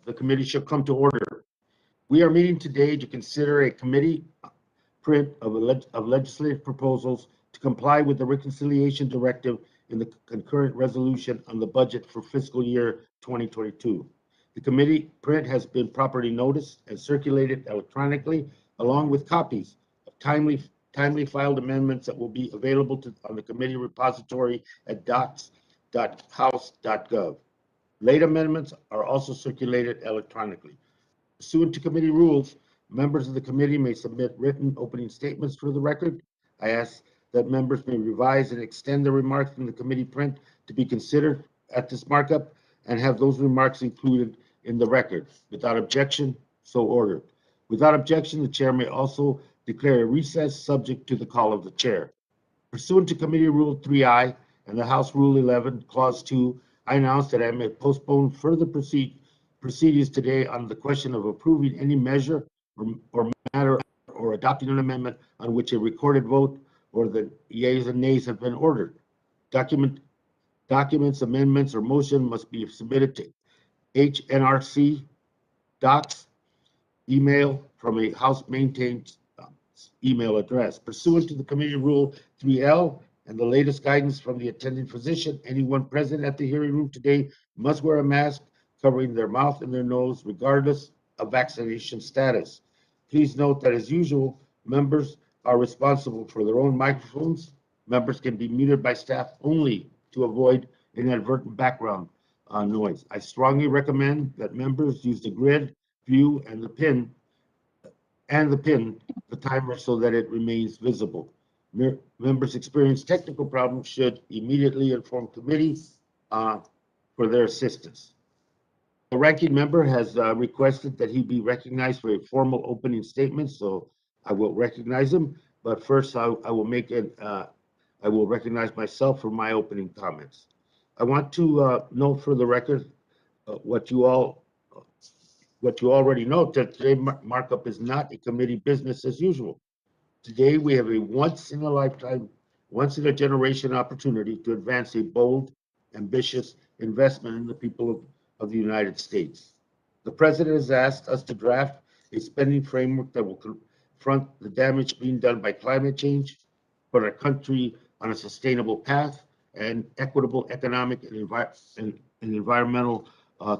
the committee shall come to order. We are meeting today to consider a committee print of legislative proposals to comply with the reconciliation directive in the concurrent resolution on the budget for fiscal year 2022. The committee print has been properly noticed and circulated electronically, along with copies of timely filed amendments that will be available on the committee repository at docs.house.gov. Late amendments are also circulated electronically. Pursuant to committee rules, members of the committee may submit written opening statements for the record. I ask that members may revise and extend the remarks from the committee print to be considered at this markup and have those remarks included in the record. Without objection, so ordered. Without objection, the chair may also declare a recess subject to the call of the chair. Pursuant to Committee Rule 3I and the House Rule 11, Clause 2, I announce that I may postpone further proceedings today on the question of approving any measure or matter or adopting an amendment on which a recorded vote or the yeas and nays have been ordered. Documents, amendments, or motion must be submitted to HNRC docs email from a House-maintained email address. Pursuant to the Committee Rule 3L and the latest guidance from the attending physician, anyone present at the hearing room today must wear a mask covering their mouth and their nose, regardless of vaccination status. Please note that, as usual, members are responsible for their own microphones. Members can be muted by staff only to avoid inadvertent background noise. I strongly recommend that members use the grid, view, and the pin, the timer, so that it remains visible. Members experience technical problems should immediately inform committee for their assistance. The ranking member has requested that he be recognized for a formal opening statement, so I will recognize him. But first, I will recognize myself for my opening comments. I want to note for the record what you already know, that today markup is not a committee business as usual. Today we have a once in a lifetime, once in a generation opportunity to advance a bold, ambitious investment in the people of the United States. The president has asked us to draft a spending framework that will confront the damage being done by climate change, put our country on a sustainable path, and equitable economic and environmental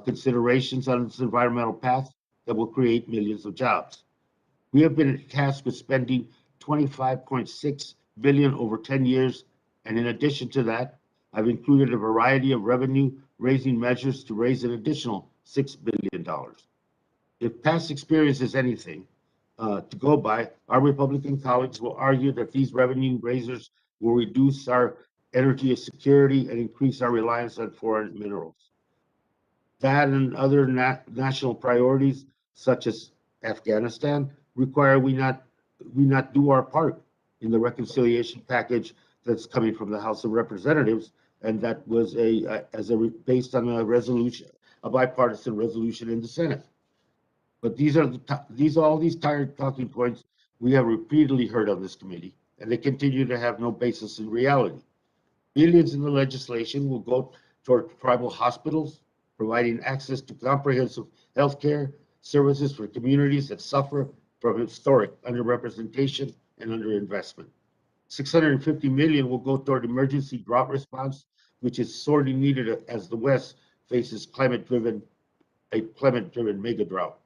considerations on this environmental path that will create millions of jobs. We have been tasked with spending $25.6 billion over 10 years, and in addition to that, I've included a variety of revenue-raising measures to raise an additional $6 billion. If past experience is anything to go by, our Republican colleagues will argue that these revenue raisers will reduce our energy security and increase our reliance on foreign minerals. That and other national priorities, such as Afghanistan, require we not do our part in the reconciliation package that's coming from the House of Representatives, and that was based on a bipartisan resolution in the Senate. But these are all these tired talking points we have repeatedly heard on this committee, and they continue to have no basis in reality. Billions in the legislation will go toward tribal hospitals, providing access to comprehensive health care services for communities that suffer from historic underrepresentation and underinvestment. $650 million will go toward emergency drought response, which is sorely needed as the West faces climate-driven mega drought.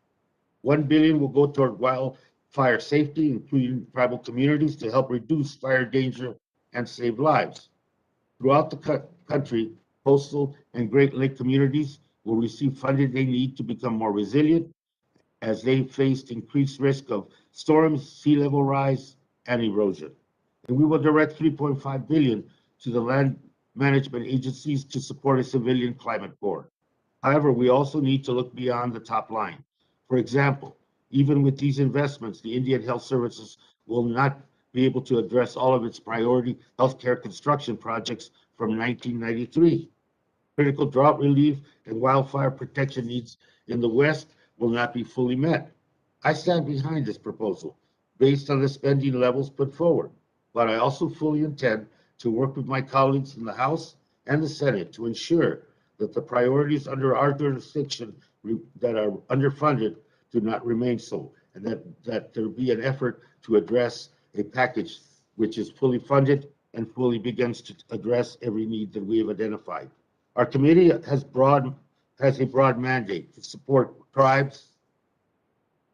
$1 billion will go toward wildfire safety, including tribal communities, to help reduce fire danger and save lives. Throughout the country, coastal and Great Lake communities will receive funding they need to become more resilient as they faced increased risk of storms, sea level rise, and erosion. And we will direct $3.5 billion to the land management agencies to support a civilian climate board. However, we also need to look beyond the top line. For example, even with these investments, the Indian Health Services will not be able to address all of its priority healthcare construction projects from 1993. Critical drought relief and wildfire protection needs in the West will not be fully met. I stand behind this proposal based on the spending levels put forward, but I also fully intend to work with my colleagues in the House and the Senate to ensure that the priorities under our jurisdiction that are underfunded do not remain so, and that there be an effort to address a package which is fully funded and fully begins to address every need that we have identified. Our committee has a broad mandate to support tribes,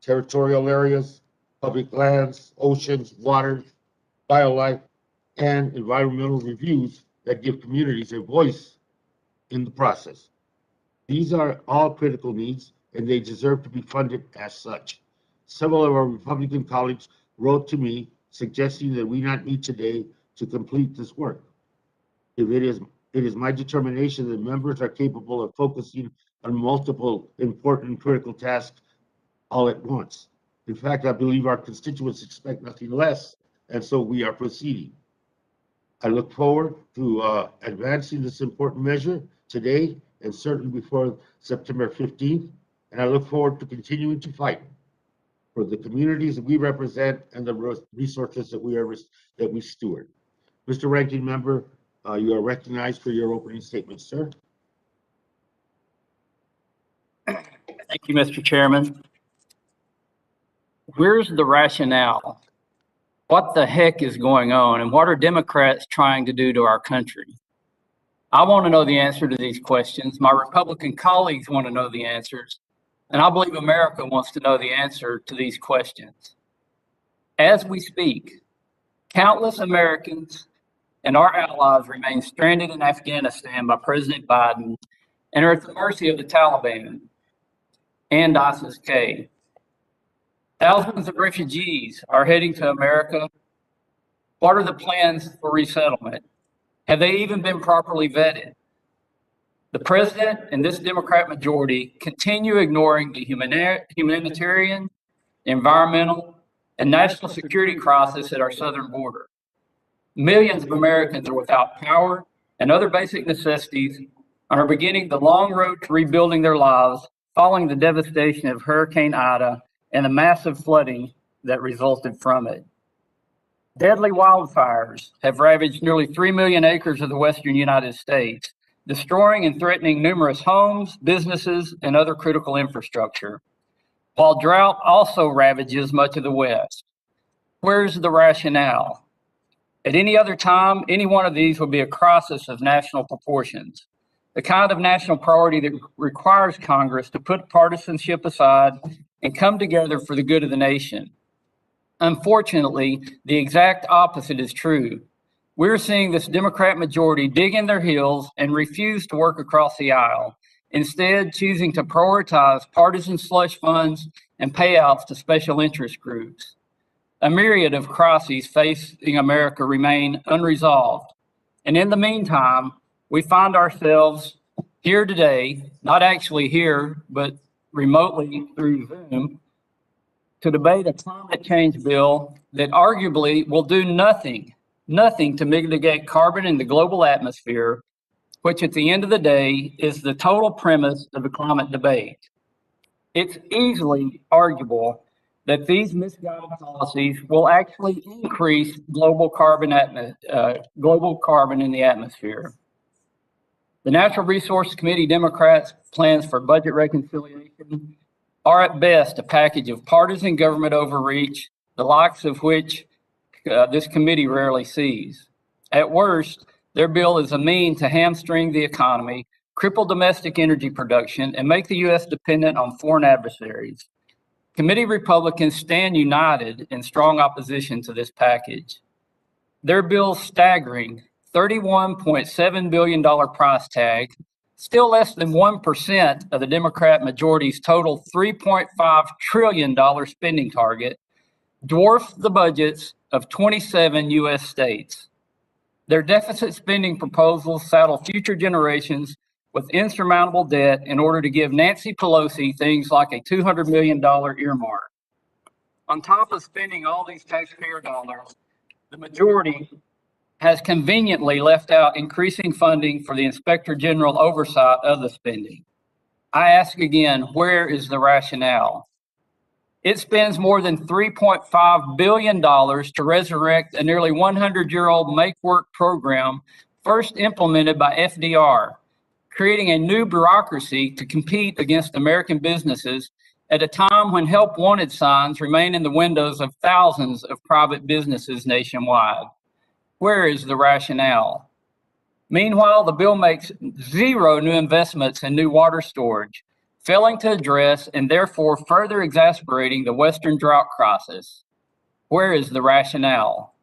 territorial areas, public lands, oceans, waters, biolife, and environmental reviews that give communities a voice in the process. These are all critical needs, and they deserve to be funded as such. Several of our Republican colleagues wrote to me suggesting that we not meet today to complete this work. If it is my determination that members are capable of focusing on multiple important and critical tasks all at once. In fact, I believe our constituents expect nothing less, and so we are proceeding. I look forward to advancing this important measure today and certainly before September 15th, and I look forward to continuing to fight for the communities that we represent and the resources that we steward. Mr. Ranking Member, you are recognized for your opening statement, sir. Thank you, Mr. Chairman. Where's the rationale? What the heck is going on, and what are Democrats trying to do to our country? I want to know the answer to these questions. My Republican colleagues want to know the answers, and I believe America wants to know the answer to these questions. As we speak, countless Americans and our allies remain stranded in Afghanistan by President Biden and are at the mercy of the Taliban and ISIS-K. Thousands of refugees are heading to America. What are the plans for resettlement? Have they even been properly vetted? The president and this Democrat majority continue ignoring the humanitarian, environmental, and national security crisis at our southern border. Millions of Americans are without power and other basic necessities and are beginning the long road to rebuilding their lives following the devastation of Hurricane Ida and the massive flooding that resulted from it. Deadly wildfires have ravaged nearly 3 million acres of the western United States, destroying and threatening numerous homes, businesses, and other critical infrastructure, while drought also ravages much of the West. Where's the rationale? At any other time, any one of these would be a crisis of national proportions, the kind of national priority that requires Congress to put partisanship aside and come together for the good of the nation. Unfortunately, the exact opposite is true. We're seeing this Democrat majority dig in their heels and refuse to work across the aisle, instead choosing to prioritize partisan slush funds and payouts to special interest groups. A myriad of crises facing America remain unresolved. And in the meantime, we find ourselves here today, not actually here, but remotely through Zoom, to debate a climate change bill that arguably will do nothing to mitigate carbon in the global atmosphere, which at the end of the day is the total premise of the climate debate. It's easily arguable that these misguided policies will actually increase global carbon in the atmosphere. The Natural Resources Committee Democrats' plans for budget reconciliation are at best a package of partisan government overreach, the likes of which this committee rarely sees. At worst, their bill is a mean to hamstring the economy, cripple domestic energy production, and make the U.S. dependent on foreign adversaries. Committee Republicans stand united in strong opposition to this package. Their bill's staggering $31.7 billion price tag, still less than 1% of the Democrat majority's total $3.5 trillion spending target, dwarfs the budgets of 27 U.S. states. Their deficit spending proposals saddle future generations with insurmountable debt in order to give Nancy Pelosi things like a $200 million earmark. On top of spending all these taxpayer dollars, the majority has conveniently left out increasing funding for the Inspector General oversight of the spending. I ask again, where is the rationale? It spends more than $3.5 billion to resurrect a nearly 100-year-old make-work program first implemented by FDR, creating a new bureaucracy to compete against American businesses at a time when help wanted signs remain in the windows of thousands of private businesses nationwide. Where is the rationale? Meanwhile, the bill makes zero new investments in new water storage, failing to address and therefore further exacerbating the Western drought crisis. Where is the rationale?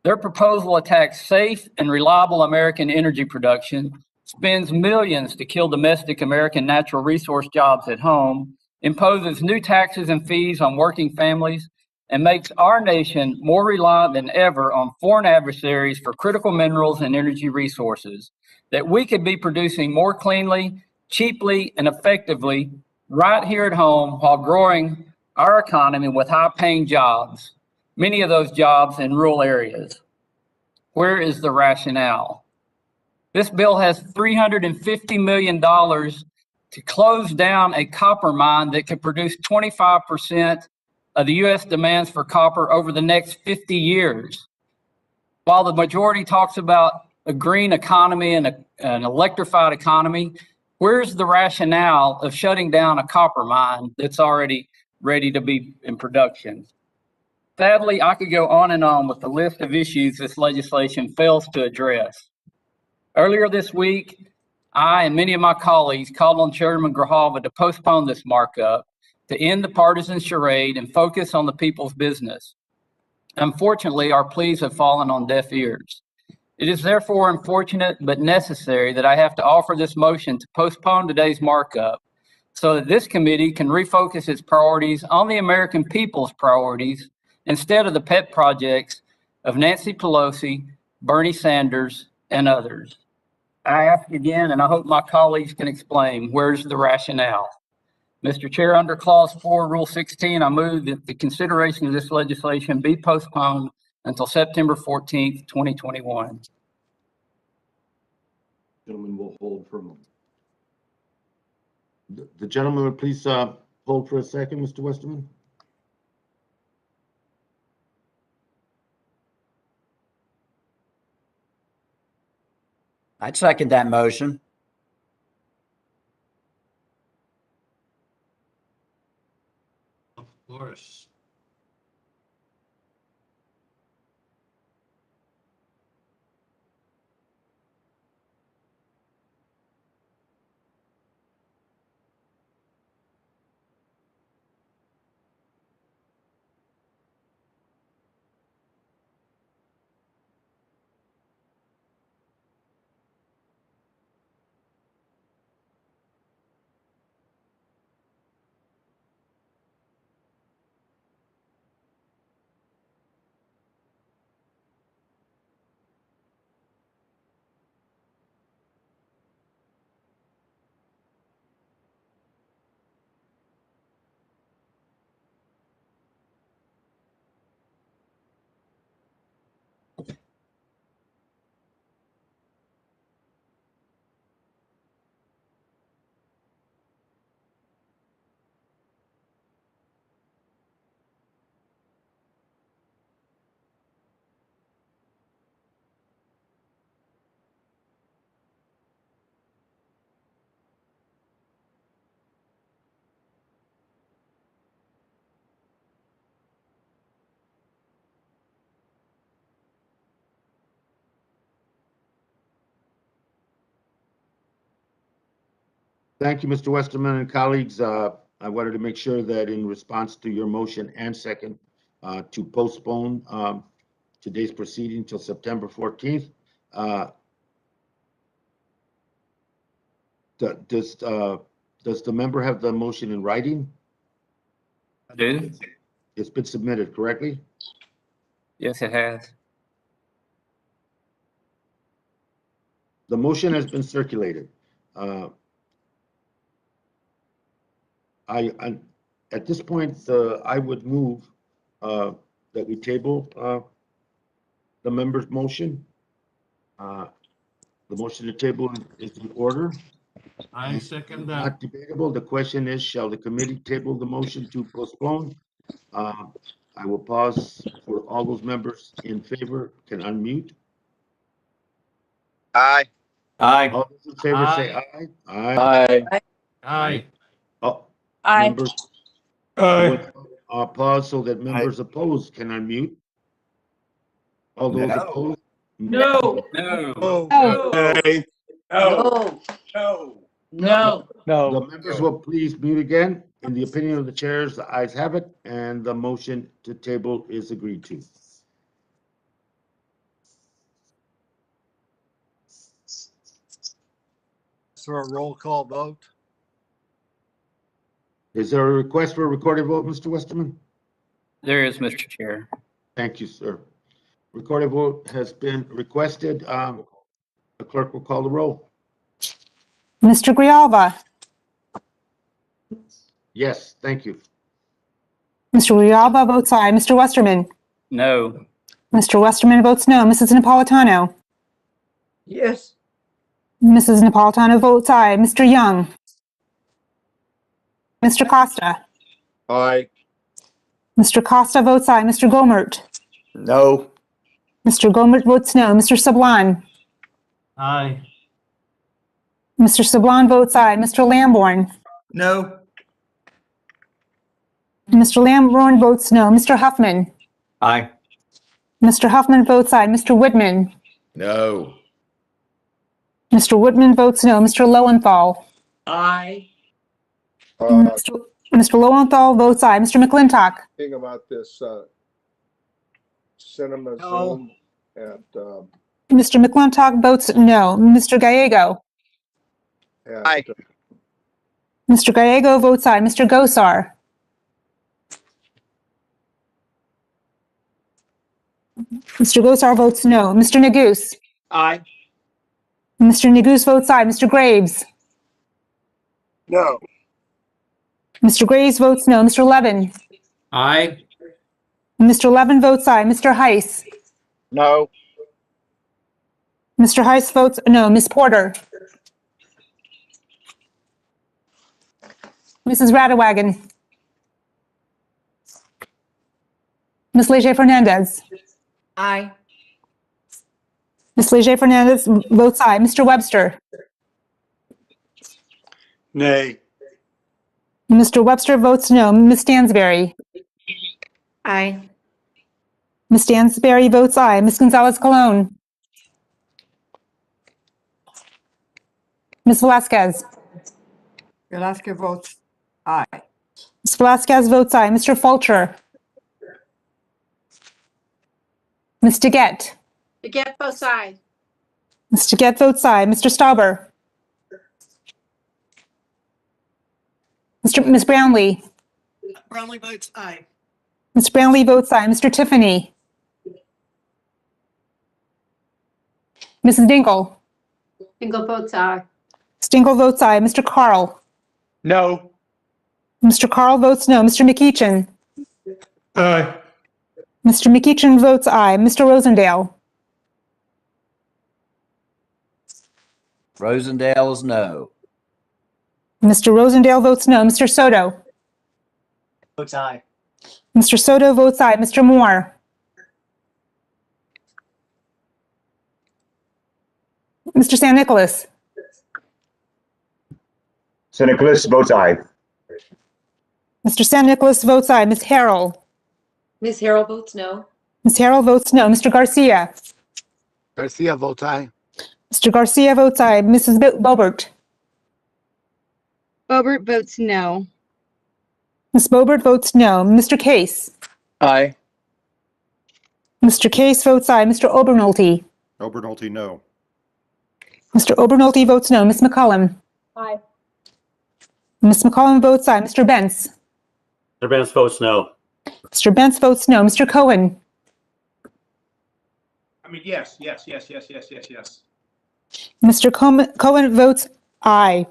Their proposal attacks safe and reliable American energy production, spends millions to kill domestic American natural resource jobs at home, imposes new taxes and fees on working families, and makes our nation more reliant than ever on foreign adversaries for critical minerals and energy resources that we could be producing more cleanly, cheaply, and effectively right here at home while growing our economy with high-paying jobs, many of those jobs in rural areas. Where is the rationale? This bill has $350 million to close down a copper mine that could produce 25% of the U.S. demands for copper over the next 50 years. While the majority talks about a green economy and an electrified economy, where's the rationale of shutting down a copper mine that's already ready to be in production? Sadly, I could go on and on with the list of issues this legislation fails to address. Earlier this week, I and many of my colleagues called on Chairman Grijalva to postpone this markup, to end the partisan charade and focus on the people's business. Unfortunately, our pleas have fallen on deaf ears. It is therefore unfortunate but necessary that I have to offer this motion to postpone today's markup so that this committee can refocus its priorities on the American people's priorities instead of the pet projects of Nancy Pelosi, Bernie Sanders, and others. I ask again, and I hope my colleagues can explain, where's the rationale? Mr. Chair, under Clause 4, Rule 16, I move that the consideration of this legislation be postponed until September 14th, 2021. Gentlemen will hold for a moment. The gentleman would please hold for a second, Mr. Westerman. I'd second that motion. Of course. Thank you, Mr. Westerman and colleagues. I wanted to make sure that in response to your motion and second to postpone today's proceeding till September 14th, does the member have the motion in writing? I do. It's been submitted correctly? Yes, it has. The motion has been circulated. At this point, I would move that we table the member's motion. The motion to table is in order. I second that. Not debatable. The question is, shall the committee table the motion to postpone? I will pause for all those members in favor can unmute. Aye. Aye. All those in favor say aye. Aye. Aye. Aye. Oh, Aye. members, Aye. pause so that members opposed can unmute. All those No. opposed? No. No. No. Aye. No. No. The members will please mute again. In the opinion of the chairs, the ayes have it, and the motion to table is agreed to. For a roll call vote? Is there a request for a recorded vote, Mr. Westerman? There is, Mr. Chair. Thank you, sir. Recorded vote has been requested. The clerk will call the roll. Mr. Grijalva? Yes, thank you. Mr. Grijalva votes aye. Mr. Westerman? No. Mr. Westerman votes no. Mrs. Napolitano? Yes. Mrs. Napolitano votes aye. Mr. Young? Mr. Costa? Aye. Mr. Costa votes aye. Mr. Gomert? No. Mr. Gomert votes no. Mr. Sablan? Aye. Mr. Sablan votes aye. Mr. Lamborn? No. Mr. Lamborn votes no. Mr. Huffman? Aye. Mr. Huffman votes aye. Mr. Woodman? No. Mr. Woodman votes no. Mr. Lowenthal? Aye. Mr. Lowenthal votes aye. Mr. McClintock? Thing about this cinema Zoom and Mr. McClintock votes no. Mr. Gallego? Aye. Mr. Gallego votes aye. Mr. Gosar? Mr. Gosar votes no. Mr. Neguse? Aye. Mr. Neguse votes aye. Mr. Graves? No. Mr. Graves votes no. Mr. Levin? Aye. Mr. Levin votes aye. Mr. Heiss? No. Mr. Heiss votes no. Ms. Porter? Mrs. Radwagon? Ms. Leger Fernandez? Aye. Ms. Leger Fernandez votes aye. Mr. Webster? Nay. Mr. Webster votes no. Ms. Stansberry? Aye. Ms. Stansberry votes aye. Ms. Gonzalez Colon? Ms. Velasquez? Velasquez votes aye. Ms. Velasquez votes aye. Mr. Fulcher? Ms. DeGette? Forget both aye. Ms. DeGette votes aye. Mr. Stauber? Ms. Brownlee? Brownlee votes aye. Ms. Brownlee votes aye. Mr. Tiffany? Mrs. Dingle? Single votes aye. Stingle votes aye. Mr. Carl? No. Mr. Carl votes no. Mr. McEachin? Aye. Mr. McEachin votes aye. Mr. Rosendale? Rosendale's no. Mr. Rosendale votes no. Mr. Soto? Votes aye. Mr. Soto votes aye. Mr. Moore? Mr. San Nicolas? St. Nicholas votes aye. Mr. San Nicolas votes aye. Ms. Harrell? Ms. Harrell votes no. Ms. Harrell votes no. Mr. Garcia? Garcia votes aye. Mr. Garcia votes aye. Mrs. Bobert? Bobert votes no. Ms. Bobert votes no. Mr. Case? Aye. Mr. Case votes aye. Mr. Obernolte? Obernolte, no. Mr. Obernolte votes no. Ms. McCollum? Aye. Ms. McCollum votes aye. Mr. Bentz? Mr. Vance votes no. Mr. Bentz votes no. Mr. Cohen? Yes. Mr. Cohen votes aye.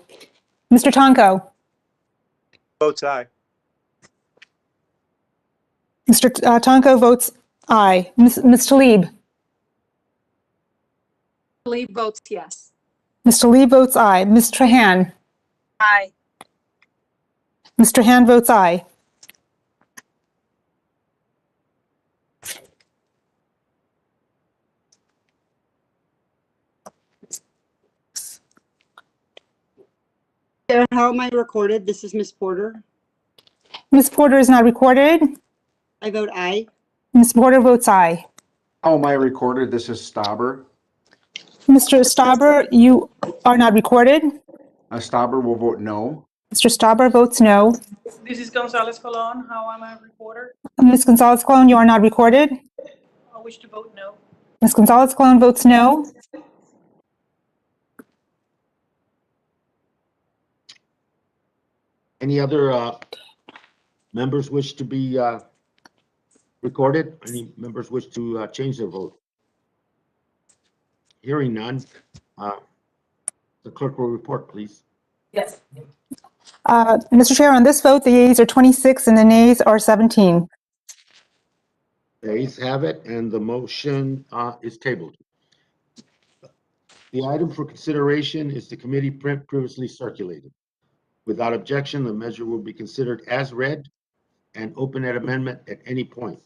Mr. Tonko? Votes aye. Mr. Tonko votes aye. Ms. Tlaib? Lee votes yes. Mr. Lee votes aye. Ms. Trahan? Aye. Mr. Han votes aye. how am I recorded? This is Miss Porter. Ms. Porter is not recorded. I vote aye. Ms. Porter votes aye. How am I recorded? This is Stauber. Mr. Stauber, you are not recorded. Stauber will vote no. Mr. Stauber votes no. This is Gonzalez Colon. How am I reporter? Ms. Gonzalez-Colon, you are not recorded. I wish to vote no. Ms. Gonzalez-Colon votes no. Any other members wish to be recorded? Any members wish to change their vote? Hearing none, the clerk will report, please. Yes. Mr. Chair, on this vote, the yeas are 26 and the nays are 17. The ayes have it, and the motion is tabled. The item for consideration is the committee print previously circulated. Without objection, the measure will be considered as read and open at amendment at any point.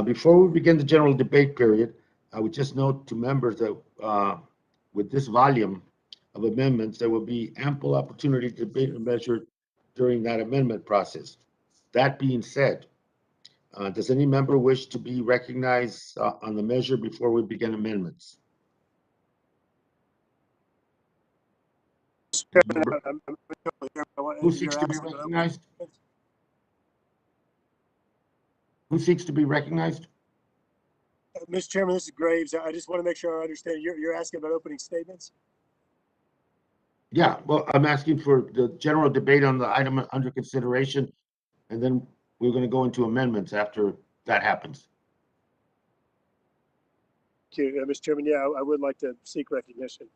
Before we begin the general debate period, I would just note to members that with this volume of amendments, there will be ample opportunity to debate the measure during that amendment process. That being said, does any member wish to be recognized on the measure before we begin amendments? Who seeks to be recognized? Who seeks to be recognized? Mr. Chairman, this is Graves. I just want to make sure I understand. You're asking about opening statements? Yeah, well, I'm asking for the general debate on the item under consideration, and then we're going to go into amendments after that happens. Thank you, Mr. Chairman. Yeah, I would like to seek recognition.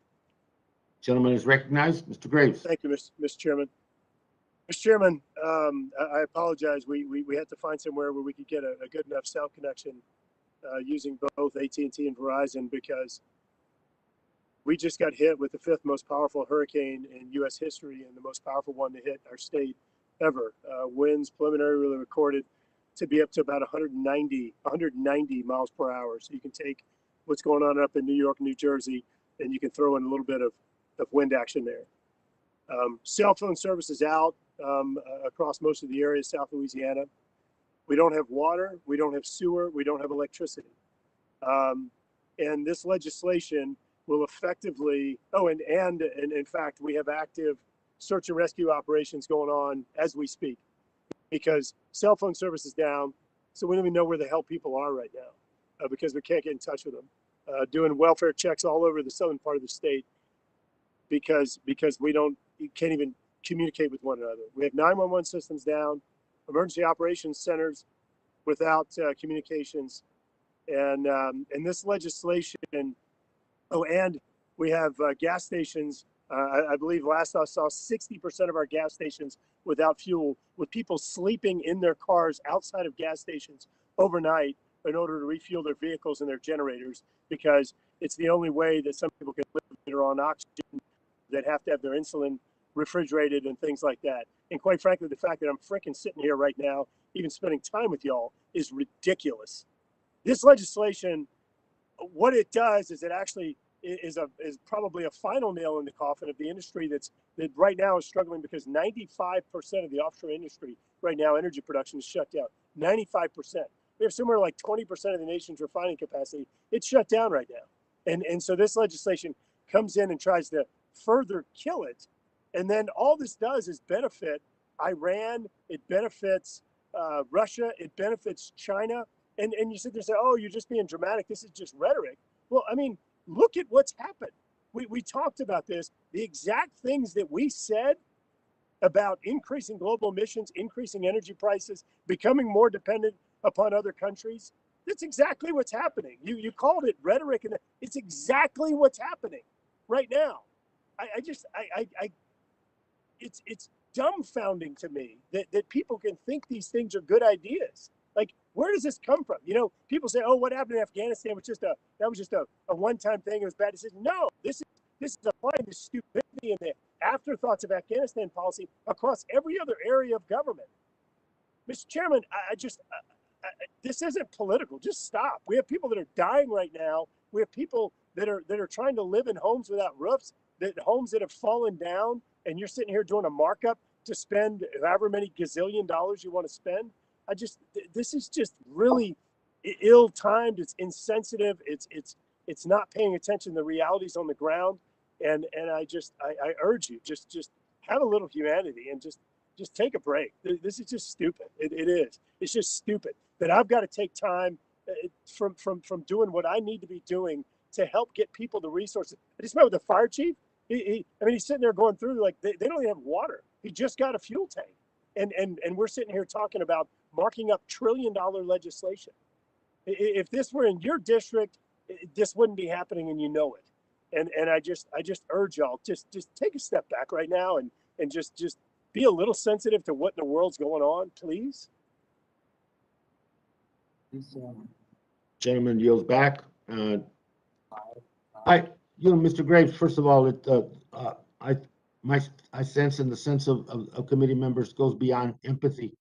Gentleman is recognized. Mr. Graves. Thank you, Mr. Chairman. Mr. Chairman, I apologize. We had to find somewhere where we could get a good enough cell connection using both AT&T and Verizon, because we just got hit with the 5th most powerful hurricane in U.S. history and the most powerful one to hit our state ever. Winds preliminarily recorded to be up to about 190 miles per hour. So you can take what's going on up in New York, New Jersey, and you can throw in a little bit of wind action there. Cell phone service is out across most of the area of South Louisiana. We don't have water, we don't have sewer, we don't have electricity. And this legislation will effectively, and in fact, we have active search and rescue operations going on as we speak, because cell phone service is down. So we don't even know where the hell people are right now because we can't get in touch with them. Doing welfare checks all over the southern part of the state because we can't even communicate with one another. We have 911 systems down, emergency operations centers without communications, and this legislation. Oh, and we have gas stations. I believe last I saw 60% of our gas stations without fuel, with people sleeping in their cars outside of gas stations overnight in order to refuel their vehicles and their generators, because it's the only way that some people can live that are on oxygen, that have to have their insulin refrigerated and things like that. And quite frankly, the fact that I'm freaking sitting here right now, even spending time with y'all, is ridiculous. This legislation, what it does is it actually is probably a final nail in the coffin of the industry that right now is struggling, because 95% of the offshore industry right now, energy production, is shut down. 95%. We have somewhere like 20% of the nation's refining capacity. It's shut down right now. And so this legislation comes in and tries to further kill it. And then all this does is benefit Iran. It benefits Russia. It benefits China. And you sit there and say, oh, you're just being dramatic. This is just rhetoric. Well, I mean, look at what's happened. We talked about this. The exact things that we said about increasing global emissions, increasing energy prices, becoming more dependent upon other countries. That's exactly what's happening. You called it rhetoric, and it's exactly what's happening right now. It's dumbfounding to me that people can think these things are good ideas. Like, where does this come from? You know, people say, "Oh, what happened in Afghanistan was just a one-time thing. It was bad decision." No, this is applying the stupidity and the afterthoughts of Afghanistan policy across every other area of government. Mr. Chairman, this isn't political. Just stop. We have people that are dying right now. We have people that are trying to live in homes without roofs, homes that have fallen down, and you're sitting here doing a markup to spend however many gazillion dollars you want to spend. This is just really ill-timed. It's insensitive. It's not paying attention to the realities on the ground. And I urge you, just have a little humanity and just take a break. This is just stupid. It is. It's just stupid that I've got to take time from doing what I need to be doing to help get people the resources. I just met with the fire chief. He's sitting there going through like they don't even have water. He just got a fuel tank, and we're sitting here talking about marking up $1 trillion legislation. If this were in your district, this wouldn't be happening, and you know it. And I just urge y'all just take a step back right now and just be a little sensitive to what in the world's going on, please. Gentleman yields back. Mr. Graves, first of all, I sense in the sense of committee members goes beyond empathy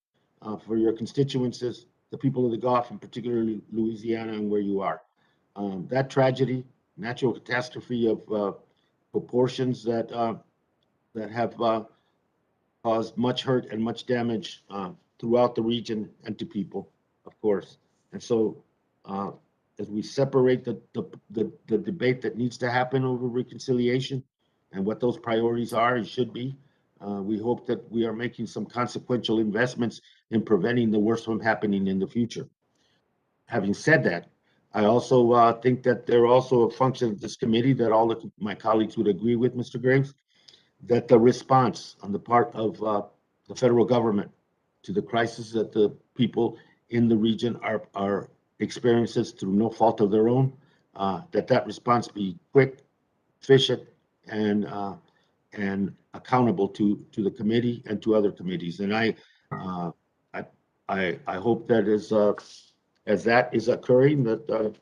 for your constituencies, the people of the Gulf, and particularly Louisiana and where you are. That tragedy, natural catastrophe of proportions that have caused much hurt and much damage throughout the region and to people, of course. And so as we separate the debate that needs to happen over reconciliation and what those priorities are and should be, we hope that we are making some consequential investments in preventing the worst from happening in the future. Having said that, I also think that there are also a function of this committee that all of my colleagues would agree with, Mr. Graves, that the response on the part of the federal government to the crisis that the people in the region are experiences through no fault of their own, that response be quick, efficient, and accountable to the committee and to other committees. And I hope that as that is occurring, that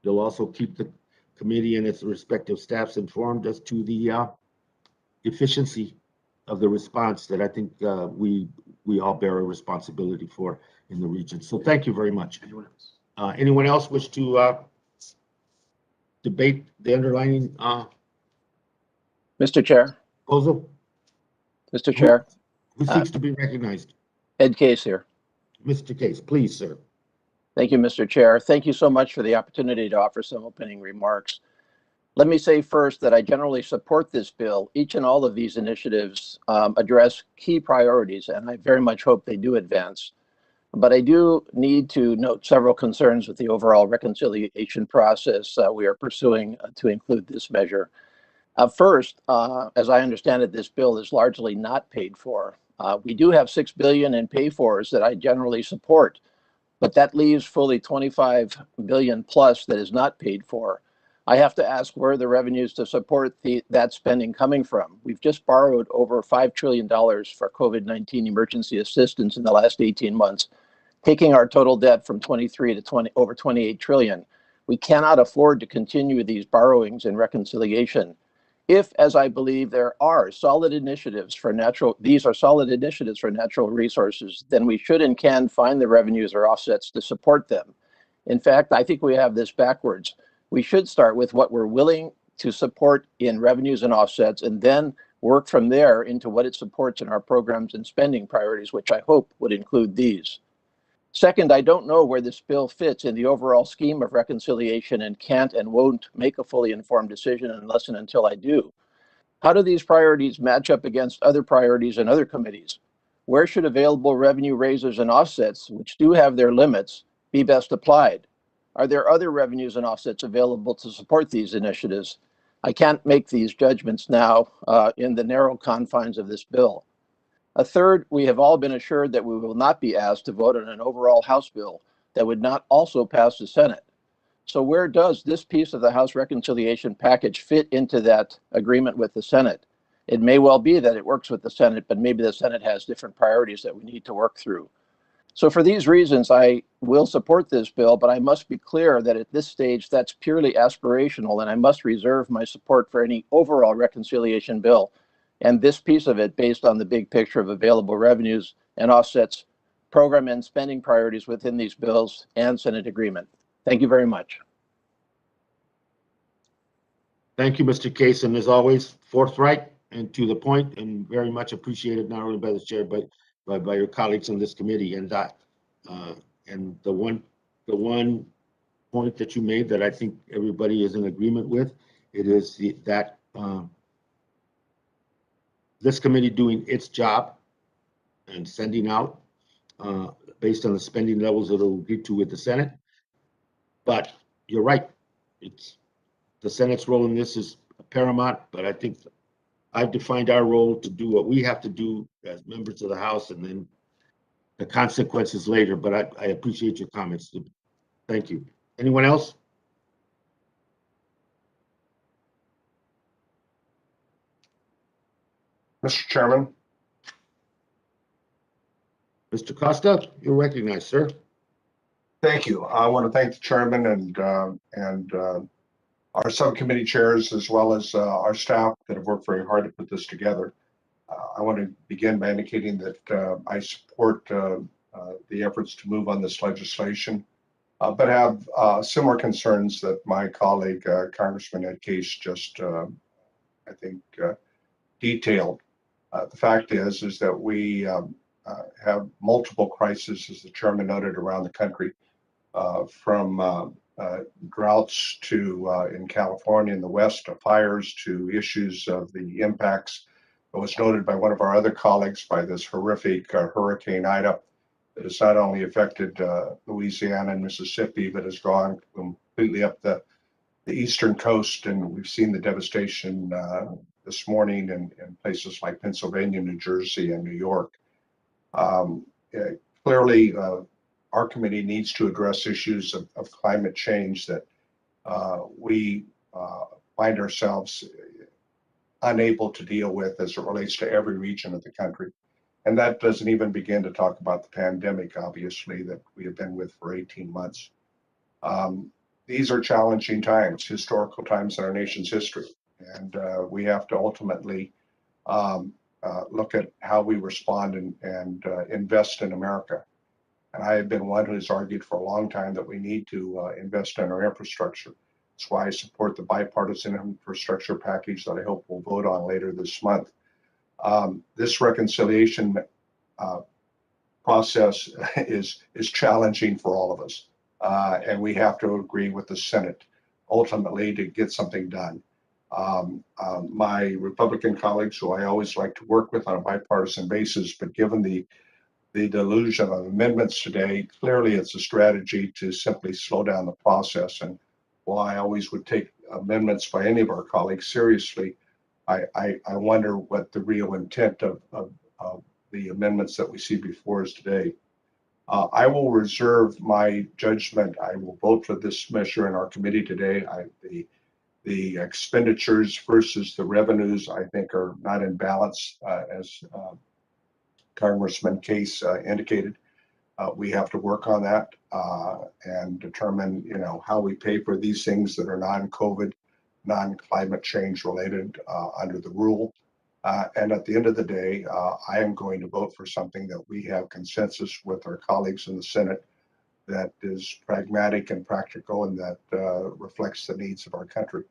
you'll also keep the committee and its respective staffs informed as to the efficiency of the response that I think we all bear a responsibility for in the region. So thank you very much. Anyone else wish to debate the underlying Mr. Chair. proposal? Mr. Chair. Who seeks to be recognized? Ed Case here. Mr. Case, please, sir. Thank you, Mr. Chair. Thank you so much for the opportunity to offer some opening remarks. Let me say first that I generally support this bill. Each and all of these initiatives address key priorities, and I very much hope they do advance. But I do need to note several concerns with the overall reconciliation process we are pursuing to include this measure. First, as I understand it, this bill is largely not paid for. We do have $6 billion in pay-fors that I generally support, but that leaves fully $25 billion plus that is not paid for. I have to ask where are the revenues to support that spending coming from. We've just borrowed over $5 trillion for COVID-19 emergency assistance in the last 18 months, taking our total debt from 23 to over 28 trillion. We cannot afford to continue these borrowings in reconciliation. If, as I believe, there are solid initiatives for these are solid initiatives for natural resources, then we should and can find the revenues or offsets to support them. In fact, I think we have this backwards. We should start with what we're willing to support in revenues and offsets, and then work from there into what it supports in our programs and spending priorities, which I hope would include these. Second, I don't know where this bill fits in the overall scheme of reconciliation and can't and won't make a fully informed decision unless and until I do. How do these priorities match up against other priorities in other committees? Where should available revenue raises and offsets, which do have their limits, be best applied? Are there other revenues and offsets available to support these initiatives? I can't make these judgments now in the narrow confines of this bill. A third, we have all been assured that we will not be asked to vote on an overall House bill that would not also pass the Senate. So where does this piece of the House reconciliation package fit into that agreement with the Senate? It may well be that it works with the Senate, but maybe the Senate has different priorities that we need to work through. So for these reasons, I will support this bill, but I must be clear that at this stage, that's purely aspirational, and I must reserve my support for any overall reconciliation bill, and this piece of it based on the big picture of available revenues and offsets, program and spending priorities within these bills and Senate agreement. Thank you very much. Thank you, Mr. Case, and as always, forthright, and to the point, and very much appreciated not only by the chair, but by your colleagues on this committee. And the one point that you made that I think everybody is in agreement with, it is that this committee doing its job and sending out based on the spending levels that are agreed to with the Senate. But you're right, it's the Senate's role in this is paramount, but I think I've defined our role to do what we have to do as members of the House, and then the consequences later. But I appreciate your comments. Thank you. Anyone else? Mr. Chairman. Mr. Costa, you're recognized, sir. Thank you. I want to thank the chairman and our subcommittee chairs, as well as our staff that have worked very hard to put this together. I want to begin by indicating that I support the efforts to move on this legislation, but have similar concerns that my colleague, Congressman Ed Case, just, I think, detailed. The fact is that we have multiple crises, as the chairman noted, around the country, from droughts to in California in the West, to fires, to issues of the impacts. It was noted by one of our other colleagues by this horrific Hurricane Ida that has not only affected Louisiana and Mississippi, but has gone completely up the eastern coast, and we've seen the devastation this morning in places like Pennsylvania, New Jersey, and New York. Clearly, our committee needs to address issues of climate change that we find ourselves unable to deal with as it relates to every region of the country. And that doesn't even begin to talk about the pandemic, obviously, that we have been with for 18 months. These are challenging times, historical times in our nation's history. And we have to ultimately look at how we respond and invest in America. And I have been one who has argued for a long time that we need to invest in our infrastructure. That's why I support the bipartisan infrastructure package that I hope we'll vote on later this month. This reconciliation process is challenging for all of us. And we have to agree with the Senate ultimately to get something done. My Republican colleagues, who I always like to work with on a bipartisan basis, but given the delusion of amendments today, clearly it's a strategy to simply slow down the process. And while I always would take amendments by any of our colleagues seriously, I wonder what the real intent of the amendments that we see before us today. I will reserve my judgment. I will vote for this measure in our committee today. The expenditures versus the revenues, I think, are not in balance, as Congressman Case indicated. We have to work on that and determine, how we pay for these things that are non-COVID, non-climate change related under the rule. And at the end of the day, I am going to vote for something that we have consensus with our colleagues in the Senate that is pragmatic and practical and that reflects the needs of our country.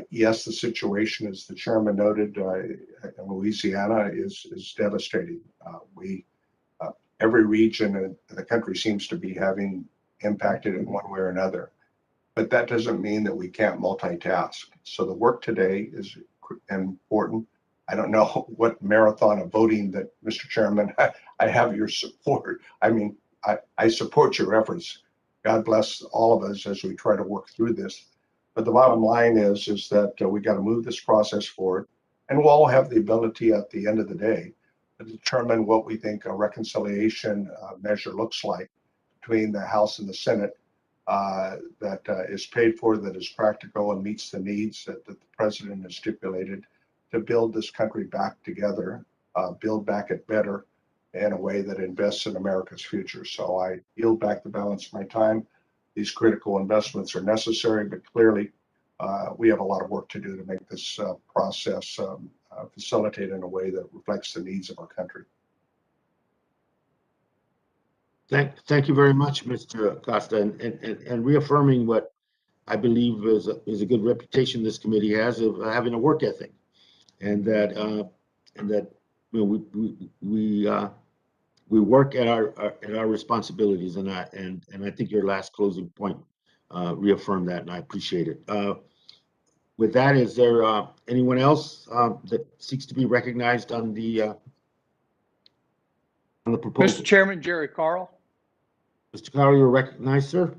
Yes, the situation, as the chairman noted, in Louisiana is devastating. Every region in the country seems to be having impacted in one way or another, but that doesn't mean that we can't multitask. So the work today is important. I don't know what marathon of voting that, Mr. Chairman, I have your support. I mean, I support your efforts. God bless all of us as we try to work through this. But the bottom line is that we got to move this process forward, and we'll all have the ability at the end of the day to determine what we think a reconciliation measure looks like between the House and the Senate that is paid for, that is practical and meets the needs that the president has stipulated to build this country back together, build back it better in a way that invests in America's future. So I yield back the balance of my time. These critical investments are necessary, but clearly we have a lot of work to do to make this process facilitate in a way that reflects the needs of our country. Thank you very much, Mr. Costa, and reaffirming what I believe is a good reputation this committee has of having a work ethic. and that you know, we work at our responsibilities, and I think your last closing point reaffirmed that, and I appreciate it. With that, is there anyone else that seeks to be recognized on the proposal? Mr. Chairman, Jerry Carl. Mr. Carl, you're recognized, sir.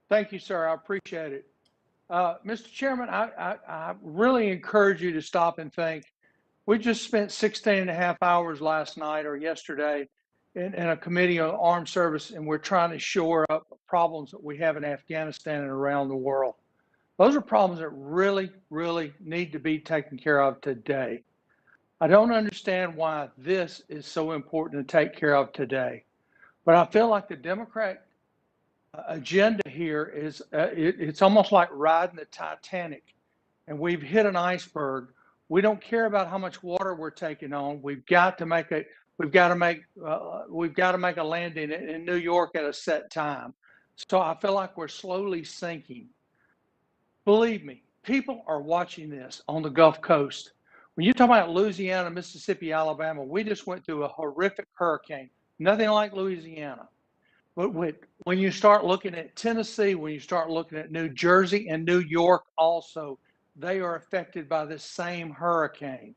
Thank you, sir. I appreciate it. Mr. Chairman, I really encourage you to stop and think. We just spent 16 and a half hours last night or yesterday in a committee on armed service, and we're trying to shore up problems that we have in Afghanistan and around the world. Those are problems that really, really need to be taken care of today. I don't understand why this is so important to take care of today, but I feel like the Democrat agenda here is it's almost like riding the Titanic, and we've hit an iceberg. We don't care about how much water we're taking on. We've got to make a landing in New York at a set time. So I feel like we're slowly sinking. Believe me, people are watching this on the Gulf Coast. When you talk about Louisiana, Mississippi, Alabama, we just went through a horrific hurricane. Nothing like Louisiana. But when you start looking at Tennessee, when you start looking at New Jersey and New York also, they are affected by this same hurricane.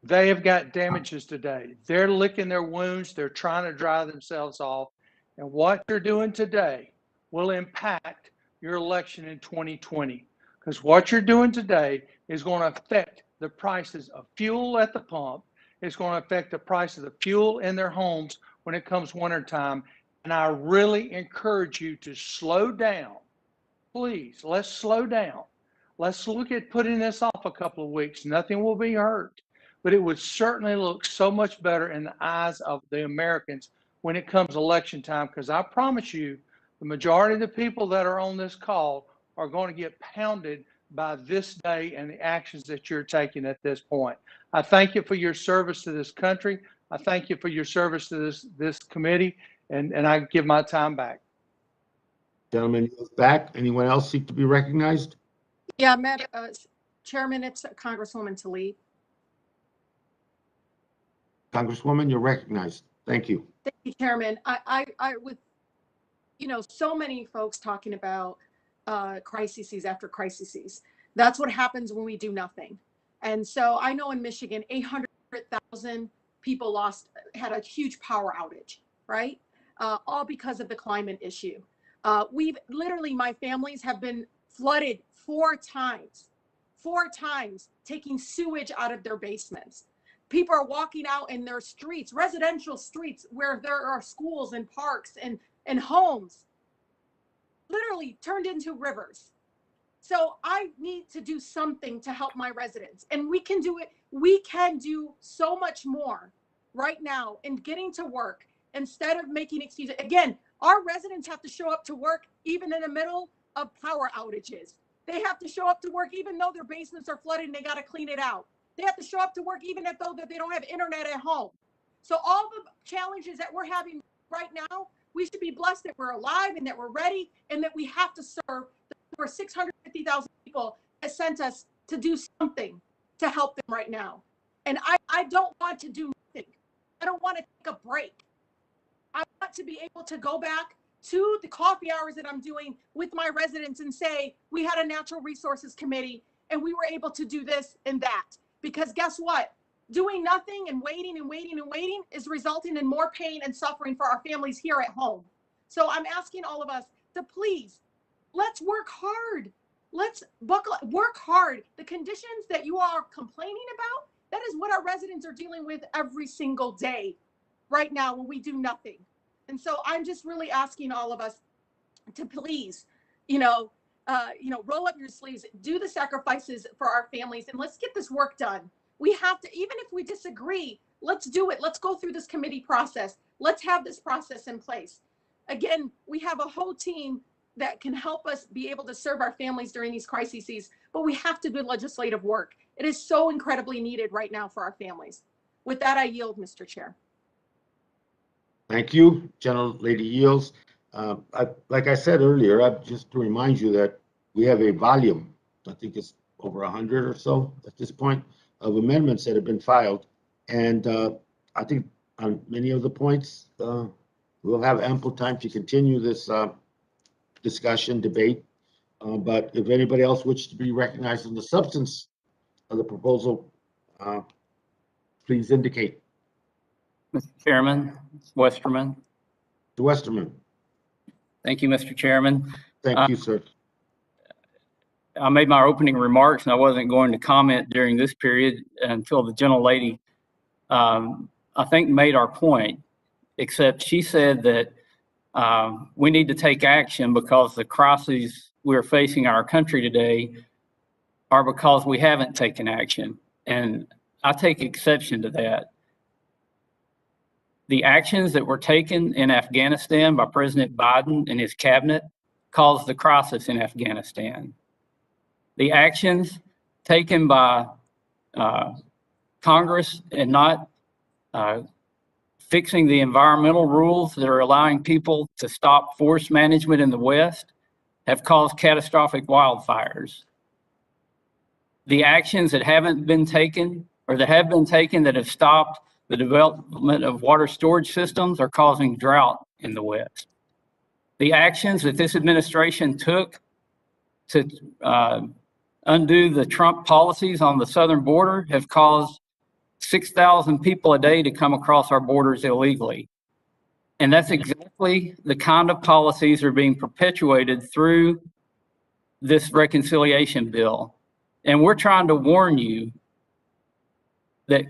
They have got damages today. They're licking their wounds. They're trying to dry themselves off. And what you're doing today will impact your election in 2020. Because what you're doing today is going to affect the prices of fuel at the pump. It's going to affect the price of the fuel in their homes when it comes wintertime. And I really encourage you to slow down. Please, let's slow down. Let's look at putting this off a couple of weeks. Nothing will be hurt. But it would certainly look so much better in the eyes of the Americans when it comes election time. Because I promise you, the majority of the people that are on this call are going to get pounded by this day and the actions that you're taking at this point. I thank you for your service to this country. I thank you for your service to this committee, and I give my time back. Gentleman yields back. Anyone else seek to be recognized? Yeah, Madam Chairman, it's Congresswoman Tlaib. Congresswoman, you're recognized. Thank you. Thank you, Chairman. I with, you know, so many folks talking about crises after crises. That's what happens when we do nothing. And so I know in Michigan, 800,000 people had a huge power outage, right? All because of the climate issue. We've literally, my families have been flooded 4 times, taking sewage out of their basements. People are walking out in their streets, residential streets, where there are schools and parks and homes, literally turned into rivers. So I need to do something to help my residents, and we can do it. We can do so much more right now in getting to work instead of making excuses. Again, our residents have to show up to work even in the middle of power outages. They have to show up to work even though their basements are flooded and they got to clean it out. They have to show up to work even though that they don't have internet at home. So all the challenges that we're having right now, we should be blessed that we're alive and that we're ready and that we have to serve the 650,000 people that sent us to do something to help them right now. And I don't want to do nothing. I don't want to take a break. I want to be able to go back to the coffee hours that I'm doing with my residents and say, we had a natural resources committee and we were able to do this and that. Because guess what? Doing nothing and waiting and waiting and waiting is resulting in more pain and suffering for our families here at home. So I'm asking all of us to please, let's work hard. Let's work hard. The conditions that you are complaining about, that is what our residents are dealing with every single day right now when we do nothing. And so I'm just really asking all of us to please, roll up your sleeves, do the sacrifices for our families, and let's get this work done. We have to, even if we disagree, let's do it. Let's go through this committee process. Let's have this process in place. Again, we have a whole team that can help us be able to serve our families during these crises, but we have to do legislative work. It is so incredibly needed right now for our families. With that, I yield, Mr. Chair. Thank you, Gentlelady yields. Like I said earlier, just to remind you that we have a volume, I think it's over 100 or so at this point, of amendments that have been filed. And I think on many of the points, we'll have ample time to continue this discussion, debate. But if anybody else wishes to be recognized in the substance of the proposal, please indicate. Mr. Chairman, Westerman. Mr. Westerman. Thank you, Mr. Chairman. Thank you, sir. I made my opening remarks and I wasn't going to comment during this period until the gentlelady, I think, made our point, except she said that we need to take action because the crises we're facing in our country today are because we haven't taken action. And I take exception to that. The actions that were taken in Afghanistan by President Biden and his cabinet caused the crisis in Afghanistan. The actions taken by Congress and not fixing the environmental rules that are allowing people to stop forest management in the West have caused catastrophic wildfires. The actions that haven't been taken or that have been taken that have stopped the development of water storage systems are causing drought in the West. The actions that this administration took to undo the Trump policies on the southern border have caused 6,000 people a day to come across our borders illegally. And that's exactly the kind of policies that are being perpetuated through this reconciliation bill. And we're trying to warn you that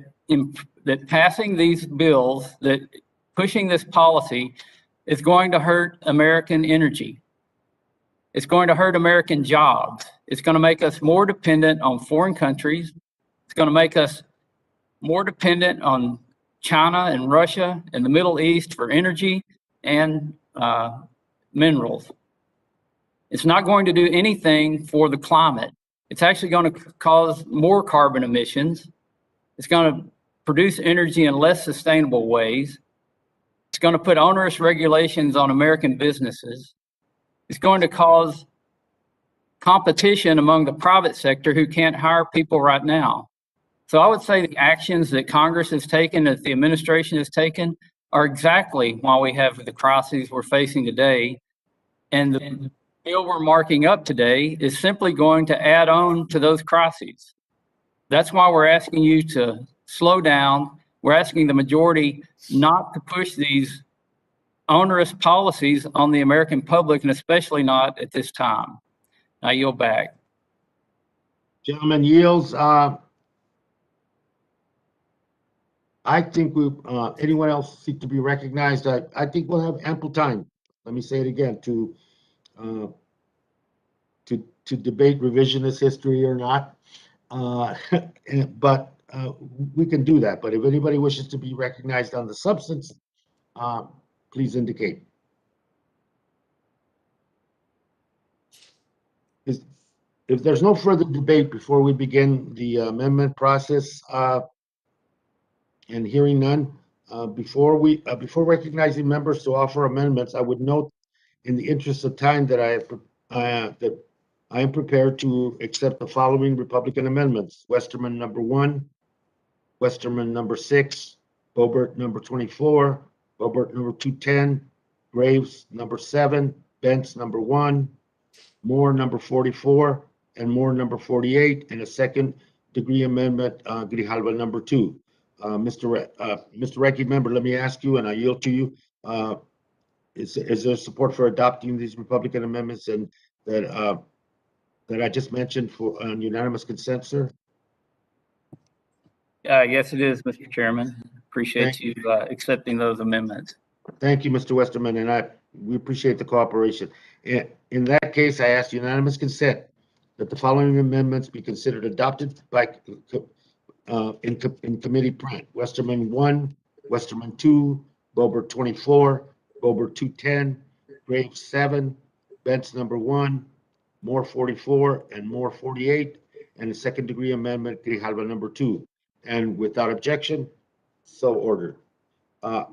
that passing these bills, that pushing this policy is going to hurt American energy. It's going to hurt American jobs. It's going to make us more dependent on foreign countries. It's going to make us more dependent on China and Russia and the Middle East for energy and minerals. It's not going to do anything for the climate. It's actually going to cause more carbon emissions. It's going to produce energy in less sustainable ways. It's going to put onerous regulations on American businesses. It's going to cause competition among the private sector who can't hire people right now. So I would say the actions that Congress has taken, that the administration has taken, are exactly why we have the crises we're facing today. And the bill we're marking up today is simply going to add on to those crises. That's why we're asking you to slow down. We're asking the majority not to push these onerous policies on the American public, and especially not at this time. I yield back. Gentleman yields. I think anyone else seek to be recognized? I think we'll have ample time. Let me say it again, to debate revisionist history or not. But we can do that. But if anybody wishes to be recognized on the substance, please indicate. If there's no further debate before we begin the amendment process, and hearing none, before recognizing members to offer amendments, I would note, in the interest of time, that I am prepared to accept the following Republican amendments: Westerman number 1, Westerman number 6, Boebert number 24, Boebert number 210, Graves number 7, Bentz number 1, Moore number 44, and Moore number 48, and a second degree amendment, Grijalva number 2. Mr. Ranking Member, let me ask you, and I yield to you. Is there support for adopting these Republican amendments and that I just mentioned for unanimous consent, sir? Yes, it is, Mr. Chairman. Appreciate you accepting those amendments. Thank you, Mr. Westerman, and we appreciate the cooperation. In that case, I ask unanimous consent that the following amendments be considered adopted by in committee print: Westerman 1, Westerman 2, Boebert 24, Boebert 210, Graves 7, Bentz number 1, Moore 44, and Moore 48, and a second degree amendment, Grijalva number 2. And without objection, so ordered. I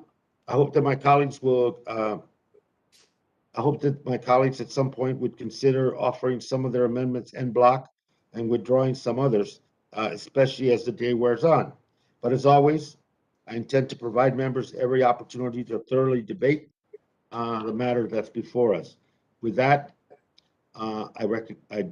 hope that my colleagues at some point would consider offering some of their amendments en bloc and withdrawing some others. especially as the day wears on. But as always, I intend to provide members every opportunity to thoroughly debate the matter that's before us. With that, I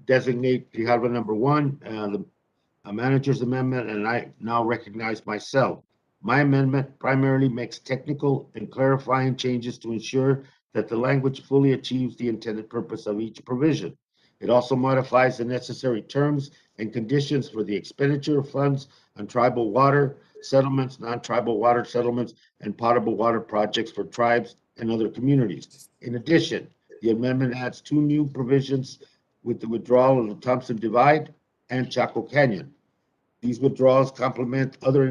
designate Grijalva number 1, the manager's amendment, and I now recognize myself. My amendment primarily makes technical and clarifying changes to ensure that the language fully achieves the intended purpose of each provision. It also modifies the necessary terms and conditions for the expenditure of funds on tribal water settlements, non-tribal water settlements, and potable water projects for tribes and other communities. In addition, the amendment adds 2 new provisions with the withdrawal of the Thompson Divide and Chaco Canyon. These withdrawals complement other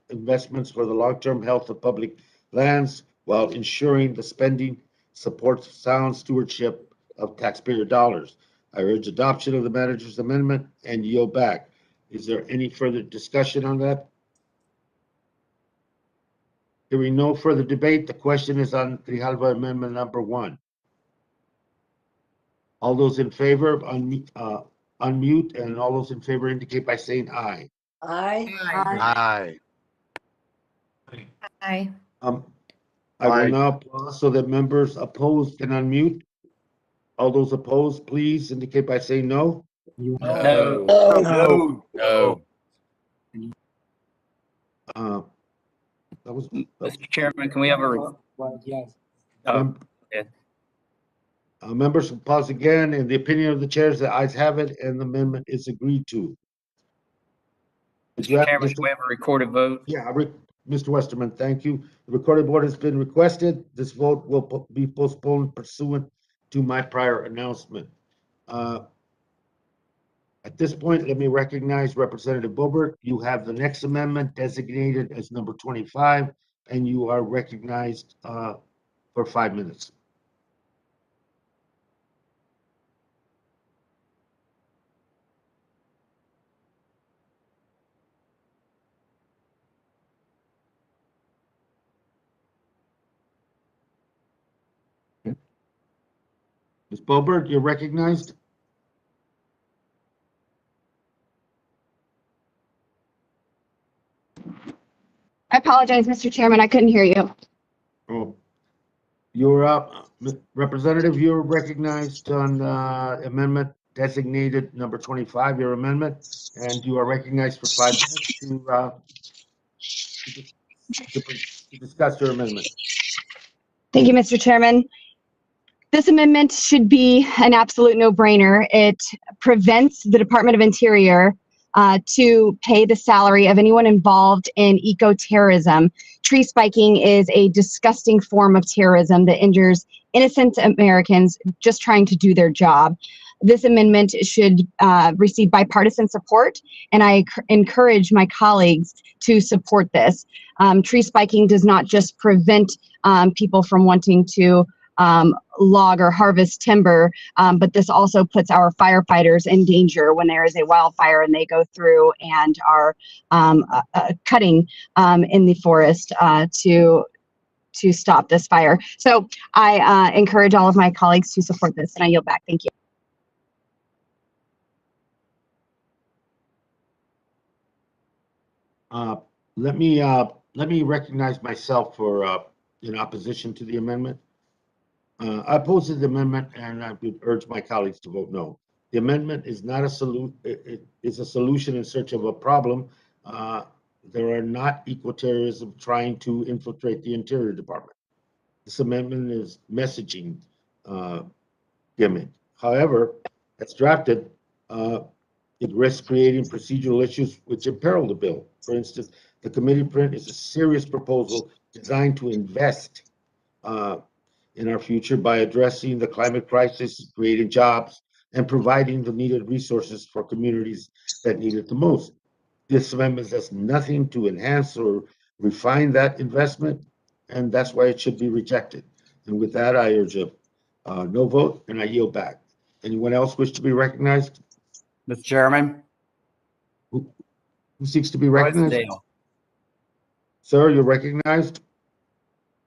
investments for the long-term health of public lands while ensuring the spending supports sound stewardship of taxpayer dollars. I urge adoption of the manager's amendment and yield back. Is there any further discussion on that? Hearing no further debate, the question is on Grijalva amendment number 1. All those in favor, unmute, and all those in favor indicate by saying aye. Aye. Aye. Aye. I will Aye. now pause so that members opposed can unmute. All those opposed, please indicate by saying no. No. No. No. That was Mr. Chairman, can we have a? Yes. mem- okay. members will pause again. In the opinion of the chairs, the ayes have it, and the amendment is agreed to. Mr. Chairman, can we have a recorded vote? Yeah, Mr. Westerman, thank you. The recorded vote has been requested. This vote will be postponed pursuant to my prior announcement. At this point, let me recognize Representative Boebert. You have the next amendment designated as number 25, and you are recognized for 5 minutes. Ms. Boebert, you're recognized. I apologize, Mr. Chairman. I couldn't hear you. Oh, you're up. Representative, you're recognized on amendment designated number 25, your amendment, and you are recognized for 5 minutes to discuss your amendment. Thank you, Mr. Chairman. This amendment should be an absolute no-brainer. It prevents the Department of Interior to pay the salary of anyone involved in eco-terrorism. Tree spiking is a disgusting form of terrorism that injures innocent Americans just trying to do their job. This amendment should receive bipartisan support, and I encourage my colleagues to support this. Tree spiking does not just prevent people from wanting to log or harvest timber, but this also puts our firefighters in danger when there is a wildfire and they go through and are cutting in the forest to stop this fire. So I encourage all of my colleagues to support this, and I yield back. Thank you. Let me recognize myself for in opposition to the amendment. I oppose the amendment, and I would urge my colleagues to vote no. The amendment is not a solution. It is a solution in search of a problem. There are not eco-terrorism trying to infiltrate the Interior Department. This amendment is messaging gimmick. However, as drafted, it risks creating procedural issues which imperil the bill. For instance, the committee print is a serious proposal designed to invest in our future by addressing the climate crisis, creating jobs, and providing the needed resources for communities that need it the most. This amendment does nothing to enhance or refine that investment, and that's why it should be rejected. And with that, I urge a no vote, and I yield back. Anyone else wish to be recognized? Mr. Chairman. Who seeks to be recognized? Sir, you're recognized.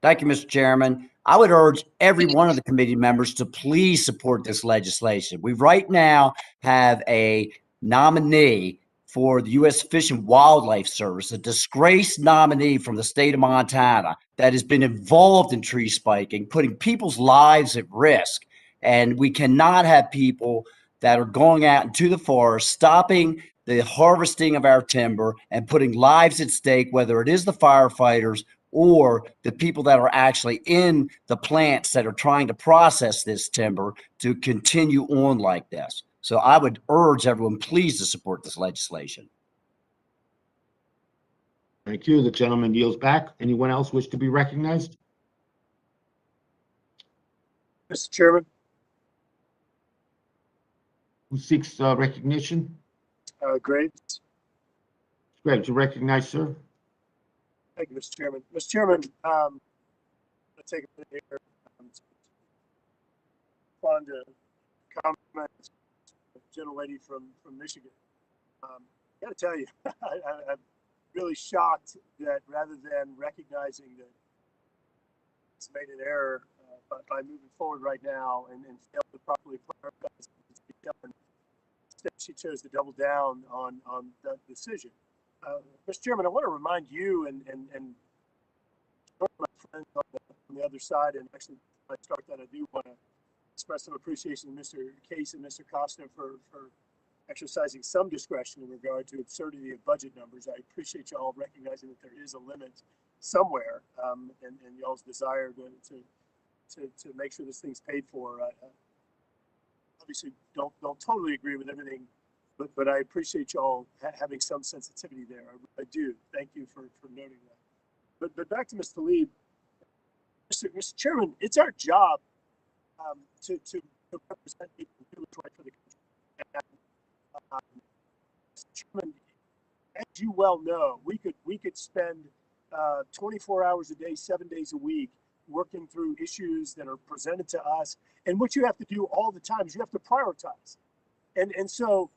Thank you, Mr. Chairman. I would urge every one of the committee members to please support this legislation. We right now have a nominee for the U.S. Fish and Wildlife Service, a disgraced nominee from the state of Montana that has been involved in tree spiking, putting people's lives at risk. And we cannot have people that are going out into the forest, stopping the harvesting of our timber and putting lives at stake, whether it is the firefighters or the people that are actually in the plants that are trying to process this timber, to continue on like this. So I would urge everyone, please, to support this legislation. Thank you. The gentleman yields back. Anyone else wish to be recognized? Mr. Chairman, Who seeks recognition? Graves. Greg, you recognize, sir? Thank you, Mr. Chairman. Mr. Chairman, let's take a minute here to respond to comments of the gentlelady from Michigan. I got to tell you, I'm really shocked that rather than recognizing that it's made an error by moving forward right now and failed to properly prioritize what's being done, instead she chose to double down on that decision. Mr. Chairman, I want to remind you and my friends on the other side, and actually, before I start that, I do want to express some appreciation to Mr. Case and Mr. Costa for exercising some discretion in regard to absurdity of budget numbers. I appreciate y'all recognizing that there is a limit somewhere, and y'all's desire to make sure this thing's paid for. Obviously, don't totally agree with everything, but I appreciate y'all having some sensitivity there. I do. Thank you for noting that. But back to Mr. Tlaib, Mr. Chairman, it's our job to represent people and do what's right for the country. And, Mr. Chairman, as you well know, we could spend 24 hours a day, 7 days a week, working through issues that are presented to us. And what you have to do all the time is you have to prioritize. And so,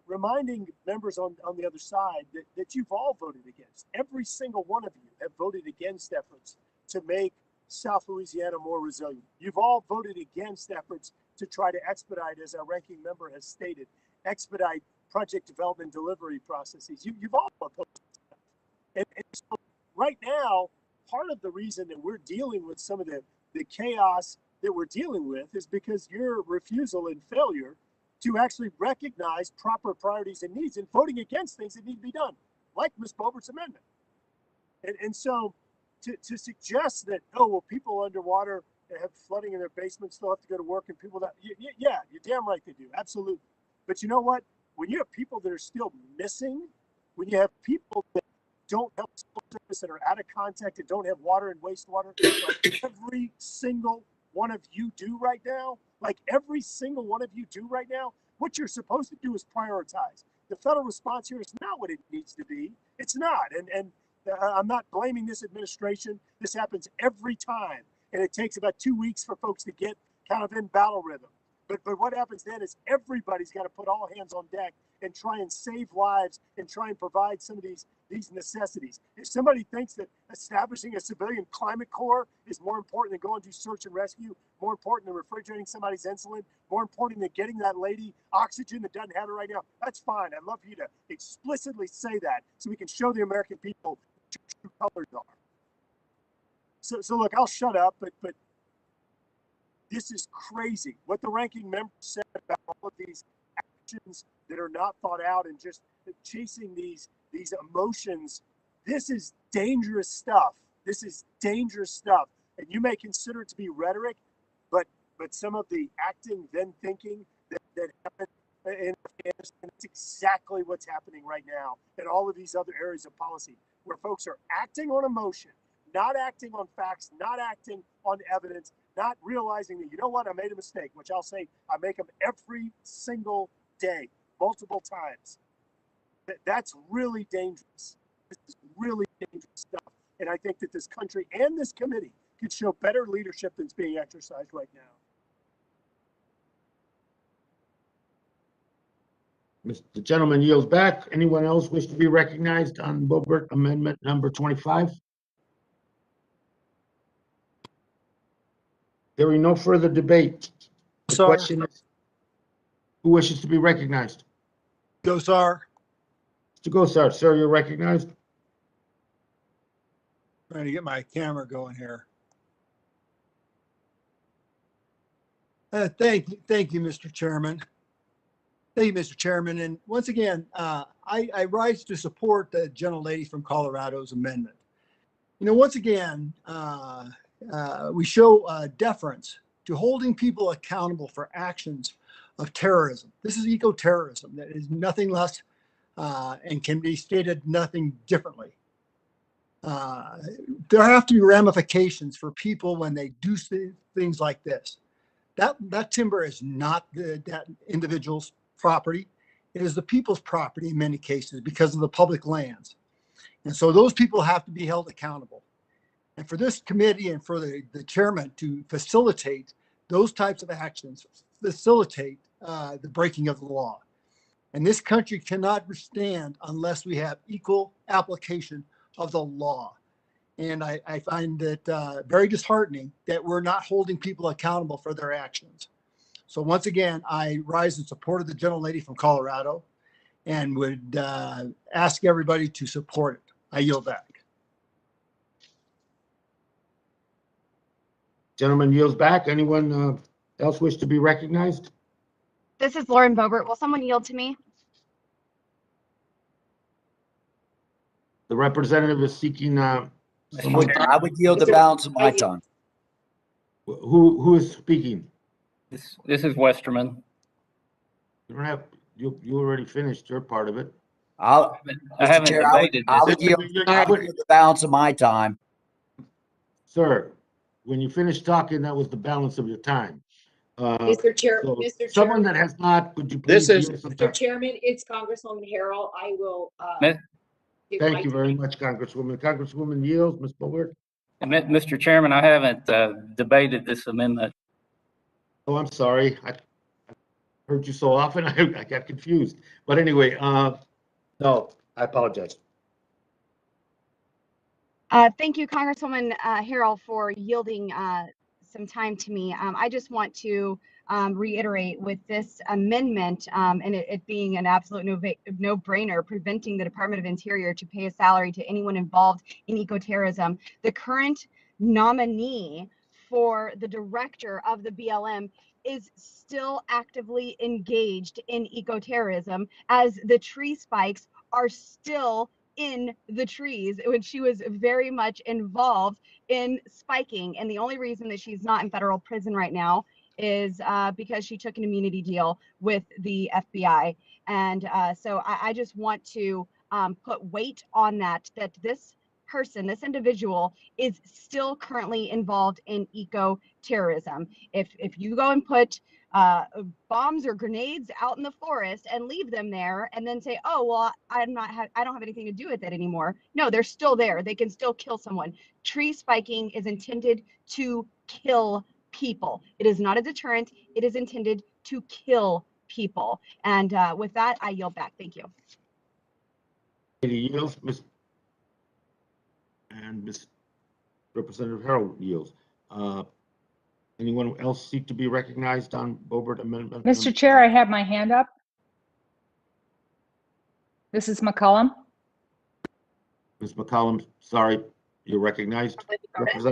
reminding members on the other side that you've all voted against. Every single one of you have voted against efforts to make South Louisiana more resilient. You've all voted against efforts to try to expedite, as our ranking member has stated, expedite project development delivery processes. You've all opposed that. And so right now, part of the reason that we're dealing with some of the chaos that we're dealing with is because your refusal and failure to actually recognize proper priorities and needs and voting against things that need to be done, like Ms. Bobert's amendment. And so to suggest that, oh, well, people underwater that have flooding in their basements still have to go to work, and people that, yeah, you're damn right they do, absolutely. But you know what? When you have people that are still missing, when you have people that don't have service that are out of contact and don't have water and wastewater, like every single one of you do right now, what you're supposed to do is prioritize. The federal response here is not what it needs to be. It's not. And I'm not blaming this administration. This happens every time. And it takes about 2 weeks for folks to get kind of in battle rhythm. But what happens then is everybody's got to put all hands on deck and try and save lives and try and provide some of these necessities. If somebody thinks that establishing a civilian climate corps is more important than going to search and rescue, more important than refrigerating somebody's insulin, more important than getting that lady oxygen that doesn't have it right now, that's fine. I'd love for you to explicitly say that so we can show the American people what your true colors are. So look, I'll shut up, but this is crazy. What the ranking member said about all of these actions that are not thought out and just chasing these emotions, this is dangerous stuff. This is dangerous stuff. And you may consider it to be rhetoric, but some of the acting, then thinking that happened in Afghanistan, that's exactly what's happening right now in all of these other areas of policy, where folks are acting on emotion, not acting on facts, not acting on evidence, not realizing that, you know what, I made a mistake, which I'll say I make them every single day, multiple times. That's really dangerous. This is really dangerous stuff. And I think that this country and this committee could show better leadership than's being exercised right now. The gentleman yields back. Anyone else wish to be recognized on Bobert Amendment number 25? Hearing no further debate. The question is, who wishes to be recognized? Gosar. Mr. Gosar, sir, you're recognized. Trying to get my camera going here. Thank you, Mr. Chairman. Thank you, Mr. Chairman. And once again, I rise to support the gentlelady from Colorado's amendment. Once again, we show deference to holding people accountable for actions of terrorism. This is eco-terrorism. That is nothing less and can be stated nothing differently. There have to be ramifications for people when they do things like this. That timber is not that individual's property. It is the people's property in many cases because of the public lands. And so those people have to be held accountable. And for this committee and for the chairman to facilitate those types of actions, facilitate the breaking of the law. And this country cannot stand unless we have equal application of the law. And I find it very disheartening that we're not holding people accountable for their actions. So once again, I rise in support of the gentlelady from Colorado and would ask everybody to support it. I yield back. Gentleman yields back. Anyone else wish to be recognized? This is Lauren Boebert. Will someone yield to me? The representative is seeking someone. I would yield the balance of my time. Who is speaking? This is Westerman. You don't have, you already finished your part of it. I haven't Chair, debated I would this. yield the balance of my time. Sir, when you finished talking, that was the balance of your time. Mr. Chair, so Mr. someone Chairman, that has not, could you please? Mr. Chairman, it's Congresswoman Harrell. I will. Thank you very much, Congresswoman. Congresswoman yields, Ms. Bullard. Mr. Chairman, I haven't debated this amendment. Oh, I'm sorry. I heard you so often, I got confused. But anyway, no, I apologize. Thank you, Congresswoman Harrell, for yielding some time to me. I just want to reiterate with this amendment and it being an absolute no-brainer, preventing the Department of Interior to pay a salary to anyone involved in ecoterrorism. The current nominee for the director of the BLM is still actively engaged in ecoterrorism, as the tree spikes are still in the trees when she was very much involved in spiking. And the only reason that she's not in federal prison right now is because she took an immunity deal with the FBI. And so I just want to put weight on that this person, this individual, is still currently involved in eco-terrorism. If you go and put bombs or grenades out in the forest and leave them there and then say, oh, well, I don't have anything to do with it anymore. No, they're still there. They can still kill someone. Tree spiking is intended to kill people. It is not a deterrent. It is intended to kill people. And with that, I yield back. Thank you. Any yields, Ms. And Ms. Representative Harrell yields. Anyone else seek to be recognized on Boebert amendment? Mr. Chair, I have my hand up. This is McCollum. Ms. McCollum, sorry, you're recognized.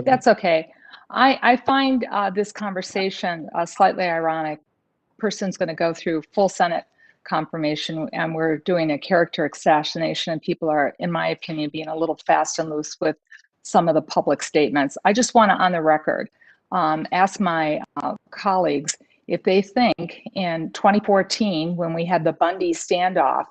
That's okay. I find this conversation slightly ironic. Person's going to go through full Senate confirmation and we're doing a character assassination and people are, in my opinion, being a little fast and loose with some of the public statements. I just want to, on the record, ask my colleagues if they think in 2014, when we had the Bundy standoff,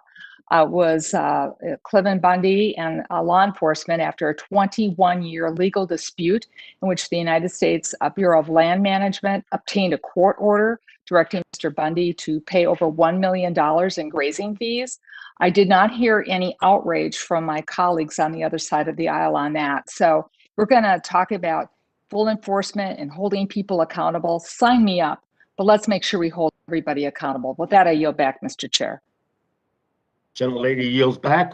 was Cliven Bundy and law enforcement, after a 21-year legal dispute in which the United States Bureau of Land Management obtained a court order directing Mr. Bundy to pay over $1 million in grazing fees. I did not hear any outrage from my colleagues on the other side of the aisle on that. So we're going to talk about full enforcement and holding people accountable. Sign me up, but let's make sure we hold everybody accountable. With that, I yield back, Mr. Chair. Gentlelady yields back.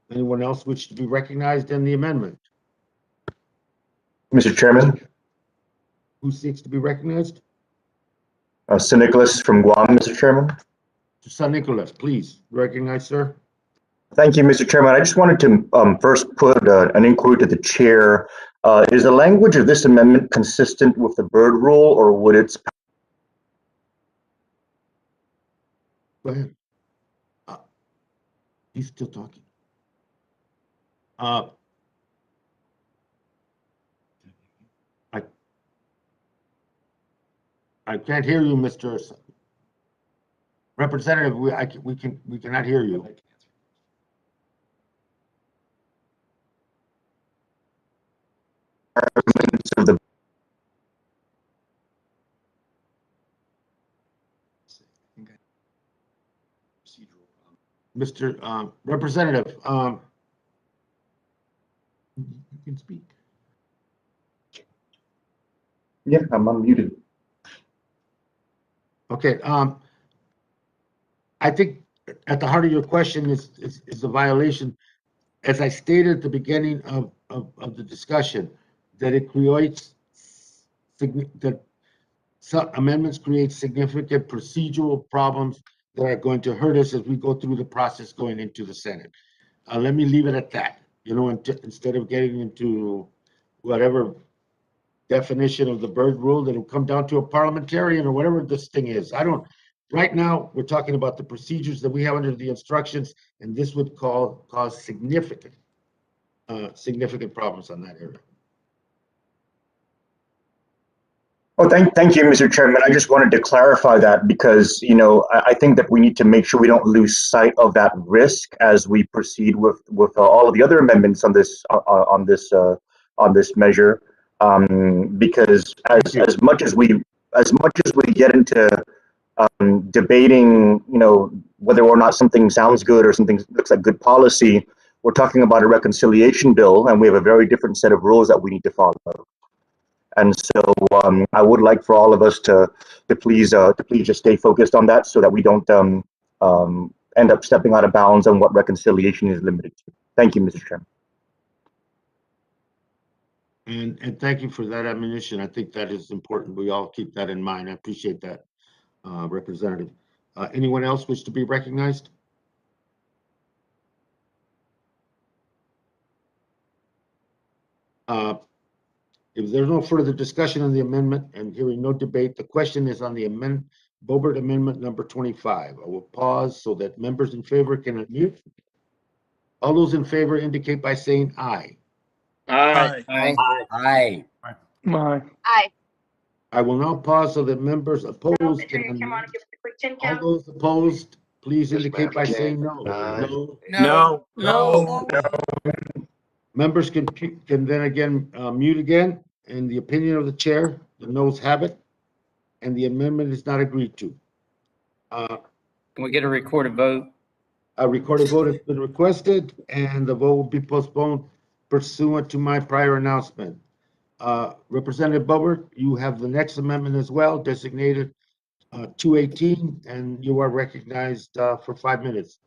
Anyone else wish to be recognized in the amendment? Mr. Chairman, Who seeks to be recognized? Nicholas from Guam, Mr. Chairman. San Nicolas, please recognize, sir. Thank you, Mr. Chairman. I just wanted to first put an inquiry to the chair. Is the language of this amendment consistent with the Byrd Rule, or would its Go ahead. He's still talking. I can't hear you, Mr. Representative. We cannot hear you. of the Mr. Representative, you can speak. Yeah, I'm unmuted. Okay. I think at the heart of your question is the violation, as I stated at the beginning of the discussion, that it creates that some amendments create significant procedural problems that are going to hurt us as we go through the process going into the Senate. Let me leave it at that. You know, instead of getting into whatever definition of the Byrd Rule, that'll come down to a parliamentarian or whatever this thing is. I don't. Right now, we're talking about the procedures that we have under the instructions, and this would cause significant problems on that area. Oh, thank you, Mr. Chairman. I just wanted to clarify that because, you know, I think that we need to make sure we don't lose sight of that risk as we proceed with all of the other amendments on this measure. Because as much as we get into debating, you know, whether or not something sounds good or something looks like good policy, we're talking about a reconciliation bill, and we have a very different set of rules that we need to follow. And so I would like for all of us to please just stay focused on that so that we don't end up stepping out of bounds on what reconciliation is limited to. Thank you, Mr. Chairman. And thank you for that admonition. I think that is important. We all keep that in mind. I appreciate that, Representative. Anyone else wish to be recognized? If there's no further discussion on the amendment and hearing no debate, the question is on the Boebert Amendment number 25. I will pause so that members in favor can unmute. All those in favor indicate by saying aye. Aye. Aye. Aye. Aye. I will now pause so that members opposed can unmute. All those opposed, please indicate by saying no. No. No. No. Members can then again mute again. In the opinion of the chair, the noes have it, and the amendment is not agreed to. Can we get a recorded vote? A recorded vote has been requested, and the vote will be postponed pursuant to my prior announcement. Representative Boebert, you have the next amendment as well, designated 218, and you are recognized for 5 minutes.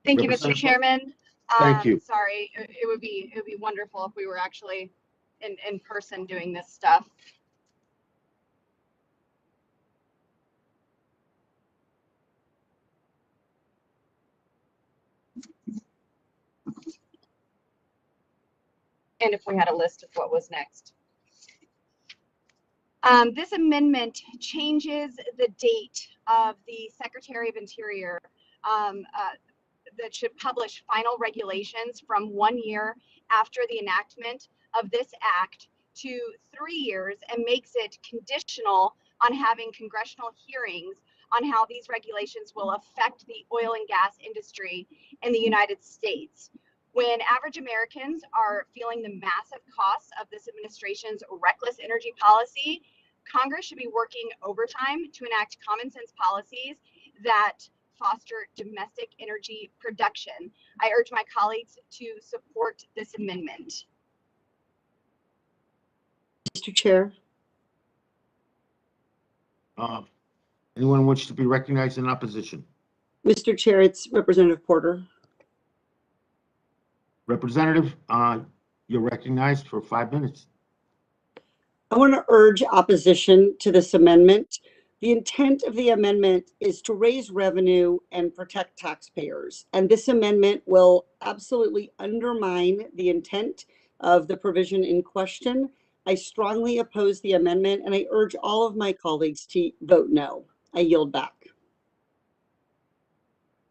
Thank you, Mr. Chairman. Thank you. Sorry, it would be wonderful if we were actually in person doing this stuff. And if we had a list of what was next. This amendment changes the date of the Secretary of Interior that should publish final regulations from 1 year after the enactment of this act to 3 years, and makes it conditional on having congressional hearings on how these regulations will affect the oil and gas industry in the United States. When average Americans are feeling the massive costs of this administration's reckless energy policy, Congress should be working overtime to enact common sense policies that foster domestic energy production. I urge my colleagues to support this amendment. Mr. Chair. Anyone wish to be recognized in opposition? Mr. Chair, it's Representative Porter. Representative, you're recognized for 5 minutes. I want to urge opposition to this amendment. The intent of the amendment is to raise revenue and protect taxpayers. And this amendment will absolutely undermine the intent of the provision in question. I strongly oppose the amendment, and I urge all of my colleagues to vote no. I yield back.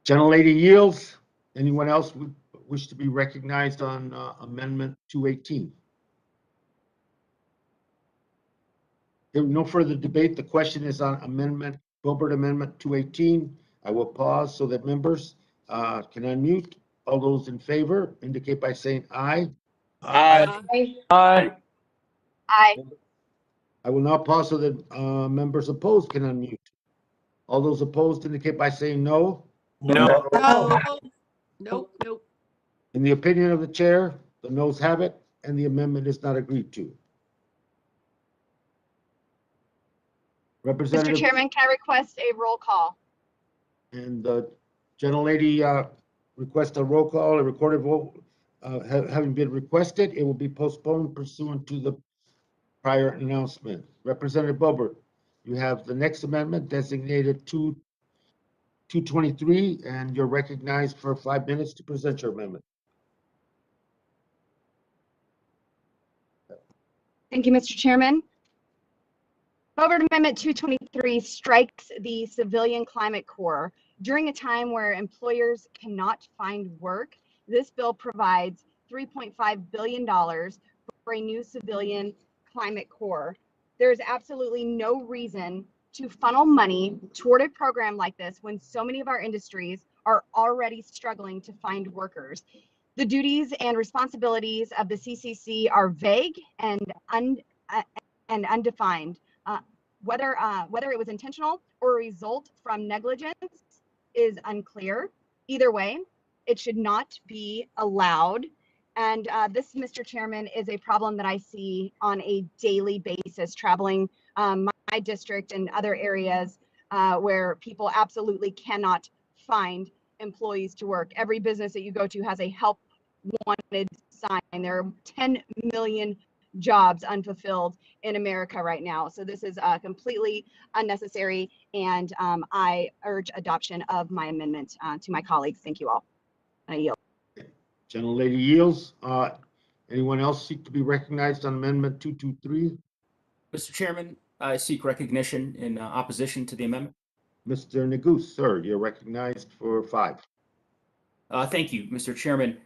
Gentlelady yields. Anyone else would wish to be recognized on Amendment 218? There no further debate. The question is on Amendment, Gilbert Amendment 218. I will pause so that members can unmute. All those in favor indicate by saying aye. Aye. Aye. Aye. I will now pause so that members opposed can unmute. All those opposed indicate by saying no. No. No, nope, nope. In the opinion of the chair, the noes have it, and the amendment is not agreed to. Mr. Representative Chairman, can I request a roll call? and the gentlelady request a roll call, a recorded vote having been requested, it will be postponed pursuant to the prior announcement. Representative Boebert, you have the next amendment designated 223, and you're recognized for 5 minutes to present your amendment. Thank you, Mr. Chairman. Boebert Amendment 223 strikes the Civilian Climate Corps. During a time where employers cannot find work, this bill provides $3.5 billion for a new Civilian Climate Corps. There is absolutely no reason to funnel money toward a program like this when so many of our industries are already struggling to find workers. The duties and responsibilities of the CCC are vague and undefined. Whether it was intentional or a result from negligence is unclear. Either way, it should not be allowed. And this, Mr. Chairman, is a problem that I see on a daily basis, traveling my district and other areas where people absolutely cannot find employees to work. Every business that you go to has a help wanted sign. There are 10 million jobs unfulfilled in America right now. So this is completely unnecessary, and I urge adoption of my amendment to my colleagues. Thank you all. I yield. Gentlelady yields. Anyone else seek to be recognized on Amendment 223? Mr. Chairman, I seek recognition in opposition to the amendment. Mr. Neguse, sir, you're recognized for 5. Thank you, Mr. Chairman.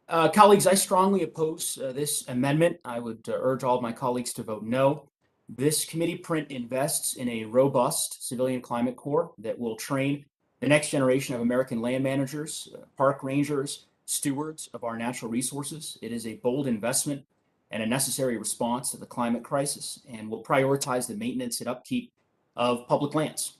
Colleagues, I strongly oppose this amendment. I would urge all of my colleagues to vote no. This committee print invests in a robust civilian climate corps that will train the next generation of American land managers, park rangers, stewards of our natural resources. It is a bold investment and a necessary response to the climate crisis, and will prioritize the maintenance and upkeep of public lands.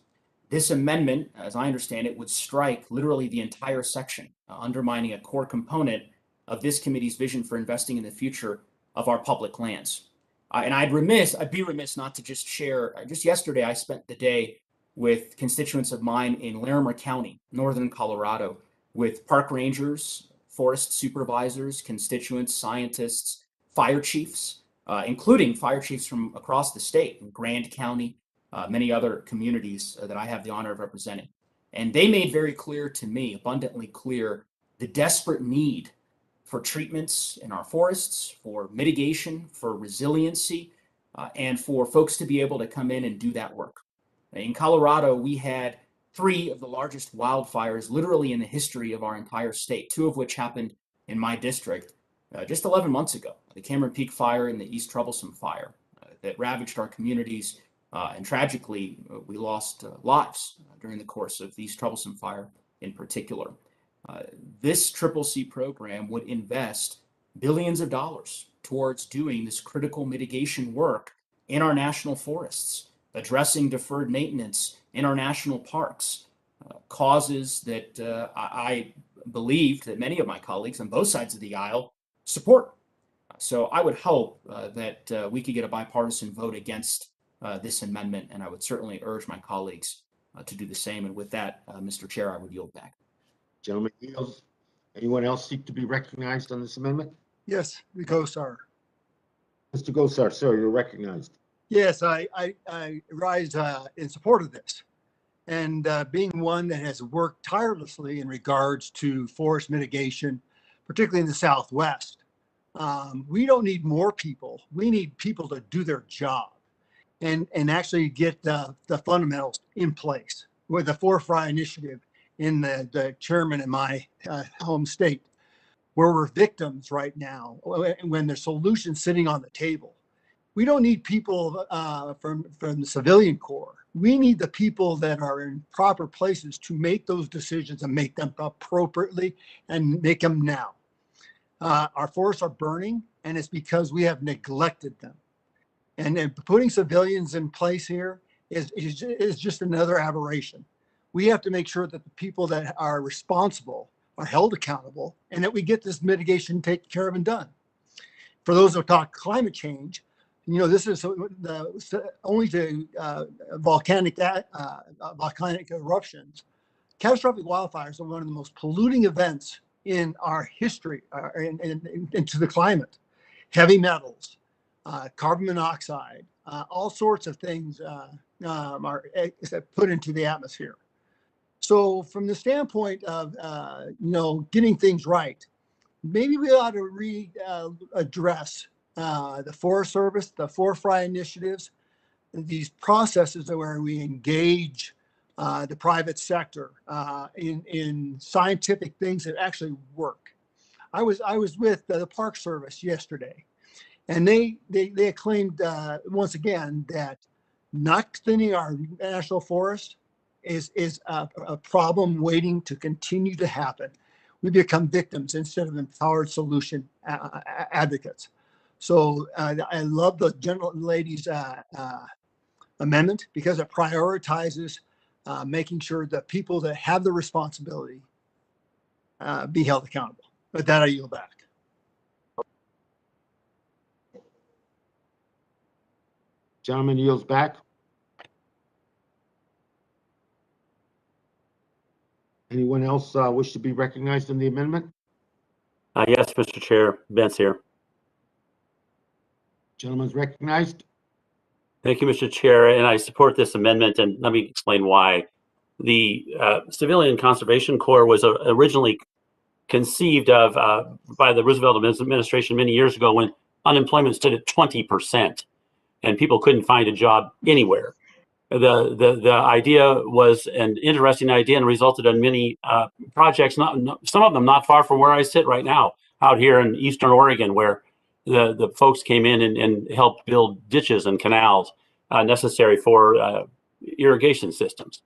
This amendment, as I understand it, would strike literally the entire section, undermining a core component of this committee's vision for investing in the future of our public lands. And I'd be remiss not to just share, just yesterday I spent the day with constituents of mine in Larimer County, northern Colorado, with park rangers, forest supervisors, constituents, scientists, fire chiefs, including fire chiefs from across the state, in Grand County, many other communities that I have the honor of representing. And they made very clear to me, abundantly clear, the desperate need for treatments in our forests, for mitigation, for resiliency, and for folks to be able to come in and do that work. In Colorado, we had 3 of the largest wildfires literally in the history of our entire state, 2 of which happened in my district just 11 months ago. The Cameron Peak Fire and the East Troublesome Fire that ravaged our communities. And tragically, we lost lives during the course of the East Troublesome Fire in particular. This CCC program would invest billions of dollars towards doing this critical mitigation work in our national forests, addressing deferred maintenance in our national parks, causes that I believe that many of my colleagues on both sides of the aisle support. So I would hope that we could get a bipartisan vote against this amendment, and I would certainly urge my colleagues to do the same. And with that, Mr. Chair, I would yield back. Gentleman yields. Anyone else seek to be recognized on this amendment? Yes, the co-star. Mr. Gosar, sir, you're recognized. Yes, I rise in support of this. And being one that has worked tirelessly in regards to forest mitigation, particularly in the Southwest, we don't need more people. We need people to do their job and actually get the fundamentals in place. With the 4FRI initiative in the chairman in my home state, where we're victims right now, when there's solutions sitting on the table. We don't need people from the civilian corps. We need the people that are in proper places to make those decisions and make them appropriately and make them now. Our forests are burning, and it's because we have neglected them. And putting civilians in place here is just another aberration. We have to make sure that the people that are responsible are held accountable and that we get this mitigation taken care of and done. For those who talk climate change, you know, this is only to volcanic eruptions. Catastrophic wildfires are one of the most polluting events in our history into the climate. Heavy metals, carbon monoxide, all sorts of things are put into the atmosphere. So from the standpoint of, you know, getting things right, maybe we ought to address the Forest Service, the 4FRI initiatives, these processes where we engage the private sector in scientific things that actually work. I was with the Park Service yesterday, and they claimed once again that not thinning our national forest is a problem waiting to continue to happen. We become victims instead of empowered solution advocates. So I love the gentle lady's amendment because it prioritizes making sure that people that have the responsibility be held accountable. With that, I yield back. Gentleman yields back. Anyone else wish to be recognized in the amendment? Yes, Mr. Chair, Ben's here. Gentleman's recognized. Thank you, Mr. Chair, and I support this amendment, and let me explain why. The Civilian Conservation Corps was originally conceived of by the Roosevelt administration many years ago when unemployment stood at 20% and people couldn't find a job anywhere. The idea was an interesting idea and resulted in many projects, some of them not far from where I sit right now, out here in Eastern Oregon, where the folks came in and helped build ditches and canals necessary for irrigation systems.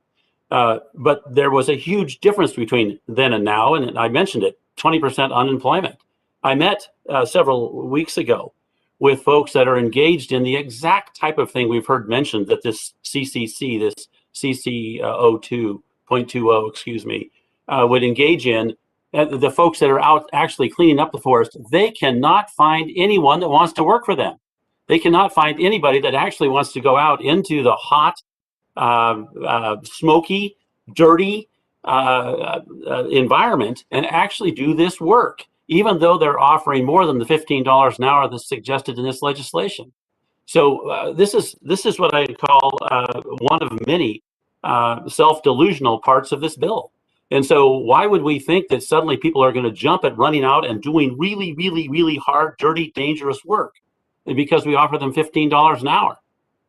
But there was a huge difference between then and now, and I mentioned it, 20% unemployment. I met several weeks ago with folks that are engaged in the exact type of thing we've heard mentioned that this CCC, this CC02.20, would engage in. The folks that are out actually cleaning up the forest, they cannot find anyone that wants to work for them. They cannot find anybody that actually wants to go out into the hot, smoky, dirty environment and actually do this work, even though they're offering more than the $15 an hour that's suggested in this legislation. So this is what I call one of many self-delusional parts of this bill. And so why would we think that suddenly people are going to jump at running out and doing really, really, really hard, dirty, dangerous work because we offer them $15 an hour?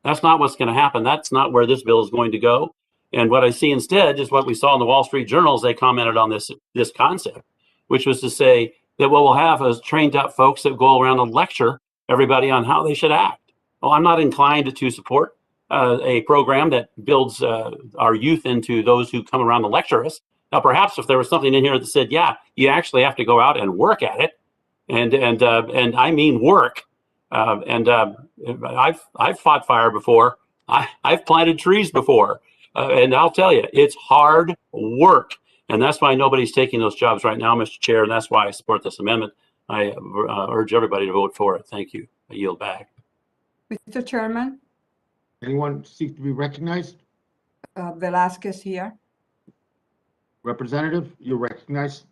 That's not what's going to happen. That's not where this bill is going to go. And what I see instead is what we saw in the Wall Street Journal as they commented on this concept, which was to say that what we'll have is trained up folks that go around and lecture everybody on how they should act. Well, I'm not inclined to support a program that builds our youth into those who come around to lecture us. Now, perhaps if there was something in here that said, yeah, you actually have to go out and work at it, and I mean work. I've fought fire before. I've planted trees before, and I'll tell you, it's hard work, and that's why nobody's taking those jobs right now, Mr. Chair, and that's why I support this amendment. I urge everybody to vote for it. Thank you. I yield back. Mr. Chairman, Anyone seek to be recognized? Velasquez here. Representative, you're recognized.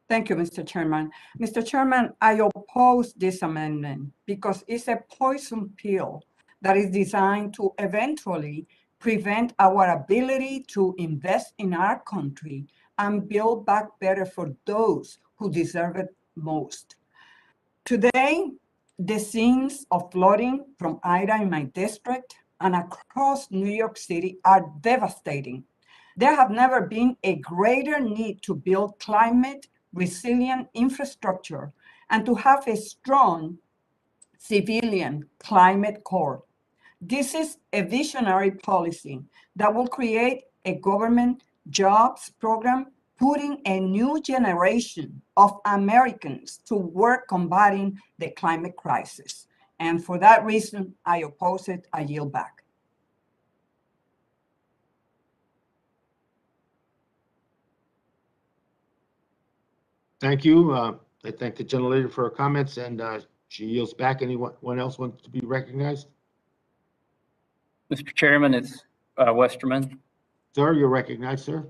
Thank you, Mr. Chairman. Mr. Chairman, I oppose this amendment because it's a poison pill that is designed to eventually prevent our ability to invest in our country and build back better for those who deserve it most. Today, the scenes of flooding from Ida in my district and across New York City are devastating. There have never been a greater need to build climate resilient infrastructure and to have a strong civilian climate corps. This is a visionary policy that will create a government jobs program, putting a new generation of Americans to work combating the climate crisis. And for that reason, I oppose it. I yield back. Thank you. I thank the gentlelady for her comments, and she yields back. Anyone else wants to be recognized? Mr. Chairman, it's Westerman. Sir, you're recognized, sir.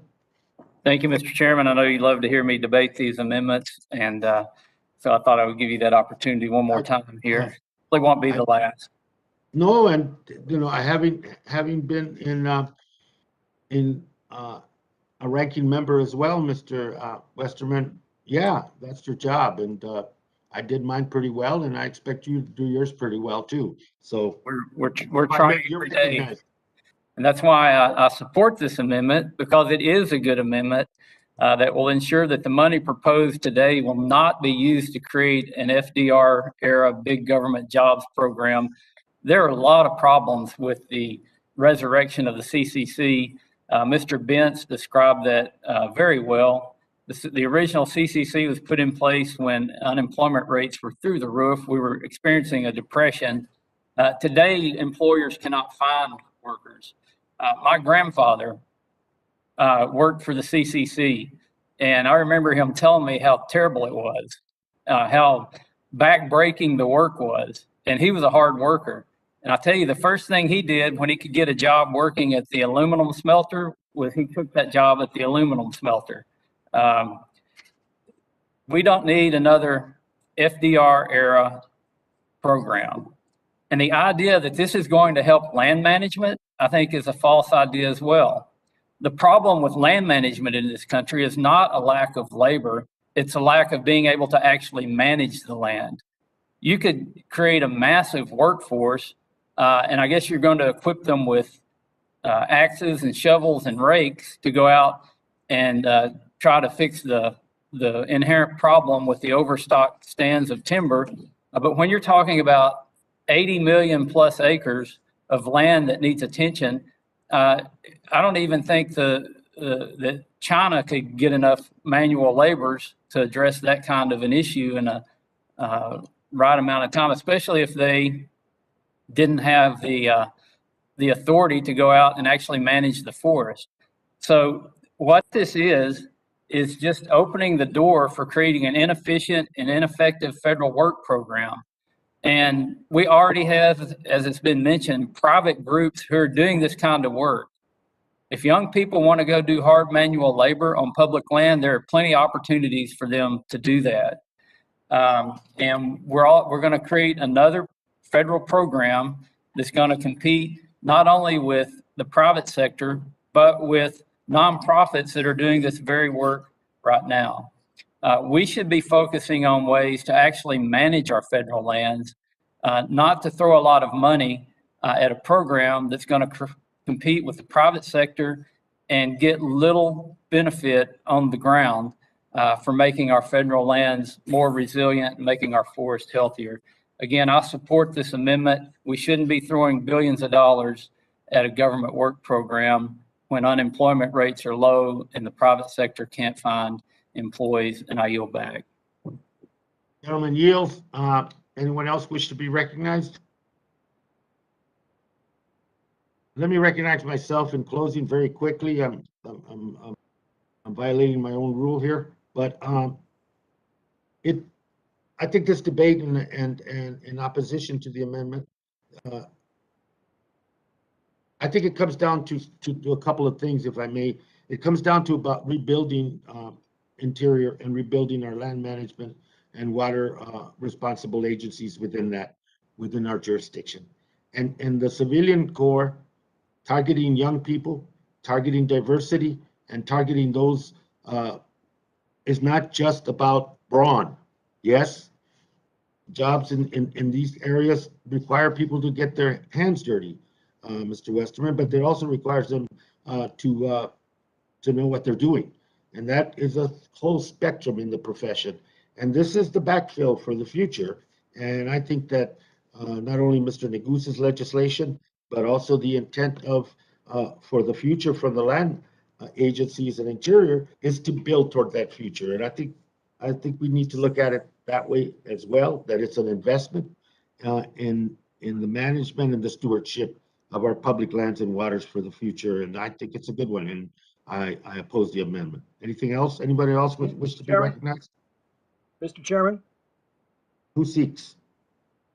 Thank you, Mr. Chairman. I know you love to hear me debate these amendments, and so I thought I would give you that opportunity one more time here. It won't be the last. No, and you know, having been in a ranking member as well, Mr. Westerman. Yeah, that's your job, and I did mine pretty well, and I expect you to do yours pretty well too. So we're trying every day, and that's why I support this amendment, because it is a good amendment that will ensure that the money proposed today will not be used to create an FDR era big government jobs program. There are a lot of problems with the resurrection of the CCC. Mr. Bentz described that very well. The original CCC was put in place when unemployment rates were through the roof. We were experiencing a depression. Today, employers cannot find workers. My grandfather worked for the CCC, and I remember him telling me how terrible it was, how backbreaking the work was, and he was a hard worker. And I tell you, the first thing he did when he could get a job working at the aluminum smelter was he took that job at the aluminum smelter. We don't need another FDR era program. And the idea that this is going to help land management, I think, is a false idea as well. The problem with land management in this country is not a lack of labor, it's a lack of being able to actually manage the land. You could create a massive workforce, and I guess you're going to equip them with axes and shovels and rakes to go out and try to fix the inherent problem with the overstocked stands of timber. But when you're talking about 80 million plus acres of land that needs attention, I don't even think that China could get enough manual laborers to address that kind of an issue in a right amount of time, especially if they didn't have the authority to go out and actually manage the forest. So what this is just opening the door for creating an inefficient and ineffective federal work program. And we already have, as it's been mentioned, private groups who are doing this kind of work. If young people want to go do hard manual labor on public land, there are plenty of opportunities for them to do that. And we're going to create another federal program that's going to compete not only with the private sector, but with nonprofits that are doing this very work right now. We should be focusing on ways to actually manage our federal lands, not to throw a lot of money at a program that's going to compete with the private sector and get little benefit on the ground for making our federal lands more resilient and making our forests healthier. Again, I support this amendment. We shouldn't be throwing billions of dollars at a government work program when unemployment rates are low and the private sector can't find employees, and I yield back. Gentlemen, yield. Anyone else wish to be recognized? Let me recognize myself in closing very quickly. I'm violating my own rule here, but I think this debate and in opposition to the amendment, I think it comes down to a couple of things, if I may. It comes down to about rebuilding interior and rebuilding our land management and water responsible agencies within our jurisdiction. And the civilian corps, targeting young people, targeting diversity, and targeting those is not just about brawn. Yes, jobs in these areas require people to get their hands dirty, Mr. Westerman, but it also requires them to know what they're doing. And that is a whole spectrum in the profession. And this is the backfill for the future. And I think that not only Mr. Negus's legislation, but also the intent of for the future from the land agencies and interior is to build toward that future. And I think we need to look at it that way as well, that it's an investment in the management and the stewardship of our public lands and waters for the future. And I think it's a good one. And I oppose the amendment. Anything else? Anybody else wish to be recognized? Mr. Chairman, Who seeks?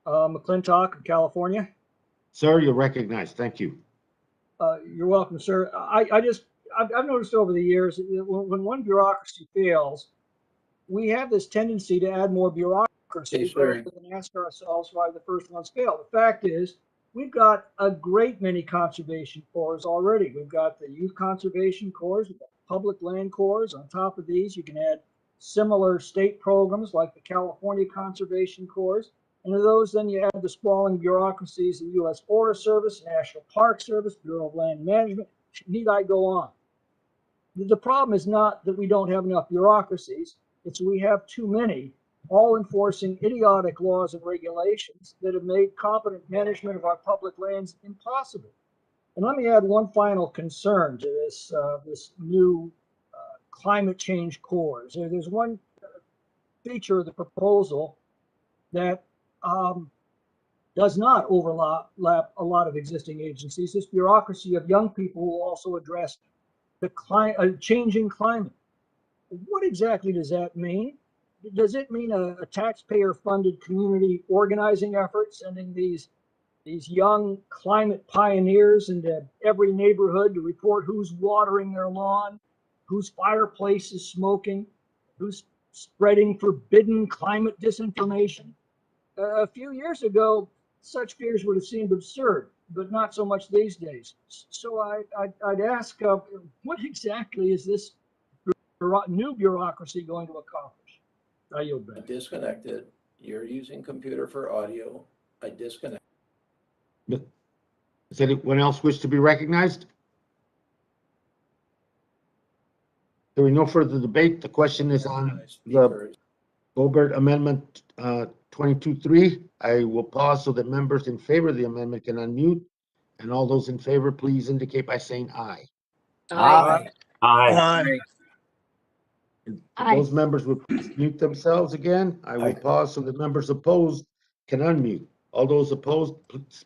McClintock of California. Sir, you're recognized. Thank you. You're welcome, sir. I've noticed over the years that when one bureaucracy fails, we have this tendency to add more bureaucracy rather than ask ourselves why the first ones failed. The fact is, we've got a great many conservation corps already. We've got the youth conservation corps, we've got public land corps. On top of these, you can add similar state programs like the California Conservation Corps. And to those, then you add the sprawling bureaucracies of the U.S. Forest Service, National Park Service, Bureau of Land Management. Need I go on? The problem is not that we don't have enough bureaucracies, it's we have too many, all enforcing idiotic laws and regulations that have made competent management of our public lands impossible. And let me add one final concern to this new climate change corps. There's one feature of the proposal that does not overlap a lot of existing agencies. This bureaucracy of young people will also address the changing climate. What exactly does that mean? Does it mean a taxpayer-funded community organizing effort, sending these young climate pioneers into every neighborhood to report who's watering their lawn, whose fireplace is smoking, who's spreading forbidden climate disinformation? A few years ago, such fears would have seemed absurd, but not so much these days. So I'd ask, what exactly is this new bureaucracy going to accomplish? I yield back. Disconnected. You're using computer for audio. I disconnect. Does anyone else wish to be recognized? There is no further debate. The question is on the Gobert Amendment 22.3. I will pause so that members in favor of the amendment can unmute. And all those in favor, please indicate by saying aye. Aye. Aye. If those members would please mute themselves again, I will pause so that members opposed can unmute. All those opposed,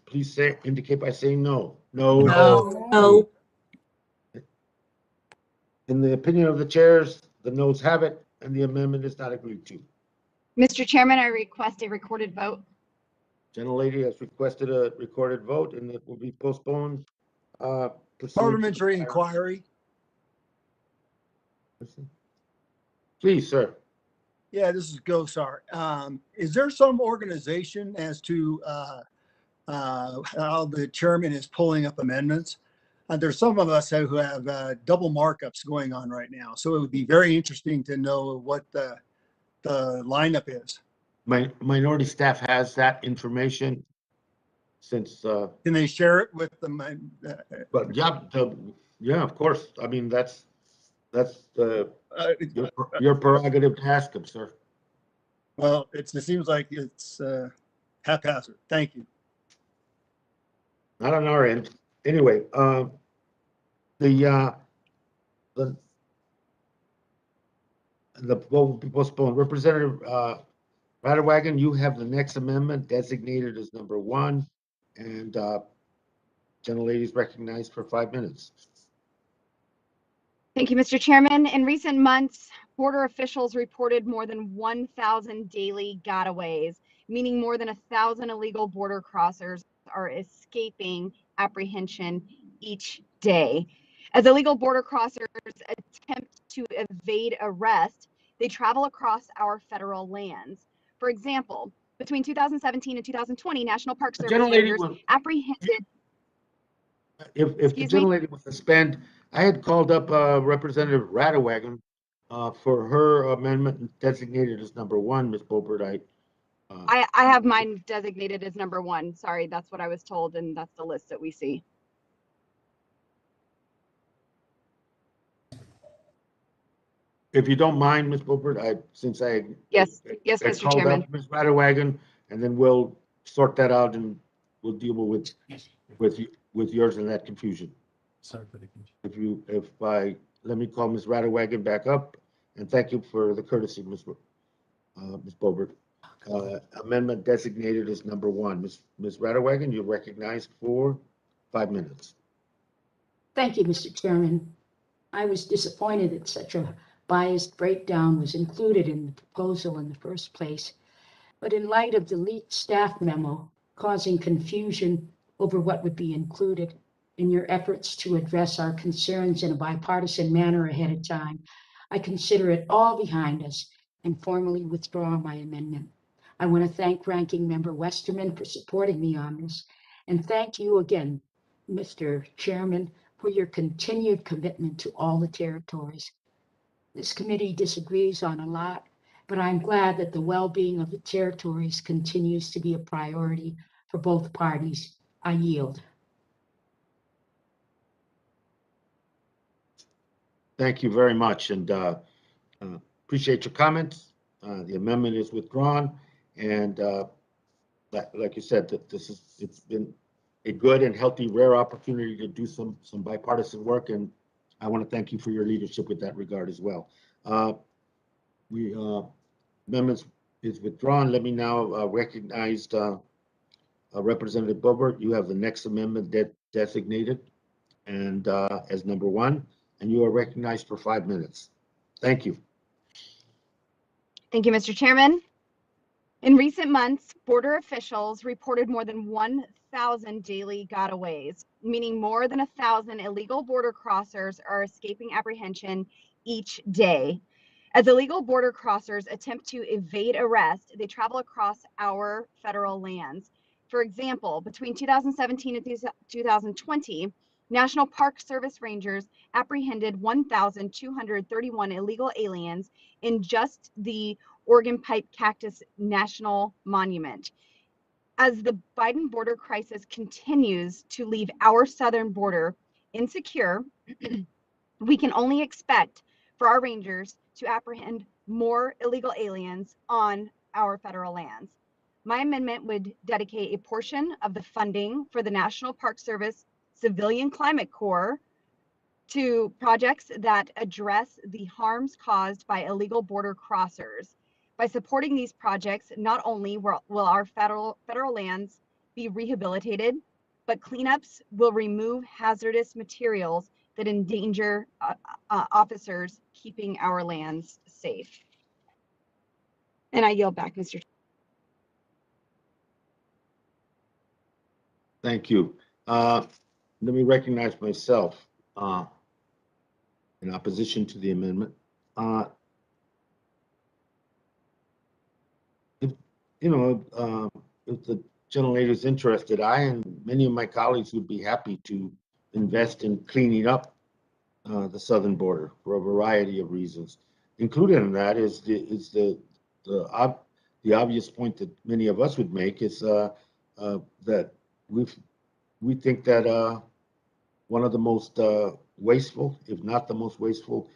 please indicate by saying no. No. In the opinion of the chairs, the noes have it, and the amendment is not agreed to. Mr. Chairman, I request a recorded vote. Gentlelady has requested a recorded vote, and it will be postponed. Parliamentary inquiry. Please, sir. Yeah, this is Gosar. Is there some organization as to how the chairman is pulling up amendments? There's some of us who have double markups going on right now, so it would be very interesting to know what the lineup is. My minority staff has that information since. Can they share it with them? But yeah, of course. I mean, that's your prerogative to ask them, sir. Well, it seems like it's haphazard. Thank you. Not on our end. Anyway, the vote will be postponed. Representative Radewagen, you have the next amendment designated as number 1, and gentlelady is recognized for 5 minutes. Thank you, Mr. Chairman. In recent months, border officials reported more than 1,000 daily gotaways, meaning more than 1,000 illegal border crossers are escaping apprehension each day. As illegal border crossers attempt to evade arrest, they travel across our federal lands. For example, between 2017 and 2020, National Park Service rangers apprehended. If the Excuse me? gentlelady will suspend, I had called up Representative Radewagen for her amendment designated as number one, Ms. Bobert. I have mine designated as number one. Sorry, that's what I was told, and that's the list that we see. If you don't mind, Ms. Bobert, since I Yes, I Mr. called Chairman. up Ms. Radewagen, and then we'll sort that out and we'll deal with yours and that confusion. Sorry for the confusion. Let me call Ms. Radewagen back up, and thank you for the courtesy, Ms. Bobert. Amendment designated as number one. Ms. Radewagen, you're recognized for 5 minutes. Thank you, Mr. Chairman. I was disappointed that such a biased breakdown was included in the proposal in the first place. But in light of the leaked staff memo causing confusion over what would be included in your efforts to address our concerns in a bipartisan manner ahead of time, I consider it all behind us and formally withdraw my amendment. I want to thank Ranking Member Westerman for supporting me on this, and thank you again, Mr. Chairman, for your continued commitment to all the territories. This committee disagrees on a lot, but I'm glad that the well-being of the territories continues to be a priority for both parties. I yield. Thank you very much, and appreciate your comments. The amendment is withdrawn, and like you said, it's been a good and healthy, rare opportunity to do some bipartisan work, and I want to thank you for your leadership with that regard as well. Amendments is withdrawn. Let me now recognize Representative Bobert. You have the next amendment designated and as number one, and you are recognized for 5 minutes. Thank you. Thank you, Mr. Chairman. In recent months, border officials reported more than 1,000 daily gotaways, meaning more than 1,000 illegal border crossers are escaping apprehension each day. As illegal border crossers attempt to evade arrest, they travel across our federal lands. For example, between 2017 and 2020, National Park Service rangers apprehended 1,231 illegal aliens in just the Oregon Pipe Cactus National Monument. As the Biden border crisis continues to leave our southern border insecure, we can only expect for our rangers to apprehend more illegal aliens on our federal lands. My amendment would dedicate a portion of the funding for the National Park Service Civilian Climate Corps to projects that address the harms caused by illegal border crossers. By supporting these projects, not only will our federal lands be rehabilitated, but cleanups will remove hazardous materials that endanger officers keeping our lands safe. And I yield back, Mr. Thank you. Let me recognize myself in opposition to the amendment. If the gentlelady is interested, I and many of my colleagues would be happy to invest in cleaning up the southern border for a variety of reasons. Included in that is the obvious point that many of us would make is that we think that one of the most wasteful, if not the most wasteful,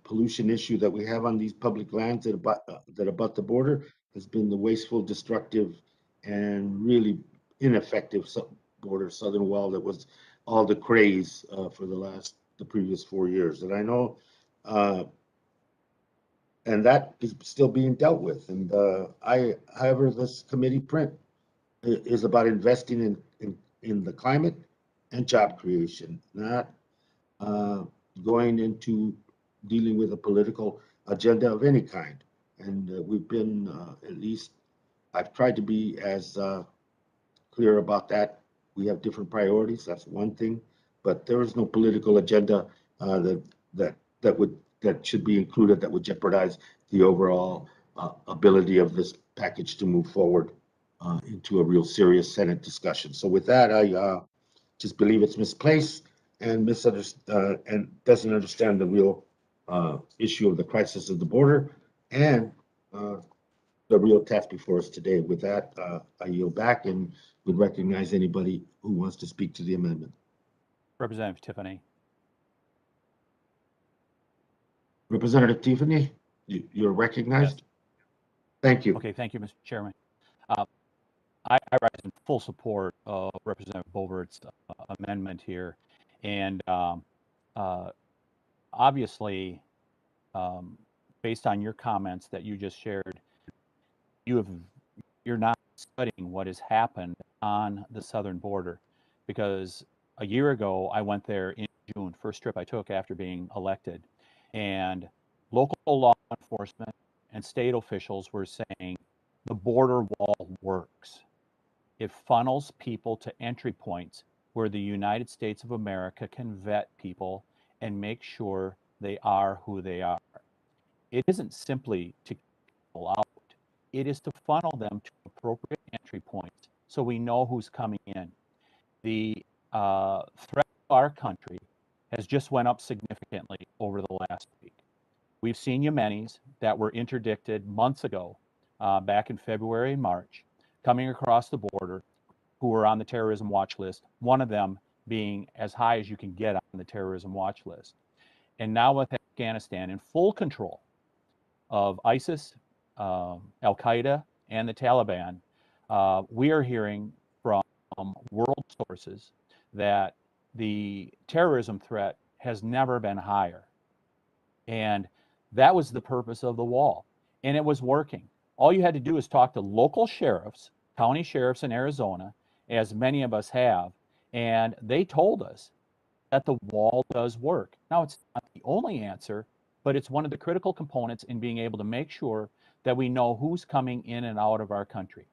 pollution issue that we have on these public lands that abut the border has been the wasteful, destructive, and really ineffective border southern wall that was all the craze for the previous 4 years. And I know, and that is still being dealt with. And however, this committee print is about investing in the climate and job creation, not going into dealing with a political agenda of any kind. And we've been, at least I've tried to be as clear about that. We have different priorities, that's one thing, but there is no political agenda that should be included that would jeopardize the overall ability of this package to move forward into a real serious Senate discussion. So with that, I just believe it's misplaced and and doesn't understand the real issue of the crisis of the border and the real task before us today. With that, I yield back and would recognize anybody who wants to speak to the amendment. Representative Tiffany. Representative Tiffany, you're recognized. Yes. Thank you. Okay, thank you, Mr. Chairman. I rise in full support of Representative Boebert's amendment here. And obviously, based on your comments that you just shared, you're not studying what has happened on the southern border, because a year ago I went there in June, first trip I took after being elected, and local law enforcement and state officials were saying the border wall works. It funnels people to entry points where the United States of America can vet people and make sure they are who they are. It isn't simply to keep people out. It is to funnel them to appropriate entry points so we know who's coming in. The threat to our country has just went up significantly over the last week. We've seen Yemenis that were interdicted months ago, back in February and March, coming across the border, who were on the terrorism watch list, one of them being as high as you can get on the terrorism watch list. And now with Afghanistan in full control of ISIS, Al-Qaeda, and the Taliban, we are hearing from world sources that the terrorism threat has never been higher. And that was the purpose of the wall. And it was working. All you had to do is talk to local sheriffs, county sheriffs in Arizona, as many of us have, and they told us that the wall does work. Now, it's not the only answer, but it's one of the critical components in being able to make sure that we know who's coming in and out of our country.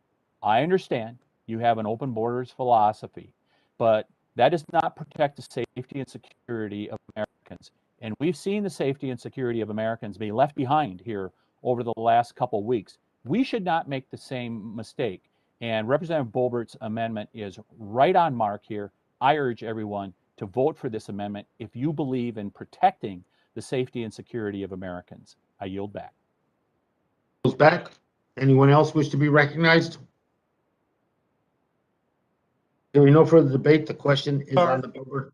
I understand you have an open borders philosophy, but that does not protect the safety and security of Americans. And we've seen the safety and security of Americans be left behind here over the last couple of weeks. We should not make the same mistake. And Representative Boebert's amendment is right on mark here. I urge everyone to vote for this amendment if you believe in protecting the safety and security of Americans. I yield back. Goes back. Anyone else wish to be recognized? Hearing no further debate, the question is on the board.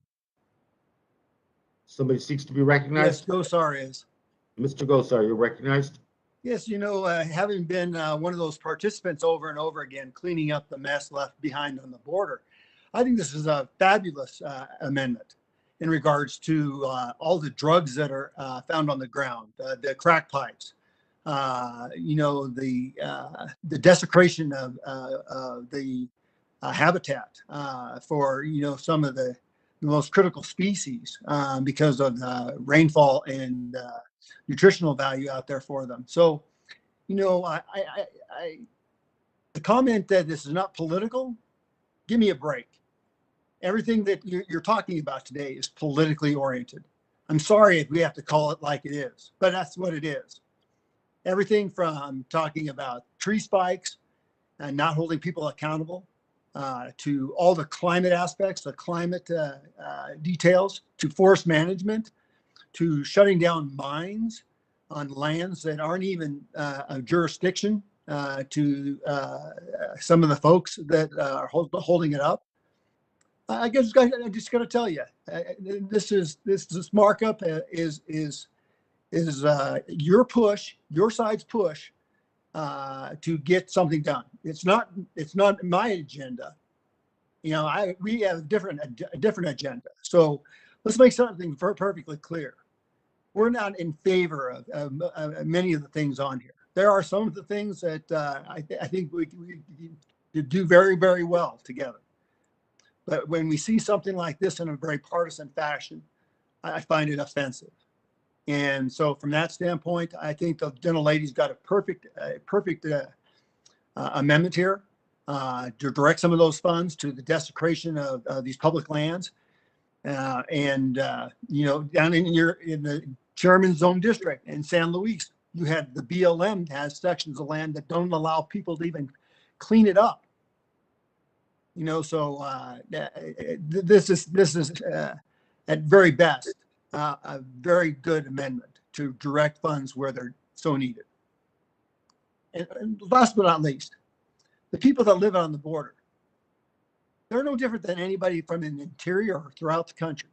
Somebody seeks to be recognized? Yes, Gosar is. Mr. Gosar, you're recognized. Yes, having been one of those participants over and over again, cleaning up the mess left behind on the border, I think this is a fabulous amendment in regards to all the drugs that are found on the ground, the crack pipes, the desecration of the habitat for some of the most critical species because of rainfall and nutritional value out there for them. So, the comment that this is not political, give me a break. Everything that you're talking about today is politically oriented. I'm sorry if we have to call it like it is, but that's what it is. Everything from talking about tree spikes and not holding people accountable to all the climate aspects, the climate details, to forest management, to shutting down mines on lands that aren't even a jurisdiction to some of the folks that are holding it up. I just got to tell you, this markup is your push, your side's push to get something done. It's not my agenda. We have a different agenda. So let's make something perfectly clear. We're not in favor of many of the things on here. There are some of the things that I think we do very, very well together. But when we see something like this in a very partisan fashion, I find it offensive. And so from that standpoint, I think the gentlelady's got a perfect amendment here to direct some of those funds to the desecration of these public lands. Down in the German zone district in San Luis, you had the BLM has sections of land that don't allow people to even clean it up. This is at very best a very good amendment to direct funds where they're so needed. And last but not least, the people that live on the border, they're no different than anybody from the interior or throughout the country.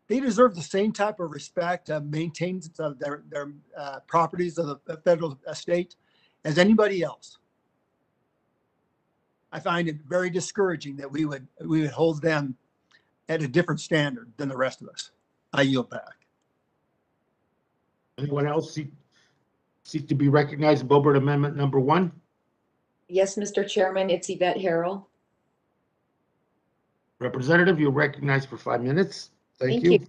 They deserve the same type of respect, maintenance of their properties of the federal estate as anybody else. I find it very discouraging that we would hold them at a different standard than the rest of us. I yield back. Anyone else seek to be recognized in Boebert Amendment number 1? Yes, Mr. Chairman, it's Yvette Harrell. Representative, you're recognized for 5 minutes. Thank you. you.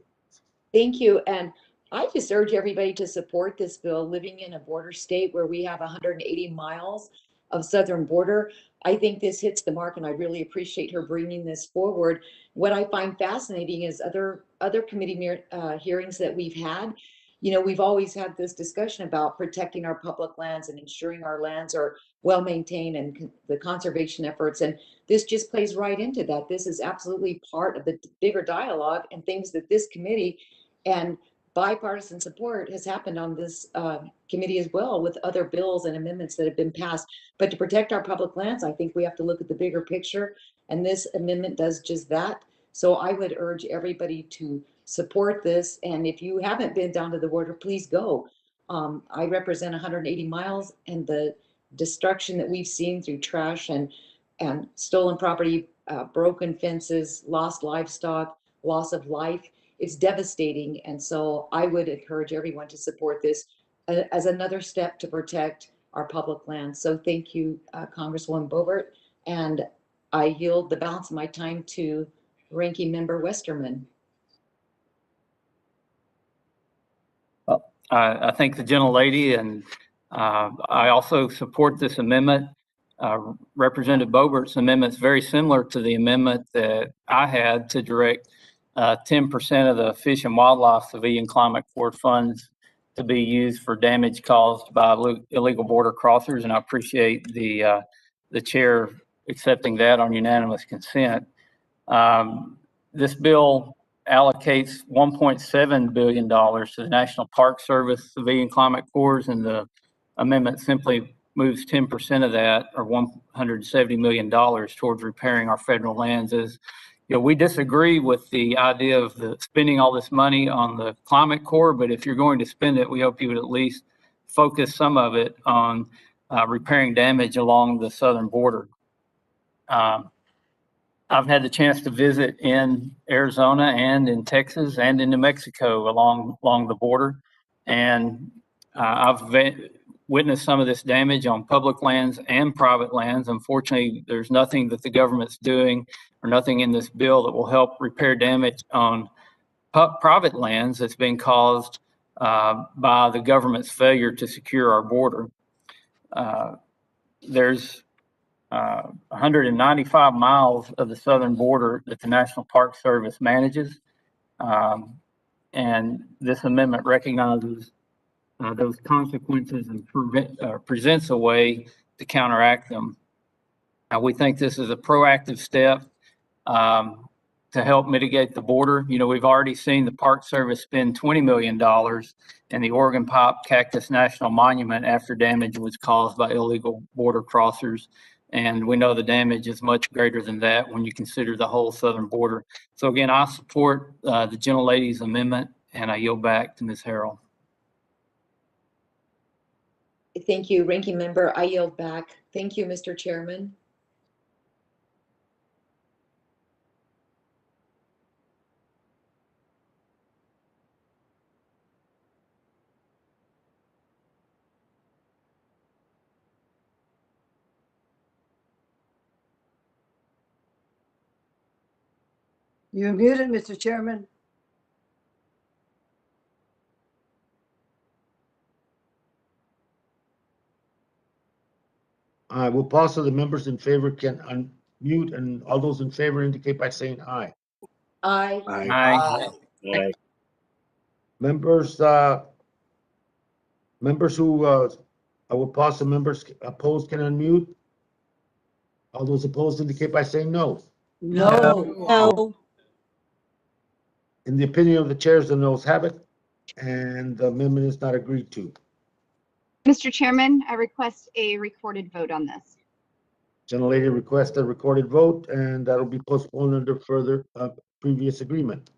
Thank you. And I just urge everybody to support this bill. Living in a border state where we have 180 miles of southern border, I think this hits the mark, and I really appreciate her bringing this forward. What I find fascinating is other committee hearings that we've had. We've always had this discussion about protecting our public lands and ensuring our lands are well maintained and the conservation efforts. And this just plays right into that. This is absolutely part of the bigger dialogue and things that this committee and bipartisan support has happened on this committee as well with other bills and amendments that have been passed. But to protect our public lands, I think we have to look at the bigger picture, and this amendment does just that. So I would urge everybody to support this, and if you haven't been down to the border, please go. I represent 180 miles, and the destruction that we've seen through trash and stolen property, broken fences, lost livestock, loss of life, it's devastating. And so I would encourage everyone to support this as another step to protect our public lands. So thank you, Congresswoman Boebert, and I yield the balance of my time to Ranking Member Westerman. I thank the gentlelady, and I also support this amendment. Representative Boebert's amendment is very similar to the amendment that I had to direct 10% of the Fish and Wildlife Civilian Climate Corps funds to be used for damage caused by illegal border crossers, and I appreciate the chair accepting that on unanimous consent. This bill allocates $1.7 billion to the National Park Service Civilian Climate Corps, and the amendment simply moves 10% of that, or $170 million, towards repairing our federal lands. As we disagree with the idea of spending all this money on the Climate Corps, but if you're going to spend it, we hope you would at least focus some of it on repairing damage along the southern border. I've had the chance to visit in Arizona and in Texas and in New Mexico along the border, and I've witnessed some of this damage on public lands and private lands. Unfortunately, there's nothing that the government's doing or nothing in this bill that will help repair damage on private lands that's been caused by the government's failure to secure our border. There's 195 miles of the southern border that the National Park Service manages, and this amendment recognizes those consequences and presents a way to counteract them. We think this is a proactive step to help mitigate the border. We've already seen the Park Service spend $20 million in the Oregon Pipe Cactus National Monument after damage was caused by illegal border crossers. And we know the damage is much greater than that when you consider the whole southern border. So again, I support the gentlelady's amendment, and I yield back to Ms. Harrell. Thank you, Ranking Member. I yield back. Thank you, Mr. Chairman. You're muted, Mr. Chairman. I will pause so the members in favor can unmute, and all those in favor indicate by saying aye. Aye. Aye. Aye. Members, members who, I will pause. The members opposed can unmute. All those opposed indicate by saying no. No. In the opinion of the chairs, the noes have it, and the amendment is not agreed to. Mr. Chairman, I request a recorded vote on this. Gentlelady requests a recorded vote, and that'll be postponed under further previous agreement.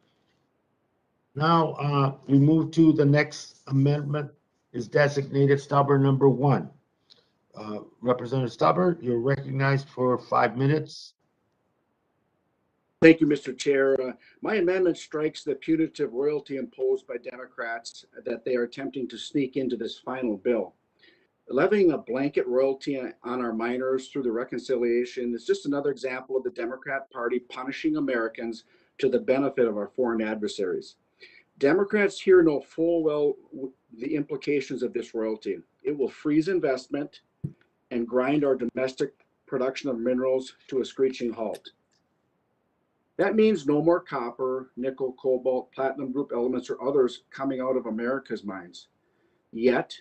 Now, we move to the next amendment is designated Stauber number 1. Representative Stauber, you're recognized for 5 minutes. Thank you, Mr. Chair. My amendment strikes the punitive royalty imposed by Democrats that they are attempting to sneak into this final bill. Levying a blanket royalty on our miners through the reconciliation is just another example of the Democrat Party punishing Americans to the benefit of our foreign adversaries. Democrats here know full well the implications of this royalty. It will freeze investment and grind our domestic production of minerals to a screeching halt. That means no more copper, nickel, cobalt, platinum group elements, or others coming out of America's mines. Yet,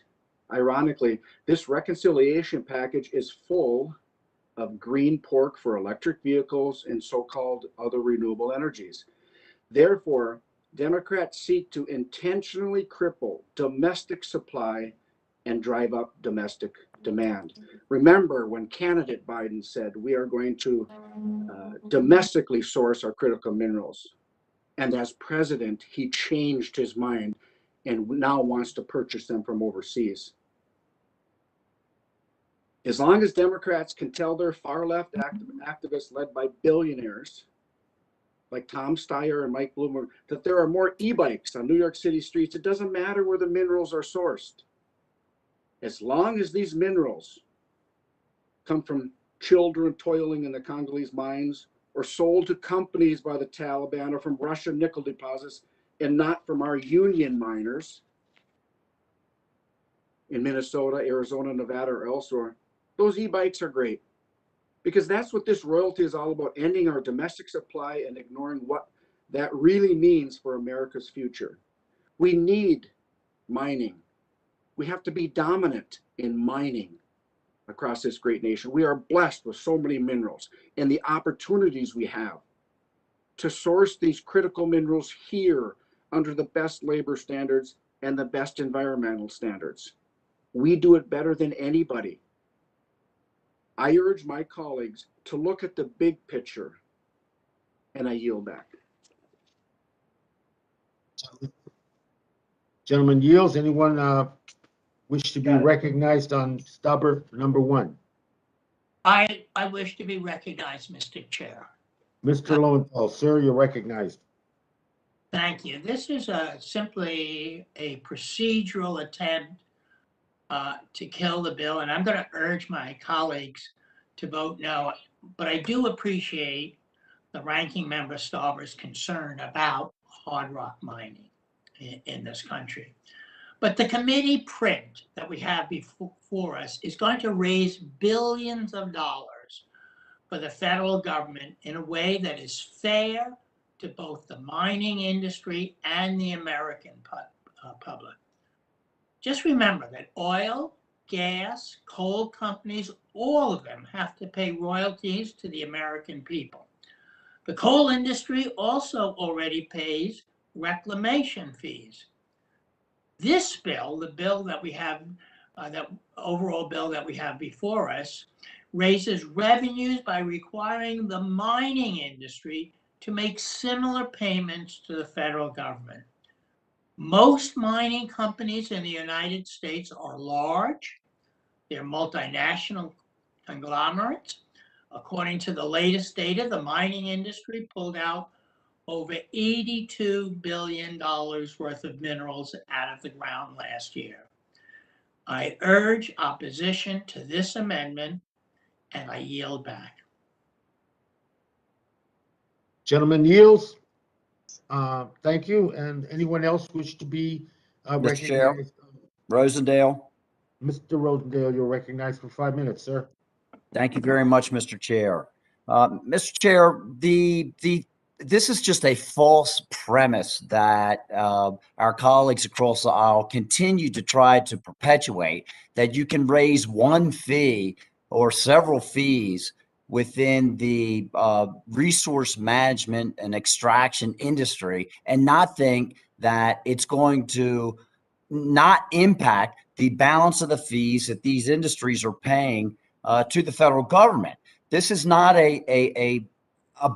ironically, this reconciliation package is full of green pork for electric vehicles and so-called other renewable energies. Therefore, Democrats seek to intentionally cripple domestic supply and drive up domestic demand. Remember when candidate Biden said we are going to domestically source our critical minerals. And as president, he changed his mind and now wants to purchase them from overseas. As long as Democrats can tell their far left activists led by billionaires like Tom Steyer and Mike Bloomberg that there are more e-bikes on New York City streets, it doesn't matter where the minerals are sourced. As long as these minerals come from children toiling in the Congolese mines or sold to companies by the Taliban or from Russian nickel deposits and not from our union miners in Minnesota, Arizona, Nevada, or elsewhere, those e-bikes are great because that's what this royalty is all about, ending our domestic supply and ignoring what that really means for America's future. We need mining. We have to be dominant in mining across this great nation. We are blessed with so many minerals and the opportunities we have to source these critical minerals here under the best labor standards and the best environmental standards. We do it better than anybody. I urge my colleagues to look at the big picture, and I yield back. Gentleman yields. Anyone wish to be recognized on Stauber number 1? I wish to be recognized, Mr. Chair. Mr. Lowenthal, sir, you're recognized. Thank you. This is simply a procedural attempt to kill the bill, and I'm going to urge my colleagues to vote no. But I do appreciate the ranking member Stauber's concern about hard rock mining in this country. But the committee print that we have before us is going to raise billions of dollars for the federal government in a way that is fair to both the mining industry and the American public. Just remember that oil, gas, coal companies, all of them have to pay royalties to the American people. The coal industry also already pays reclamation fees. This bill, the bill that we have, that overall bill that we have before us, raises revenues by requiring the mining industry to make similar payments to the federal government. Most mining companies in the United States are large. They're multinational conglomerates. According to the latest data, the mining industry pulled out over $82 billion worth of minerals out of the ground last year. I urge opposition to this amendment, and I yield back. Gentleman yields. Thank you. And anyone else wish to be Mr. Chair, recognized? Rosendale. Mr. Rosendale, you're recognized for 5 minutes, sir. Thank you very much, Mr. Chair. Mr. Chair, the this is just a false premise that our colleagues across the aisle continue to try to perpetuate, that you can raise one fee or several fees within the resource management and extraction industry and not think that it's going to not impact the balance of the fees that these industries are paying to the federal government. This is not a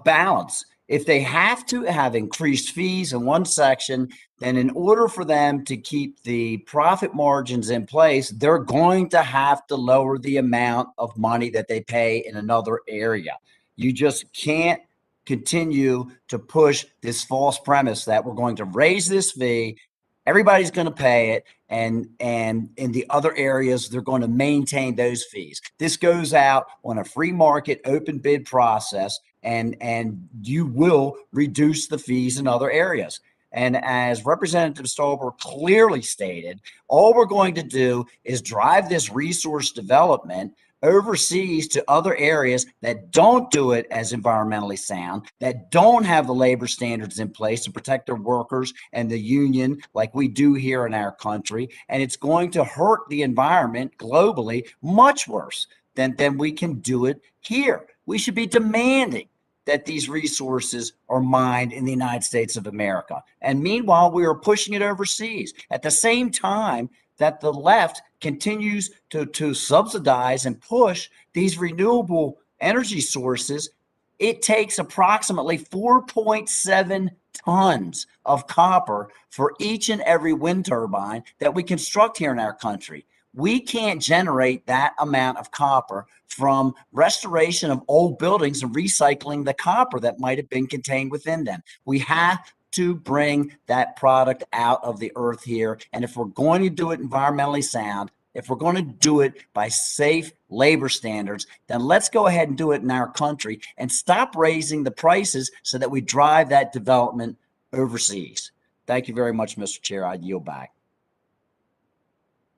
balance. If they have to have increased fees in one section, then in order for them to keep the profit margins in place, they're going to have to lower the amount of money that they pay in another area. You just can't continue to push this false premise that we're going to raise this fee, everybody's going to pay it, and in the other areas they're going to maintain those fees. This goes out on a free market open bid process, and you will reduce the fees in other areas. And as Representative Stolber clearly stated, all we're going to do is drive this resource development overseas to other areas that don't do it as environmentally sound, that don't have the labor standards in place to protect their workers and the union like we do here in our country. And it's going to hurt the environment globally much worse than we can do it here. We should be demanding that these resources are mined in the United States of America. And meanwhile, we are pushing it overseas. At the same time that the left continues to subsidize and push these renewable energy sources, it takes approximately 4.7 tons of copper for each and every wind turbine that we construct here in our country. We can't generate that amount of copper from restoration of old buildings and recycling the copper that might have been contained within them. We have to bring that product out of the earth here. And if we're going to do it environmentally sound, if we're going to do it by safe labor standards, then let's go ahead and do it in our country and stop raising the prices so that we drive that development overseas. Thank you very much, Mr. Chair. I yield back.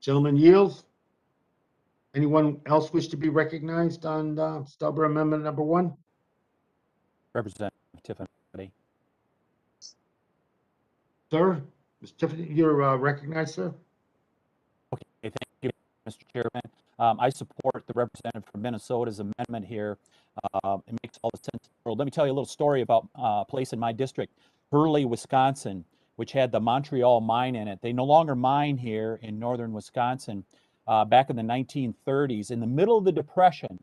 Gentleman yields. Anyone else wish to be recognized on Stolber Amendment number 1? Representative Tiffany. Sir, Ms. Tiffany, you're recognized, sir. Okay, thank you, Mr. Chairman. I support the representative from Minnesota's amendment here. It makes all the sense in the world. Let me tell you a little story about a place in my district, Hurley, Wisconsin, which had the Montreal mine in it. They no longer mine here in northern Wisconsin. Back in the 1930s, in the middle of the Depression,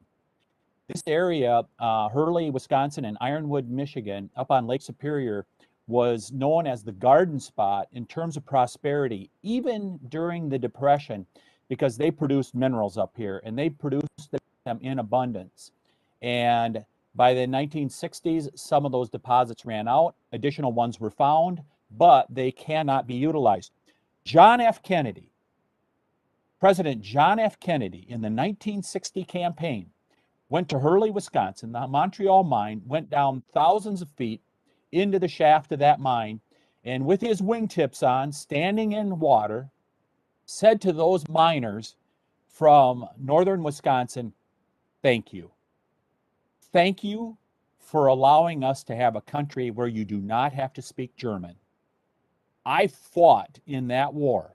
this area, Hurley, Wisconsin, and Ironwood, Michigan, up on Lake Superior, was known as the garden spot in terms of prosperity, even during the Depression, because they produced minerals up here, and they produced them in abundance. And by the 1960s, some of those deposits ran out, additional ones were found, but they cannot be utilized. President John F. Kennedy, in the 1960 campaign, went to Hurley, Wisconsin. The Montreal mine, went down thousands of feet into the shaft of that mine, and with his wingtips on, standing in water, said to those miners from northern Wisconsin, thank you. Thank you for allowing us to have a country where you do not have to speak German. I fought in that war,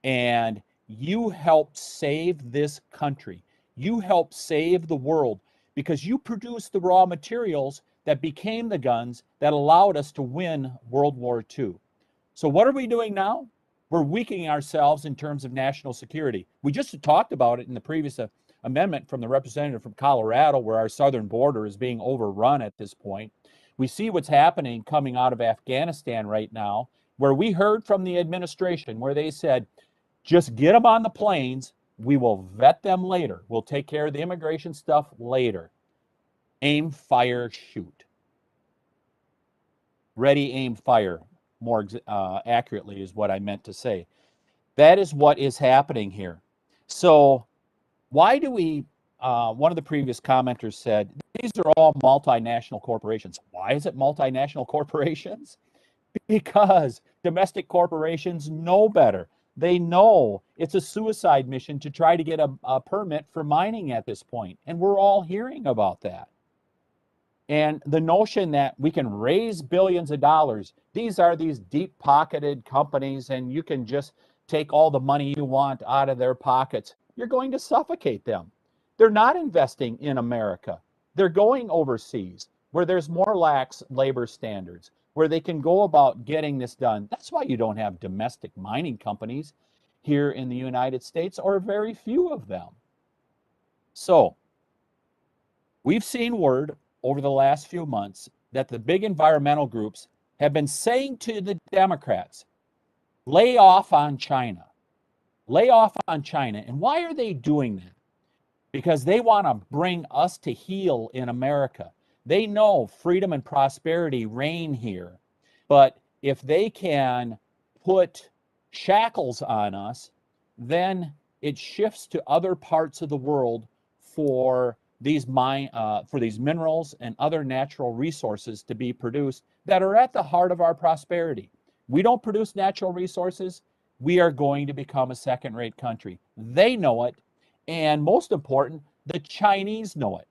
and you helped save this country. You helped save the world because you produced the raw materials that became the guns that allowed us to win World War II. So what are we doing now? We're weakening ourselves in terms of national security. We just talked about it in the previous amendment from the representative from Colorado, where our southern border is being overrun at this point. We see what's happening coming out of Afghanistan right now, where we heard from the administration where they said, just get them on the planes. We will vet them later. We'll take care of the immigration stuff later. Aim, fire, shoot. Ready, aim, fire, more accurately is what I meant to say. That is what is happening here. So why do we, one of the previous commenters said, these are all multinational corporations. Why is it multinational corporations? Because domestic corporations know better. They know it's a suicide mission to try to get a permit for mining at this point, and we're all hearing about that. And the notion that we can raise billions of dollars, these are these deep-pocketed companies, and you can just take all the money you want out of their pockets. You're going to suffocate them. They're not investing in America. They're going overseas where there's more lax labor standards, where they can go about getting this done. That's why you don't have domestic mining companies here in the United States, or very few of them. So we've seen word over the last few months that the big environmental groups have been saying to the Democrats, lay off on China. Lay off on China. And why are they doing that? Because they want to bring us to heel in America. They know freedom and prosperity reign here. But if they can put shackles on us, then it shifts to other parts of the world for these minerals and other natural resources to be produced that are at the heart of our prosperity. We don't produce natural resources, we are going to become a second-rate country. They know it, and most important, the Chinese know it.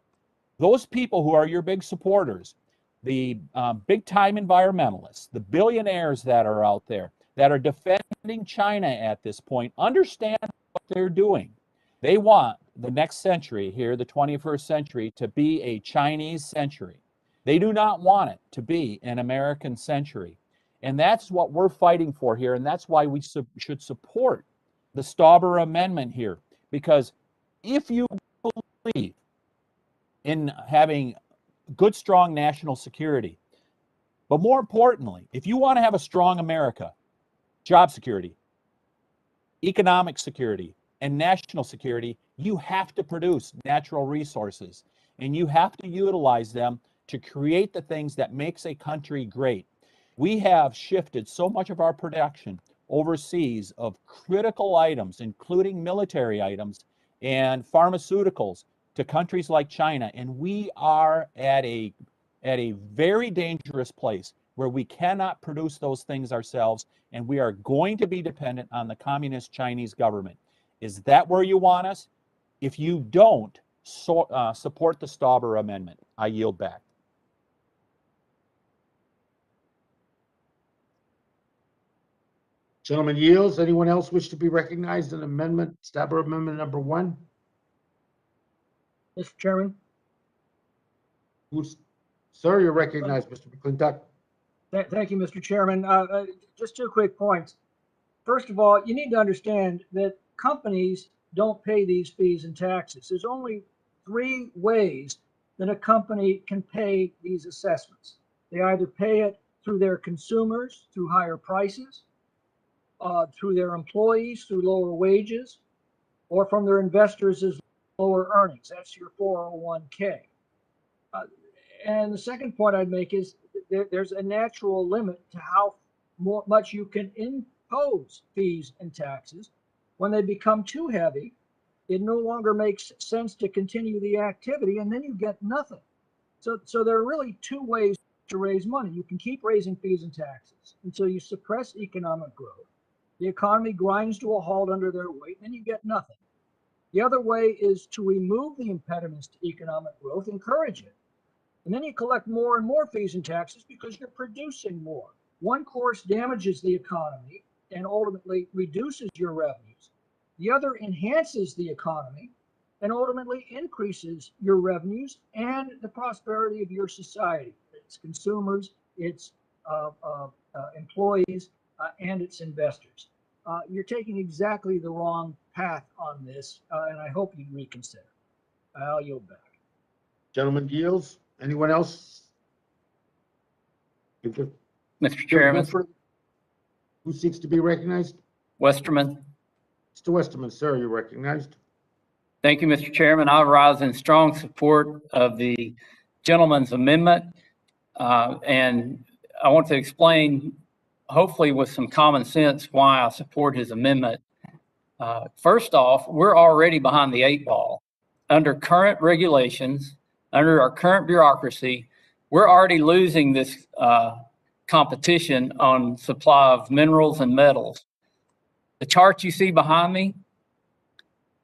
Those people who are your big supporters, the big-time environmentalists, the billionaires that are out there that are defending China at this point, understand what they're doing. They want the next century here, the 21st century, to be a Chinese century. They do not want it to be an American century. And that's what we're fighting for here, and that's why we should support the Stauber Amendment here. Because if you believe in having good, strong national security, but more importantly, if you want to have a strong America, job security, economic security, and national security, you have to produce natural resources, and you have to utilize them to create the things that makes a country great. We have shifted so much of our production overseas of critical items, including military items and pharmaceuticals, to countries like China, and we are at a very dangerous place where we cannot produce those things ourselves, and we are going to be dependent on the communist Chinese government. Is that where you want us? If you don't, support the Stauber Amendment. I yield back. Gentleman yields. Anyone else wish to be recognized in amendment, Stauber Amendment number 1? Mr. Chairman. Sir, you're recognized, Mr. McClintock. Thank you, Mr. Chairman. Just 2 quick points. First of all, you need to understand that companies don't pay these fees and taxes. There's only 3 ways that a company can pay these assessments. They either pay it through their consumers, through higher prices, through their employees, through lower wages, or from their investors as lower earnings. That's your 401k. And the second point I'd make is there's a natural limit to how much you can impose fees and taxes. When they become too heavy, it no longer makes sense to continue the activity, and then you get nothing. So there are really 2 ways to raise money. You can keep raising fees and taxes until you suppress economic growth. The economy grinds to a halt under their weight, and then you get nothing. The other way is to remove the impediments to economic growth, encourage it. And then you collect more and more fees and taxes because you're producing more. One course damages the economy and ultimately reduces your revenues. The other enhances the economy and ultimately increases your revenues and the prosperity of your society, its consumers, its employees, and its investors. You're taking exactly the wrong path on this, and I hope you reconsider. I'll yield back. Gentleman yields. Anyone else? Mr. Chairman. Who seeks to be recognized? Westerman. Mr. Westerman, sir, you're recognized. Thank you, Mr. Chairman. I rise in strong support of the gentleman's amendment. And I want to explain, hopefully with some common sense, why I support his amendment. First off, we're already behind the 8 ball. Under current regulations, under our current bureaucracy, we're already losing this competition on supply of minerals and metals. The chart you see behind me,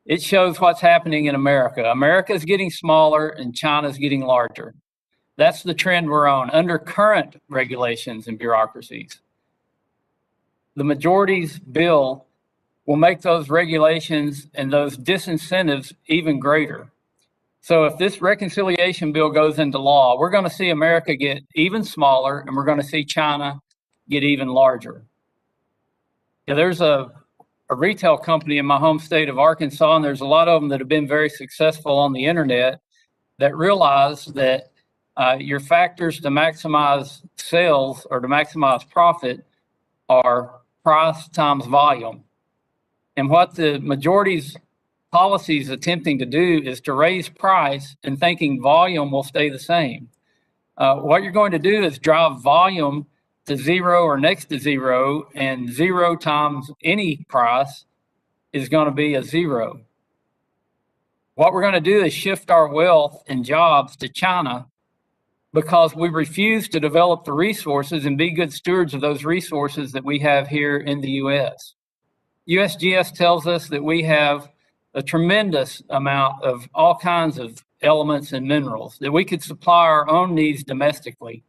it shows what's happening in America. America is getting smaller and China's getting larger. That's the trend we're on under current regulations and bureaucracies. The majority's bill will make those regulations and those disincentives even greater. So if this reconciliation bill goes into law, we're going to see America get even smaller, and we're going to see China get even larger. Yeah, there's a retail company in my home state of Arkansas, and there's a lot of them that have been very successful on the internet that realize that your factors to maximize sales or to maximize profit are price times volume. And what the majority's policy is attempting to do is to raise price and thinking volume will stay the same. What you're going to do is drive volume to zero or next to zero, and 0 times any price is going to be a 0. What we're going to do is shift our wealth and jobs to China because we refuse to develop the resources and be good stewards of those resources that we have here in the U.S. USGS tells us that we have a tremendous amount of all kinds of elements and minerals that we could supply our own needs domestically.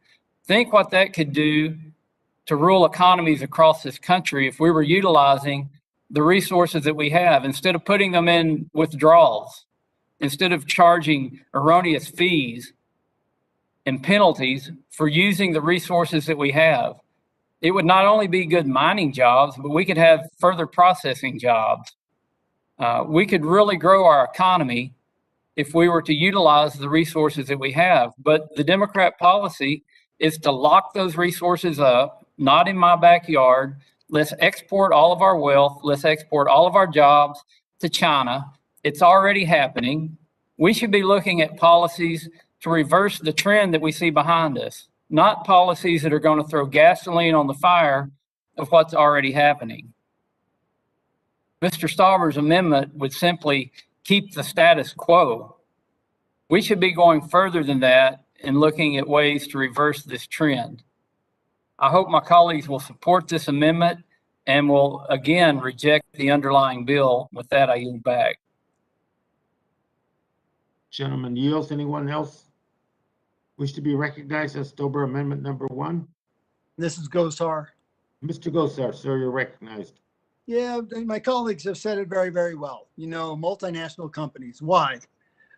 Think what that could do to rural economies across this country if we were utilizing the resources that we have instead of putting them in withdrawals, instead of charging erroneous fees and penalties for using the resources that we have. It would not only be good mining jobs, but we could have further processing jobs. We could really grow our economy if we were to utilize the resources that we have. But the Democrat policy is to lock those resources up, not in my backyard. Let's export all of our wealth. Let's export all of our jobs to China. It's already happening. We should be looking at policies to reverse the trend that we see behind us, not policies that are going to throw gasoline on the fire of what's already happening. Mr. Stauber's amendment would simply keep the status quo. We should be going further than that and looking at ways to reverse this trend. I hope my colleagues will support this amendment and will again reject the underlying bill. With that, I yield back. Gentleman yields. Anyone else wish to be recognized as Stauber Amendment number 1? This is Gosar. Mr. Gosar, sir, you're recognized. Yeah, my colleagues have said it very, very well. You know, multinational companies. Why?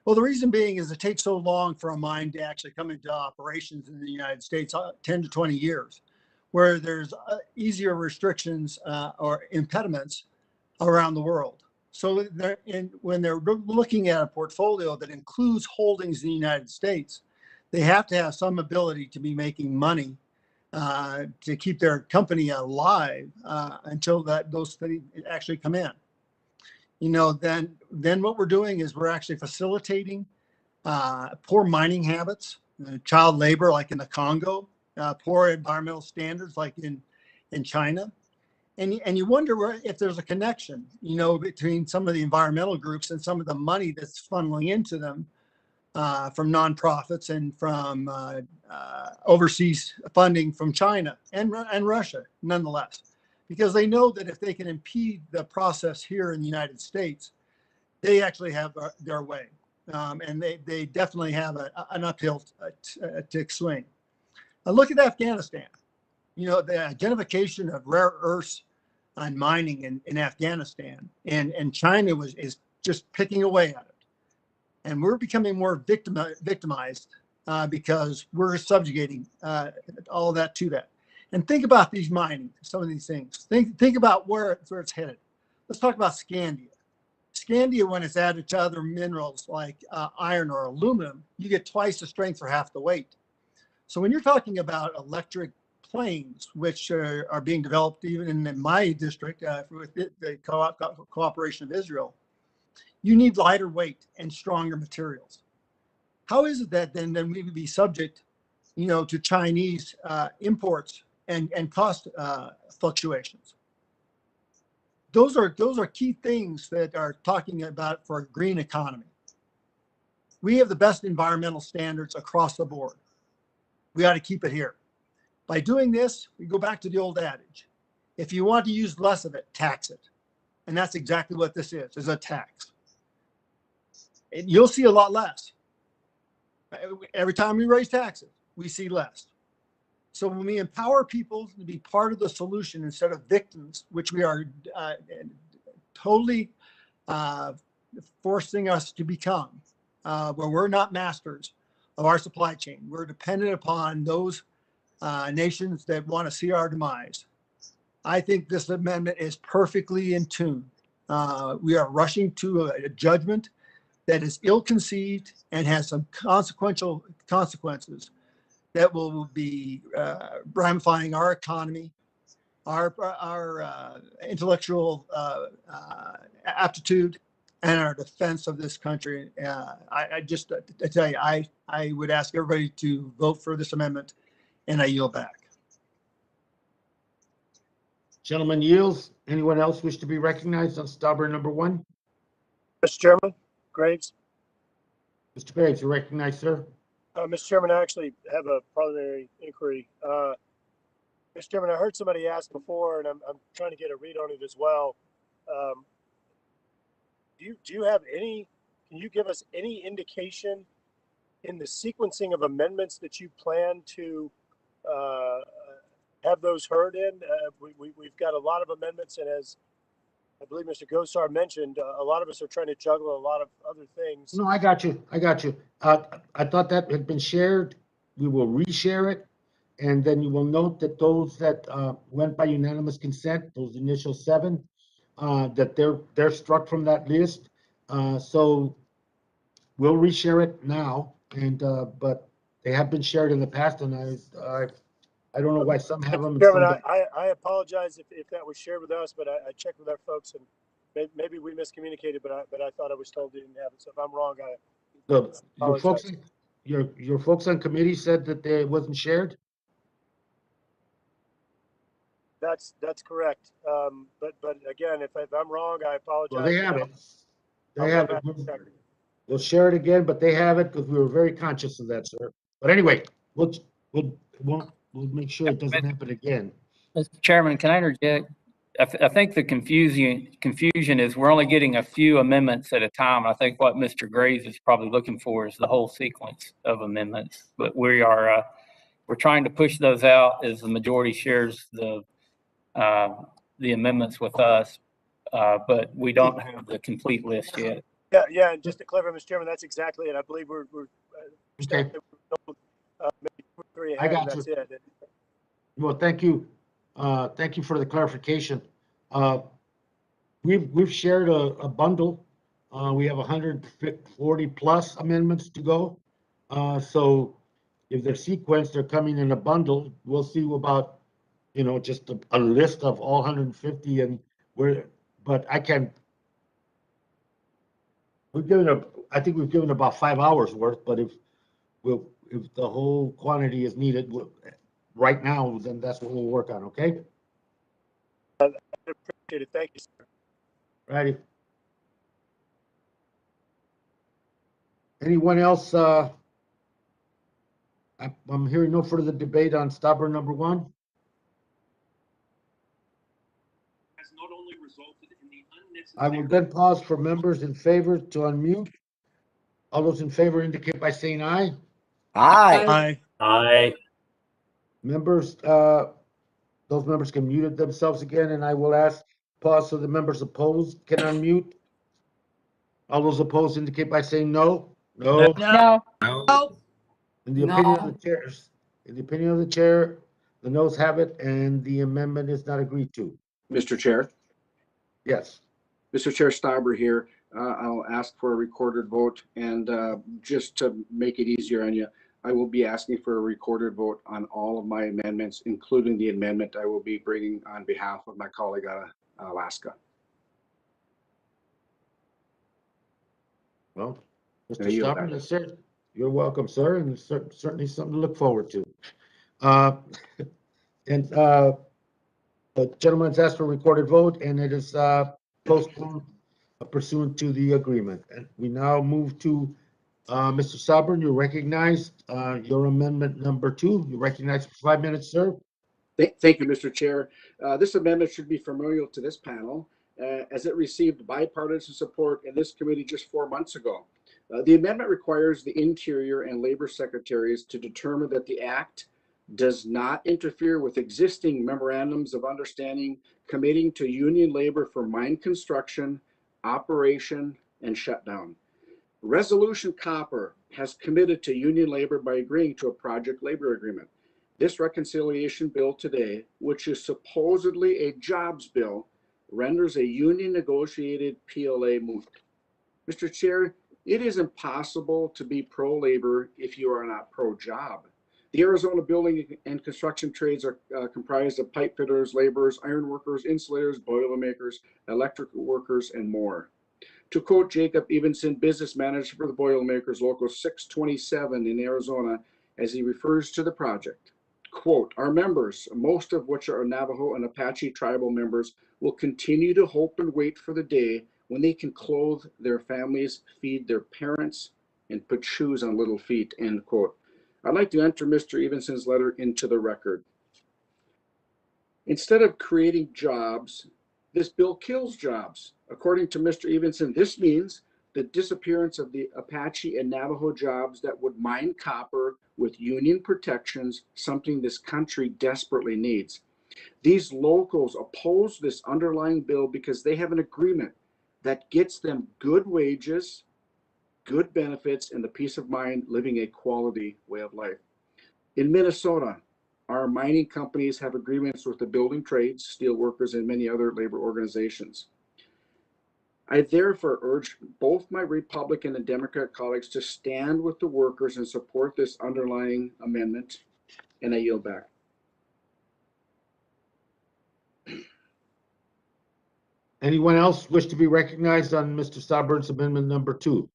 Well, the reason being is it takes so long for a mine to actually come into operations in the United States, 10 to 20 years, where there's easier restrictions or impediments around the world. So when they're looking at a portfolio that includes holdings in the United States, they have to have some ability to be making money to keep their company alive until those things actually come in. You know, then what we're doing is we're actually facilitating poor mining habits, child labor like in the Congo, poor environmental standards like in China. And you wonder if there's a connection, you know, between some of the environmental groups and some of the money that's funneling into them from nonprofits and from overseas funding from China and Russia, nonetheless, because they know that if they can impede the process here in the United States, they actually have their way, and they definitely have an uphill tick swing. Now look at Afghanistan. You know, the identification of rare earths and mining in Afghanistan, and China is just picking away at it. And we're becoming more victimized because we're subjugating all of that to that. And think about these mining, some of these things. Think about where it's headed. Let's talk about scandia. Scandia, when it's added to other minerals like iron or aluminum, you get twice the strength for half the weight. So when you're talking about electric planes, which are being developed even in my district with the Cooperation of Israel, you need lighter weight and stronger materials. How is it that then we would be subject, you know, to Chinese imports and cost fluctuations? Those are key things that are talking about for a green economy. We have the best environmental standards across the board. We ought to keep it here. By doing this, we go back to the old adage. If you want to use less of it, tax it. And that's exactly what this is a tax. And you'll see a lot less. Every time we raise taxes, we see less. So when we empower people to be part of the solution instead of victims, which we are totally forcing us to become, where we're not masters of our supply chain. We're dependent upon those nations that want to see our demise. I think this amendment is perfectly in tune. We are rushing to a judgment that is ill-conceived and has some consequences that will be ramifying our economy, our intellectual aptitude, and our defense of this country. I tell you, I would ask everybody to vote for this amendment, and I yield back. Gentleman yields. Anyone else wish to be recognized on Stauber number 1? Mr. Chairman, Graves. Mr. Graves, you recognize, sir. Mr. Chairman, I actually have a preliminary inquiry. Mr. Chairman, I heard somebody ask before, and I'm trying to get a read on it as well. Do you have any? Can you give us any indication in the sequencing of amendments that you plan to have those heard in? We've got a lot of amendments, and as I believe Mr. Gosar mentioned, a lot of us are trying to juggle a lot of other things. No, I got you. I thought that had been shared. We will reshare it. And then you will note that those that went by unanimous consent, those initial 7, that they're struck from that list. So we'll reshare it now. And but they have been shared in the past, and I don't know why some have them. Chairman, I apologize if that was shared with us, but I checked with our folks, and maybe we miscommunicated, but I thought I was told they didn't have it. So if I'm wrong, your folks on committee said that it wasn't shared. That's correct. But again, if I'm wrong, I apologize. Well, they have it. They have it. We'll share it again, but they have it because we were very conscious of that, sir. But anyway, we'll make sure it doesn't happen again. Mr. Chairman, can I interject? I think the confusion is we're only getting a few amendments at a time. I think what Mr. Graves is probably looking for is the whole sequence of amendments. But we're trying to push those out as the majority shares the amendments with us, but we don't have the complete list yet. Yeah. And just to clarify, Mr. Chairman, that's exactly it. I believe we're okay. Maybe 3 ahead. I got That's you. it. Well, thank you. Thank you for the clarification. We've shared a bundle. We have 140 plus amendments to go. So if they're sequenced, they're coming in a bundle. We'll see about, just a list of all 150 and but I think we've given about 5 hours worth, but if the whole quantity is needed right now, then that's what we'll work on, okay? I appreciate it. Thank you, sir. Righty. Anyone else? I'm hearing no further debate on Stauber number 1. I will then pause for members in favor to unmute. All those in favor indicate by saying aye. Aye. Aye. Members, those members can mute themselves again, and I will pause so the members opposed can unmute. All those opposed indicate by saying no. No. No. No. In the opinion of the chair, the noes have it, and the amendment is not agreed to. Mr. Chair. Yes. Mr. Chair, Stauber here. I'll ask for a recorded vote, and just to make it easier on you, I will be asking for a recorded vote on all of my amendments, including the amendment I will be bringing on behalf of my colleague out of Alaska. Well, Mr. Stauber, sir, you're welcome, sir, and it's certainly something to look forward to. The gentleman's asked for a recorded vote, and it is postponed pursuant to the agreement. And we now move to Mr. Sabrin. You're recognized. Your amendment number 2. You're recognized for 5 minutes, sir. Thank you, Mr. Chair. This amendment should be familiar to this panel, as it received bipartisan support in this committee just 4 months ago. The amendment requires the Interior and Labor Secretaries to determine that the act does not interfere with existing memorandums of understanding committing to union labor for mine construction, operation, and shutdown. Resolution Copper has committed to union labor by agreeing to a project labor agreement. This reconciliation bill today, which is supposedly a jobs bill, renders a union negotiated PLA moot. Mr. Chair, it is impossible to be pro-labor if you are not pro-job. The Arizona building and construction trades are comprised of pipe fitters, laborers, iron workers, insulators, boilermakers, electrical workers, and more. To quote Jacob Evenson, business manager for the Boilermakers Local 627 in Arizona, as he refers to the project, quote, our members, most of which are Navajo and Apache tribal members, will continue to hope and wait for the day when they can clothe their families, feed their parents, and put shoes on little feet, end quote. I'd like to enter Mr. Evenson's letter into the record. Instead of creating jobs, this bill kills jobs. According to Mr. Evenson, this means the disappearance of the Apache and Navajo jobs that would mine copper with union protections, something this country desperately needs. These locals oppose this underlying bill because they have an agreement that gets them good wages, good benefits, and the peace of mind living a quality way of life. In Minnesota, our mining companies have agreements with the building trades, steel workers, and many other labor organizations. I therefore urge both my Republican and Democrat colleagues to stand with the workers and support this underlying amendment, and I yield back. Anyone else wish to be recognized on Mr. Stauburn's amendment number 2?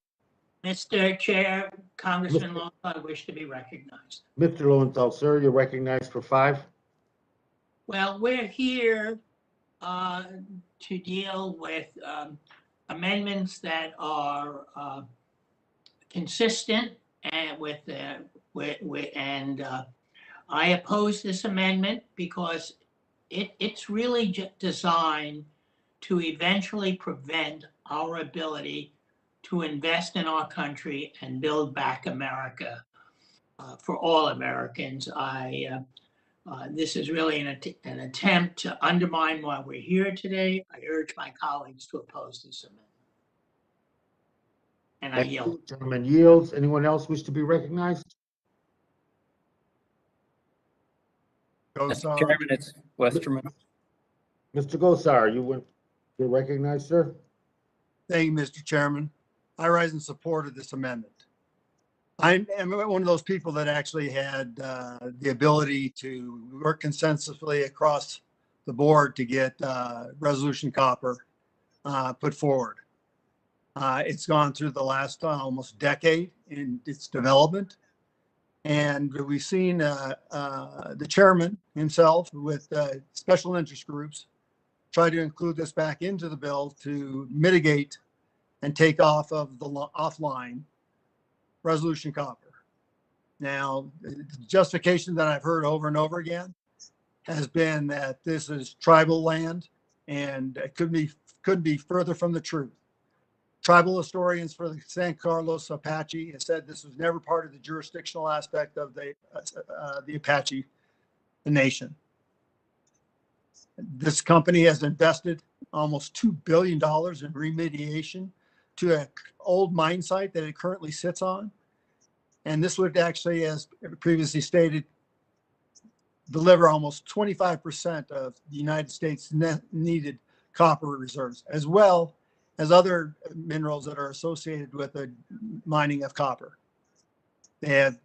Mr. Chair, Congressman Lowenthal, I wish to be recognized. Mr. Lowenthal, sir, you're recognized for 5. Well, we're here to deal with amendments that are consistent and I oppose this amendment because it's really designed to eventually prevent our ability to invest in our country and build back America for all Americans. This is really an attempt to undermine why we're here today. I urge my colleagues to oppose this amendment. And I yield. Gentleman yields. Anyone else wish to be recognized? Mr. Chairman, it's Westerman. Mr. Gosar, you're recognized, sir. Thank you, Mr. Chairman. I rise in support of this amendment. I am one of those people that actually had the ability to work consensusly across the board to get Resolution Copper put forward. It's gone through the last almost decade in its development. And we've seen the chairman himself with special interest groups try to include this back into the bill to mitigate and take off of the offline Resolution Copper. Now, the justification that I've heard over and over again has been that this is tribal land, and it couldn't be further from the truth. Tribal historians for the San Carlos Apache have said this was never part of the jurisdictional aspect of the Apache nation. This company has invested almost $2 billion in remediation to an old mine site that it currently sits on. And this would actually, as previously stated, deliver almost 25% of the United States needed copper reserves, as well as other minerals that are associated with the mining of copper. They have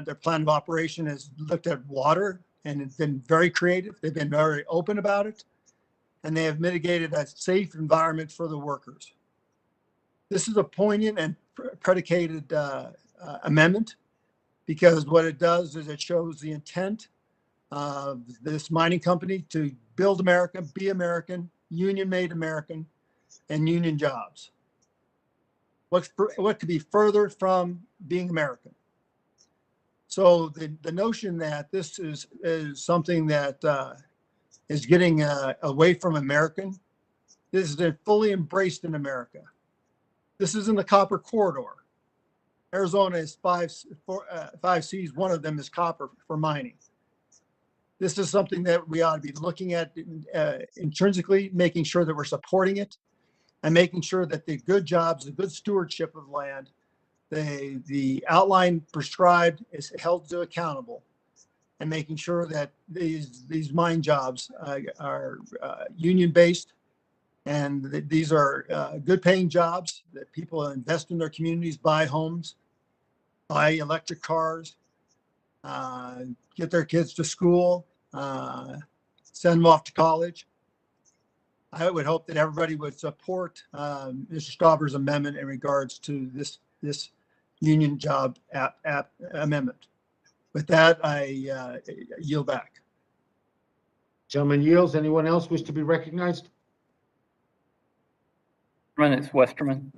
their plan of operation has looked at water and it's been very creative. They've been very open about it, and they have mitigated a safe environment for the workers. This is a poignant and predicated amendment, because what it does is it shows the intent of this mining company to build America, be American, union-made American, and union jobs. What could be further from being American? So the notion that this is something that is getting away from American, this is fully embraced in America. This is in the Copper Corridor. Arizona is five Cs. One of them is copper for mining. This is something that we ought to be looking at intrinsically, making sure that we're supporting it and making sure that the good jobs, the good stewardship of land, the outline prescribed is held to accountable, and making sure that these mine jobs are union based, and that these are good paying jobs, that people invest in their communities, buy homes, buy electric cars, get their kids to school, send them off to college. I would hope that everybody would support Mr. Stauber's amendment in regards to this union job amendment. With that, I yield back. Gentleman yields. Anyone else wish to be recognized? It's Westerman.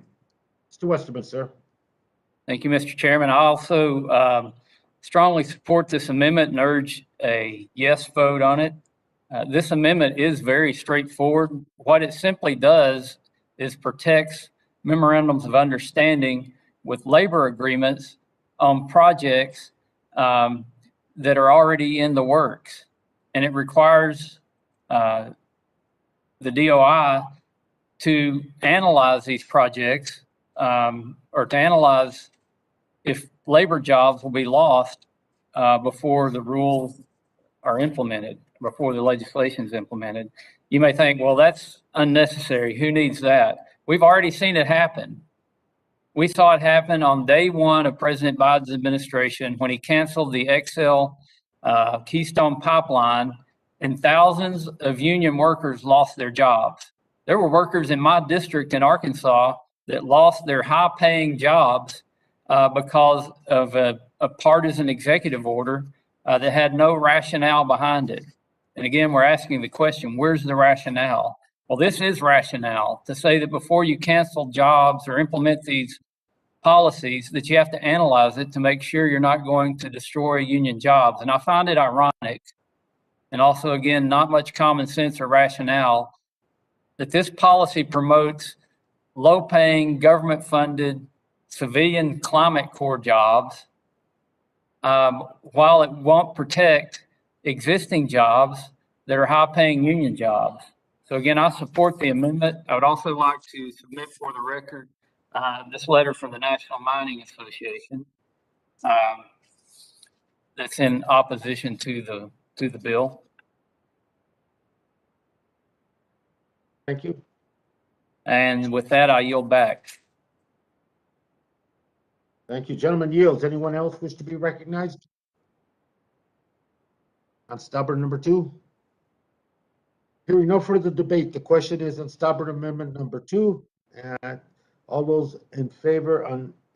Mr. Westerman, sir. Thank you, Mr. Chairman. I also strongly support this amendment and urge a yes vote on it. This amendment is very straightforward. What it simply does is protects memorandums of understanding with labor agreements on projects that are already in the works. And it requires the DOI to analyze these projects or to analyze if labor jobs will be lost before the rules are implemented, before the legislation is implemented. You may think, well, that's unnecessary. Who needs that? We've already seen it happen. We saw it happen on day one of President Biden's administration when he canceled the XL Keystone Pipeline, and thousands of union workers lost their jobs. There were workers in my district in Arkansas that lost their high-paying jobs because of a partisan executive order that had no rationale behind it. And again, we're asking the question, where's the rationale? Well, this is rationale to say that before you cancel jobs or implement these policies, that you have to analyze it to make sure you're not going to destroy union jobs. And I find it ironic, and also, again, not much common sense or rationale, that this policy promotes low-paying, government-funded civilian climate corps jobs while it won't protect existing jobs that are high-paying union jobs. So again, I support the amendment. I would also like to submit for the record this letter from the National Mining Association that's in opposition to the bill. Thank you. And with that, I yield back. Thank you. Gentleman yields. Anyone else wish to be recognized? On Stauber number 2? Hearing no further debate, the question is on Stauber Amendment number 2. And all those in favor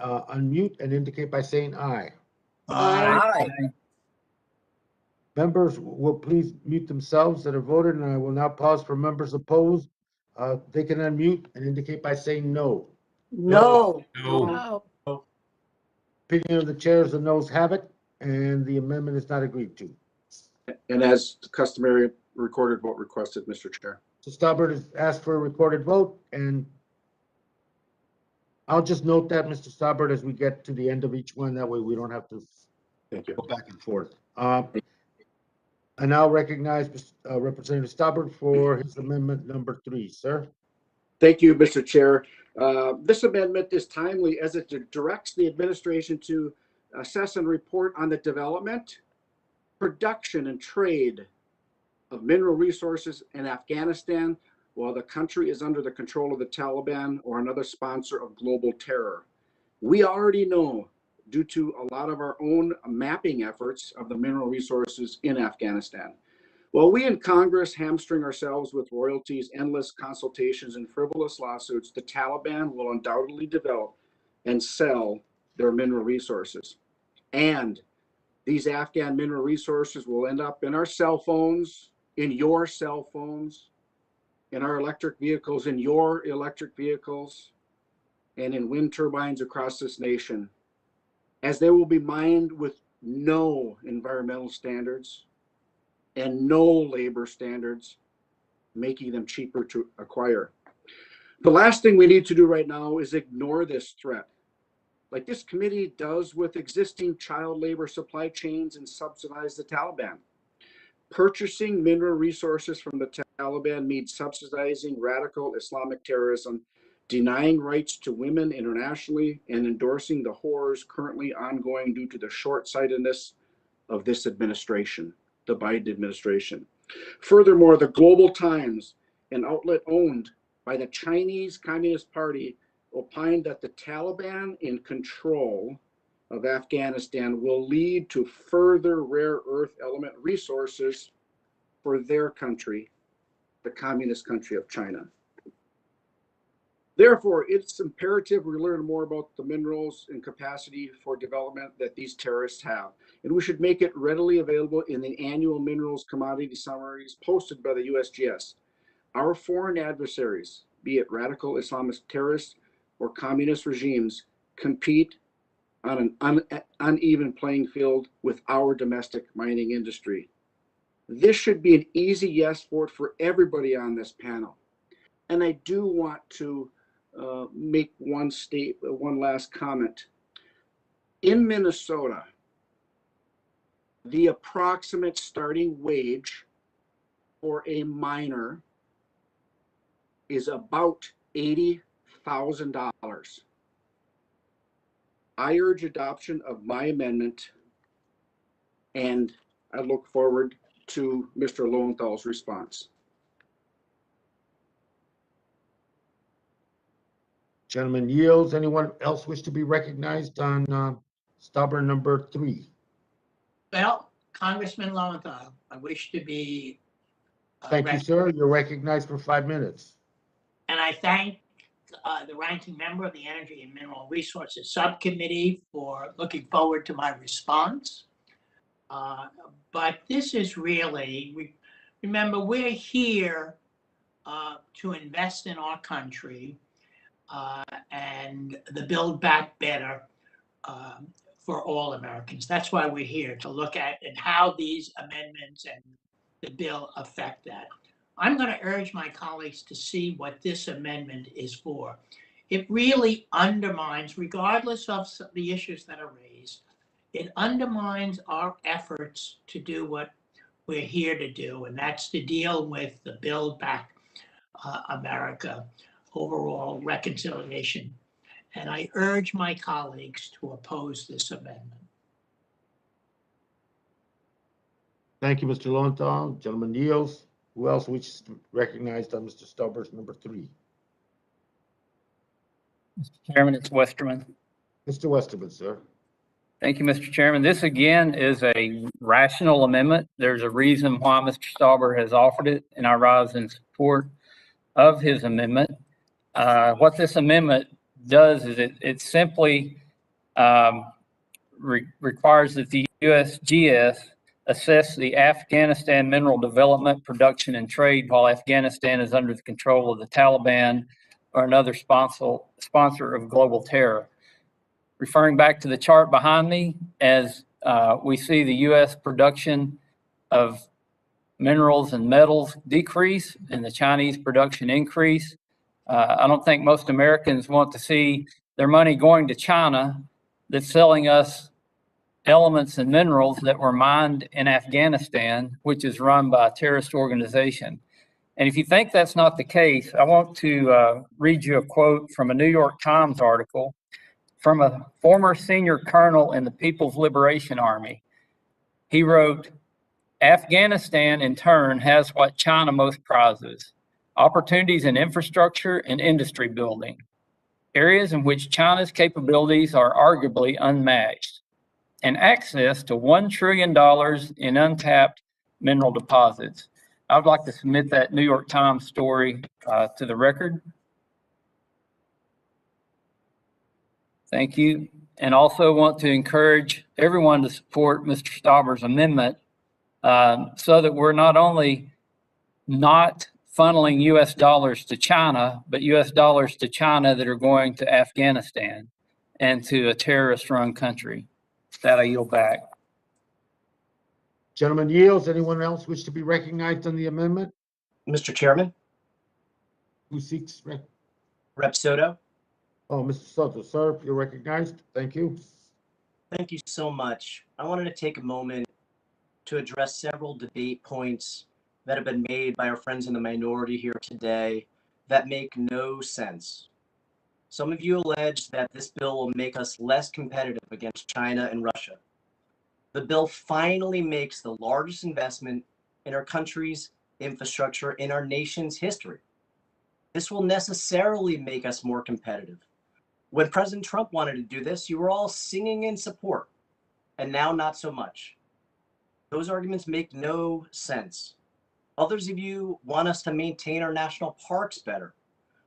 unmute and indicate by saying aye. Aye. Members will please mute themselves that are voted, and I will now pause for members opposed. They can unmute and indicate by saying no. No. No. Opinion of the chairs, the noes have it, and the amendment is not agreed to. And as customary, recorded vote requested, Mr. Chair. So Stauber has asked for a recorded vote, and I'll just note that, Mr. Stauber, as we get to the end of each one. That way we don't have to go back and forth. I now recognize Representative Stauber for his amendment number 3, sir. Thank you, Mr. Chair. This amendment is timely as it directs the administration to assess and report on the development, production, and trade of mineral resources in Afghanistan while the country is under the control of the Taliban or another sponsor of global terror. We already know, due to a lot of our own mapping efforts of the mineral resources in Afghanistan. While we in Congress hamstring ourselves with royalties, endless consultations, and frivolous lawsuits, the Taliban will undoubtedly develop and sell their mineral resources. And these Afghan mineral resources will end up in our cell phones, in your cell phones, in our electric vehicles, in your electric vehicles, and in wind turbines across this nation, as they will be mined with no environmental standards and no labor standards, making them cheaper to acquire. The last thing we need to do right now is ignore this threat like this committee does with existing child labor supply chains and subsidize the Taliban. Purchasing mineral resources from the Taliban means subsidizing radical Islamic terrorism, denying rights to women internationally, and endorsing the horrors currently ongoing due to the short-sightedness of this administration, the Biden administration. Furthermore, the Global Times, an outlet owned by the Chinese Communist Party, opined that the Taliban in control of Afghanistan will lead to further rare earth element resources for their country, the communist country of China. Therefore, it's imperative we learn more about the minerals and capacity for development that these terrorists have, and we should make it readily available in the annual minerals commodity summaries posted by the USGS. Our foreign adversaries, be it radical Islamist terrorists or communist regimes, compete on an uneven playing field with our domestic mining industry. This should be an easy yes vote for everybody on this panel. And I do want to make one last comment. In Minnesota, the approximate starting wage for a miner is about $80,000. I urge adoption of my amendment, and I look forward to Mr. Lowenthal's response. Gentleman yields. Anyone else wish to be recognized on stubborn number 3? Well, Congressman Lowenthal, I wish to be. Thank you, sir. You're recognized for 5 minutes. And I thank the ranking member of the Energy and Mineral Resources Subcommittee for looking forward to my response. But this is really, remember, we're here to invest in our country and the Build Back Better for all Americans. That's why we're here, to look at and how these amendments and the bill affect that. I'm going to urge my colleagues to see what this amendment is for. It really undermines, regardless of the issues that are raised, it undermines our efforts to do what we're here to do, and that's to deal with the Build Back America overall reconciliation. And I urge my colleagues to oppose this amendment. Thank you, Mr. Lowenthal. Gentleman yields. Who else wishes to be recognized on Mr. Stubber's number 3? Mr. Chairman, it's Westerman. Mr. Westerman, sir. Thank you, Mr. Chairman. This again is a rational amendment. There's a reason why Mr. Stauber has offered it, and I rise in support of his amendment. What this amendment does is it simply requires that the USGS assess the Afghanistan mineral development, production, and trade while Afghanistan is under the control of the Taliban or another sponsor of global terror. Referring back to the chart behind me, as we see the U.S. production of minerals and metals decrease and the Chinese production increase, I don't think most Americans want to see their money going to China that's selling us elements and minerals that were mined in Afghanistan, which is run by a terrorist organization. And if you think that's not the case, I want to read you a quote from a New York Times article from a former senior colonel in the People's Liberation Army. He wrote, "Afghanistan, in turn, has what China most prizes: opportunities in infrastructure and industry building, areas in which China's capabilities are arguably unmatched, and access to $1 trillion in untapped mineral deposits." I would like to submit that New York Times story to the record. Thank you. And also want to encourage everyone to support Mr. Stauber's amendment so that we're not only not funneling U.S. dollars to China, but U.S. dollars to China that are going to Afghanistan and to a terrorist-run country. That I yield back. Gentleman yields. Anyone else wish to be recognized on the amendment? Mr. Chairman, Who seeks? Rep. Soto. Oh, Mr. Soto, sir, you're recognized. Thank you. Thank you so much. I wanted to take a moment to address several debate points that have been made by our friends in the minority here today that make no sense. Some of you allege that this bill will make us less competitive against China and Russia. The bill finally makes the largest investment in our country's infrastructure in our nation's history. This will necessarily make us more competitive. When President Trump wanted to do this, you were all singing in support, and now not so much. Those arguments make no sense. Others of you want us to maintain our national parks better.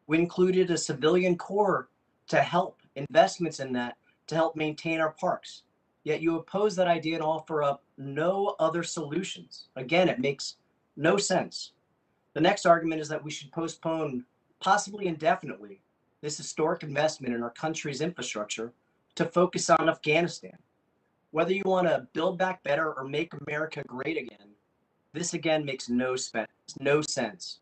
We included a civilian corps to help investments in that to help maintain our parks. Yet you oppose that idea and offer up no other solutions. Again, it makes no sense. The next argument is that we should postpone, possibly indefinitely, this historic investment in our country's infrastructure to focus on Afghanistan. Whether you want to build back better or make America great again, this again makes no sense.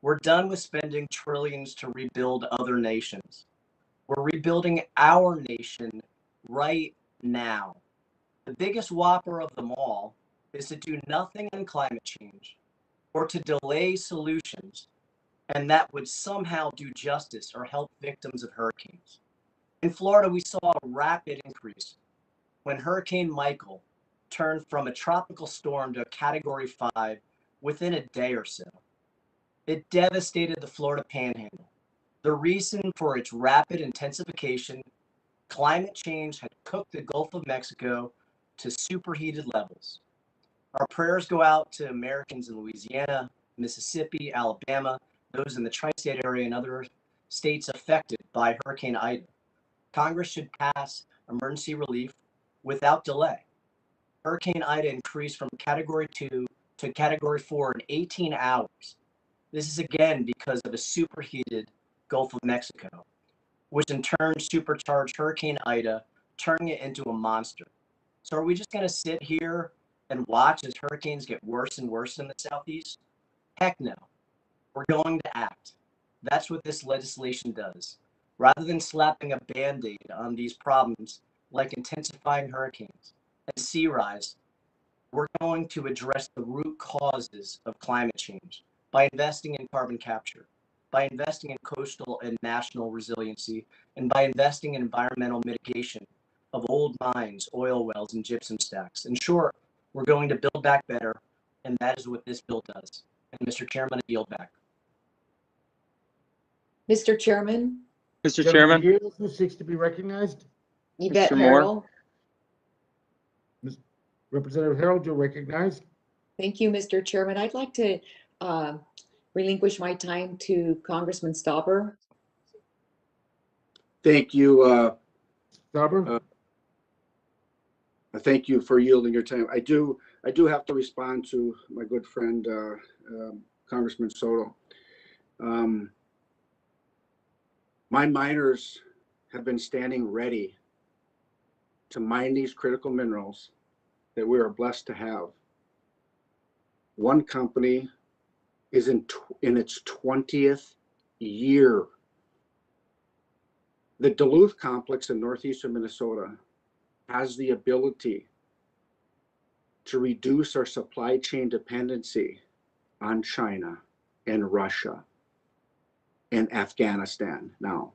We're done with spending trillions to rebuild other nations. We're rebuilding our nation right now. The biggest whopper of them all is to do nothing on climate change or to delay solutions, and that would somehow do justice or help victims of hurricanes. In Florida, we saw a rapid increase when Hurricane Michael turned from a tropical storm to a Category 5 within a day or so. It devastated the Florida Panhandle. The reason for its rapid intensification, climate change had cooked the Gulf of Mexico to superheated levels. Our prayers go out to Americans in Louisiana, Mississippi, Alabama, those in the tri-state area and other states affected by Hurricane Ida. Congress should pass emergency relief without delay. Hurricane Ida increased from Category 2 to Category 4 in 18 hours. This is again because of a superheated Gulf of Mexico, which in turn supercharged Hurricane Ida, turning it into a monster. So are we just going to sit here and watch as hurricanes get worse and worse in the Southeast? Heck no. We're going to act. That's what this legislation does. Rather than slapping a Band-Aid on these problems, like intensifying hurricanes and sea rise, we're going to address the root causes of climate change by investing in carbon capture, by investing in coastal and national resiliency, and by investing in environmental mitigation of old mines, oil wells, and gypsum stacks. In short, we're going to build back better, and that is what this bill does. And Mr. Chairman, I yield back. Mr. Chairman, Mr. Gentleman Chairman, here who seeks to be recognized. Yvette Mr. Moore. Harrell. Representative Harold, you're recognized. Thank you, Mr. Chairman. I'd like to relinquish my time to Congressman Stauber. Thank you. Stauber. Thank you for yielding your time. I do have to respond to my good friend, Congressman Soto. My miners have been standing ready to mine these critical minerals that we are blessed to have. One company is in its 20th year. The Duluth complex in northeastern Minnesota has the ability to reduce our supply chain dependency on China and Russia and Afghanistan now.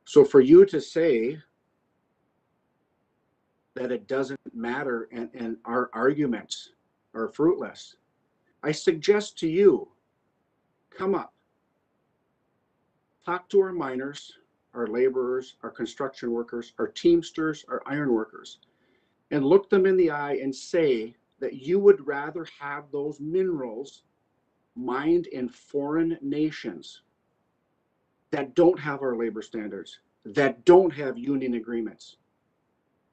So for you to say that it doesn't matter and our arguments are fruitless, I suggest to you, come up, talk to our miners, our laborers, our construction workers, our teamsters, our iron workers, and look them in the eye and say that you would rather have those minerals mined in foreign nations that don't have our labor standards, that don't have union agreements,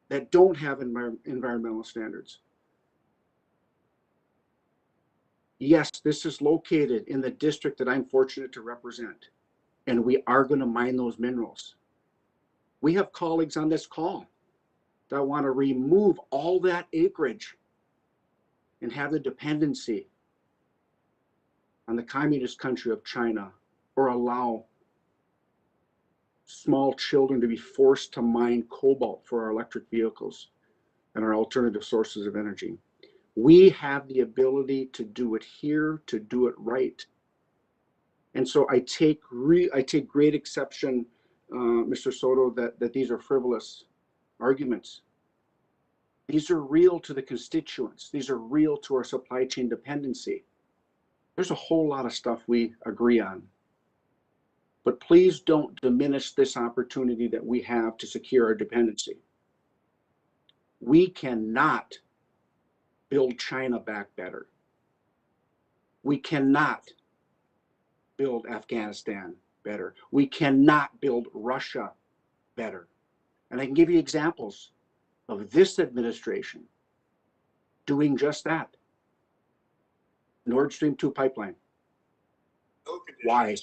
that don't have environmental standards. Yes, this is located in the district that I'm fortunate to represent, and we are going to mine those minerals. We have colleagues on this call that want to remove all that acreage and have the dependency on the communist country of China, or allow small children to be forced to mine cobalt for our electric vehicles and our alternative sources of energy. We have the ability to do it here, to do it right. And so I take great exception, Mr. Soto, that these are frivolous arguments. These are real to the constituents. These are real to our supply chain dependency. There's a whole lot of stuff we agree on. But please don't diminish this opportunity that we have to secure our dependency. We cannot build China back better. We cannot build Afghanistan better. We cannot build Russia better. And I can give you examples of this administration doing just that. Nord Stream 2 pipeline. Why?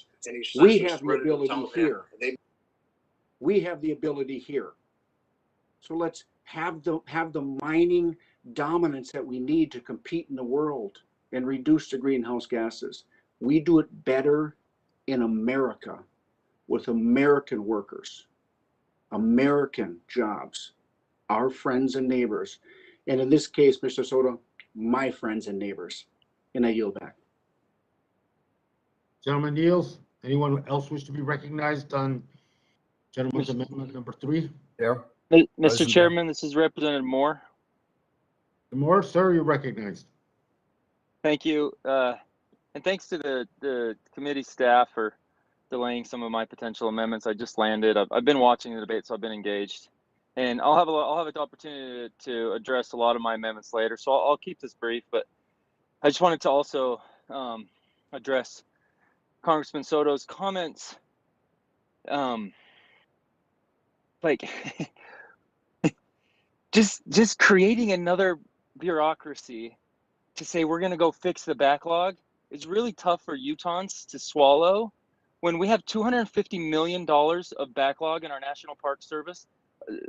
We have the ability here. We have the ability here. So let's have the mining dominance that we need to compete in the world and reduce the greenhouse gases. We do it better in America with American workers, American jobs, our friends and neighbors. And in this case, Mr. Soto, my friends and neighbors. And I yield back. Gentleman yields. Anyone else wish to be recognized on gentleman's amendment number 3? There. Mr. Chairman, this is Representative Moore. Moore, sir, you're recognized. Thank you. And thanks to the committee staff for delaying some of my potential amendments. I just landed. I've been watching the debate, so I've been engaged. And I'll have an opportunity to address a lot of my amendments later. So I'll keep this brief, but I just wanted to also address Congressman Soto's comments. Like just creating another bureaucracy to say we're going to go fix the backlog is really tough for Utahns to swallow when we have $250 million of backlog in our National Park Service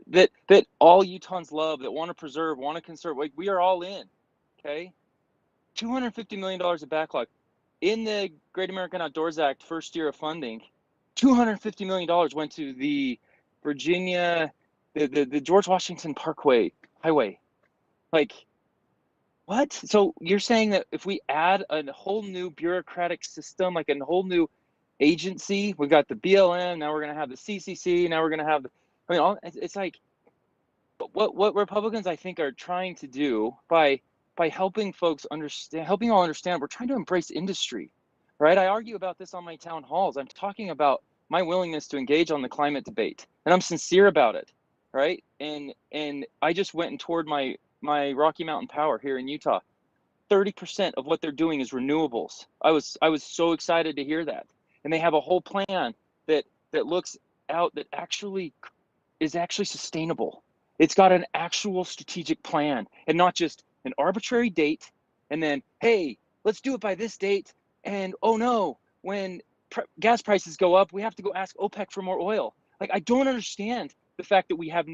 that all Utahns love, that want to preserve, want to conserve. Like, we are all in, okay? $250 million of backlog. In the Great American Outdoors Act first year of funding, $250 million went to the Virginia, the George Washington Parkway Highway. Like, what? So you're saying that if we add a whole new bureaucratic system, like a whole new agency, we've got the BLM, now we're going to have the CCC, now we're going to have, it's like, what Republicans, I think, are trying to do by helping folks understand, helping all understand, we're trying to embrace industry, right? I argue about this on my town halls. I'm talking about my willingness to engage on the climate debate, and I'm sincere about it, right? And I just went and toured my Rocky Mountain Power here in Utah. 30% of what they're doing is renewables. I was so excited to hear that. And they have a whole plan that looks out, that is actually sustainable. It's got an actual strategic plan, and not just an arbitrary date and then, hey, let's do it by this date, and oh no, when gas prices go up, we have to go ask OPEC for more oil. Like, I don't understand the fact that we have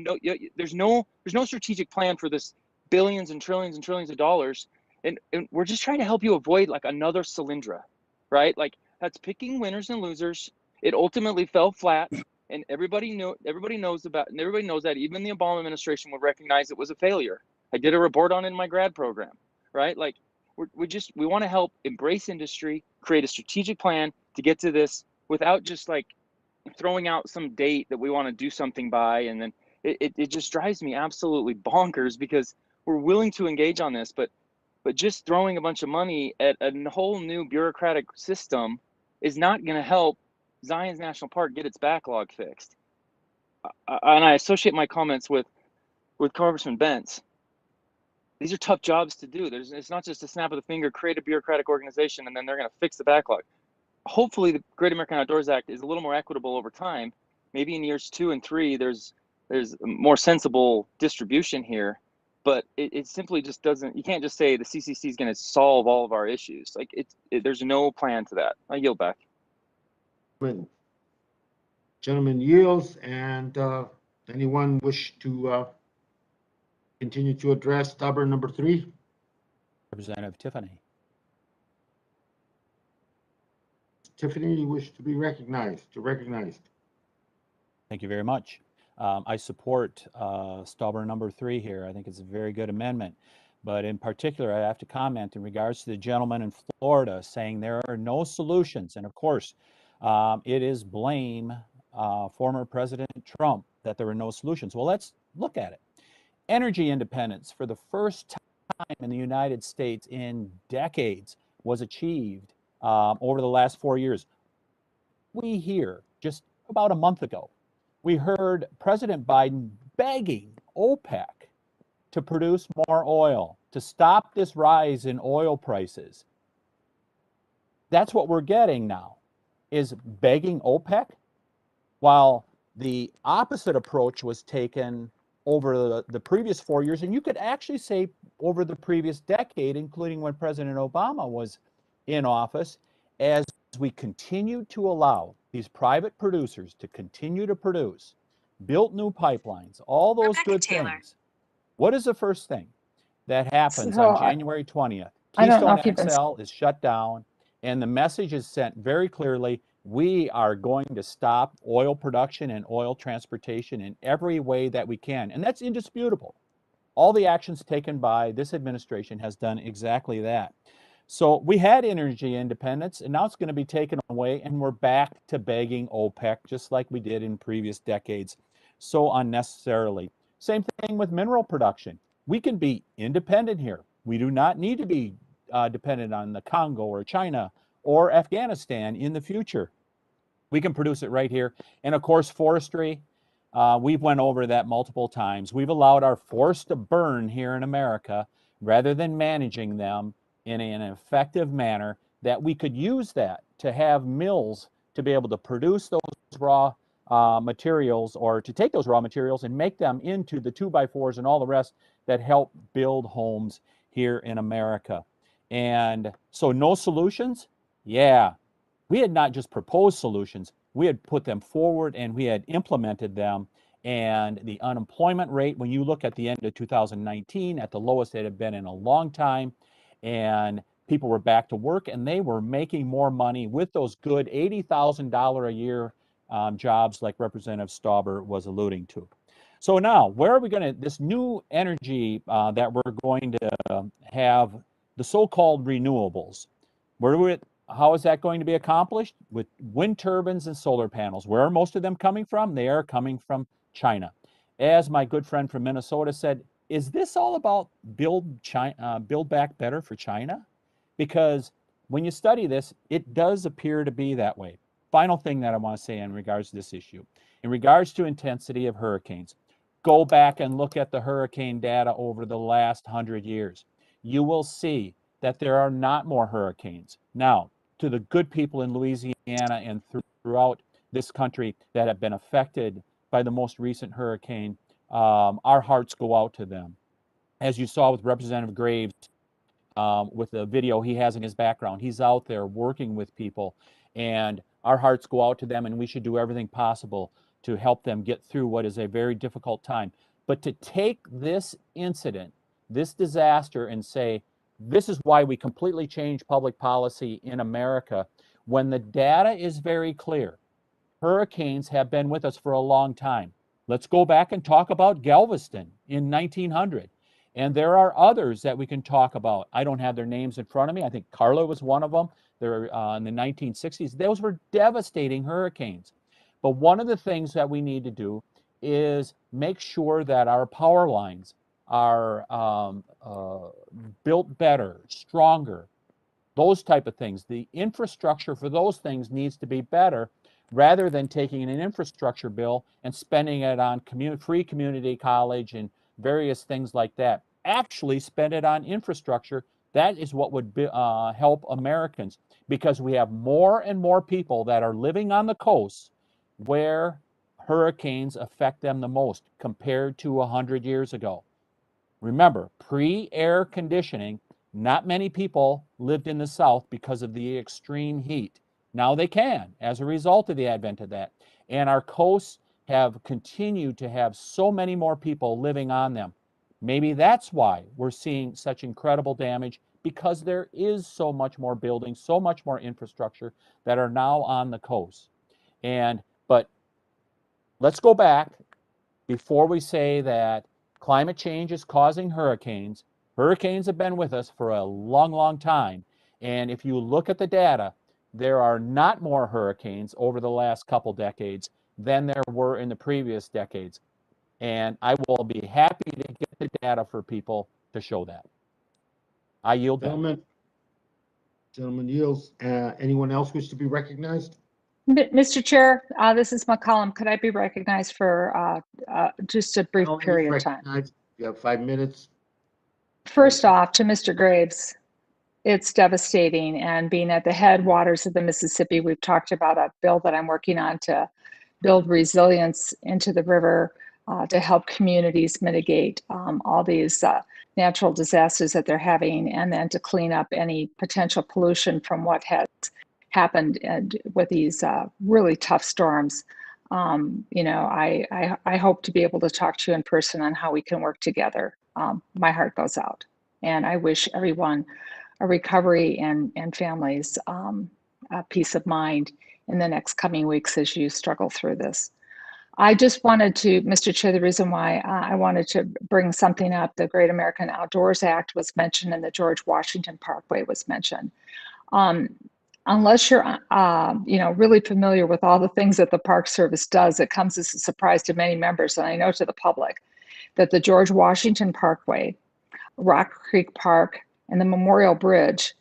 there's no strategic plan for this billions and trillions of dollars, and we're just trying to help you avoid like another Solyndra, right? Like, that's picking winners and losers. It ultimately fell flat, and everybody knows that. Even the Obama administration would recognize it was a failure. I did a report on it in my grad program, right? Like, we want to help embrace industry, create a strategic plan to get to this without just like throwing out some date that we want to do something by, and then it just drives me absolutely bonkers, because we're willing to engage on this, but just throwing a bunch of money at a whole new bureaucratic system is not going to help Zion's National Park get its backlog fixed. And I associate my comments with Congressman Bentz. These are tough jobs to do. It's not just a snap of the finger, create a bureaucratic organization, and then they're going to fix the backlog. Hopefully the Great American Outdoors Act is a little more equitable over time. Maybe in years 2 and 3, there's more sensible distribution here, but it simply just doesn't. You can't just say the CCC is going to solve all of our issues. Like, there's no plan to that. I yield back. Gentleman yields, and anyone wish to continue to address stubborn number 3? Representative Tiffany. Tiffany, you wish to be recognized? Thank you very much. I support Stauber number 3 here. I think it's a very good amendment. But in particular, I have to comment in regards to the gentleman in Florida saying there are no solutions. And of course, it is blame former President Trump that there were no solutions. Well, let's look at it. Energy independence for the first time in the United States in decades was achieved over the last 4 years. We hear just about a month ago, we heard President Biden begging OPEC to produce more oil, to stop this rise in oil prices. That's what we're getting now, is begging OPEC, while the opposite approach was taken over the previous 4 years, and you could actually say over the previous decade, including when President Obama was in office, as we continued to allow these private producers to continue to produce, built new pipelines, all those good things. What is the first thing that happens on January 20th? I don't know Keystone if you've been. XL is shut down, and the message is sent very clearly: we are going to stop oil production and oil transportation in every way that we can. And that's indisputable. All the actions taken by this administration has done exactly that. So we had energy independence, and now it's going to be taken away, and we're back to begging OPEC, just like we did in previous decades, so unnecessarily. Same thing with mineral production. We can be independent here. We do not need to be dependent on the Congo or China or Afghanistan in the future. We can produce it right here. And of course, forestry, we've went over that multiple times. We've allowed our forests to burn here in America rather than managing them in an effective manner, that we could use that to have mills to be able to produce those raw materials, or to take those raw materials and make them into the 2x4s and all the rest that help build homes here in America. And so no solutions? Yeah. We had not just proposed solutions, we had put them forward and we had implemented them. And the unemployment rate, when you look at the end of 2019, at the lowest it had been in a long time, and people were back to work and they were making more money with those good $80,000 a year jobs like Representative Stauber was alluding to. So now, where are we going to, this new energy that we're going to have, the so-called renewables, how is that going to be accomplished? With wind turbines and solar panels. Where are most of them coming from? They are coming from China. As my good friend from Minnesota said, is this all about build back better for China? Because when you study this, it does appear to be that way. Final thing that I want to say in regards to this issue, in regards to intensity of hurricanes, go back and look at the hurricane data over the last 100 years. You will see that there are not more hurricanes. Now, to the good people in Louisiana and throughout this country that have been affected by the most recent hurricane, our hearts go out to them. As you saw with Representative Graves, with the video he has in his background, he's out there working with people, and our hearts go out to them, and we should do everything possible to help them get through what is a very difficult time. But to take this incident, this disaster, and say, this is why we completely changed public policy in America, when the data is very clear. Hurricanes have been with us for a long time. Let's go back and talk about Galveston in 1900. And there are others that we can talk about. I don't have their names in front of me. I think Carla was one of them. They're in the 1960s. Those were devastating hurricanes. But one of the things that we need to do is make sure that our power lines are built better, stronger, those type of things. The infrastructure for those things needs to be better, rather than taking an infrastructure bill and spending it on free community college and various things like that. Actually spend it on infrastructure. That is what would help Americans, because we have more and more people that are living on the coast where hurricanes affect them the most compared to 100 years ago. Remember, pre-air conditioning, not many people lived in the South because of the extreme heat. Now they can, as a result of the advent of that. And our coasts have continued to have so many more people living on them. Maybe that's why we're seeing such incredible damage, because there is so much more building, so much more infrastructure that are now on the coast. But let's go back before we say that climate change is causing hurricanes. Hurricanes have been with us for a long, long time. And if you look at the data, there are not more hurricanes over the last couple decades than there were in the previous decades. And I will be happy to get the data for people to show that. I yield back. Gentleman yields. Anyone else wish to be recognized? Mr. Chair, this is McCollum. Could I be recognized for just a brief period of time? You have 5 minutes. First off, to Mr. Graves, it's devastating. And being at the headwaters of the Mississippi, we've talked about a bill that I'm working on to build resilience into the river to help communities mitigate all these natural disasters that they're having, and then to clean up any potential pollution from what has happened with these really tough storms. You know, I hope to be able to talk to you in person on how we can work together. My heart goes out, and I wish everyone a recovery and families a peace of mind in the next coming weeks as you struggle through this. I just wanted to, Mr. Chair, the reason why I wanted to bring something up, the Great American Outdoors Act was mentioned and the George Washington Parkway was mentioned. Unless you're, you know, really familiar with all the things that the Park Service does, it comes as a surprise to many members, and I know to the public, that the George Washington Parkway, Rock Creek Park, and the Memorial Bridge,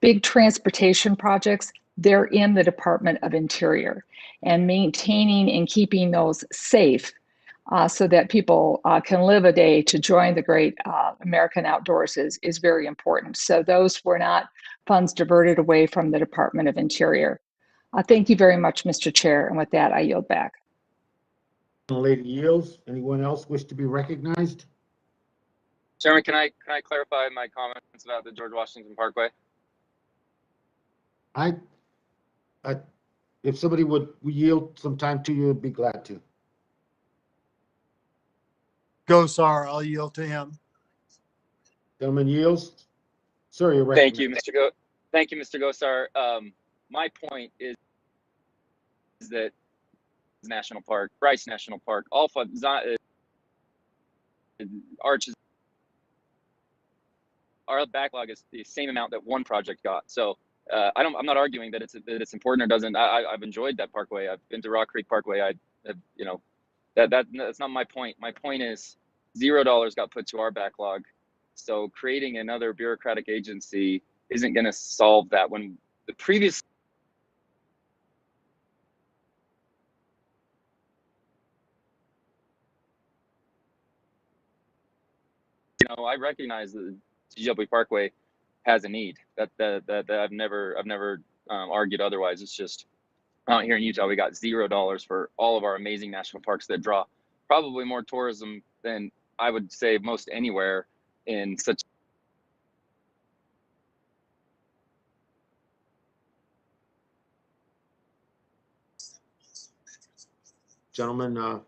big transportation projects, they're in the Department of Interior, and maintaining and keeping those safe so that people can live a day to join the great American outdoors is very important. So those were not funds diverted away from the Department of Interior. Thank you very much, Mr. Chair. And with that, I yield back. Lady yields. Anyone else wish to be recognized? Chairman, can I clarify my comments about the George Washington Parkway? If somebody would yield some time to you, I'd be glad to. Gosar, I'll yield to him. Gentleman yields. Sir, you're Thank recognized. you, Mr. Gosar. My point is that National Park, Bryce National Park, all funds, Arches, our backlog is the same amount that one project got. So I'm not arguing that it's important or doesn't. I've enjoyed that parkway. I've been to Rock Creek Parkway. You know, that's not my point. My point is $0 got put to our backlog. So creating another bureaucratic agency isn't going to solve that. When the previous I recognize that the GW Parkway has a need that I've never argued otherwise. It's just out here in Utah, we got $0 for all of our amazing national parks that draw probably more tourism than I would say most anywhere in such. Gentlemen, no,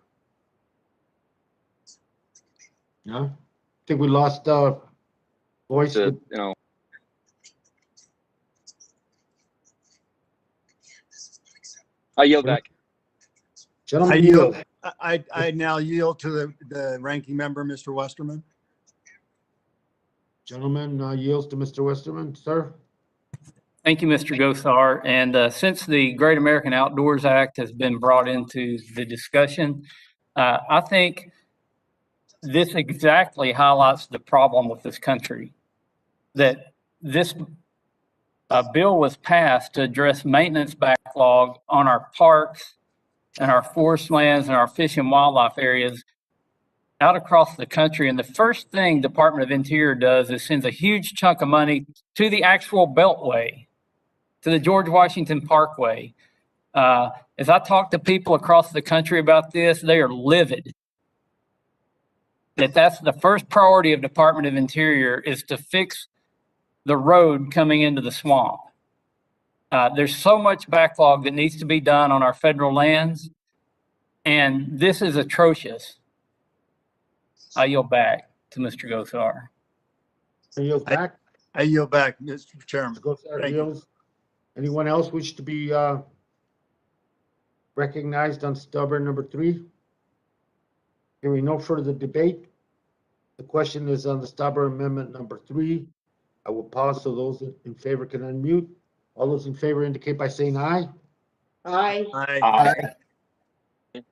I think we lost voice. You know. I yield back. Gentlemen, I now yield to the ranking member, Mr. Westerman. Gentleman yields to Mr. Westerman, sir. Thank you, Mr. Gosar. And since the Great American Outdoors Act has been brought into the discussion, I think this exactly highlights the problem with this country, that this bill was passed to address maintenance backlog on our parks and our forest lands and our fish and wildlife areas out across the country. And the first thing Department of Interior does is sends a huge chunk of money to the actual Beltway, to the George Washington Parkway. As I talk to people across the country about this, they are livid. That's the first priority of Department of Interior, is to fix the road coming into the swamp. There's so much backlog that needs to be done on our federal lands, and this is atrocious. I yield back to Mr. Gosar. I yield back, Mr. Chairman. Anyone else wish to be recognized on stubborn number 3? Hearing no further debate, the question is on the stubborn amendment number 3. I will pause so those in favor can unmute. All those in favor indicate by saying aye. Aye. Aye.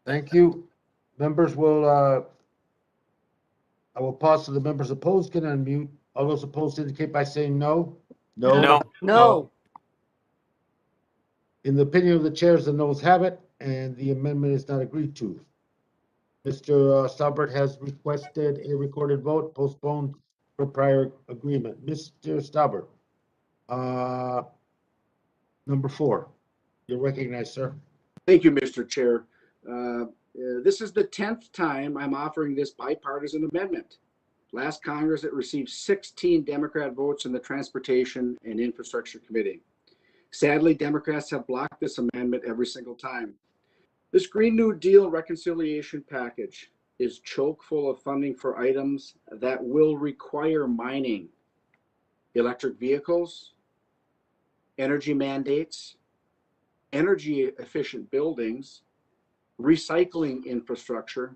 Thank you. Members will, I will pause so the members opposed can unmute. All those opposed indicate by saying no. No. No. In the opinion of the chairs, the noes have it, and the amendment is not agreed to. Mr. Staubert has requested a recorded vote postponed for prior agreement. Mr. Staubert, number 4, you're recognized, sir. Thank you, Mr. Chair. This is the 10th time I'm offering this bipartisan amendment. Last Congress, it received 16 Democrat votes in the Transportation and Infrastructure Committee. Sadly, Democrats have blocked this amendment every single time. This Green New Deal reconciliation package is chock full of funding for items that will require mining, electric vehicles, energy mandates, energy efficient buildings, recycling infrastructure,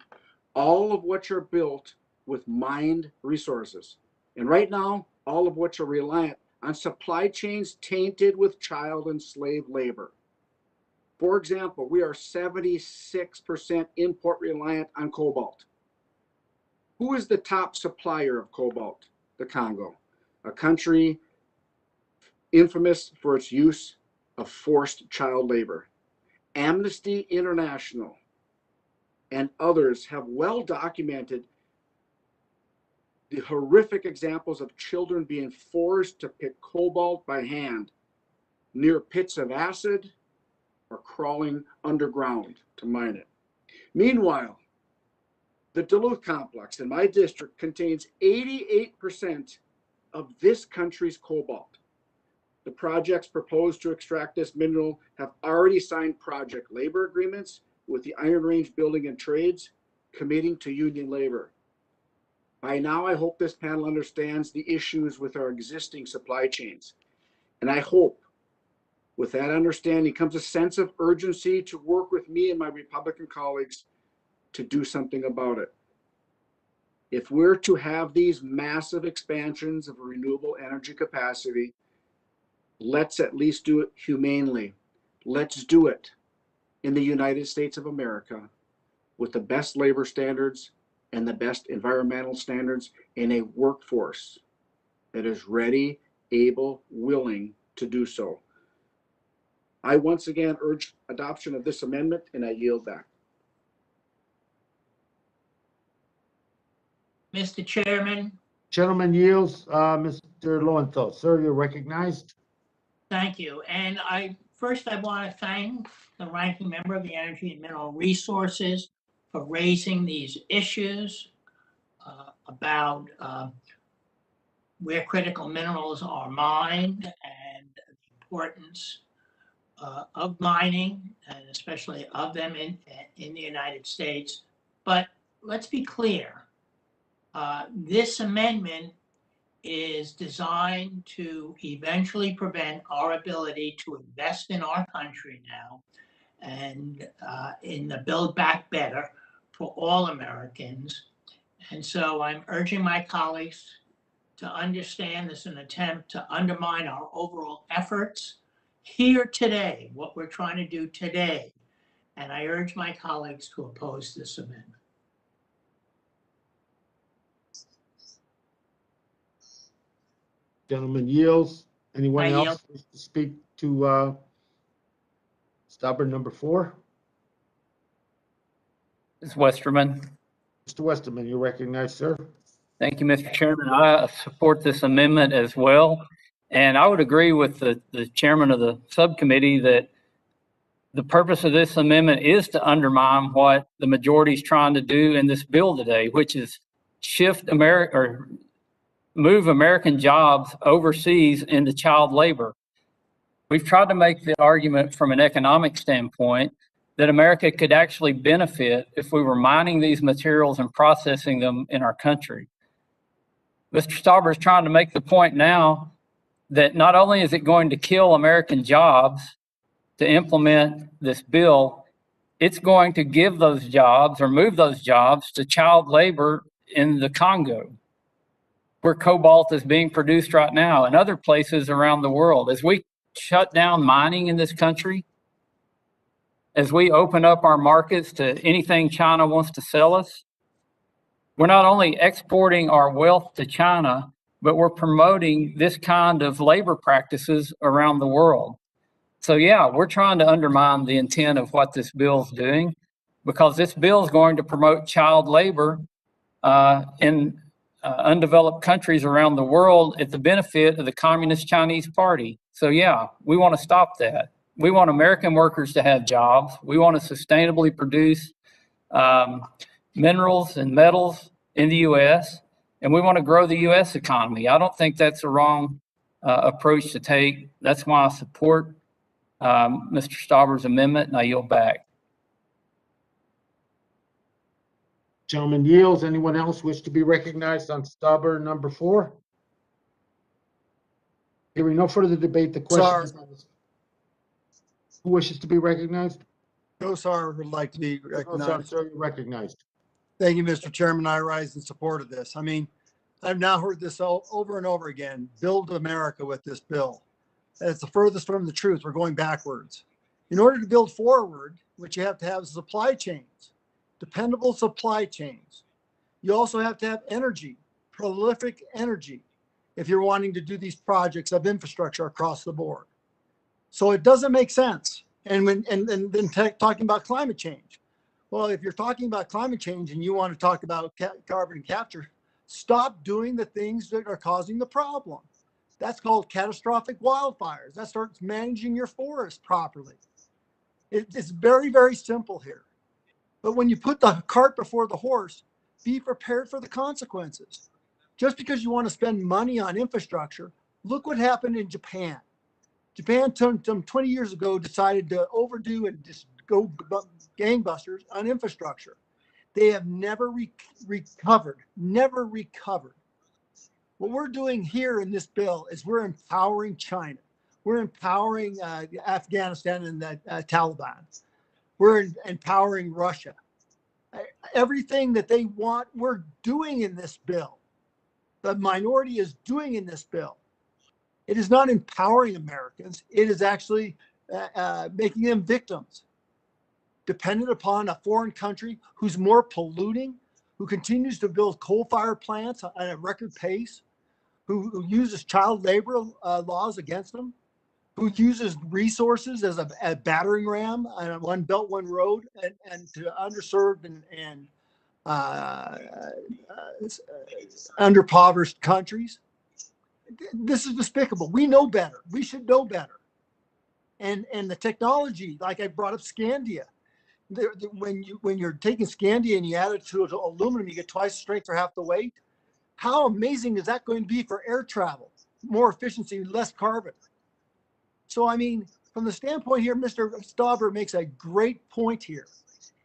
all of which are built with mined resources. And right now, all of which are reliant on supply chains tainted with child and slave labor. For example, we are 76% import reliant on cobalt. Who is the top supplier of cobalt? The Congo, a country infamous for its use of forced child labor. Amnesty International and others have well documented the horrific examples of children being forced to pick cobalt by hand near pits of acid or crawling underground to mine it. Meanwhile, the Duluth complex in my district contains 88% of this country's cobalt. The projects proposed to extract this mineral have already signed project labor agreements with the Iron Range Building and Trades, committing to union labor. By now, I hope this panel understands the issues with our existing supply chains. And I hope with that understanding comes a sense of urgency to work with me and my Republican colleagues to do something about it. If we're to have these massive expansions of renewable energy capacity, let's at least do it humanely. Let's do it in the United States of America with the best labor standards and the best environmental standards in a workforce that is ready, able, willing to do so. I once again urge adoption of this amendment, and I yield back. Mr. Chairman, Gentleman yields, Mr. Lowenthal. Sir, you're recognized. thank you. And I want to thank the ranking member of the Energy and Mineral Resources for raising these issues about where critical minerals are mined and the importance of mining, and especially of them in the United States. But let's be clear, this amendment is designed to eventually prevent our ability to invest in our country now and in the Build Back Better for all Americans. And so I'm urging my colleagues to understand this is an attempt to undermine our overall efforts here today, what we're trying to do today. And I urge my colleagues to oppose this amendment. Gentleman yields. Anyone I else yield. wish to speak to stubborn number 4? Ms. Westerman. Mr. Westerman, you're recognized, sir. Thank you, Mr. Chairman. I support this amendment as well. And I would agree with the chairman of the subcommittee that the purpose of this amendment is to undermine what the majority is trying to do in this bill today, which is shift America or move American jobs overseas into child labor. We've tried to make the argument from an economic standpoint that America could actually benefit if we were mining these materials and processing them in our country. Mr. Stauber is trying to make the point now that not only is it going to kill American jobs to implement this bill, it's going to give those jobs or move those jobs to child labor in the Congo, where cobalt is being produced right now, and other places around the world. As we shut down mining in this country, as we open up our markets to anything China wants to sell us, we're not only exporting our wealth to China, but we're promoting this kind of labor practices around the world. So yeah, we're trying to undermine the intent of what this bill is doing, because this bill is going to promote child labor in undeveloped countries around the world at the benefit of the Communist Chinese Party. So yeah, we want to stop that. We want American workers to have jobs. We want to sustainably produce minerals and metals in the U.S., and we want to grow the U.S. economy. I don't think that's a wrong approach to take. That's why I support Mr. Stauber's amendment, and I yield back. Gentleman yields. Anyone else wish to be recognized on Stauber number 4? Hearing no further debate, the question is, who wishes to be recognized? Gosar would like to be recognized. Sir, you're recognized. Thank you, Mr. Chairman. I rise in support of this. I mean, I've now heard this over and over again. Build America with this bill. It's the furthest from the truth. We're going backwards. In order to build forward, what you have to have is supply chains, dependable supply chains. You also have to have energy, prolific energy, if you're wanting to do these projects of infrastructure across the board. So it doesn't make sense. And then talking about climate change. Well, if you're talking about climate change and you want to talk about carbon capture, stop doing the things that are causing the problem. That's called catastrophic wildfires. That starts managing your forest properly. It's very, very simple here. But when you put the cart before the horse, be prepared for the consequences. Just because you want to spend money on infrastructure, look what happened in Japan. Japan, 20 years ago, decided to overdo and just go gangbusters on infrastructure. They have never recovered. What we're doing here in this bill is we're empowering China. We're empowering Afghanistan and the Taliban. We're empowering Russia. Everything that they want, we're doing in this bill. The minority is doing in this bill. It is not empowering Americans. It is actually making them victims, dependent upon a foreign country who's more polluting, who continues to build coal-fired plants at a record pace, who uses child labor laws against them, who uses resources as a battering ram on one belt, one road, and to underserved and underpoverished countries. This is despicable. We know better. We should know better. And the technology, like I brought up Scandia, when you're taking Scandia and you add it to aluminum, you get twice the strength for half the weight. How amazing is that going to be for air travel? More efficiency, less carbon. So, I mean, from the standpoint here, Mr. Stauber makes a great point here,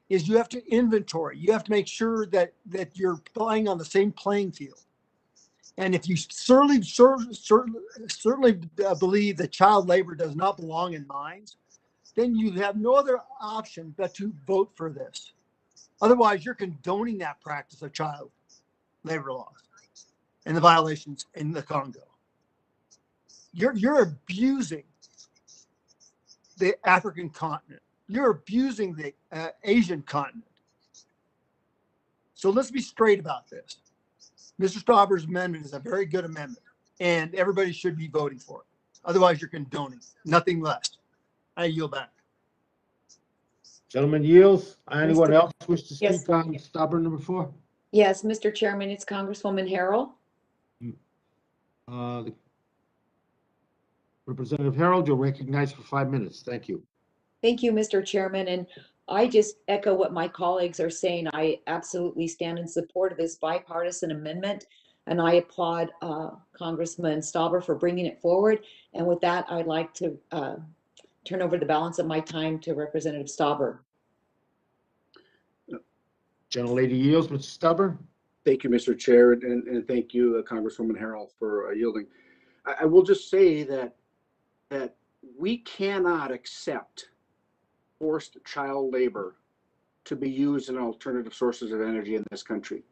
is you have to inventory. You have to make sure that you're playing on the same playing field. And if you certainly believe that child labor does not belong in mines, then you have no other option but to vote for this. Otherwise, you're condoning that practice of child labor laws and the violations in the Congo. You're abusing the African continent. You're abusing the Asian continent. So let's be straight about this. Mr. Stauber's amendment is a very good amendment, and everybody should be voting for it. Otherwise, you're condoning nothing less. I yield back. Gentleman yields. Anyone else wish to speak Yes. on Stauber number 4? Yes, Mr. Chairman, it's Congresswoman Harrell. Representative Harold, you're recognized for 5 minutes. Thank you. Thank you, Mr. Chairman. And I just echo what my colleagues are saying. I absolutely stand in support of this bipartisan amendment, and I applaud Congressman Stauber for bringing it forward. And with that, I'd like to turn over the balance of my time to Representative Stauber. Gentlelady yields. Mr. Stauber. Thank you, Mr. Chair, and thank you, Congresswoman Harrell, for yielding. I will just say that we cannot accept forced child labor to be used in alternative sources of energy in this country.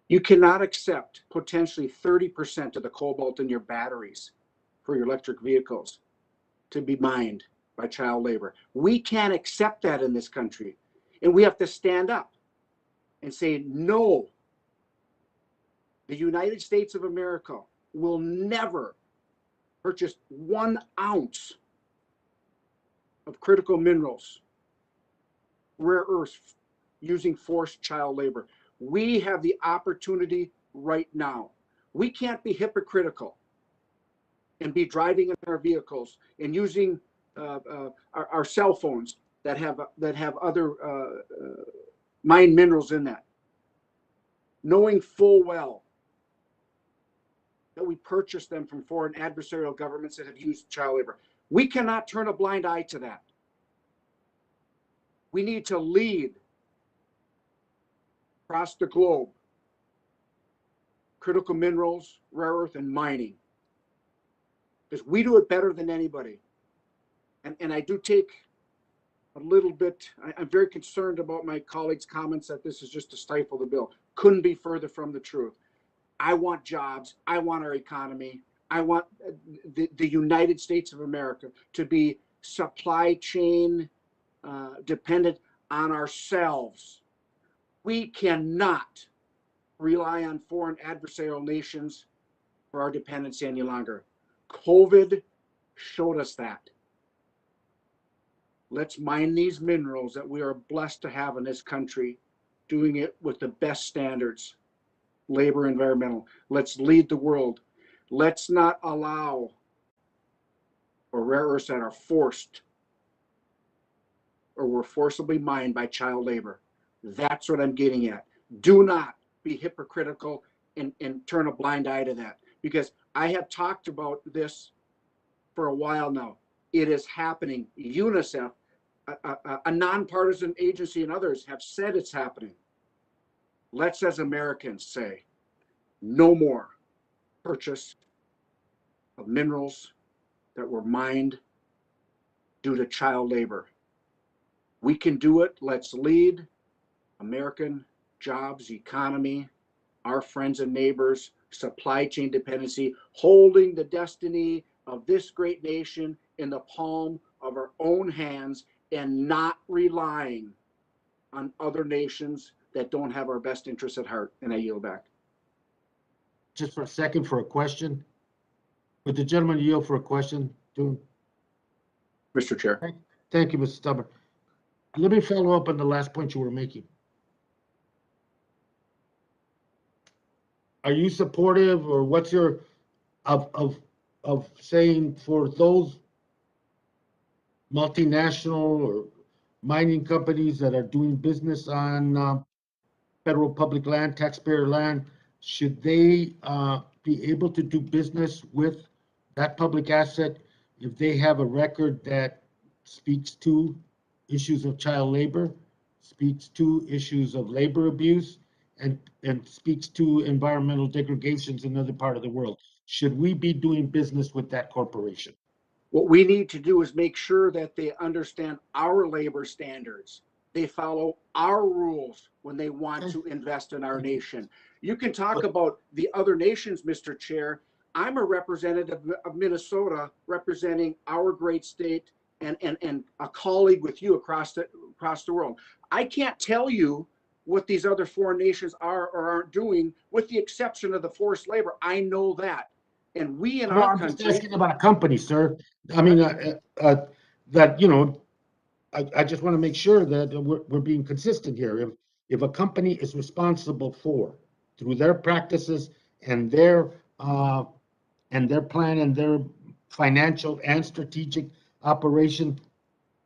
You cannot accept potentially 30% of the cobalt in your batteries for your electric vehicles to be mined by child labor. We can't accept that in this country. And we have to stand up and say, no, the United States of America will never purchase 1 ounce of critical minerals, rare earths, using forced child labor. We have the opportunity right now. We can't be hypocritical and be driving in our vehicles and using our cell phones that have other mined minerals in that, knowing full well that we purchase them from foreign adversarial governments that have used child labor. We cannot turn a blind eye to that. We need to lead across the globe critical minerals, rare earth, and mining, because we do it better than anybody. And I do take a little bit, I'm very concerned about my colleagues' comments that this is just to stifle the bill. Couldn't be further from the truth. I want jobs. I want our economy. I want the United States of America to be supply chain dependent on ourselves. We cannot rely on foreign adversarial nations for our dependency any longer. COVID showed us that. Let's mine these minerals that we are blessed to have in this country, doing it with the best standards, labor, environmental. Let's lead the world. Let's not allow for rare earths that are forced or were forcibly mined by child labor. That's what I'm getting at. Do not be hypocritical and turn a blind eye to that, because I have talked about this for a while now. It is happening. UNICEF, a nonpartisan agency, and others have said it's happening. Let's, as Americans, say no more purchase of minerals that were mined due to child labor. We can do it. Let's lead. American jobs, economy, our friends and neighbors, supply chain dependency, holding the destiny of this great nation in the palm of our own hands, and not relying on other nations that don't have our best interests at heart. And I yield back. Just for a second for a question. Would the gentleman yield for a question? Mr. Chair. Thank you, Mr. Stubber. Let me follow up on the last point you were making. Are you supportive, or what's your of saying for those multinational or mining companies that are doing business on federal public land, taxpayer land, should they be able to do business with that public asset if they have a record that speaks to issues of child labor, speaks to issues of labor abuse, and speaks to environmental degradations in another part of the world? Should we be doing business with that corporation? What we need to do is make sure that they understand our labor standards. They follow our rules when they want to invest in our nation. You can talk about the other nations, Mr. Chair. I'm a representative of Minnesota, representing our great state and a colleague with you across the world. I can't tell you what these other foreign nations are or aren't doing, with the exception of the forced labor. I know that. And we in our country. I'm just asking about a company, sir. I mean, that, you know, I just want to make sure that we're being consistent here. If a company is responsible for, through their practices and their plan and their financial and strategic operation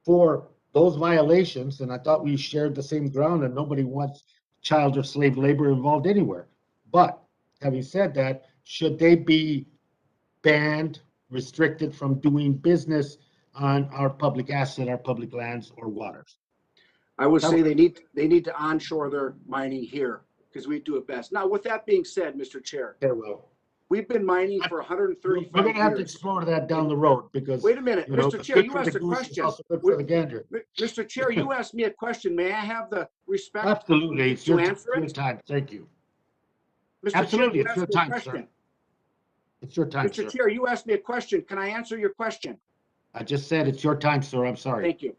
for those violations, and I thought we shared the same ground and nobody wants child or slave labor involved anywhere. But having said that, should they be banned, restricted from doing business on our public asset, our public lands or waters? I would say they need to onshore their mining here, because we do it best. Now, with that being said, Mr. Chair, farewell. We've been mining for We're 135 going to have to years. explore that down the road because, Wait a minute, you know, Mr. it's Chair, good you for the asked a goose, it's question. also good for the gander. Mr. Chair, you asked me a question. May I have the respect Absolutely, it's to your answer your it? time. Thank you. Mr. Chair, Absolutely, you it's your asked me a time, sir. question. It's your time, Mr. sir. Chair, you asked me a question. Can I answer your question? I just said it's your time, sir. I'm sorry. Thank you.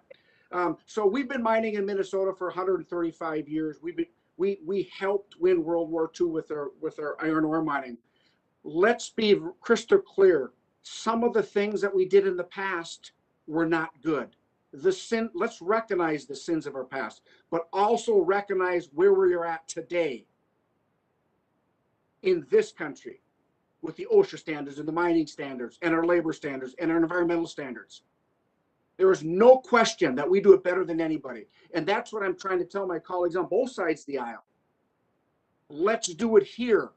So we've been mining in Minnesota for 135 years. We helped win World War II with our iron ore mining. Let's be crystal clear. Some of the things that we did in the past were not good. Let's recognize the sins of our past, but also recognize where we are at today in this country with the OSHA standards and the mining standards and our labor standards and our environmental standards. There is no question that we do it better than anybody. And that's what I'm trying to tell my colleagues on both sides of the aisle. Let's do it here.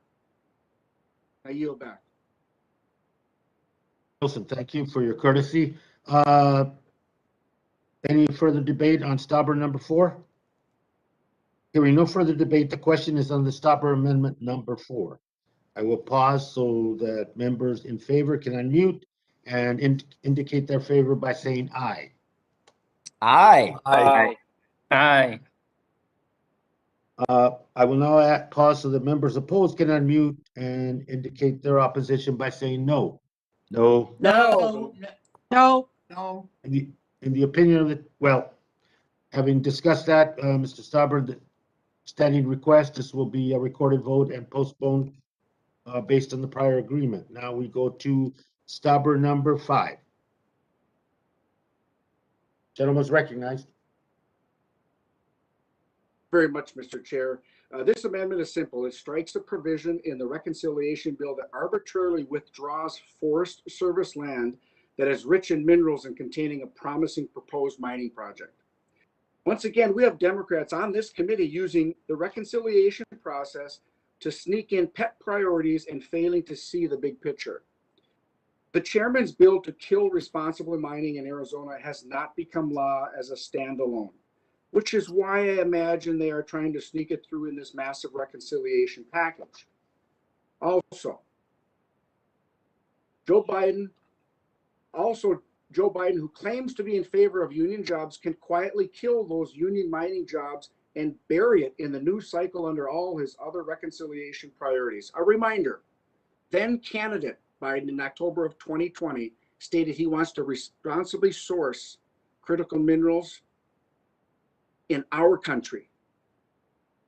I yield back. Wilson, thank you for your courtesy. Any further debate on Stauber number 4? Hearing no further debate, the question is on the Stauber amendment number 4. I will pause so that members in favor can unmute and indicate their favor by saying aye. Aye. Aye. Aye. I will now pause so that members opposed can unmute and indicate their opposition by saying no. No. No. No. No. In the opinion of the, well, having discussed that, Mr. Stauber, the standing request, this will be a recorded vote and postponed based on the prior agreement. Now we go to Stauber number 5. Gentleman's recognized. Very much, Mr. Chair. This amendment is simple. It strikes a provision in the reconciliation bill that arbitrarily withdraws Forest Service land that is rich in minerals and containing a promising proposed mining project. Once again, we have Democrats on this committee using the reconciliation process to sneak in pet priorities and failing to see the big picture. The chairman's bill to kill responsible mining in Arizona has not become law as a standalone, which is why I imagine they are trying to sneak it through in this massive reconciliation package. Also, Joe Biden, who claims to be in favor of union jobs, can quietly kill those union mining jobs and bury it in the news cycle under all his other reconciliation priorities. A reminder, then candidate Biden in October of 2020 stated he wants to responsibly source critical minerals in our country.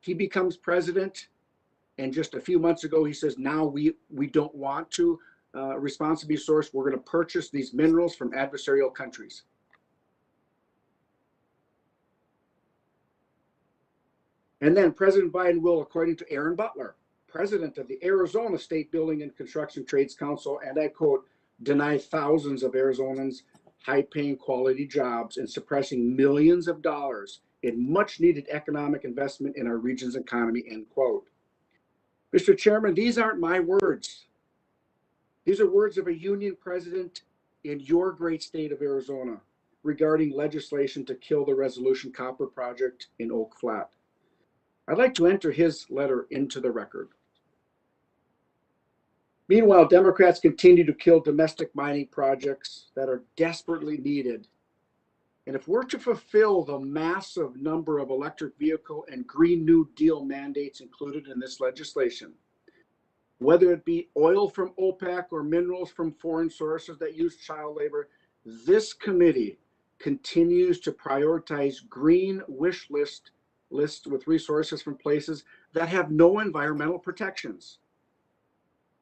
He becomes president, and just a few months ago, he says, now we don't want to responsibly source. We're going to purchase these minerals from adversarial countries. And then President Biden will, according to Aaron Butler, president of the Arizona State Building and Construction Trades Council, and I quote, deny thousands of Arizonans high-paying quality jobs and suppressing millions of dollars in much-needed economic investment in our region's economy, end quote. Mr. Chairman, these aren't my words. These are words of a union president in your great state of Arizona regarding legislation to kill the Resolution Copper project in Oak Flat. I'd like to enter his letter into the record. Meanwhile, Democrats continue to kill domestic mining projects that are desperately needed. And if we're to fulfill the massive number of electric vehicle and Green New Deal mandates included in this legislation, whether it be oil from OPEC or minerals from foreign sources that use child labor, this committee continues to prioritize green wish lists with resources from places that have no environmental protections.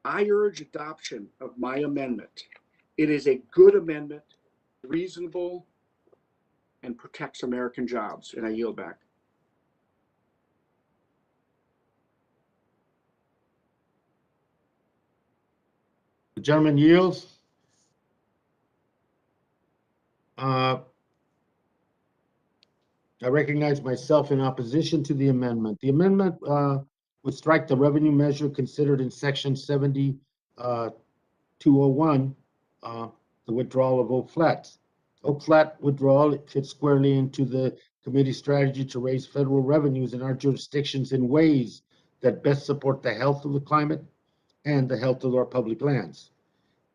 I urge adoption of my amendment. It is a good amendment, reasonable, and protects American jobs. And I yield back. The gentleman yields. I recognize myself in opposition to the amendment. The amendment would strike the revenue measure considered in section 70-201, the withdrawal of Oak Flats. Oak Flat withdrawal fits squarely into the committee's strategy to raise federal revenues in our jurisdictions in ways that best support the health of the climate and the health of our public lands.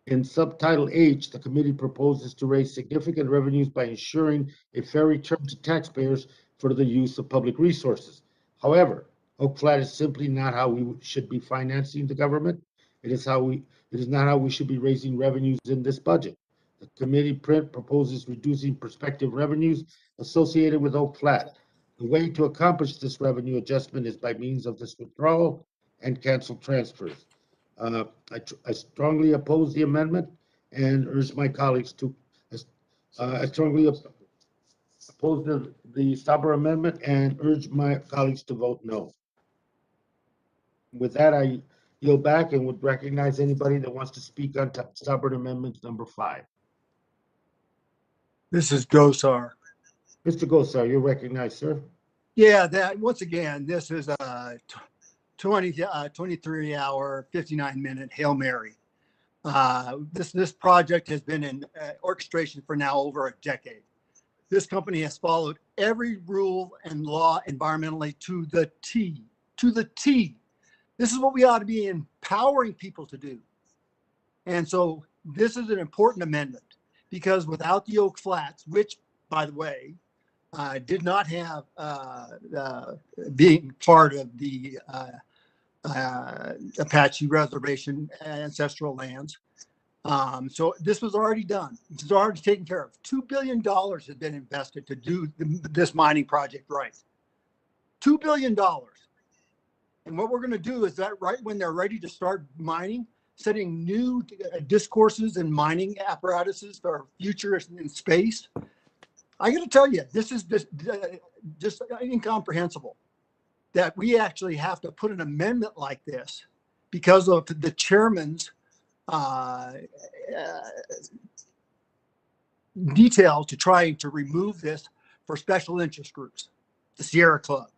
In Subtitle H, the committee proposes to raise significant revenues by ensuring a fair return to taxpayers for the use of public resources. However, Oak Flat is simply not how we should be financing the government. It is not how we should be raising revenues in this budget. The committee proposes reducing prospective revenues associated with Oak Flat. The way to accomplish this revenue adjustment is by means of this withdrawal and canceled transfers. I strongly oppose the amendment and urge my colleagues to, I strongly oppose the Stopper amendment and urge my colleagues to vote no. With that, I yield back and would recognize anybody that wants to speak on Stopper Amendment number 5. This is Gosar. Mr. Gosar, you're recognized, sir. Yeah, that once again, this is a 23-hour, 59-minute Hail Mary. This project has been in orchestration for now over a decade. This company has followed every rule and law environmentally to the T. To the T. This is what we ought to be empowering people to do. And so this is an important amendment because without the Oak Flats, which, by the way, did not have being part of the Apache Reservation ancestral lands. So this was already done. This is already taken care of. $2 billion has been invested to do this mining project right. $2 billion. And what we're going to do is that right when they're ready to start mining, setting new discourses and mining apparatuses for future in space. I got to tell you, this is just incomprehensible that we actually have to put an amendment like this because of the chairman's detail to trying to remove this for special interest groups, the Sierra Club,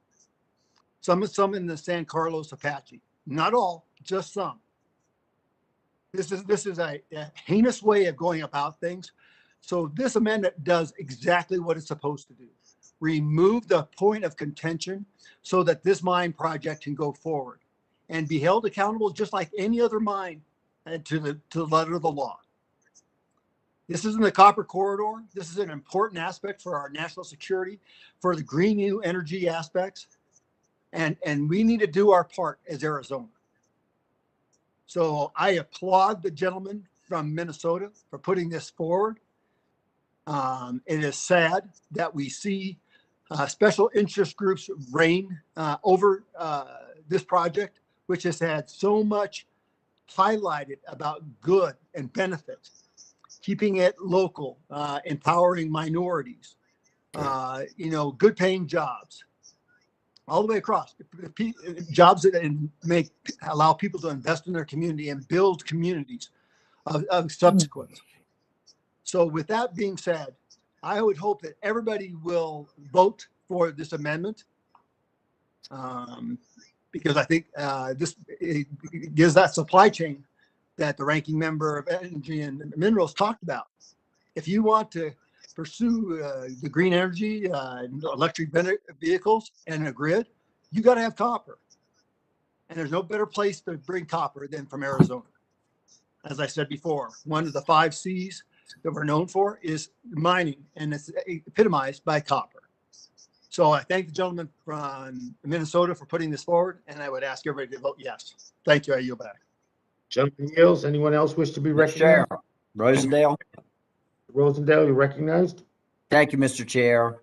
some in the San Carlos Apache, not all, just some. This is a heinous way of going about things. So this amendment does exactly what it's supposed to do. Remove the point of contention so that this mine project can go forward and be held accountable just like any other mine to the letter of the law. This isn't the copper corridor. This is an important aspect for our national security, for the green new energy aspects. And we need to do our part as Arizona. So I applaud the gentleman from Minnesota for putting this forward. It is sad that we see special interest groups reign over this project, which has had so much highlighted about good and benefits, keeping it local, empowering minorities, good paying jobs, all the way across. Jobs that allow people to invest in their community and build communities of subsequence. So with that being said, I would hope that everybody will vote for this amendment because I think it gives that supply chain that the ranking member of Energy and Minerals talked about. If you want to pursue the green energy, electric vehicles, and a grid, you got to have copper. And there's no better place to bring copper than from Arizona. As I said before, one of the 5 C's that we're known for is mining, and it's epitomized by copper. So I thank the gentleman from Minnesota for putting this forward, and I would ask everybody to vote yes. Thank you. I yield back. Gentleman yields. Anyone else wish to be Mr. Chair, recognized? Rosendale. Rosendale, you're recognized. Thank you, Mr. Chair.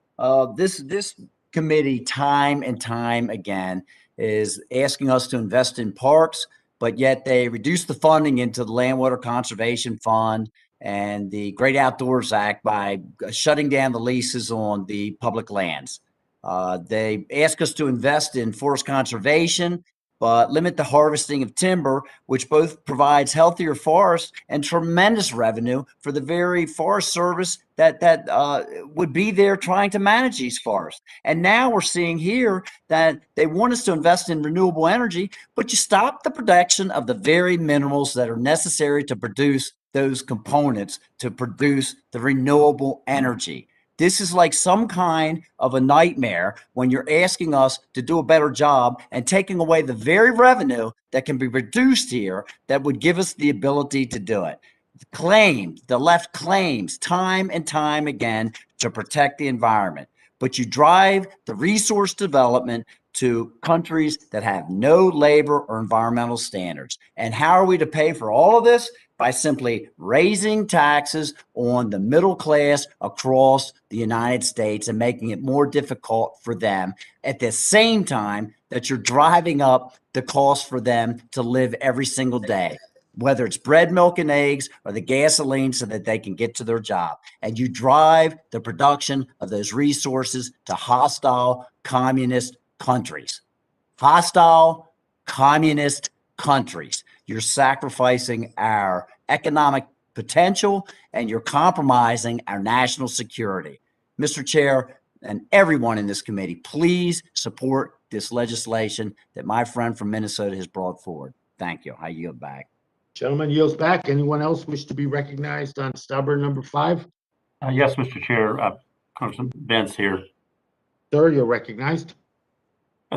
This committee, time and time again, is asking us to invest in parks, but yet they reduce the funding into the Land Water Conservation Fund and the Great Outdoors Act by shutting down the leases on the public lands. They ask us to invest in forest conservation, but limit the harvesting of timber, which both provides healthier forests and tremendous revenue for the very Forest Service that would be there trying to manage these forests. And now we're seeing here that they want us to invest in renewable energy, but you stop the production of the very minerals that are necessary to produce those components to produce the renewable energy. This is like some kind of a nightmare when you're asking us to do a better job and taking away the very revenue that can be reduced here that would give us the ability to do it. The left claims time and time again to protect the environment, but you drive the resource development to countries that have no labor or environmental standards. And how are we to pay for all of this? By simply raising taxes on the middle class across the United States and making it more difficult for them at the same time that you're driving up the cost for them to live every single day, whether it's bread, milk, and eggs or the gasoline so that they can get to their job. And you drive the production of those resources to hostile communist countries. Hostile communist countries. You're sacrificing our economic potential and you're compromising our national security. Mr. Chair and everyone in this committee, please support this legislation that my friend from Minnesota has brought forward. Thank you. I yield back. Gentleman yields back. Anyone else wish to be recognized on stubborn number 5? Yes, Mr. Chair. Congressman Benz here. Sir, you're recognized.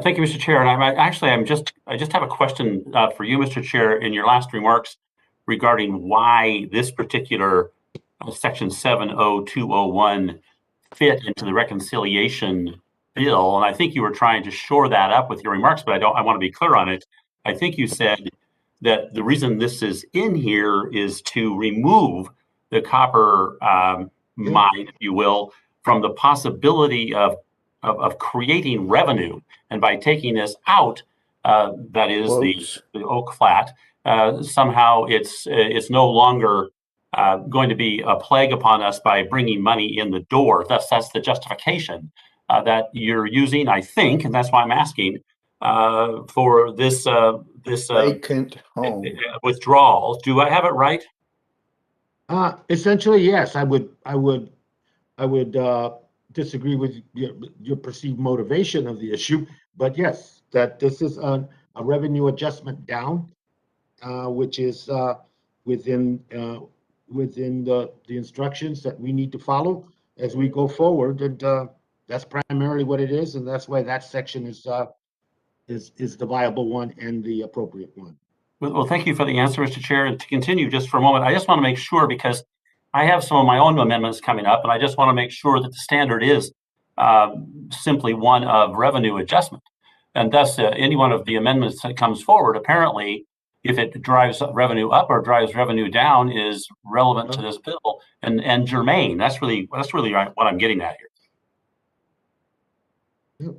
Thank you, Mr. Chair. And I just have a question for you, Mr. Chair, in your last remarks regarding why this particular Section 70201 fit into the reconciliation bill. And I think you were trying to shore that up with your remarks, but I want to be clear on it. I think you said that the reason this is in here is to remove the copper mine, if you will, from the possibility of creating revenue. And by taking this out, that is the oak flat, somehow it's no longer going to be a plague upon us by bringing money in the door. Thus, that's the justification that you're using, I think, and that's why I'm asking for this vacant home withdrawal. Do I have it right? Essentially, yes. I would disagree with your perceived motivation of the issue, but yes, that this is a revenue adjustment down, which is within the instructions that we need to follow as we go forward, and that's primarily what it is, and that's why that section is the viable one and the appropriate one. Well, thank you for the answer, Mr. Chair. And to continue just for a moment, I just want to make sure, because I have some of my own amendments coming up, and I just want to make sure that the standard is simply one of revenue adjustment. And thus, any one of the amendments that comes forward, apparently, if it drives revenue up or drives revenue down, is relevant to this bill and germane. That's really what I'm getting at here.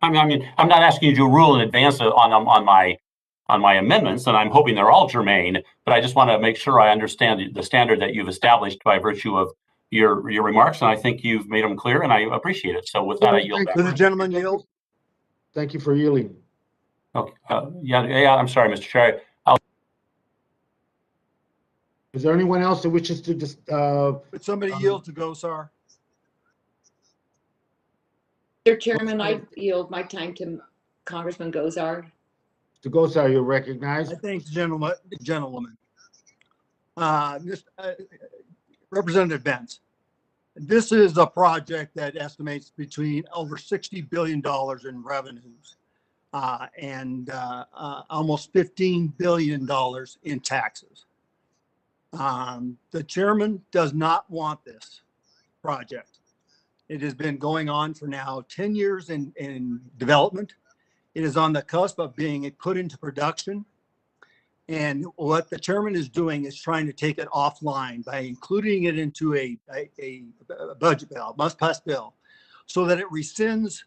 I mean, I'm not asking you to rule in advance on my amendments, and I'm hoping they're all germane, but I just want to make sure I understand the standard that you've established by virtue of your remarks, and I think you've made them clear, and I appreciate it. So with that, I yield back. Does the gentleman yield? Thank you for yielding. Okay. Yeah, I'm sorry, Mr. Chair. Is there anyone else that wishes to just Would somebody yield to Gosar? Mr. Chairman, I yield my time to Congressman Gosar. to Gosar, you're recognized. I thank the gentleman. Representative Benz. This is a project that estimates between over $60 billion in revenues and almost $15 billion in taxes. The chairman does not want this project. It has been going on for now 10 years in development. It is on the cusp of being put into production. And what the chairman is doing is trying to take it offline by including it into a budget bill, must-pass bill, so that it rescinds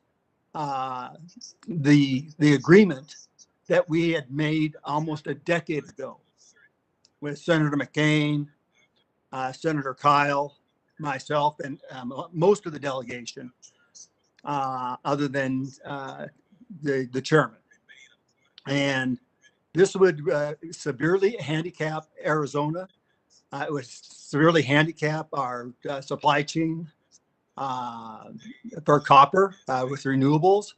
the agreement that we had made almost a decade ago with Senator McCain, Senator Kyle, myself, and most of the delegation, other than the chairman. And this would severely handicap Arizona. It would severely handicap our supply chain for copper with renewables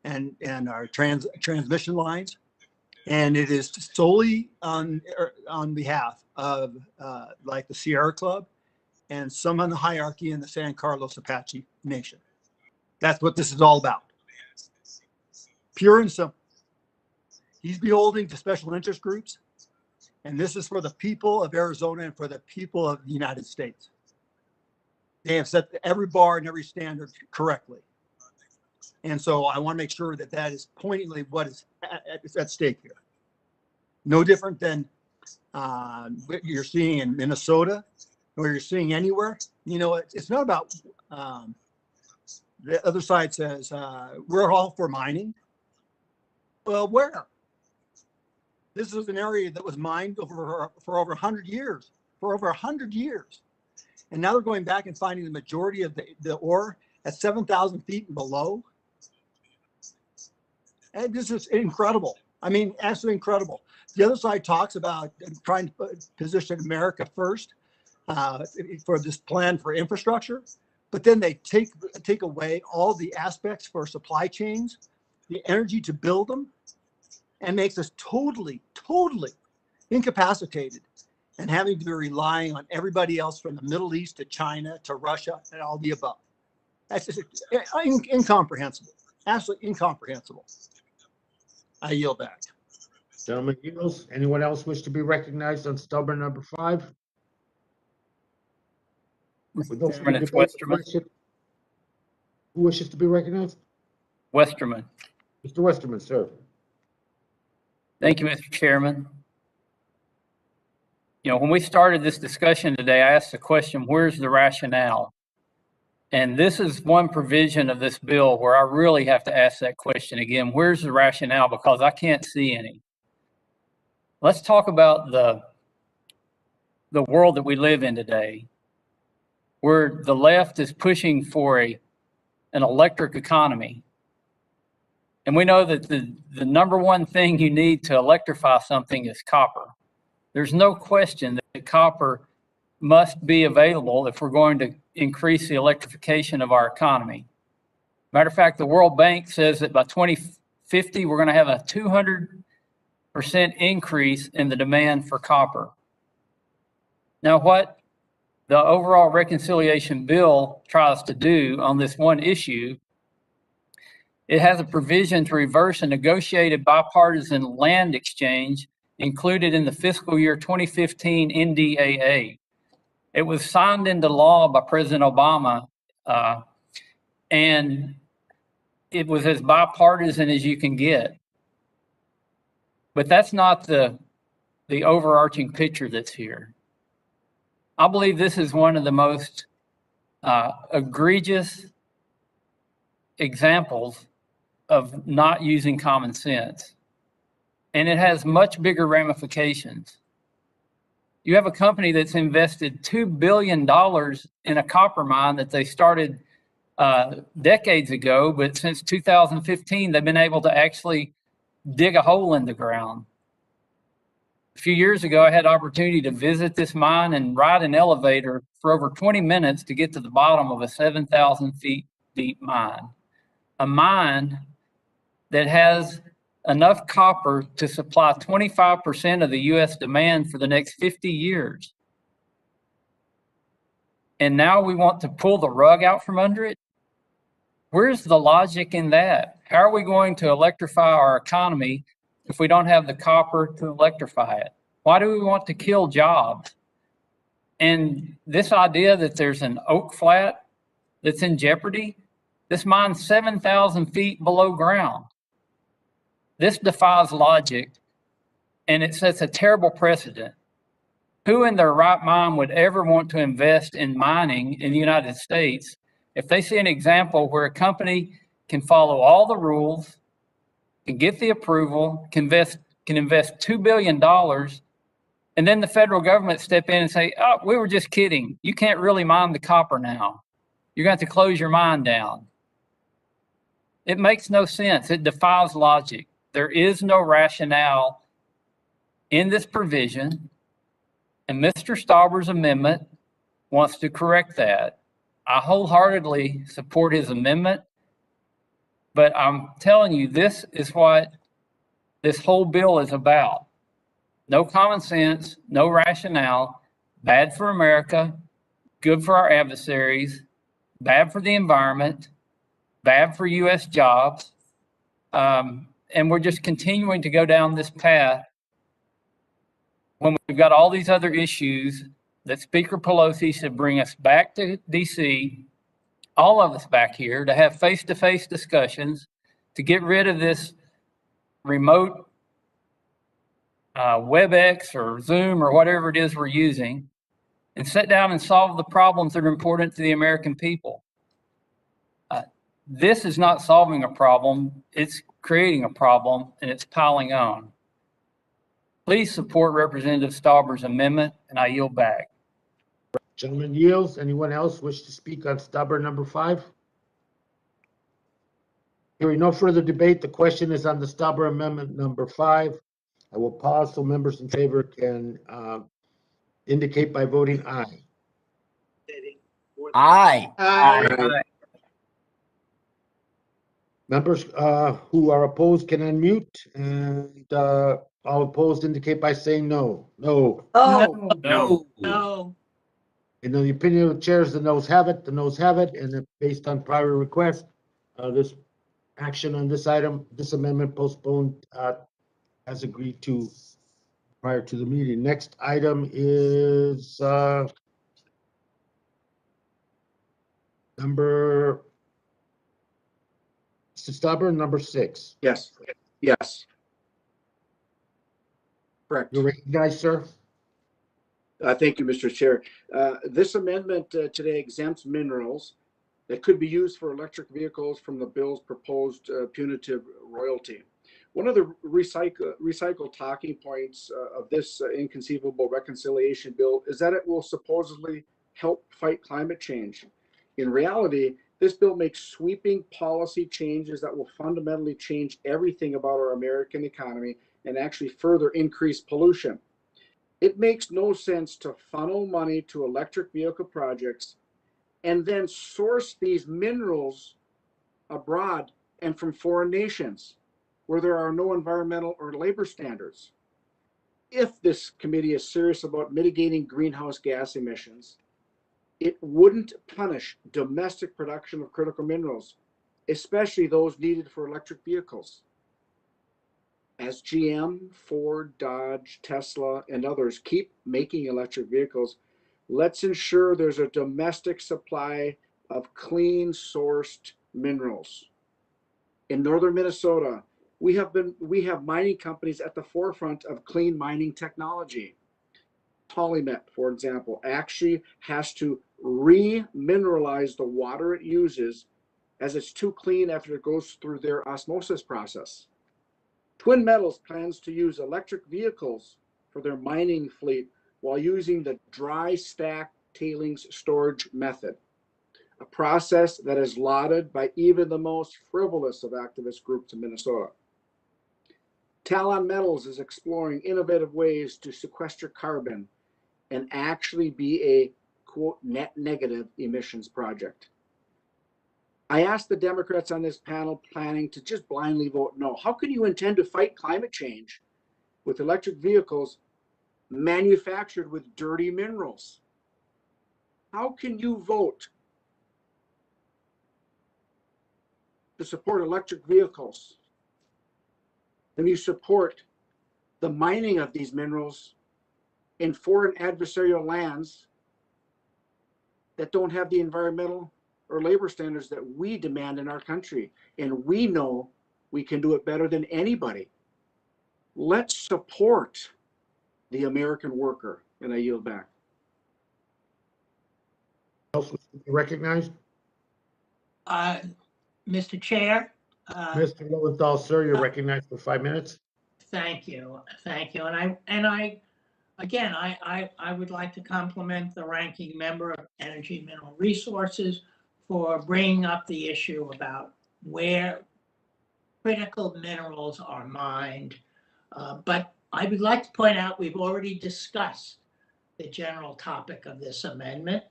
and our transmission lines. And it is solely on behalf of like the Sierra Club and some on the hierarchy in the San Carlos Apache Nation. That's what this is all about. Pure and simple. He's beholding to special interest groups, and this is for the people of Arizona and for the people of the United States. They have set every bar and every standard correctly. And so I want to make sure that that is pointedly what is at stake here. No different than what you're seeing in Minnesota or you're seeing anywhere. You know, it's not about, the other side says, we're all for mining. Well, where? This is an area that was mined for over 100 years, And now they're going back and finding the majority of the ore at 7,000 feet and below. And this is incredible. I mean, absolutely incredible. The other side talks about trying to position America first for this plan for infrastructure, but then they take away all the aspects for supply chains, the energy to build them, and makes us totally incapacitated and having to be relying on everybody else from the Middle East to China to Russia and all the above. That's just incomprehensible, absolutely incomprehensible. I yield back. Gentleman yields. Anyone else wish to be recognized on stubborn number 5? With no further It's debate, Westerman. who wishes to be recognized? Westerman. Mr. Westerman, sir. Thank you, Mr. Chairman. You know, when we started this discussion today, I asked the question, where's the rationale? And this is one provision of this bill where I really have to ask that question again, where's the rationale? Because I can't see any. Let's talk about the world that we live in today, where the left is pushing for an electric economy. And we know that the number one thing you need to electrify something is copper. There's no question that copper must be available if we're going to increase the electrification of our economy. Matter of fact, the World Bank says that by 2050, we're going to have a 200% increase in the demand for copper. Now, what the overall reconciliation bill tries to do on this one issue, it has a provision to reverse a negotiated bipartisan land exchange included in the fiscal year 2015 NDAA. It was signed into law by President Obama, and it was as bipartisan as you can get. But that's not the overarching picture that's here. I believe this is one of the most egregious examples of not using common sense. And it has much bigger ramifications. You have a company that's invested $2 billion in a copper mine that they started decades ago, but since 2015, they've been able to actually dig a hole in the ground. A few years ago, I had the opportunity to visit this mine and ride an elevator for over 20 minutes to get to the bottom of a 7,000 feet deep mine. A mine that has enough copper to supply 25% of the U.S. demand for the next 50 years. And now we want to pull the rug out from under it? Where's the logic in that? How are we going to electrify our economy if we don't have the copper to electrify it? Why do we want to kill jobs? And this idea that there's an oak flat that's in jeopardy, this mine's 7,000 feet below ground. This defies logic, and it sets a terrible precedent. Who in their right mind would ever want to invest in mining in the United States if they see an example where a company can follow all the rules, can get the approval, can invest $2 billion, and then the federal government step in and say, oh, we were just kidding. You can't really mine the copper now. You're going to have to close your mine down. It makes no sense. It defies logic. There is no rationale in this provision, and Mr. Stauber's amendment wants to correct that. I wholeheartedly support his amendment, but I'm telling you, this is what this whole bill is about. No common sense, no rationale, bad for America, good for our adversaries, bad for the environment, bad for U.S. jobs. And we're just continuing to go down this path when we've got all these other issues that Speaker Pelosi should bring us back to D.C., all of us back here, to have face-to-face discussions, to get rid of this remote WebEx or Zoom or whatever it is we're using, and sit down and solve the problems that are important to the American people. This is not solving a problem, it's creating a problem, and it's piling on. Please support Representative Stauber's amendment, and I yield back. Gentleman yields. Anyone else wish to speak on Stauber number 5? Hearing no further debate, the question is on the Stauber amendment number 5. I will pause so members in favor can indicate by voting aye. Aye. Aye. Members who are opposed can unmute, and all opposed indicate by saying no. No. Oh. No. No. In the opinion of the chairs, the noes have it. The noes have it, and based on prior request, this action on this item, this amendment postponed as agreed to prior to the meeting. Next item is number Stauber, number 6. Yes, yes. Correct. You're recognized, sir. Thank you, Mr. Chair. This amendment today exempts minerals that could be used for electric vehicles from the bill's proposed punitive royalty. One of the recycled talking points of this inconceivable reconciliation bill is that it will supposedly help fight climate change. In reality, this bill makes sweeping policy changes that will fundamentally change everything about our American economy and actually further increase pollution. It makes no sense to funnel money to electric vehicle projects and then source these minerals abroad and from foreign nations where there are no environmental or labor standards. If this committee is serious about mitigating greenhouse gas emissions, it wouldn't punish domestic production of critical minerals, especially those needed for electric vehicles. As GM, Ford, Dodge, Tesla, and others keep making electric vehicles, let's ensure there's a domestic supply of clean sourced minerals. In northern Minnesota, we have mining companies at the forefront of clean mining technology. Polymet, for example, actually has to re-mineralize the water it uses as it's too clean after it goes through their osmosis process. Twin Metals plans to use electric vehicles for their mining fleet while using the dry stack tailings storage method, a process that is lauded by even the most frivolous of activist groups in Minnesota. Talon Metals is exploring innovative ways to sequester carbon and actually be a, quote, net negative emissions project. I asked the Democrats on this panel planning to just blindly vote no. How can you intend to fight climate change with electric vehicles manufactured with dirty minerals? How can you vote to support electric vehicles when you support the mining of these minerals in foreign adversarial lands that don't have the environmental or labor standards that we demand in our country? And we know we can do it better than anybody. Let's support the American worker. And I yield back. Else wish to be recognized? Mr. Chair. Mr. Lowenthal, sir, you're recognized for 5 minutes. Thank you. Thank you. I would like to compliment the ranking member of Energy and Mineral Resources for bringing up the issue about where critical minerals are mined. But I would like to point out we've already discussed the general topic of this amendment,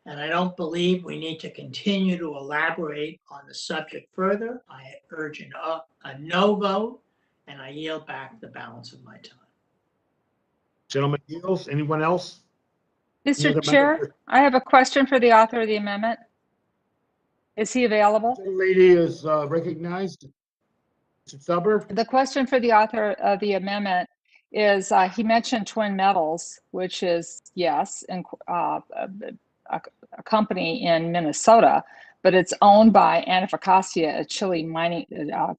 and I don't believe we need to continue to elaborate on the subject further. I urge a no vote, and I yield back the balance of my time. Gentleman yields. Anyone else? Any Mr. other Chair, member? I have a question for the author of the amendment. Is he available? The lady is recognized. Mr. Stubber? The question for the author of the amendment is, he mentioned Twin Metals, which is, yes, a company in Minnesota, but it's owned by Antofagasta, a Chile mining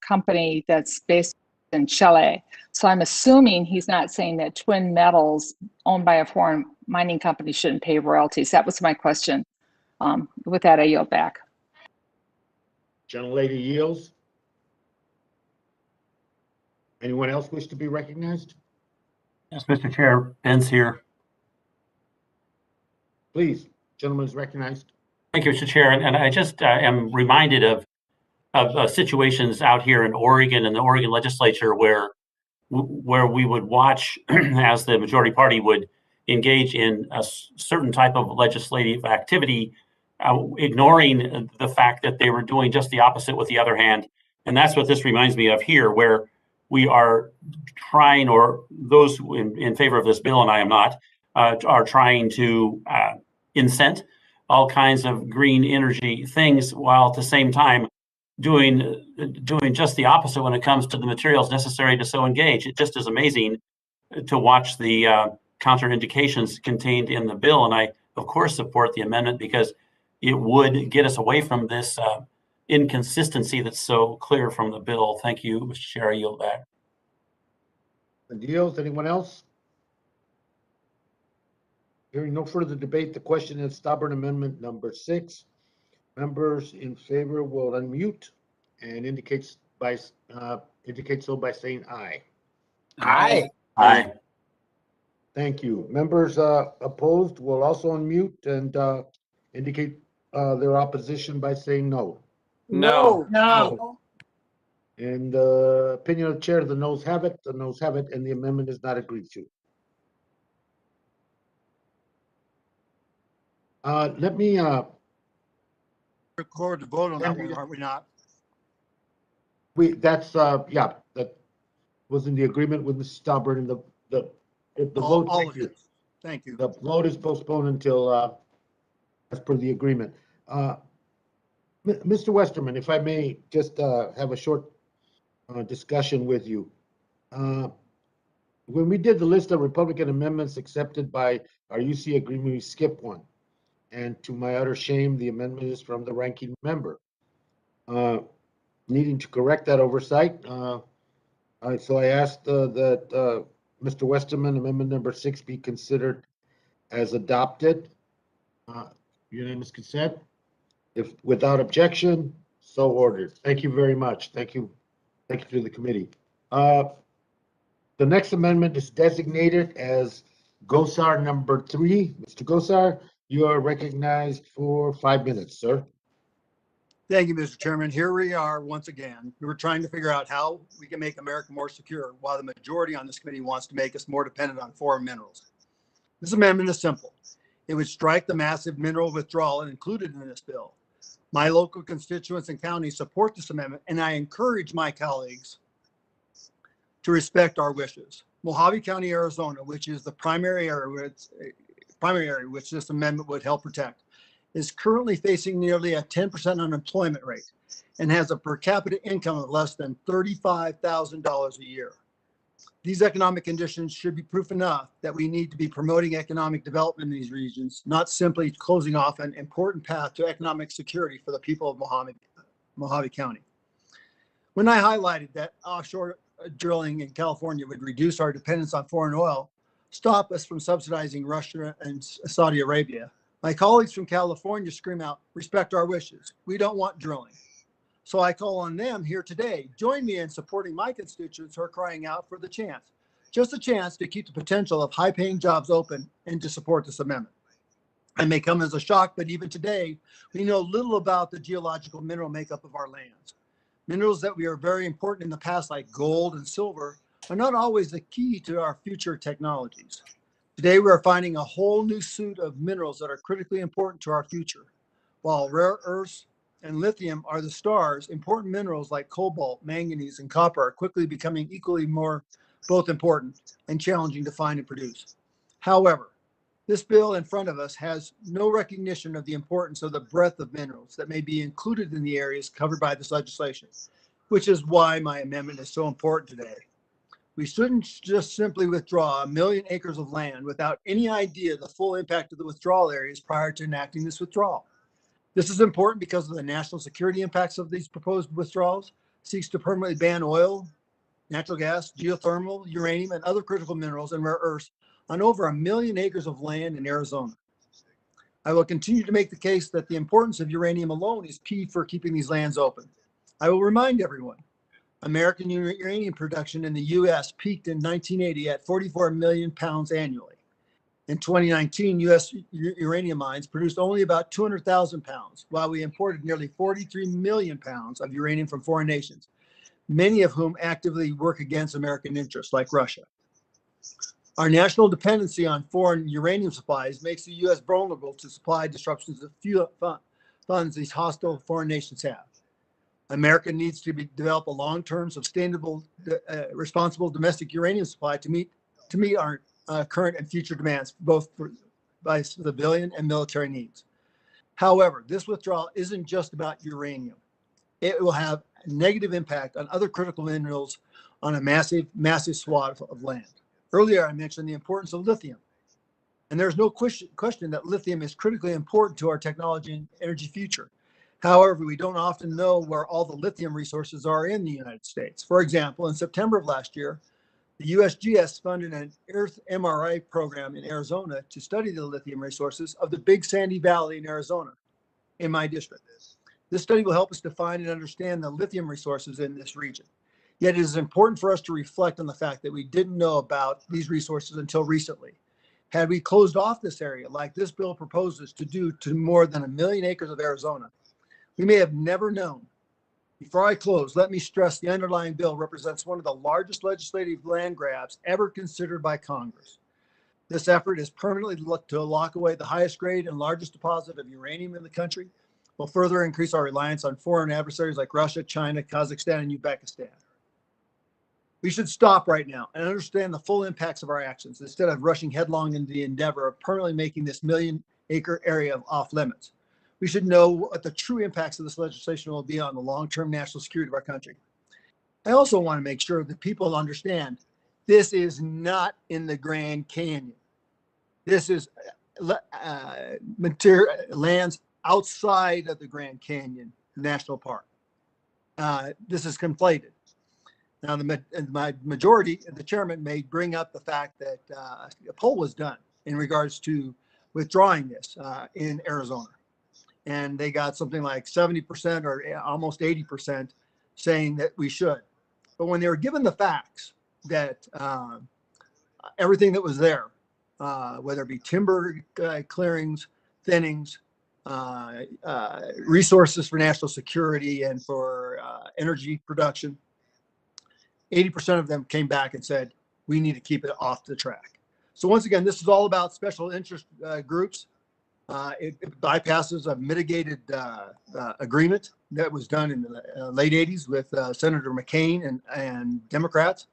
company that's based in Chile. So I'm assuming he's not saying that Twin Metals, owned by a foreign mining company, shouldn't pay royalties. That was my question. With that, I yield back. Gentlelady yields. Anyone else wish to be recognized? Yes, Mr. Chair, Ben's here. Please, gentleman is recognized. Thank you, Mr. Chair. And I just am reminded of situations out here in Oregon and the Oregon legislature where we would watch as the majority party would engage in a certain type of legislative activity, ignoring the fact that they were doing just the opposite with the other hand. And that's what this reminds me of here, where we are trying, or those in favor of this bill, and I am not, are trying to incent all kinds of green energy things, while at the same time doing just the opposite when it comes to the materials necessary to so engage. It just is amazing to watch the counterindications contained in the bill. And I, of course, support the amendment because it would get us away from this inconsistency that's so clear from the bill. Thank you, Mr. Chair. I yield back. Yields. Anyone else? Hearing no further debate, the question is stubborn amendment number 6. Members in favor will unmute and indicate so by saying aye. Aye. Aye. Thank you. Members opposed will also unmute and indicate their opposition by saying no. No. No. In the opinion of the chair, the noes have it, and the amendment is not agreed to. Let me Record the vote on that one, are we not? That's yeah, that was in the agreement with Mr. Stubborn, and the vote. All of it. Thank you. The vote is postponed until as per the agreement. Mr. Westerman, if I may just have a short discussion with you. When we did the list of Republican amendments accepted by our UC agreement, we skipped one. And to my utter shame, the amendment is from the ranking member. Needing to correct that oversight, so I asked that Mr. Westerman, amendment number 6 be considered as adopted. Unanimous consent. If without objection, so ordered. Thank you very much. Thank you. Thank you to the committee. The next amendment is designated as GOSAR number 3. Mr. GOSAR, you are recognized for 5 minutes, sir. Thank you, Mr. Chairman. Here we are once again. We were trying to figure out how we can make America more secure, while the majority on this committee wants to make us more dependent on foreign minerals. This amendment is simple. It would strike the massive mineral withdrawal included in this bill. My local constituents and counties support this amendment, and I encourage my colleagues to respect our wishes. Mojave County, Arizona, which is the primary area which this amendment would help protect, is currently facing nearly a 10% unemployment rate and has a per capita income of less than $35,000 a year. These economic conditions should be proof enough that we need to be promoting economic development in these regions, not simply closing off an important path to economic security for the people of Mojave County. When I highlighted that offshore drilling in California would reduce our dependence on foreign oil, stop us from subsidizing Russia and Saudi Arabia, my colleagues from California scream out, respect our wishes. We don't want drilling. So I call on them here today. Join me in supporting my constituents who are crying out for the chance, just a chance to keep the potential of high-paying jobs open and to support this amendment. It may come as a shock, but even today, we know little about the geological mineral makeup of our lands. Minerals that we are very important in the past, like gold and silver, are not always the key to our future technologies. Today, we are finding a whole new suite of minerals that are critically important to our future. While rare earths and lithium are the stars, important minerals like cobalt, manganese, and copper are quickly becoming equally more both important and challenging to find and produce. However, This bill in front of us has no recognition of the importance of the breadth of minerals that may be included in the areas covered by this legislation, which is why my amendment is so important today. We shouldn't just simply withdraw 1 million acres of land without any idea of the full impact of the withdrawal areas prior to enacting this withdrawal. This is important because of the national security impacts of these proposed withdrawals. Seeks to permanently ban oil, natural gas, geothermal, uranium, and other critical minerals and rare earths on over 1 million acres of land in Arizona. I will continue to make the case that the importance of uranium alone is key for keeping these lands open. I will remind everyone, American uranium production in the U.S. peaked in 1980 at 44 million pounds annually. In 2019, U.S. uranium mines produced only about 200,000 pounds, while we imported nearly 43 million pounds of uranium from foreign nations, many of whom actively work against American interests, like Russia. Our national dependency on foreign uranium supplies makes the U.S. vulnerable to supply disruptions of fuel funds these hostile foreign nations have. America needs to develop a long-term, sustainable, responsible domestic uranium supply to meet our current and future demands, both by civilian and military needs. However, this withdrawal isn't just about uranium. It will have a negative impact on other critical minerals on a massive swath of land. Earlier, I mentioned the importance of lithium. And there's no question that lithium is critically important to our technology and energy future. However, we don't often know where all the lithium resources are in the United States. For example, in September of last year, the USGS funded an Earth MRI program in Arizona to study the lithium resources of the Big Sandy Valley in Arizona, in my district. This study will help us define and understand the lithium resources in this region. Yet it is important for us to reflect on the fact that we didn't know about these resources until recently. Had we closed off this area, like this bill proposes to do to more than 1 million acres of Arizona, we may have never known. Before I close, let me stress the underlying bill represents one of the largest legislative land grabs ever considered by Congress. This effort is permanently to lock away the highest grade and largest deposit of uranium in the country, will further increase our reliance on foreign adversaries like Russia, China, Kazakhstan, and Uzbekistan. We should stop right now and understand the full impacts of our actions instead of rushing headlong into the endeavor of permanently making this 1 million acre area off limits. We should know what the true impacts of this legislation will be on the long-term national security of our country. I also want to make sure that people understand this is not in the Grand Canyon. This is lands outside of the Grand Canyon National Park. This is conflated. Now, my majority, the chairman, may bring up the fact that a poll was done in regards to withdrawing this in Arizona. And they got something like 70% or almost 80% saying that we should. But when they were given the facts that everything that was there, whether it be timber clearings, thinnings, resources for national security and for energy production, 80% of them came back and said, we need to keep it off the track. So once again, this is all about special interest groups. It bypasses a mitigated agreement that was done in the late 80s with Senator McCain and Democrats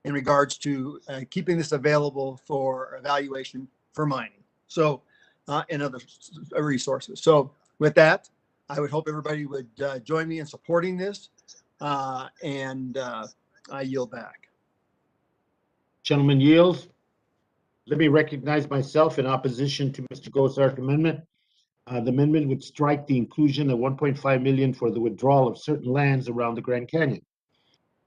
in regards to keeping this available for evaluation for mining. So, and other resources. So with that, I would hope everybody would join me in supporting this, and I yield back. Gentleman yields. Let me recognize myself in opposition to Mr. Gosar's amendment. The amendment would strike the inclusion of 1.5 million for the withdrawal of certain lands around the Grand Canyon.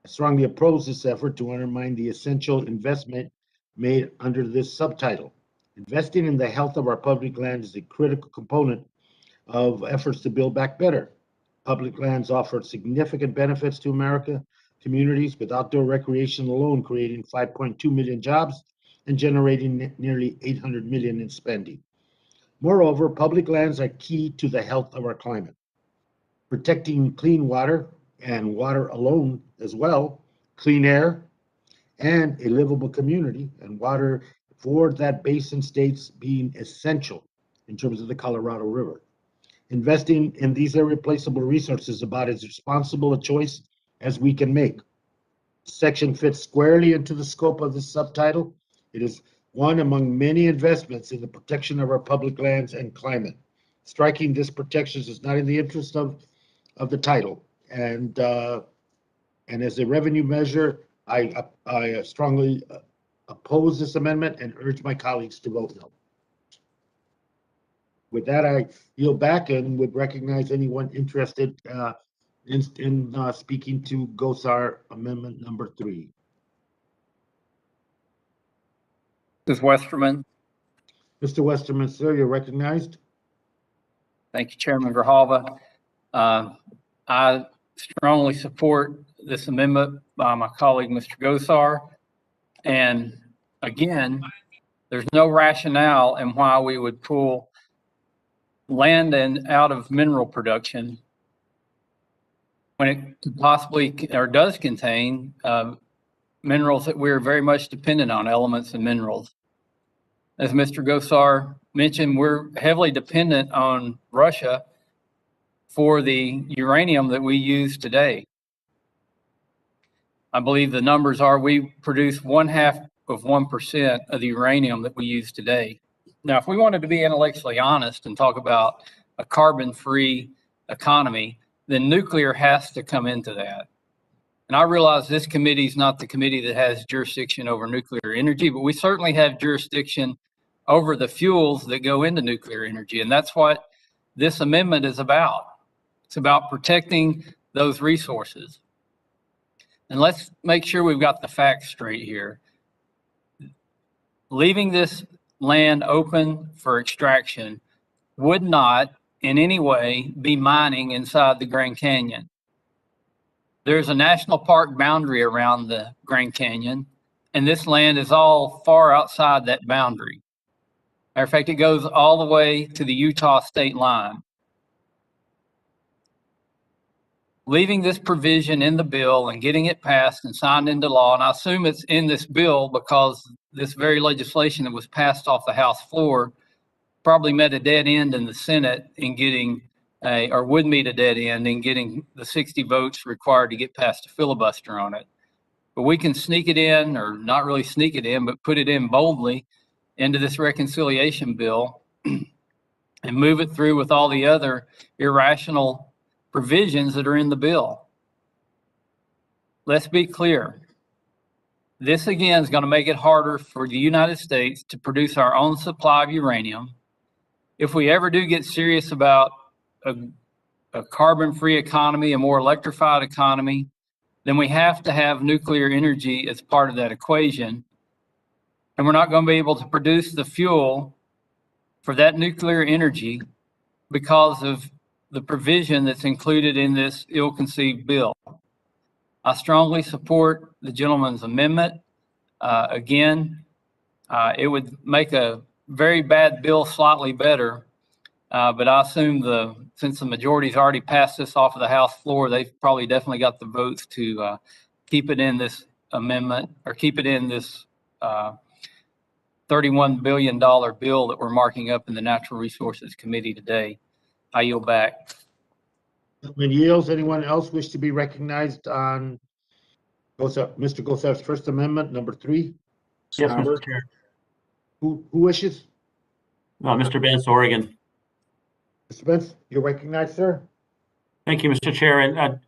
I strongly oppose this effort to undermine the essential investment made under this subtitle. Investing in the health of our public land is a critical component of efforts to build back better. Public lands offer significant benefits to America communities, with outdoor recreation alone creating 5.2 million jobs and generating nearly 800 million in spending. Moreover, public lands are key to the health of our climate. Protecting clean water and water alone as well, clean air and a livable community, and water for that basin states being essential in terms of the Colorado River. Investing in these irreplaceable resources is about as responsible a choice as we can make. Section fits squarely into the scope of this subtitle. It is one among many investments in the protection of our public lands and climate. Striking this protection is not in the interest of the title, and as a revenue measure, I strongly oppose this amendment and urge my colleagues to vote no. With that, I yield back and would recognize anyone interested in speaking to GOSAR Amendment number 3. This is Westerman. Mr. Westerman, sir, you're recognized. Thank you, Chairman Grijalva. I strongly support this amendment by my colleague, Mr. Gosar. And again, there's no rationale in why we would pull land and out of mineral production when it could possibly or does contain minerals that we're very much dependent on, elements and minerals. As Mr. Gosar mentioned, we're heavily dependent on Russia for the uranium that we use today. I believe the numbers are we produce 0.5% of the uranium that we use today. Now, if we wanted to be intellectually honest and talk about a carbon-free economy, then nuclear has to come into that. And I realize this committee is not the committee that has jurisdiction over nuclear energy, but we certainly have jurisdiction over the fuels that go into nuclear energy. And that's what this amendment is about. It's about protecting those resources. And let's make sure we've got the facts straight here. Leaving this land open for extraction would not in any way be mining inside the Grand Canyon. There's a national park boundary around the Grand Canyon, and this land is all far outside that boundary. Matter of fact, it goes all the way to the Utah state line. Leaving this provision in the bill and getting it passed and signed into law, and I assume it's in this bill because this very legislation that was passed off the House floor probably met a dead end in the Senate in getting or would meet a dead end in getting the 60 votes required to get past a filibuster on it. But we can sneak it in, or not really sneak it in, but put it in boldly into this reconciliation bill and move it through with all the other irrational provisions that are in the bill. Let's be clear. This again is going to make it harder for the United States to produce our own supply of uranium. If we ever do get serious about a carbon-free economy, a more electrified economy, then we have to have nuclear energy as part of that equation. And we're not going to be able to produce the fuel for that nuclear energy because of the provision that's included in this ill-conceived bill. I strongly support the gentleman's amendment. Again, it would make a very bad bill slightly better, but I assume since the majority's already passed this off of the House floor, they've probably definitely got the votes to keep it in this amendment or keep it in this $31 billion bill that we're marking up in the Natural Resources Committee today. I yield back. Gentleman yields. Anyone else wish to be recognized on Mr. Gosar's First Amendment, number 3? Yes, Mr. Chair. Who wishes? Mr. Bence, Oregon. Mr. Bence, you're recognized, sir. Thank you, Mr. Chair. And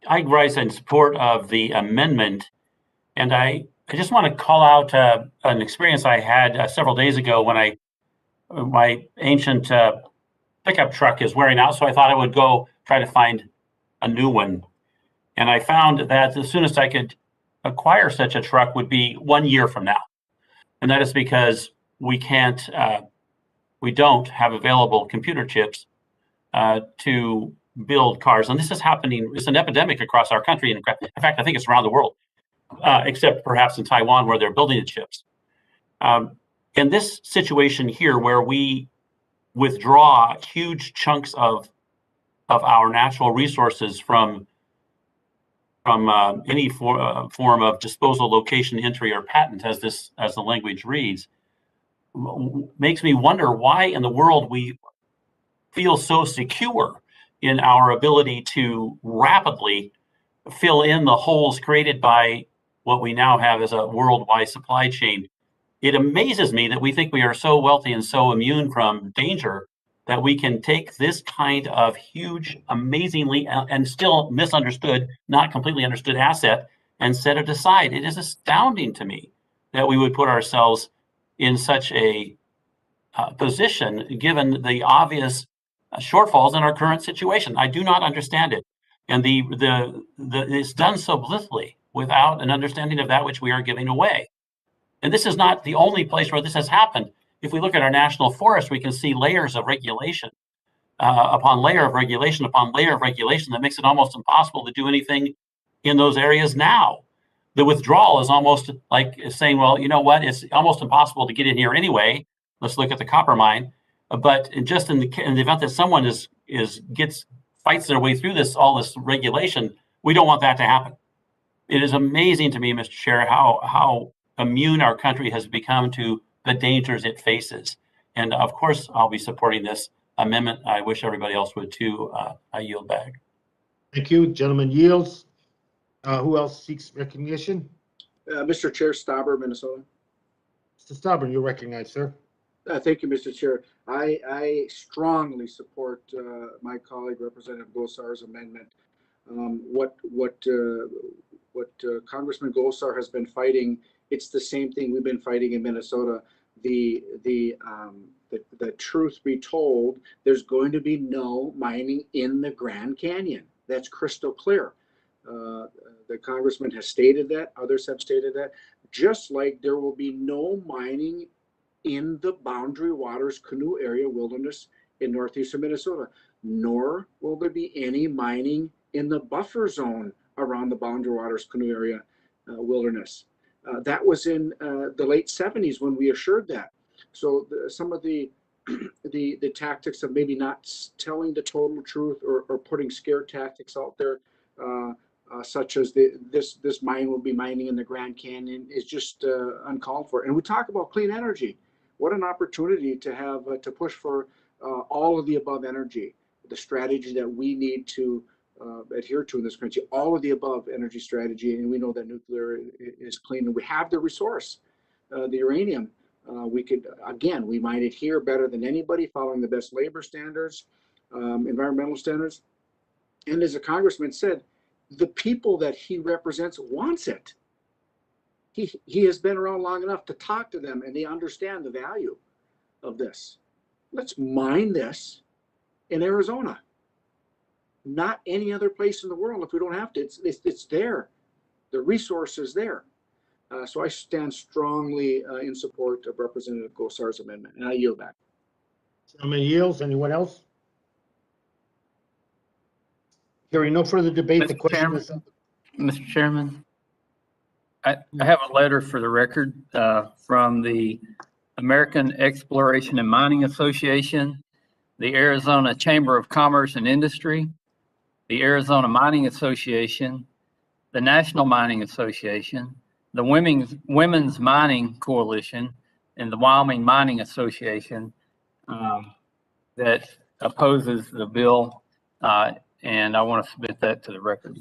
I rise in support of the amendment. And I just want to call out an experience I had several days ago when my ancient pickup truck is wearing out. So I thought I would go try to find a new one. And I found that the soonest I could acquire such a truck would be 1 year from now. And that is because we don't have available computer chips to build cars. And this is happening, it's an epidemic across our country. In fact, I think it's around the world, except perhaps in Taiwan where they're building the chips. In this situation here where we withdraw huge chunks of our natural resources from any form of disposal, location, entry, or patent, as the language reads, makes me wonder why in the world we feel so secure in our ability to rapidly fill in the holes created by what we now have as a worldwide supply chain It amazes me that we think we are so wealthy and so immune from danger that we can take this kind of huge, amazingly and still misunderstood, not completely understood asset and set it aside. It is astounding to me that we would put ourselves in such a position given the obvious shortfalls in our current situation. I do not understand it. And it's done so blithely without an understanding of that which we are giving away. And this is not the only place where this has happened. If we look at our national forest, we can see layers of regulation upon layer of regulation upon layer of regulation that makes it almost impossible to do anything in those areas now. The withdrawal is almost like saying, well, you know what, it's almost impossible to get in here anyway. Let's look at the copper mine. But just in the event that someone fights their way through all this regulation, we don't want that to happen. It is amazing to me, Mr. Chair, how immune our country has become to the dangers it faces. And of course, I'll be supporting this amendment. I wish everybody else would too. I yield back. Thank you. Gentleman yields. Who else seeks recognition? Mr. Chair, Stauber, Minnesota. Mr. Stauber, you're recognized, sir. Thank you, Mr. Chair. I strongly support my colleague, Representative Gosar's amendment. What Congressman Gosar has been fighting, it's the same thing we've been fighting in Minnesota. The truth be told, there's going to be no mining in the Grand Canyon. That's crystal clear. The congressman has stated that, others have stated that, just like there will be no mining in the Boundary Waters Canoe Area Wilderness in northeastern Minnesota, nor will there be any mining in the buffer zone around the Boundary Waters Canoe Area Wilderness. That was in the late 70s when we assured that. So some of the tactics of maybe not telling the total truth or putting scare tactics out there, such as this mine will be mining in the Grand Canyon, is just uncalled for. And we talk about clean energy. What an opportunity to have to push for all of the above energy, the strategy that we need to adhere to in this country, all of the above energy strategy. And we know that nuclear is clean, and we have the resource, the uranium. We could, again, we mine it here better than anybody, following the best labor standards, environmental standards. And as a congressman said, the people that he represents wants it. He has been around long enough to talk to them, and they understand the value of this. Let's mine this in Arizona, not any other place in the world if we don't have to. It's there. The resource is there. So I stand strongly in support of Representative Gosar's amendment, and I yield back. Gentleman yields. Anyone else? Hearing no further debate, the question is. Mr. Chairman, I have a letter for the record from the American Exploration and Mining Association, the Arizona Chamber of Commerce and Industry, the Arizona Mining Association, the National Mining Association, the Women's Mining Coalition, and the Wyoming Mining Association that opposes the bill, and I want to submit that to the record.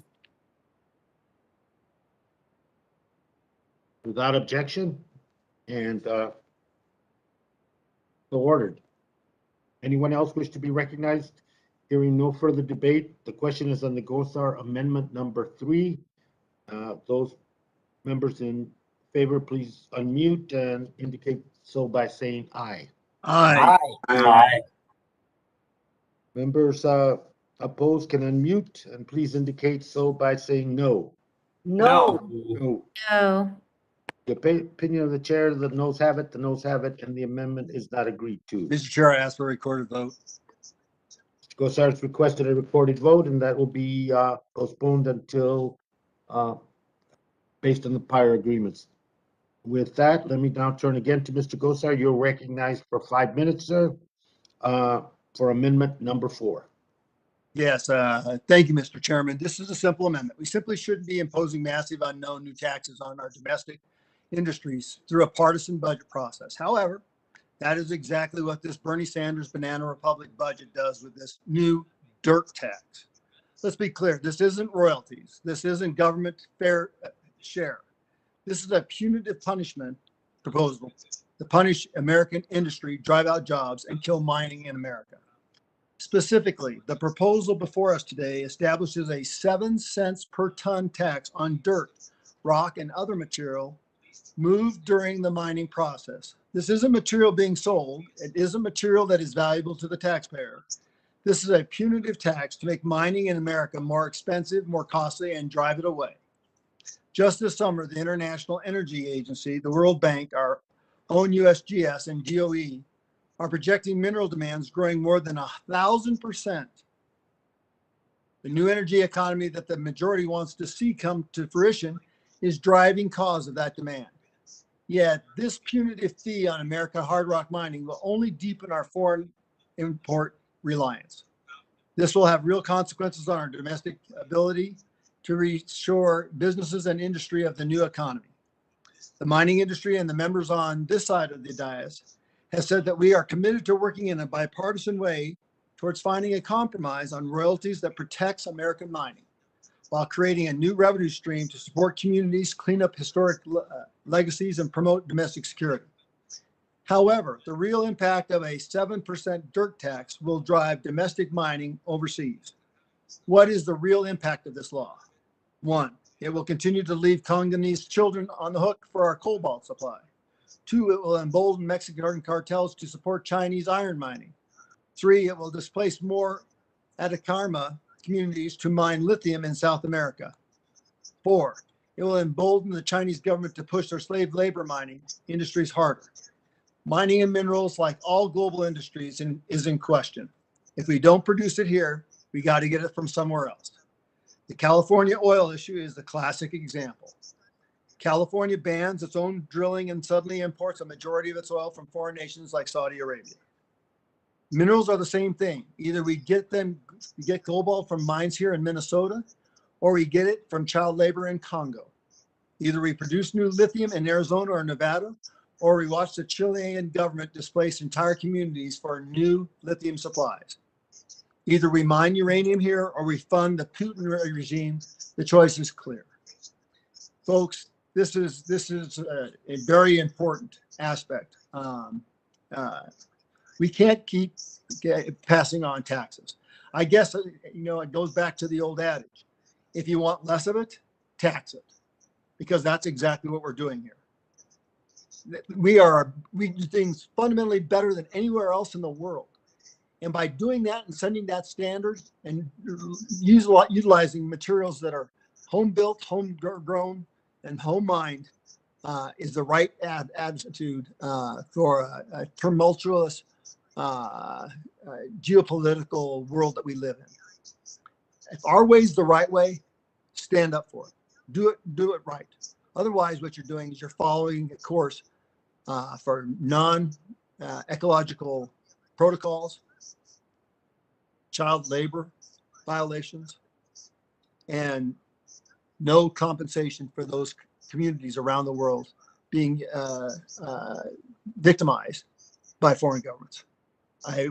Without objection, and so ordered. Anyone else wish to be recognized? Hearing no further debate, the question is on the Gosar Amendment number 3. Those members in favor, please unmute and indicate so by saying aye. Aye. Aye. Members opposed can unmute and please indicate so by saying no. No. No. No. The opinion of the chair, the noes have it, and the amendment is not agreed to. Mr. Chair, I ask for a recorded vote. Gosar's requested a recorded vote, and that will be postponed until based on the prior agreements. With that, let me now turn again to Mr. Gosar. You're recognized for 5 minutes, sir, for amendment number 4. Yes, thank you, Mr. Chairman. This is a simple amendment. We simply shouldn't be imposing massive unknown new taxes on our domestic industries through a partisan budget process. However, that is exactly what this Bernie Sanders Banana Republic budget does with this new dirt tax. Let's be clear, this isn't royalties. This isn't government fair share. This is a punitive punishment proposal to punish American industry, drive out jobs, and kill mining in America. Specifically, the proposal before us today establishes a 7 cents per ton tax on dirt, rock, and other material moved during the mining process. This isn't material being sold. It isn't material that is valuable to the taxpayer. This is a punitive tax to make mining in America more expensive, more costly, and drive it away. Just this summer, the International Energy Agency, the World Bank, our own USGS, and DOE are projecting mineral demands growing more than 1,000%. The new energy economy that the majority wants to see come to fruition is driving cause of that demand. Yet this punitive fee on American hard rock mining will only deepen our foreign import reliance. This will have real consequences on our domestic ability to restore businesses and industry of the new economy. The mining industry and the members on this side of the dais has said that we are committed to working in a bipartisan way towards finding a compromise on royalties that protects American mining, while creating a new revenue stream to support communities, clean up historic legacies, and promote domestic security. However, the real impact of a 7% dirt tax will drive domestic mining overseas. What is the real impact of this law? 1, it will continue to leave Congolese children on the hook for our cobalt supply. 2, it will embolden Mexican cartels to support Chinese iron mining. 3, it will displace more Atacama communities to mine lithium in South America. 4, it will embolden the Chinese government to push their slave labor mining industries harder. Mining and minerals, like all global industries, is in question. If we don't produce it here, we got to get it from somewhere else. The California oil issue is the classic example. California bans its own drilling and suddenly imports a majority of its oil from foreign nations like Saudi Arabia. Minerals are the same thing. Either we get cobalt from mines here in Minnesota, or we get it from child labor in Congo. Either we produce new lithium in Arizona or Nevada, or we watch the Chilean government displace entire communities for new lithium supplies. Either we mine uranium here or we fund the Putin regime. The choice is clear. Folks, this is a very important aspect. We can't keep passing on taxes. I guess, it goes back to the old adage. If you want less of it, tax it, because that's exactly what we're doing here. We do things fundamentally better than anywhere else in the world. And by doing that and setting that standard and utilizing materials that are home built, home grown, and home mined is the right attitude for a tumultuous geopolitical world that we live in. If our way is the right way, stand up for it. Do it right. Otherwise, what you're doing is you're following a course for non-ecological protocols, child labor violations, and no compensation for those communities around the world being victimized by foreign governments. I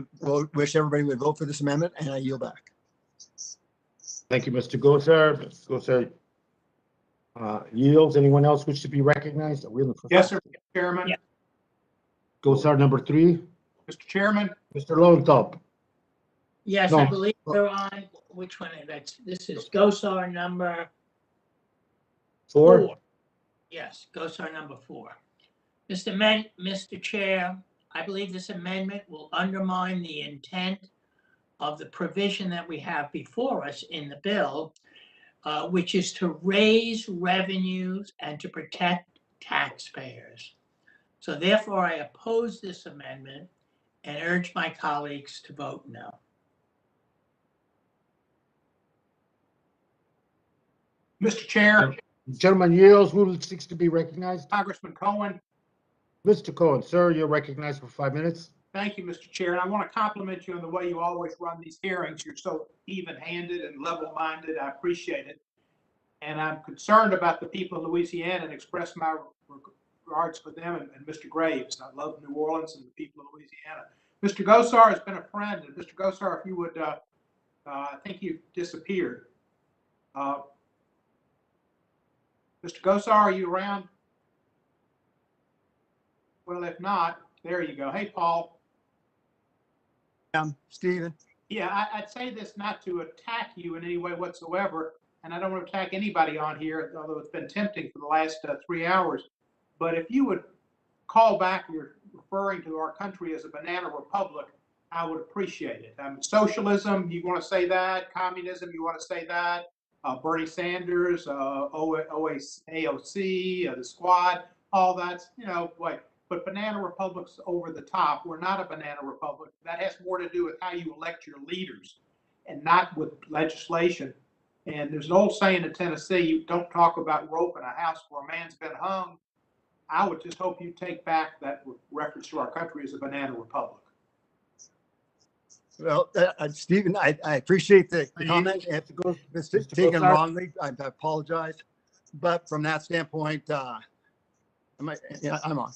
wish everybody would vote for this amendment, and I yield back. Thank you, Mr. Gosar. Mr. Gosar yields. Anyone else wish to be recognized? Yes, sir, Chairman. Yeah. Gosar number 3. Mr. Chairman. Mr. Lowenthal. Yes, No. I believe they're on, which one is that? This is GOSAR number 4. Yes, GOSAR number 4. Mr. Chair, I believe this amendment will undermine the intent of the provision that we have before us in the bill, which is to raise revenues and to protect taxpayers. So therefore, I oppose this amendment and urge my colleagues to vote no. Mr. Chair. Gentleman yields. Who seeks to be recognized? Congressman Cohen. Mr. Cohen, sir, you're recognized for 5 minutes. Thank you, Mr. Chair. And I want to compliment you on the way you always run these hearings. You're so even-handed and level-minded. I appreciate it. And I'm concerned about the people of Louisiana and express my regards for them and Mr. Graves. I love New Orleans and the people of Louisiana. Mr. Gosar has been a friend. And Mr. Gosar, if you would, I think you've disappeared. Mr. Gosar, are you around? Well, if not, there you go. Hey, Paul. Stephen. Yeah, I'd say this not to attack you in any way whatsoever, and I don't want to attack anybody on here, although it's been tempting for the last 3 hours. But if you would call back, you're referring to our country as a banana republic, I would appreciate it. Socialism, you want to say that? Communism, you want to say that? Bernie Sanders, AOC, the Squad, all that's, but banana republic's over the top. We're not a banana republic. That has more to do with how you elect your leaders and not with legislation. And there's an old saying in Tennessee, you don't talk about rope in a house where a man's been hung. I would just hope you take back that reference to our country as a banana republic. Well, Stephen, I appreciate the comment. If it's taken wrongly, I apologize. But from that standpoint, I'm on.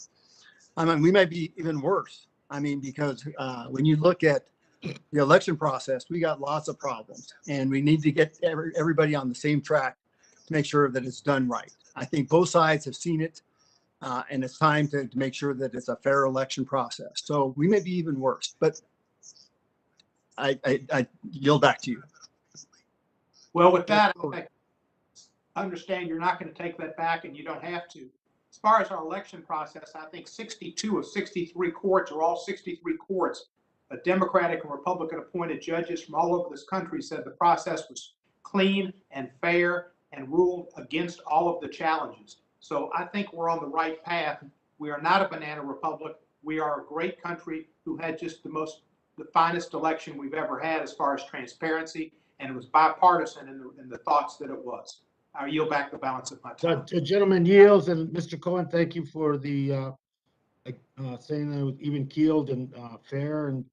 I mean, we might be even worse. I mean, because when you look at the election process, we got lots of problems, and we need to get everybody on the same track to make sure that it's done right. I think both sides have seen it, and it's time to make sure that it's a fair election process. So we may be even worse, but I yield back to you. Well, with that, I understand you're not going to take that back, and you don't have to. As far as our election process, I think 62 of 63 courts, or all 63 courts, Democratic and Republican appointed judges from all over this country said the process was clean and fair and ruled against all of the challenges. So I think we're on the right path. We are not a banana republic. We are a great country who had just the finest election we've ever had as far as transparency, and it was bipartisan in the thoughts that it was. I'll yield back the balance of my time. The gentleman yields, and Mr. Cohen, thank you for the saying that it was even keeled and fair. And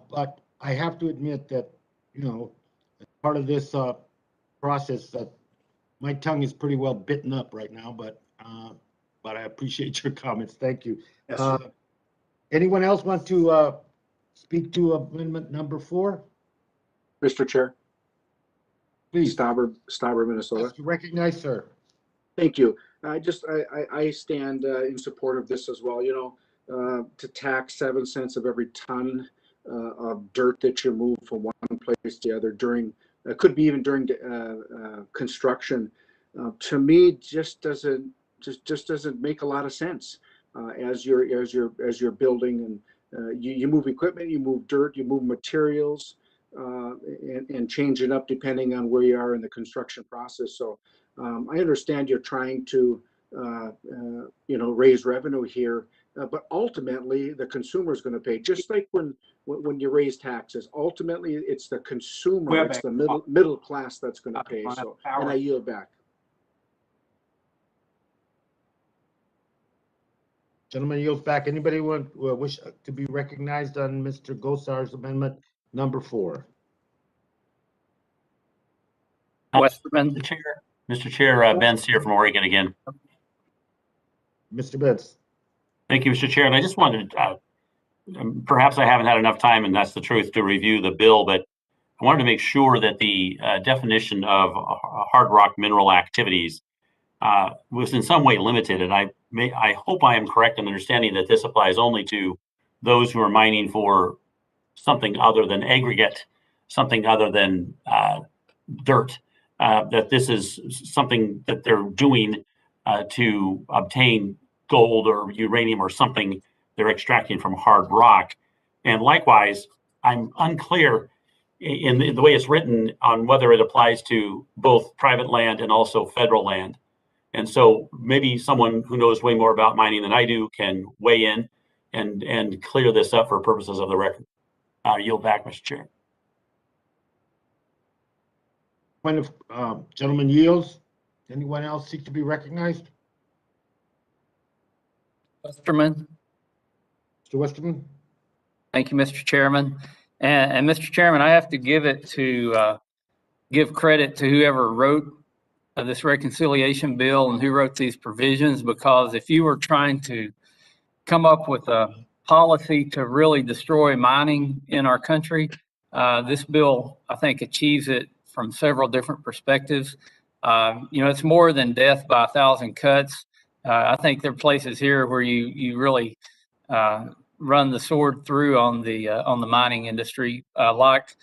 but I have to admit that as part of this process, that my tongue is pretty well bitten up right now. But I appreciate your comments. Thank you. Yes, anyone else want to speak to amendment number 4? Mr. Chair. Please. Stauber, Minnesota. Recognize, sir. Thank you. I stand in support of this as well. To tax 7 cents of every ton of dirt that you move from one place to the other could be even during construction, to me just doesn't make a lot of sense. As you're building, and you move equipment, you move dirt, you move materials, and change it up depending on where you are in the construction process. So I understand you're trying to raise revenue here, but ultimately the consumer is going to pay. Just like when you raise taxes, ultimately it's the consumer, it's the middle class that's going to pay. So, and I yield back. Gentleman yields back. Anybody wish to be recognized on Mr. Gosar's amendment number 4? Westerman. Mr. Chair, Ben Sear from Oregon again. Mr. Betts. Thank you, Mr. Chair. And I just wanted perhaps I haven't had enough time, and that's the truth, to review the bill, but I wanted to make sure that the definition of hard rock mineral activities was in some way limited. And I hope I am correct in understanding that this applies only to those who are mining for something other than aggregate, something other than dirt, that this is something that they're doing to obtain gold or uranium or something they're extracting from hard rock. And likewise, I'm unclear in the way it's written on whether it applies to both private land and also federal land. And so maybe someone who knows way more about mining than I do can weigh in and clear this up for purposes of the record. I'll yield back, Mr. Chair. When gentleman yields, anyone else seek to be recognized? Westerman. Mr. Westerman. Thank you, Mr. Chairman. And Mr. Chairman, I have to give credit to whoever wrote this reconciliation bill and who wrote these provisions, because if you were trying to come up with a policy to really destroy mining in our country, this bill, I think, achieves it from several different perspectives. It's more than death by 1,000 cuts. I think there are places here where you really run the sword through on the mining industry, like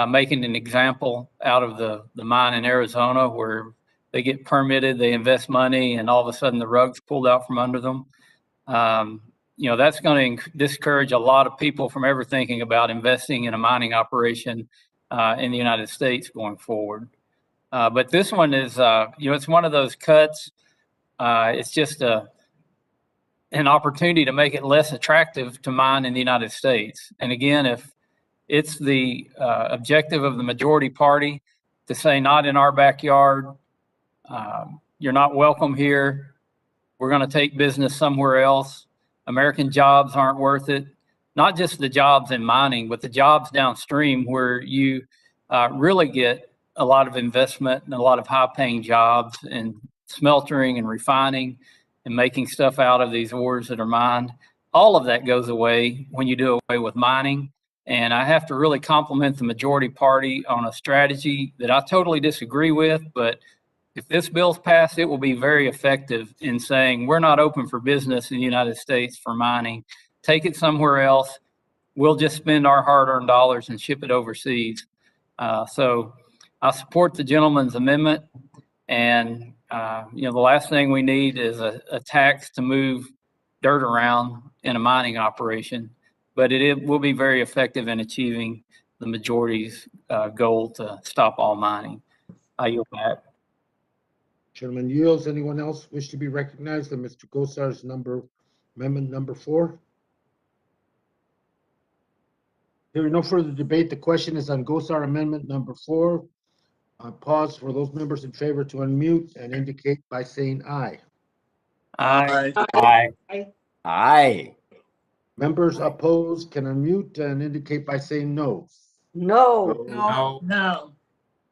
making an example out of the mine in Arizona where they get permitted, they invest money, and all of a sudden the rug's pulled out from under them. That's going to discourage a lot of people from ever thinking about investing in a mining operation in the United States going forward. But this one is, it's one of those cuts. It's just an opportunity to make it less attractive to mine in the United States. And again, if it's the objective of the majority party to say, not in our backyard, you're not welcome here, we're going to take business somewhere else, American jobs aren't worth it, not just the jobs in mining, but the jobs downstream where you really get a lot of investment and a lot of high-paying jobs in smeltering and refining and making stuff out of these ores that are mined. All of that goes away when you do away with mining. And I have to really compliment the majority party on a strategy that I totally disagree with, but if this bill's passed, it will be very effective in saying we're not open for business in the United States for mining. Take it somewhere else. We'll just spend our hard-earned dollars and ship it overseas. So I support the gentleman's amendment. And, the last thing we need is a tax to move dirt around in a mining operation. But it will be very effective in achieving the majority's goal to stop all mining. I yield back. Chairman yields. Anyone else wish to be recognized on Mr. Gosar's amendment number 4? Hearing no further debate, the question is on Gosar amendment number 4. Pause for those members in favor to unmute and indicate by saying aye. Aye. Aye. Aye. Aye. Members opposed can unmute and indicate by saying no. No. No. No.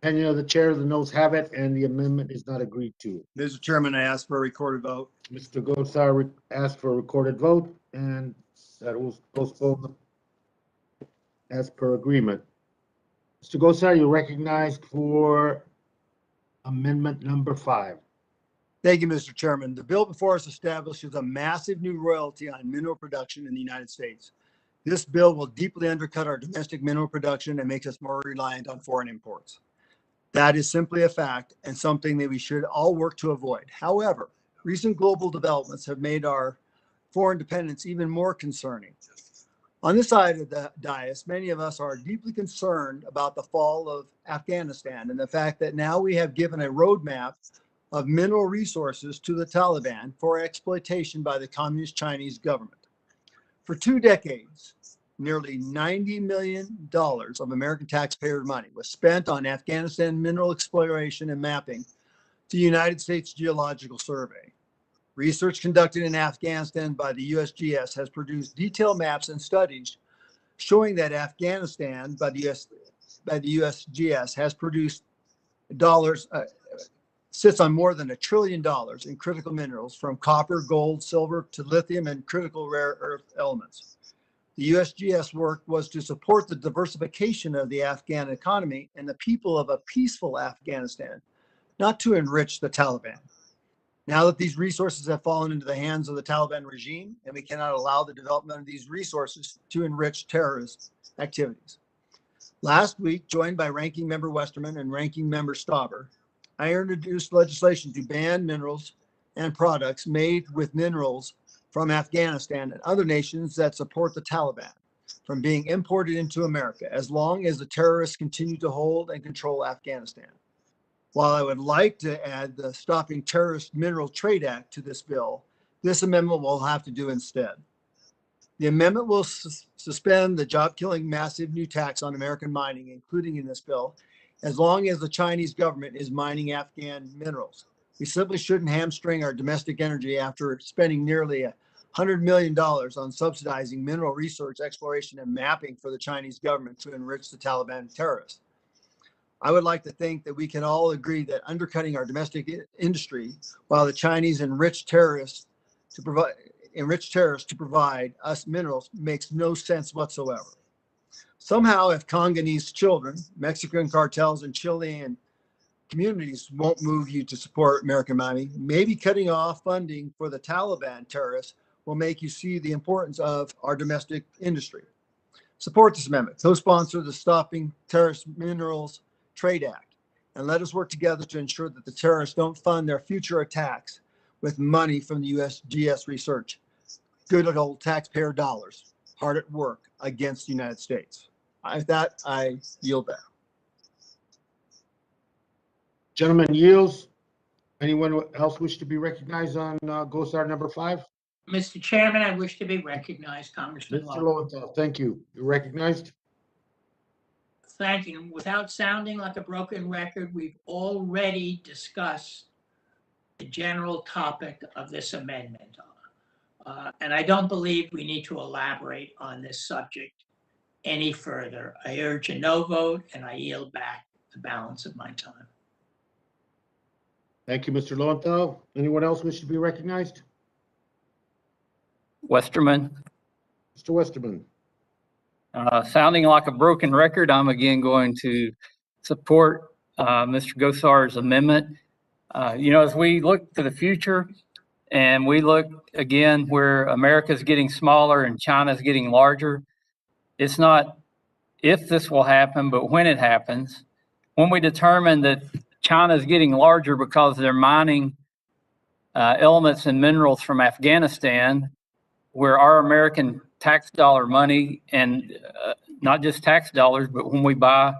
And the chair of the noes have it, and the amendment is not agreed to. Mr. Chairman, I ask for a recorded vote. Mr. Gosar asked for a recorded vote, and that was postponed as per agreement. Mr. Gosar, you're recognized for amendment number 5. Thank you, Mr. Chairman. The bill before us establishes a massive new royalty on mineral production in the United States. This bill will deeply undercut our domestic mineral production and makes us more reliant on foreign imports. That is simply a fact and something that we should all work to avoid. However, recent global developments have made our foreign dependence even more concerning. On this side of the dais, many of us are deeply concerned about the fall of Afghanistan and the fact that now we have given a roadmap of mineral resources to the Taliban for exploitation by the Communist Chinese government. For 2 decades, nearly $90 million of American taxpayer money was spent on Afghanistan mineral exploration and mapping to the United States Geological Survey. Research conducted in Afghanistan by the USGS has produced detailed maps and studies showing that Afghanistan by the USGS has produced sits on more than $1 trillion in critical minerals from copper, gold, silver to lithium and critical rare earth elements. The USGS work was to support the diversification of the Afghan economy and the people of a peaceful Afghanistan, not to enrich the Taliban. Now that these resources have fallen into the hands of the Taliban regime, and we cannot allow the development of these resources to enrich terrorist activities. Last week, joined by Ranking Member Westerman and Ranking Member Stauber, I introduced legislation to ban minerals and products made with minerals from Afghanistan and other nations that support the Taliban from being imported into America, as long as the terrorists continue to hold and control Afghanistan. While I would like to add the Stopping Terrorist Mineral Trade Act to this bill, this amendment will have to do instead. The amendment will suspend the job-killing massive new tax on American mining, including in this bill, as long as the Chinese government is mining Afghan minerals. We simply shouldn't hamstring our domestic energy after spending nearly $100 million on subsidizing mineral research, exploration, and mapping for the Chinese government to enrich the Taliban terrorists. I would like to think that we can all agree that undercutting our domestic industry while the Chinese enrich terrorists to provide us minerals makes no sense whatsoever. Somehow, if Congolese children, Mexican cartels, and Chilean communities won't move you to support American mining, maybe cutting off funding for the Taliban terrorists will make you see the importance of our domestic industry. Support this amendment. Co-sponsor the Stopping Terrorist Minerals Trade Act, and let us work together to ensure that the terrorists don't fund their future attacks with money from the USGS research. Good old taxpayer dollars, hard at work against the United States. With that, I yield back. Gentlemen yields. Anyone else wish to be recognized on GOSAR number 5? Mr. Chairman, I wish to be recognized, Congressman Mr. Lowe. Lowenthal, thank you. You're recognized. Thank you. Without sounding like a broken record, we've already discussed the general topic of this amendment. And I don't believe we need to elaborate on this subject any further. I urge a no vote, and I yield back the balance of my time. Thank you, Mr. Lowenthal. Anyone else wish to be recognized? Westerman. Mr. Westerman. Sounding like a broken record, I'm again going to support Mr. Gosar's amendment. As we look to the future and we look again where America's getting smaller and China's getting larger, it's not if this will happen, but when it happens. When we determine that China's getting larger because they're mining elements and minerals from Afghanistan, where our American tax dollar money, and not just tax dollars, but when we buy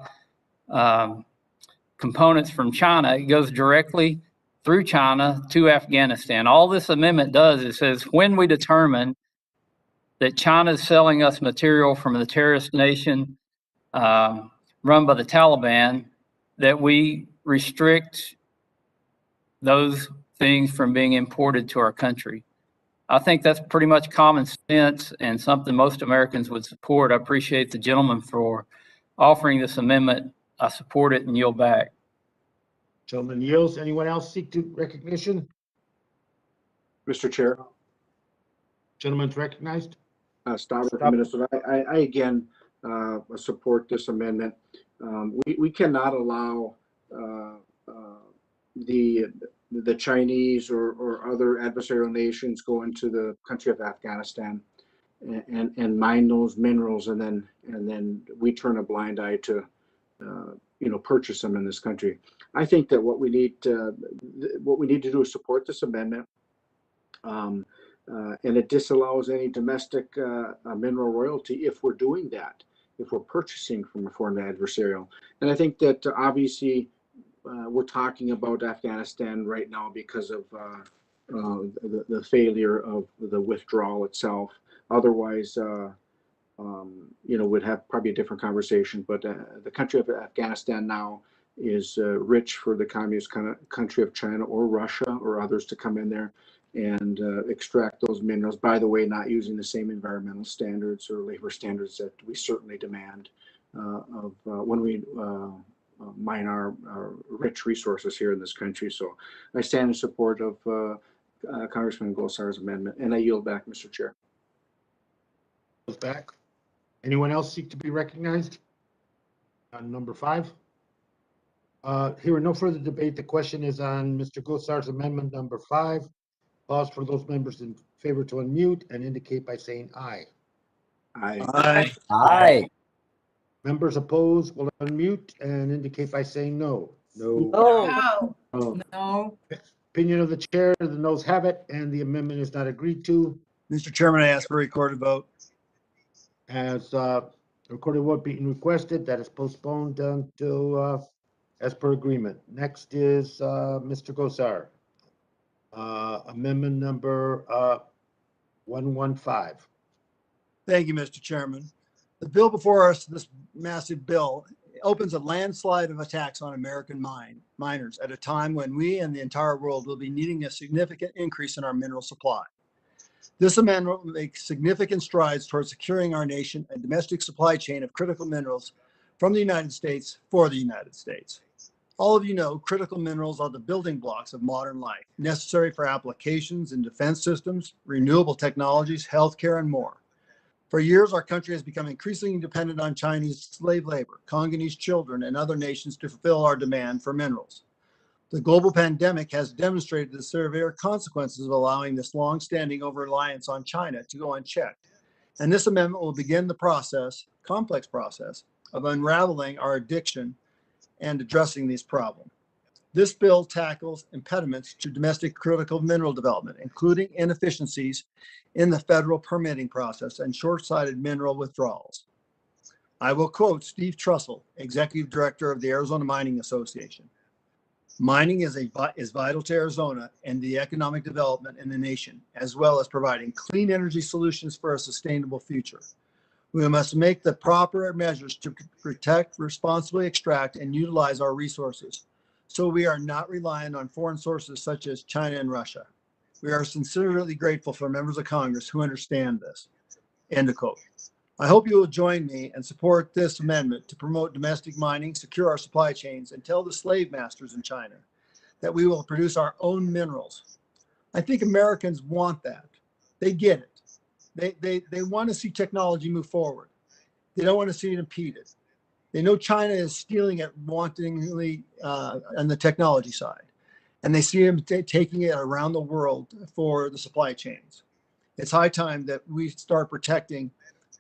components from China, it goes directly through China to Afghanistan. All this amendment does is says when we determine that China is selling us material from the terrorist nation run by the Taliban, that we restrict those things from being imported to our country. I think that's pretty much common sense and something most Americans would support. I appreciate the gentleman for offering this amendment. I support it and yield back. Gentleman yields. Anyone else seek to recognition? Mr. Chair. Gentleman's recognized. Stop for a minute. So I again support this amendment. We cannot allow the Chinese or other adversarial nations go into the country of Afghanistan and mine those minerals, and then we turn a blind eye to purchase them in this country. I think that what we need to do is support this amendment, and it disallows any domestic mineral royalty if we're doing that, if we're purchasing from a foreign adversarial. And I think that obviously we're talking about Afghanistan right now because of the failure of the withdrawal itself. Otherwise, we'd have probably a different conversation. But the country of Afghanistan now is rich for the communist country of China or Russia or others to come in there and extract those minerals. By the way, not using the same environmental standards or labor standards that we certainly demand when we mine our rich resources here in this country. So I stand in support of Congressman Gosar's amendment, and I yield back, Mr. Chair. Back. Anyone else seek to be recognized on number 5? Hearing no further debate, the question is on Mr. Gosar's amendment number 5. Pause for those members in favor to unmute and indicate by saying aye. Aye. Aye. Aye. Members opposed will unmute and indicate by saying no. No. No. No. No. Opinion of the chair, the noes have it, and the amendment is not agreed to. Mr. Chairman, I ask for a recorded vote. As recorded vote being requested, that is postponed until as per agreement. Next is Mr. Gosar. Amendment number 115. Thank you, Mr. Chairman. The bill before us, this massive bill, opens a landslide of attacks on American miners at a time when we and the entire world will be needing a significant increase in our mineral supply. This amendment will make significant strides towards securing our nation and domestic supply chain of critical minerals from the United States for the United States. All of you know critical minerals are the building blocks of modern life, necessary for applications in defense systems, renewable technologies, healthcare, and more. For years, our country has become increasingly dependent on Chinese slave labor, Congolese children, and other nations to fulfill our demand for minerals. The global pandemic has demonstrated the severe consequences of allowing this long-standing over-reliance on China to go unchecked. And this amendment will begin the complex process of unraveling our addiction and addressing these problems. This bill tackles impediments to domestic critical mineral development, including inefficiencies in the federal permitting process and short-sighted mineral withdrawals. I will quote Steve Trussell, Executive Director of the Arizona Mining Association. Mining is vital to Arizona and the economic development in the nation, as well as providing clean energy solutions for a sustainable future. We must make the proper measures to protect, responsibly extract, and utilize our resources, so we are not reliant on foreign sources such as China and Russia. We are sincerely grateful for members of Congress who understand this. End of quote. I hope you will join me and support this amendment to promote domestic mining, secure our supply chains, and tell the slave masters in China that we will produce our own minerals. I think Americans want that. They get it. They want to see technology move forward. They don't want to see it impeded. They know China is stealing it wantonly on the technology side, and they see them taking it around the world for the supply chains. It's high time that we start protecting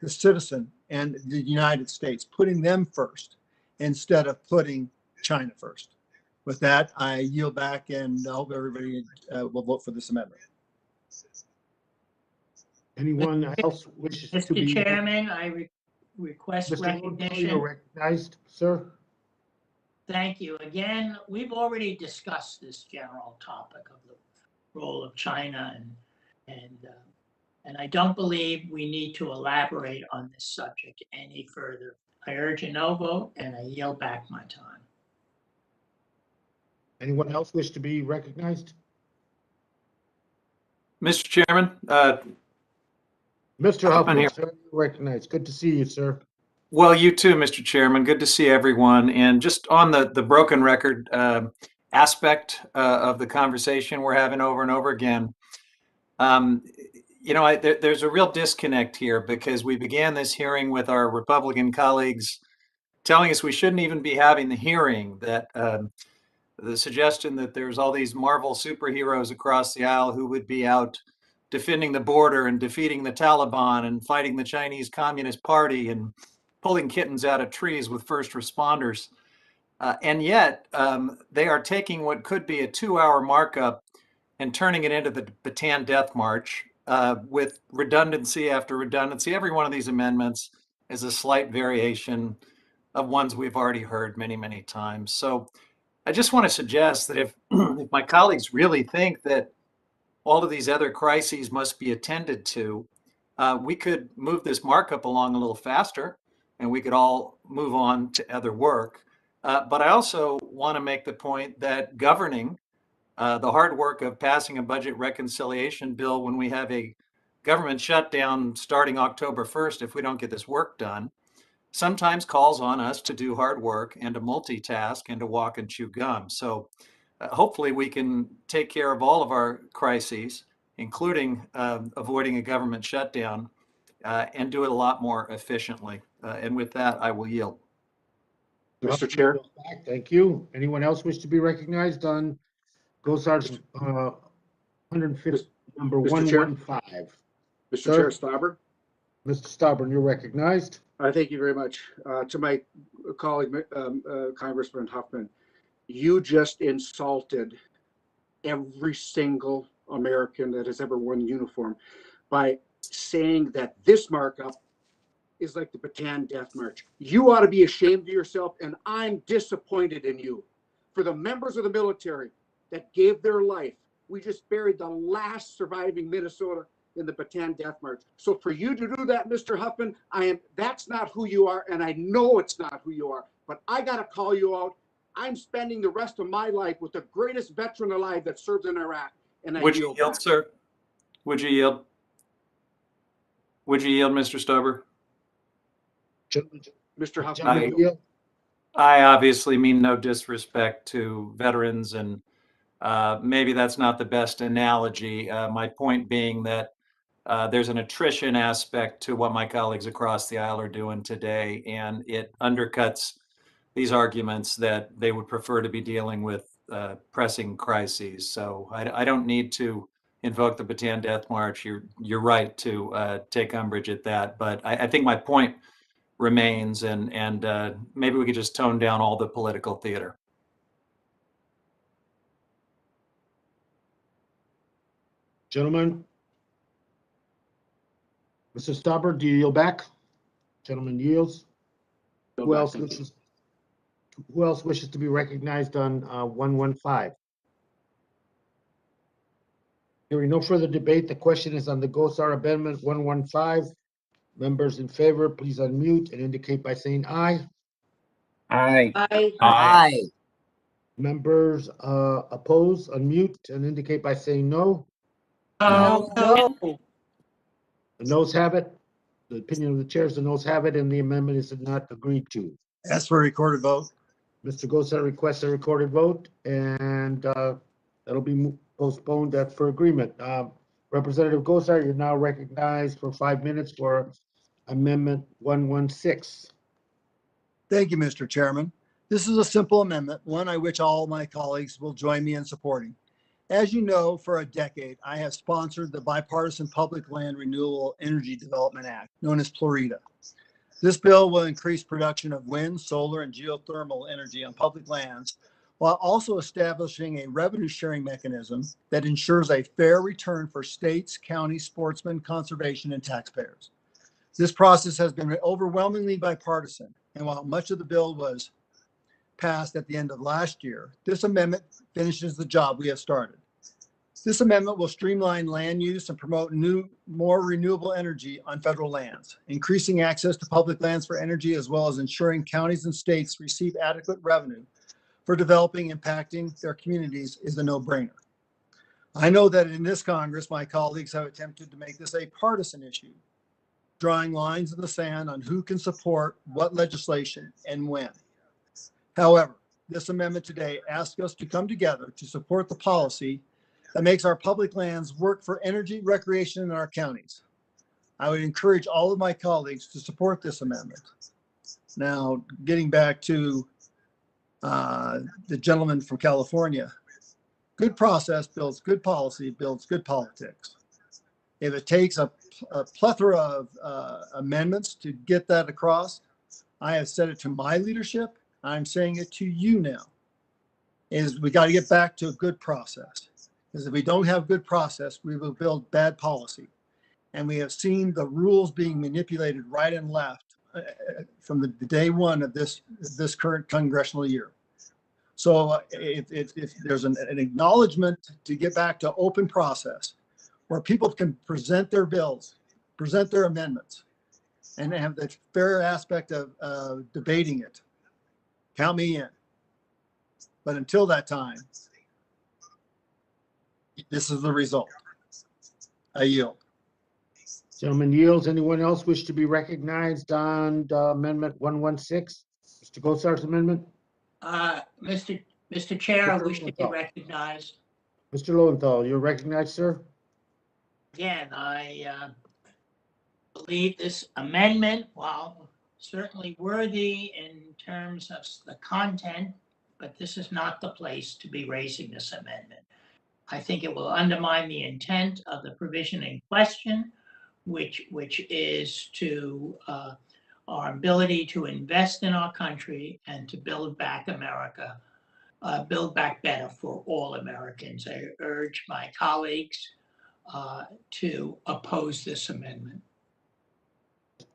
the citizen and the United States, putting them first instead of putting China first. With that, I yield back, and I hope everybody will vote for this amendment. Anyone else wishes to be? Mr. Chairman, I request Mr. recognition. You're recognized, sir. Thank you. Again, we've already discussed this general topic of the role of China, and I don't believe we need to elaborate on this subject any further. I urge a no vote, and I yield back my time. Anyone else wish to be recognized? Mr. Chairman, Mr. Huffman, here. sir, you're recognized. Good to see you, sir. Well, you too, Mr. Chairman. Good to see everyone. And just on the broken record aspect of the conversation we're having over and over again, there's a real disconnect here, because we began this hearing with our Republican colleagues telling us we shouldn't even be having the hearing, that the suggestion that there's all these Marvel superheroes across the aisle who would be out defending the border and defeating the Taliban and fighting the Chinese Communist Party and pulling kittens out of trees with first responders. And yet they are taking what could be a 2-hour markup and turning it into the Bataan Death March with redundancy after redundancy. Every one of these amendments is a slight variation of ones we've already heard many, many times. So I just want to suggest that if my colleagues really think that all of these other crises must be attended to, we could move this markup along a little faster, and we could all move on to other work. But I also want to make the point that governing the hard work of passing a budget reconciliation bill when we have a government shutdown starting October 1st, if we don't get this work done, sometimes calls on us to do hard work and to multitask and to walk and chew gum. So hopefully we can take care of all of our crises, including avoiding a government shutdown, and do it a lot more efficiently. And with that, I will yield. Mr. Chair. Thank you. Anyone else wish to be recognized on GOSAR's 150, number Mr. Chair. 115? Mr. Chair Stauber. Mr. Stauber, you're recognized. Thank you very much. To my colleague, Congressman Huffman, you just insulted every single American that has ever worn a uniform by saying that this markup is like the Bataan Death March. You ought to be ashamed of yourself, and I'm disappointed in you. For the members of the military that gave their life, we just buried the last surviving Minnesota in the Bataan Death March. So for you to do that, Mr. Huffman, that's not who you are, and I know it's not who you are, but I got to call you out. I'm spending the rest of my life with the greatest veteran alive that served in Iraq. And would you yield, sir? Would you yield? Would you yield, Mr. Stauber? Mr. Huffman. I obviously mean no disrespect to veterans, and maybe that's not the best analogy. My point being that there's an attrition aspect to what my colleagues across the aisle are doing today, and it undercuts these arguments that they would prefer to be dealing with pressing crises. So I don't need to invoke the Bataan Death March. You're right to take umbrage at that, but I think my point remains, and maybe we could just tone down all the political theater. Gentlemen, Mr. Stauber, do you yield back? Gentleman yields. Who else wishes to be recognized on 115? Hearing no further debate, the question is on the GOSAR Amendment 115. Members in favor, please unmute and indicate by saying aye. Aye. Aye. Aye. Members oppose, unmute and indicate by saying no. No. No. The noes have it. The opinion of the chair is the noes have it, and the amendment is not agreed to. Ask for a recorded vote. Mr. Gosar requests a recorded vote, and that'll be postponed for agreement. Representative Gosar, you're now recognized for 5 minutes for Amendment 116. Thank you, Mr. Chairman. This is a simple amendment, one I wish all my colleagues will join me in supporting. As you know, for a decade, I have sponsored the Bipartisan Public Land Renewable Energy Development Act, known as PLREDA. This bill will increase production of wind, solar, and geothermal energy on public lands, while also establishing a revenue sharing mechanism that ensures a fair return for states, counties, sportsmen, conservation, and taxpayers. This process has been overwhelmingly bipartisan, and while much of the bill was passed at the end of last year, this amendment finishes the job we have started. This amendment will streamline land use and promote more renewable energy on federal lands, increasing access to public lands for energy, as well as ensuring counties and states receive adequate revenue for developing and impacting their communities is a no-brainer. I know that in this Congress, my colleagues have attempted to make this a partisan issue, drawing lines in the sand on who can support what legislation and when. However, this amendment today asks us to come together to support the policy that makes our public lands work for energy, recreation in our counties. I would encourage all of my colleagues to support this amendment. Now, getting back to the gentleman from California, good process builds good policy, builds good politics. If it takes a plethora of amendments to get that across, I have said it to my leadership, I'm saying it to you now, is we got to get back to a good process. Because if we don't have good process, we will build bad policy. And we have seen the rules being manipulated right and left from the day one of this current congressional year. So if there's an acknowledgement to get back to open process where people can present their bills, present their amendments, and have that fair aspect of debating it, count me in. But until that time, this is the result. I yield. Gentleman yields. Anyone else wish to be recognized on Amendment 116? Mr. Gosar's amendment? Mr. Chair, I wish to be recognized. Mr. Lowenthal, you're recognized, sir. Again, I believe this amendment, while certainly worthy in terms of the content, but this is not the place to be raising this amendment. I think it will undermine the intent of the provision in question, which is to our ability to invest in our country and to build back America, build back better for all Americans. I urge my colleagues to oppose this amendment.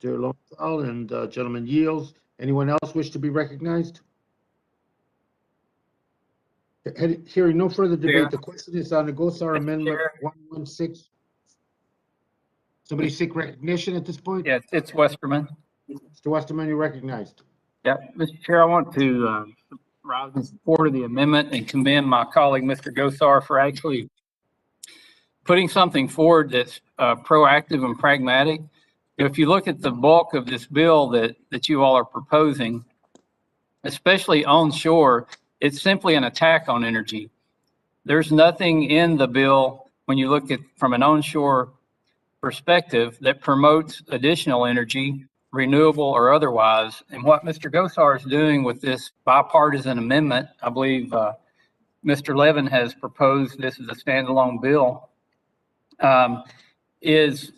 Mr. Lowenthal and gentleman yields. Anyone else wish to be recognized? Hearing no further debate, the question is on the GOSAR Amendment 116. Somebody seek recognition at this point? Yes, it's Westerman. Mr. Westerman, you're recognized. Yeah, Mr. Chair, I want to rise in support of the amendment and commend my colleague, Mr. Gosar, for actually putting something forward that's proactive and pragmatic. If you look at the bulk of this bill that you all are proposing, especially onshore, it's simply an attack on energy. There's nothing in the bill when you look at from an onshore perspective that promotes additional energy, renewable or otherwise. And what Mr. Gosar is doing with this bipartisan amendment, I believe Mr. Levin has proposed this as a standalone bill, is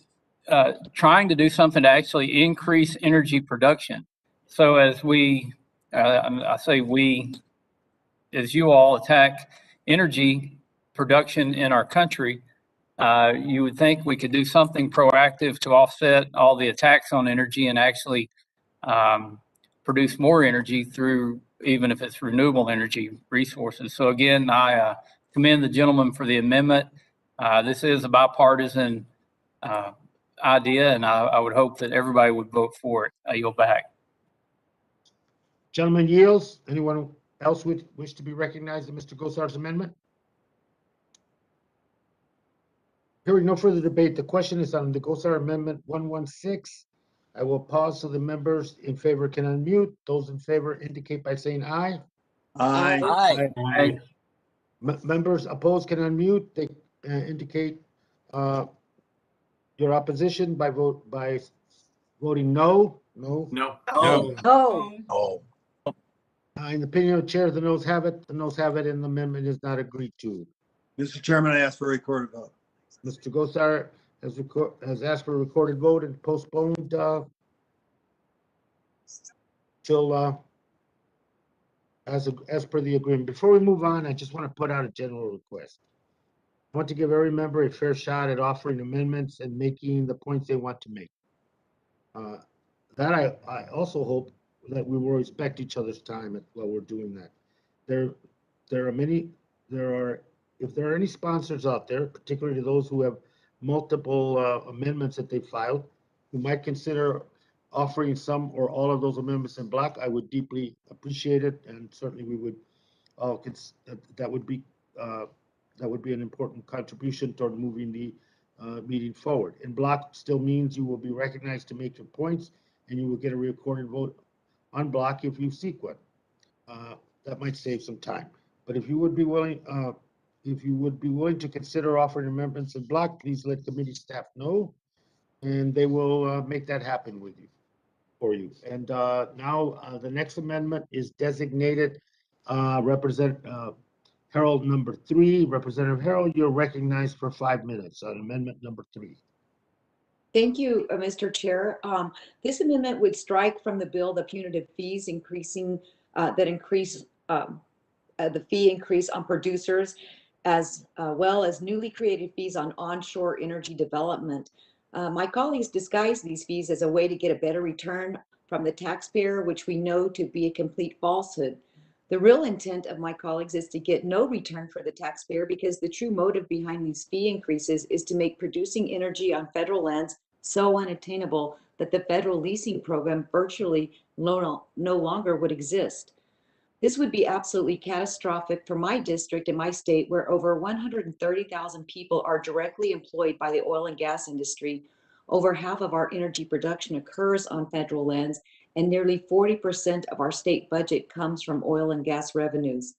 trying to do something to actually increase energy production. So as we, I say we, as you all attack energy production in our country, you would think we could do something proactive to offset all the attacks on energy and actually produce more energy through, even if it's renewable energy resources. So again, I commend the gentleman for the amendment. This is a bipartisan idea, and I would hope that everybody would vote for it. I yield back. Gentleman yields. Anyone else would wish to be recognized in Mr. Gosar's amendment? Hearing no further debate, the question is on the Gosar Amendment 116. I will pause so the members in favor can unmute. Those in favor indicate by saying aye. Aye. Aye. Members opposed can unmute. They indicate your opposition by voting no. No. No. No. Oh, In the opinion of the chair, the noes have it. The noes have it, and the amendment is not agreed to. Mr. Chairman, I ask for a recorded vote. Mr. Gosar has asked for a recorded vote and postponed till as per the agreement. Before we move on, I just want to put out a general request. I want to give every member a fair shot at offering amendments and making the points they want to make. That I also hope that we will respect each other's time while we're doing that. If there are any sponsors out there, particularly those who have multiple amendments that they filed, who might consider offering some or all of those amendments in block, I would deeply appreciate it, and certainly we would that would be an important contribution toward moving the meeting forward. In block still means you will be recognized to make your points, and you will get a recorded vote on block if you seek one. That might save some time. But if you would be willing to consider offering amendments in block, please let committee staff know, and they will make that happen for you. And now the next amendment is designated Harold number 3. Representative Harold, you're recognized for 5 minutes on amendment number 3. Thank you, Mr. Chair. This amendment would strike from the bill the punitive fees increasing that increase the fee increase on producers, as well as newly created fees on onshore energy development. My colleagues disguise these fees as a way to get a better return from the taxpayer, which we know to be a complete falsehood. The real intent of my colleagues is to get no return for the taxpayer, because the true motive behind these fee increases is to make producing energy on federal lands so unattainable that the federal leasing program virtually no longer would exist. This would be absolutely catastrophic for my district and my state, where over 130,000 people are directly employed by the oil and gas industry. Over half of our energy production occurs on federal lands, and nearly 40% of our state budget comes from oil and gas revenues.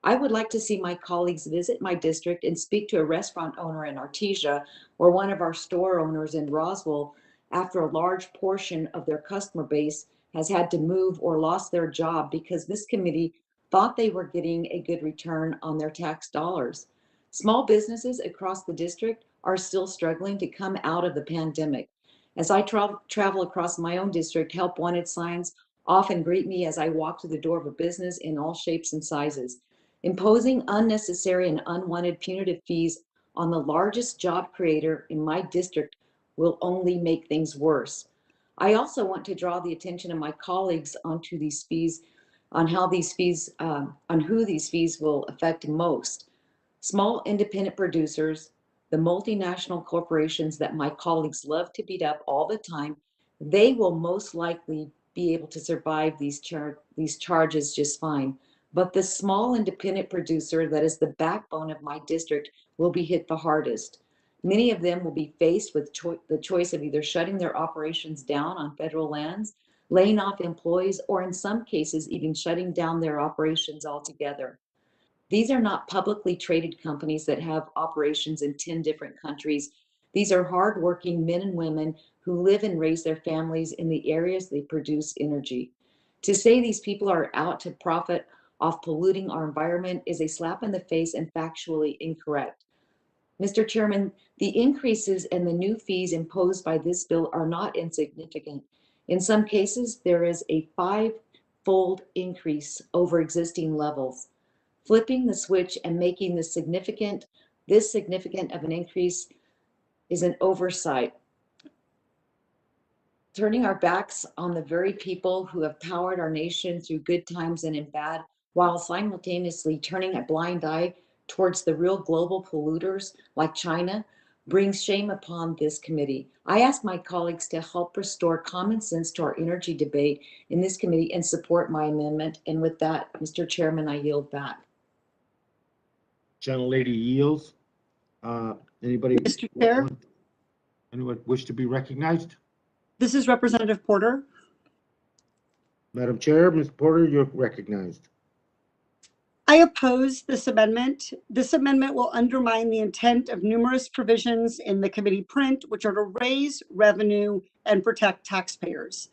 I would like to see my colleagues visit my district and speak to a restaurant owner in Artesia, or one of our store owners in Roswell, after a large portion of their customer base has had to move or lost their job because this committee thought they were getting a good return on their tax dollars. Small businesses across the district are still struggling to come out of the pandemic. As I travel across my own district, help wanted signs often greet me as I walk through the door of a business in all shapes and sizes. Imposing unnecessary and unwanted punitive fees on the largest job creator in my district will only make things worse. I also want to draw the attention of my colleagues onto these fees, on who these fees will affect most. Small independent producers, the multinational corporations that my colleagues love to beat up all the time, they will most likely be able to survive these charges just fine. But the small independent producer that is the backbone of my district will be hit the hardest. Many of them will be faced with the choice of either shutting their operations down on federal lands, laying off employees, or in some cases, even shutting down their operations altogether. These are not publicly traded companies that have operations in 10 different countries. These are hardworking men and women who live and raise their families in the areas they produce energy. To say these people are out to profit off polluting our environment is a slap in the face and factually incorrect. Mr. Chairman, the increases and the new fees imposed by this bill are not insignificant. In some cases, there is a 5-fold increase over existing levels. Flipping the switch and making this significant of an increase is an oversight. Turning our backs on the very people who have powered our nation through good times and in bad, while simultaneously turning a blind eye towards the real global polluters like China, brings shame upon this committee. I ask my colleagues to help restore common sense to our energy debate in this committee and support my amendment. And with that, Mr. Chairman, I yield back. Gentlelady yields. Anybody? Mr. Chair, Anyone wish to be recognized? this is Representative Porter. Madam Chair, Ms. Porter, you're recognized. I oppose this amendment. This amendment will undermine the intent of numerous provisions in the committee print, which are to raise revenue and protect taxpayers.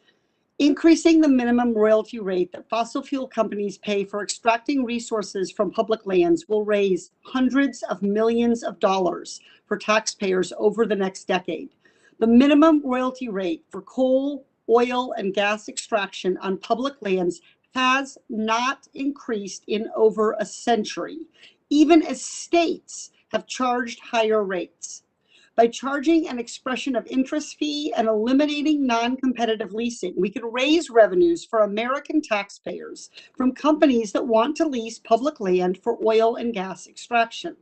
Increasing the minimum royalty rate that fossil fuel companies pay for extracting resources from public lands will raise hundreds of millions of dollars for taxpayers over the next decade. The minimum royalty rate for coal, oil, and gas extraction on public lands has not increased in over a century, even as states have charged higher rates. By charging an expression of interest fee and eliminating non-competitive leasing, we could raise revenues for American taxpayers from companies that want to lease public land for oil and gas extraction.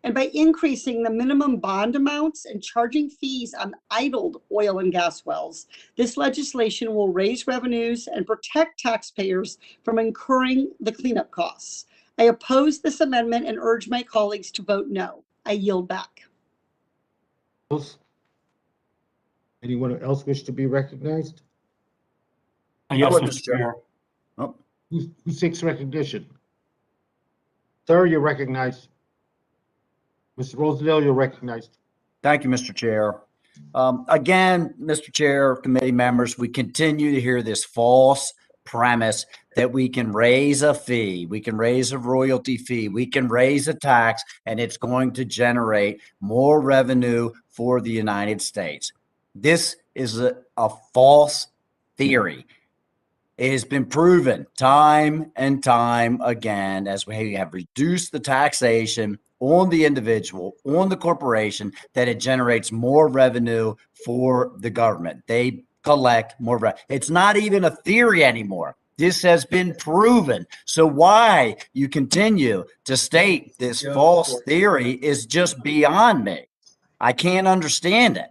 And by increasing the minimum bond amounts and charging fees on idled oil and gas wells, this legislation will raise revenues and protect taxpayers from incurring the cleanup costs. I oppose this amendment and urge my colleagues to vote no. I yield back. Anyone else wish to be recognized? Yes, Mr. Chair. Oh. Who seeks recognition? Sir, you're recognized. Mr. Rosendale, you're recognized. Thank you, Mr. Chair. Again, Mr. Chair, committee members, we continue to hear this false premise that we can raise a fee, we can raise a royalty fee, we can raise a tax, and it's going to generate more revenue for the United States. This is a false theory. It has been proven time and time again as we have reduced the taxation on the individual, on the corporation, that it generates more revenue for the government. They collect more revenue. It's not even a theory anymore. This has been proven. So why you continue to state this false theory is just beyond me. I can't understand it.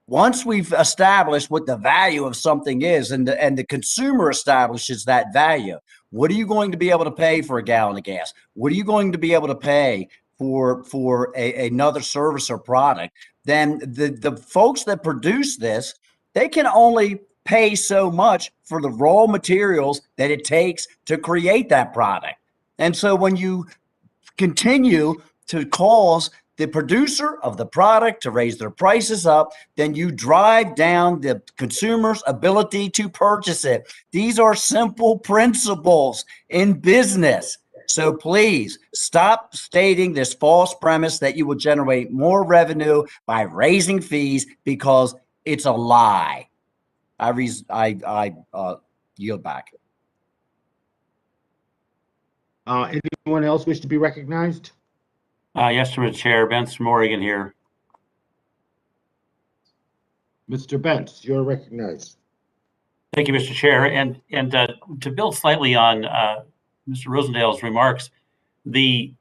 Once we've established what the value of something is and the consumer establishes that value, what are you going to be able to pay for a gallon of gas? What are you going to be able to pay for another service or product? Then the folks that produce this, they can only pay so much for the raw materials that it takes to create that product. And so when you continue to cause the producer of the product to raise their prices up, then you drive down the consumer's ability to purchase it. These are simple principles in business. So please stop stating this false premise that you will generate more revenue by raising fees, because it's a lie. I yield back. Anyone else wish to be recognized? Yes, Mr. Chair. Bence from Oregon here. Mr. Bence, you're recognized. Thank you, Mr. Chair. And to build slightly on Mr. Rosendale's remarks, the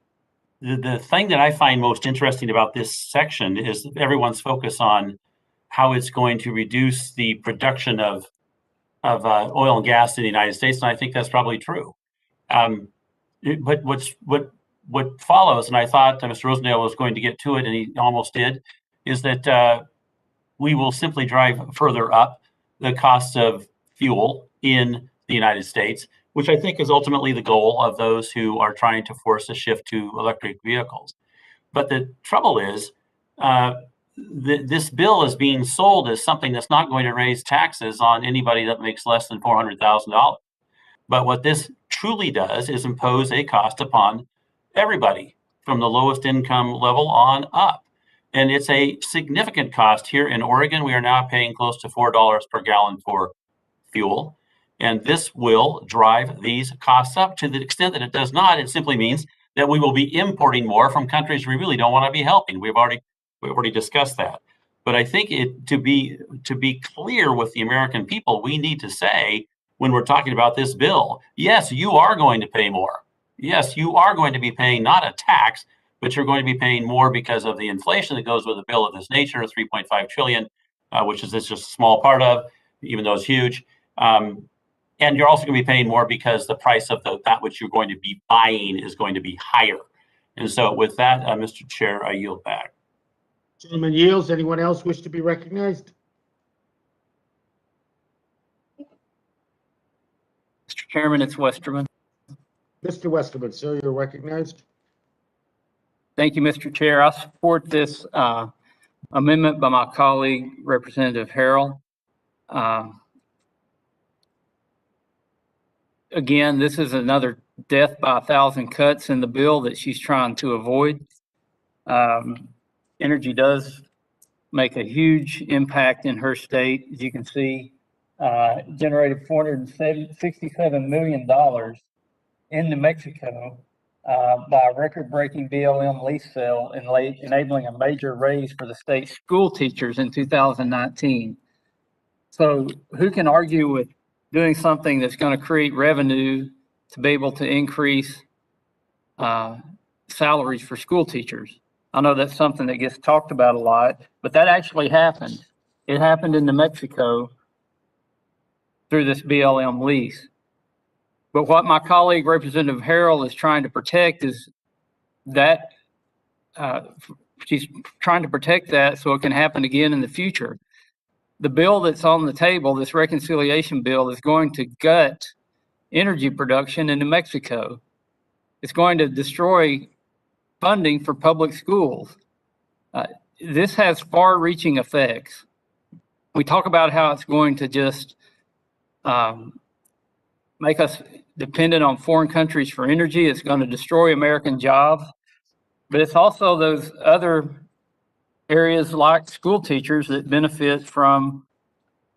thing that I find most interesting about this section is everyone's focus on how it's going to reduce the production of oil and gas in the United States, and I think that's probably true. But what follows, and I thought Mr. Rosendale was going to get to it, and he almost did, is that we will simply drive further up the cost of fuel in the United States, which I think is ultimately the goal of those who are trying to force a shift to electric vehicles. But the trouble is, this bill is being sold as something that's not going to raise taxes on anybody that makes less than $400,000. But what this truly does is impose a cost upon everybody from the lowest income level on up. And it's a significant cost. Here in Oregon, we are now paying close to $4 per gallon for fuel. And this will drive these costs up. To the extent that it does not, it simply means that we will be importing more from countries we really don't want to be helping. We've already discussed that. But I think to be clear with the American people, we need to say, when we're talking about this bill, yes, you are going to pay more. Yes, you are going to be paying not a tax, but you're going to be paying more because of the inflation that goes with a bill of this nature, 3.5 trillion, which is just a small part of, even though it's huge. And you're also going to be paying more because the price of that which you're going to be buying is going to be higher. And so with that, Mr. Chair, I yield back. Gentleman yields. Anyone else wish to be recognized? Mr. Chairman, it's Westerman. Mr. Westerman, sir, you're recognized. Thank you, Mr. Chair. I support this amendment by my colleague, Representative Harrell. Again, this is another death by 1,000 cuts in the bill that she's trying to avoid. Energy does make a huge impact in her state. As you can see, generated $467 million in New Mexico by a record-breaking BLM lease sale, enabling a major raise for the state school teachers in 2019. So who can argue with doing something that's going to create revenue to be able to increase salaries for school teachers? I know that's something that gets talked about a lot, but that actually happened. It happened in New Mexico through this BLM lease. But what my colleague, Representative Harrell, is trying to protect is that she's trying to protect that so it can happen again in the future. The bill that's on the table, this reconciliation bill, is going to gut energy production in New Mexico. It's going to destroy funding for public schools. This has far-reaching effects. We talk about how it's going to just make us dependent on foreign countries for energy. It's going to destroy American jobs. But it's also those other areas like school teachers that benefit from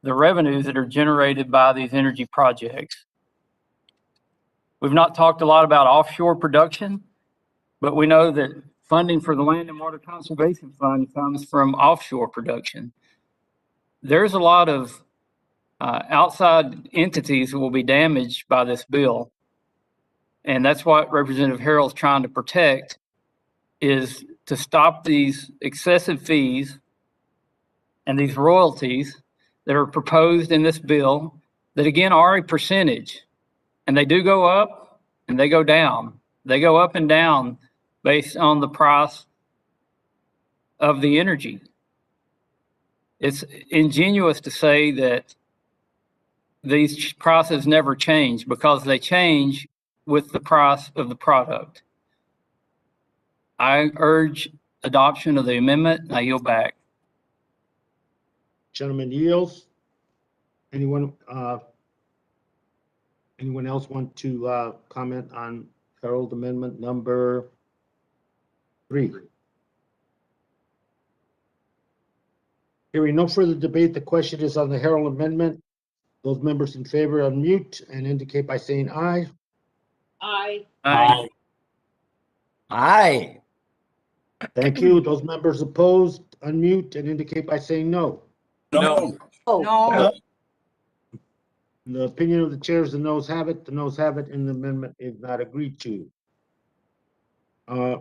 the revenues that are generated by these energy projects. We've not talked a lot about offshore production, but we know that funding for the Land and Water Conservation Fund comes from offshore production. There's a lot of outside entities that will be damaged by this bill. And that's what Representative Harrell is trying to protect, is to stop these excessive fees and these royalties that are proposed in this bill that, again, are a percentage. And they do go up and they go down. They go up and down based on the price of the energy. It's ingenuous to say that these prices never change, because they change with the price of the product. I urge adoption of the amendment. I yield back. Gentleman yields. Anyone else want to comment on Herald Amendment number 3? Hearing no further debate, the question is on the Herald Amendment. Those members in favor unmute and indicate by saying aye. Aye. Aye. Aye. Thank you. Those members opposed, unmute and indicate by saying no. No. No. In the opinion of the chairs, the noes have it. The noes have it, and the amendment is not agreed to. I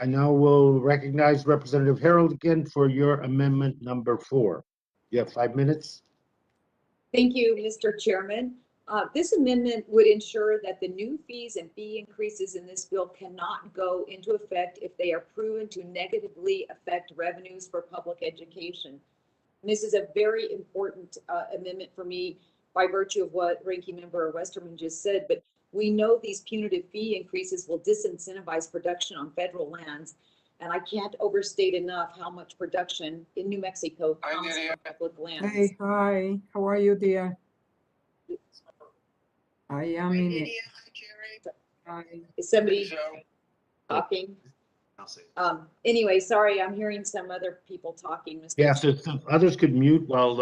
now will recognize Representative Harold again for your amendment number 4. You have 5 minutes. Thank you, Mr. Chairman. This amendment would ensure that the new fees and fee increases in this bill cannot go into effect if they are proven to negatively affect revenues for public education. And this is a very important amendment for me by virtue of what Ranking Member Westerman just said, but we know these punitive fee increases will disincentivize production on federal lands. And I can't overstate enough how much production in New Mexico comes from public lands. Hey, hi, how are you, dear? I am in it. Is somebody talking? Anyway, sorry, I'm hearing some other people talking, Mr. Yeah, so others could mute while,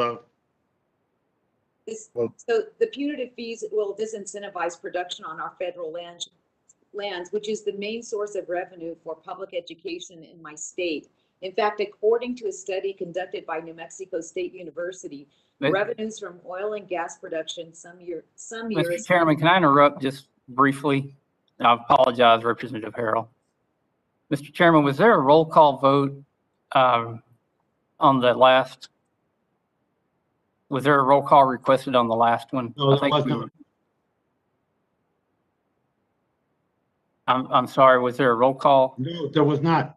well, So the punitive fees will disincentivize production on our federal lands, which is the main source of revenue for public education in my state. In fact, according to a study conducted by New Mexico State University, revenues from oil and gas production some years. Mr. Chairman, can I interrupt just briefly? I apologize, Representative Harrell. Mr. Chairman, was there a roll call vote on the last? Was there a roll call requested on the last one? no, there was not. I'm sorry, was there a roll call? No, there was not.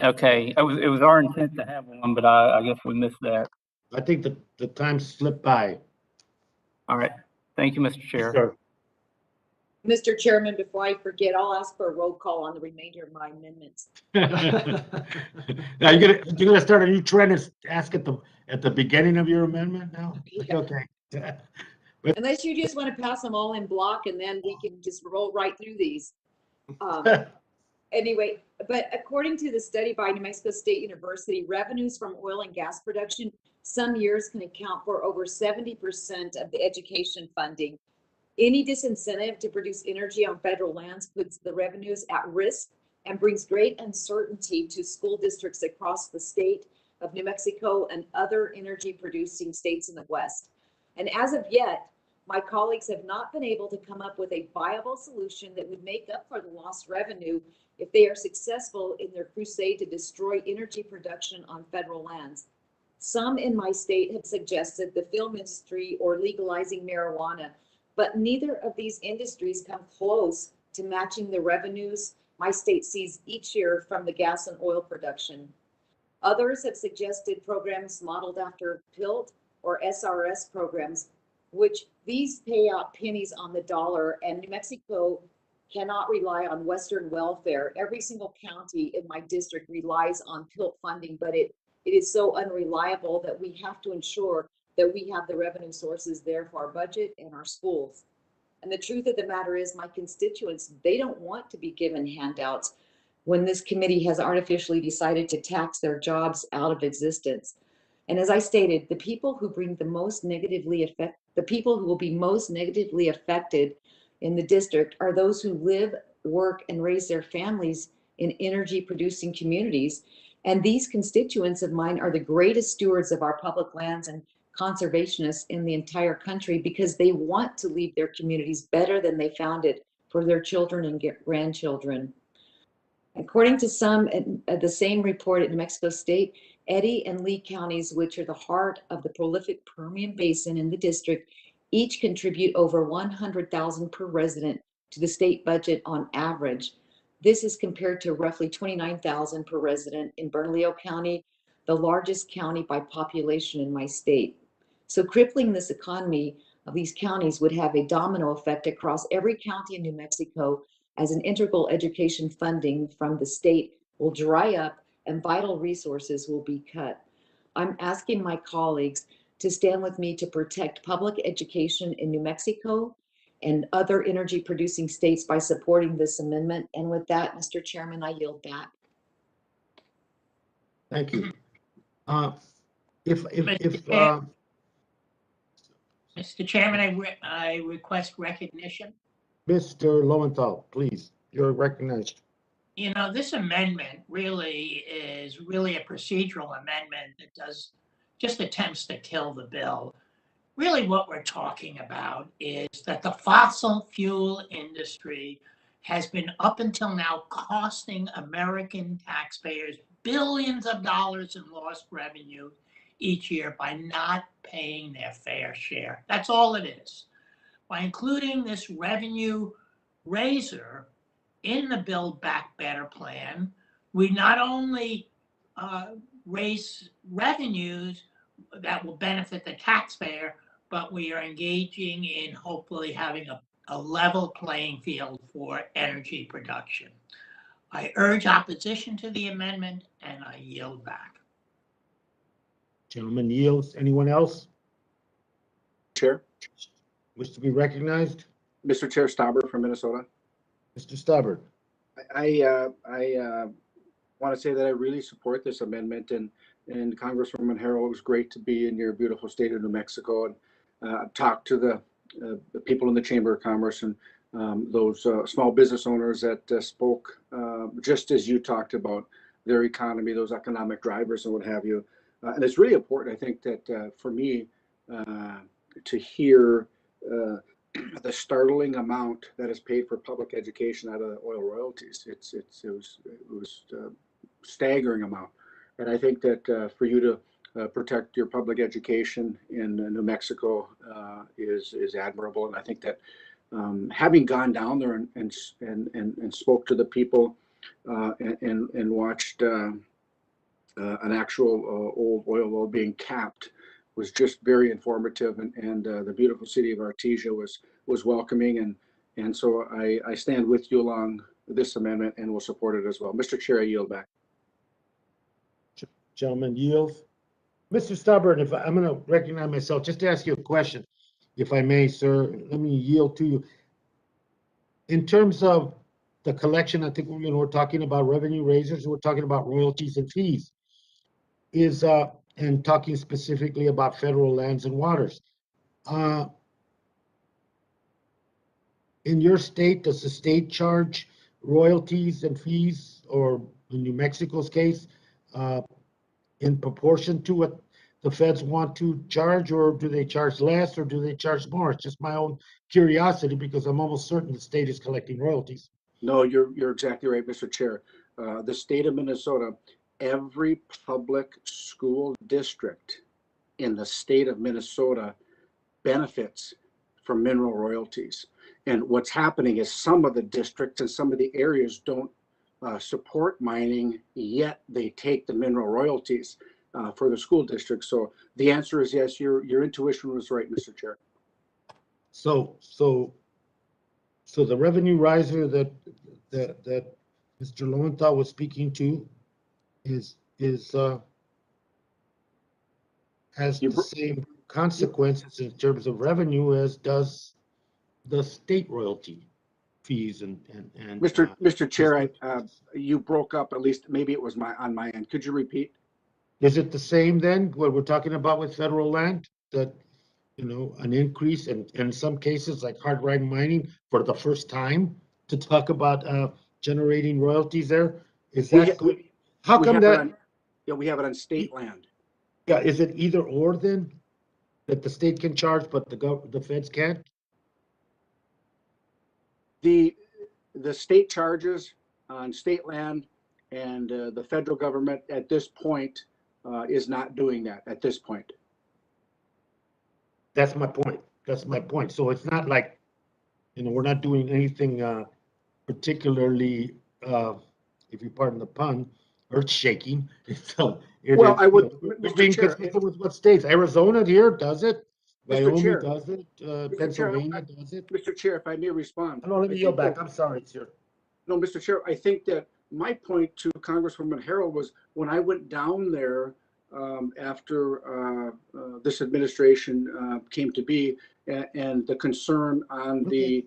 Okay, it was our intent to have one, but I guess we missed that. I think the time slipped by. All right, thank you, Mr. Chair. Sure. Mr. Chairman, before I forget, I'll ask for a roll call on the remainder of my amendments. Now you're gonna start a new trend and ask at the beginning of your amendment now? Yeah. Okay. Unless you just want to pass them all in block and then we can just roll right through these. Anyway, but according to the study by New Mexico State University, revenues from oil and gas production some years can account for over 70% of the education funding. Any disincentive to produce energy on federal lands puts the revenues at risk and brings great uncertainty to school districts across the state of New Mexico and other energy producing states in the West. And as of yet, my colleagues have not been able to come up with a viable solution that would make up for the lost revenue if they are successful in their crusade to destroy energy production on federal lands. Some in my state have suggested the film industry or legalizing marijuana, but neither of these industries come close to matching the revenues my state sees each year from the gas and oil production. Others have suggested programs modeled after PILT or SRS programs, which these pay out pennies on the dollar, and New Mexico cannot rely on Western welfare. Every single county in my district relies on PILT funding, but it is so unreliable that we have to ensure that we have the revenue sources there for our budget and our schools. And the truth of the matter is my constituents, they don't want to be given handouts when this committee has artificially decided to tax their jobs out of existence. And as I stated, the people who will be most negatively affected in the district are those who live, work, and raise their families in energy producing communities. And these constituents of mine are the greatest stewards of our public lands and conservationists in the entire country because they want to leave their communities better than they found it for their children and grandchildren. According to some, the same report at New Mexico State, Eddy and Lee counties, which are the heart of the prolific Permian Basin in the district, each contribute over $100,000 per resident to the state budget on average. This is compared to roughly $29,000 per resident in Bernalillo County, the largest county by population in my state. So crippling this economy of these counties would have a domino effect across every county in New Mexico, as an integral education funding from the state will dry up and vital resources will be cut. I'm asking my colleagues to stand with me to protect public education in New Mexico and other energy producing states by supporting this amendment. And with that, Mr. Chairman, I yield back. Thank you. Mr. Chairman, I request recognition. Mr. Lowenthal, please, you're recognized. You know, this amendment really is a procedural amendment that does just attempts to kill the bill. Really what we're talking about is that the fossil fuel industry has been up until now costing American taxpayers billions of dollars in lost revenue each year by not paying their fair share. That's all it is. By including this revenue raiser in the Build Back Better plan, we not only raise revenues that will benefit the taxpayer, but we are engaging in hopefully having a level playing field for energy production. I urge opposition to the amendment and I yield back. Gentleman yields. Anyone else Chair? wish to be recognized? Mr. Chair, Stauber from Minnesota. Mr. Stauber. I want to say that I really support this amendment, and Congresswoman Harrell, it was great to be in your beautiful state of New Mexico and talk to the people in the Chamber of Commerce and those small business owners that spoke just as you talked about their economy, those economic drivers and what have you. And it's really important, I think, that for me to hear the startling amount that is paid for public education out of the oil royalties. It was staggering amount. And I think that for you to protect your public education in New Mexico is admirable. And I think that having gone down there and spoke to the people and watched an actual old oil well being capped was just very informative, and the beautiful city of Artesia was welcoming, and so I stand with you along this amendment and will support it as well. Mr. Chair, I yield back. Gentleman yields. Mr. Stauber, if I'm going to recognize myself, just to ask you a question, if I may, sir, let me yield to you. In terms of the collection, I think we're talking about revenue raisers, we're talking about royalties and fees, and talking specifically about federal lands and waters. In your state, does the state charge royalties and fees, or in New Mexico's case, in proportion to what the feds want to charge, or do they charge less, or do they charge more? It's just my own curiosity, because I'm almost certain the state is collecting royalties. No, you're exactly right, Mr. Chair. The state of Minnesota, every public school district in the state of Minnesota benefits from mineral royalties. And what's happening is some of the districts and some of the areas don't support mining, yet they take the mineral royalties for the school district. So the answer is yes, your intuition was right, Mr. Chair. So the revenue riser that Mr. Lowenthal was speaking to has the same consequences in terms of revenue as does the state royalty fees and Mr. Chair, you broke up, at least maybe it was on my end. Could you repeat? Is it the same then, what we're talking about with federal land, that an increase in some cases like hard rock mining for the first time to talk about generating royalties there? Is that good? How come that? Yeah, we have it on state land. Yeah, is it either or then, that the state can charge but the feds can't? The state charges on state land, and the federal government at this point is not doing that at this point. That's my point. That's my point. So it's not like, we're not doing anything particularly, if you pardon the pun, earth-shaking. So well, I would, Mr. Chair, with what states? Arizona here does it. Wyoming Chair, does it. Pennsylvania does it. Mr. Chair, if I may respond. No, let me yield back. I'm sorry, sir. No, Mr. Chair, I think that my point to Congresswoman Harrell was when I went down there after this administration came to be, and the concern on the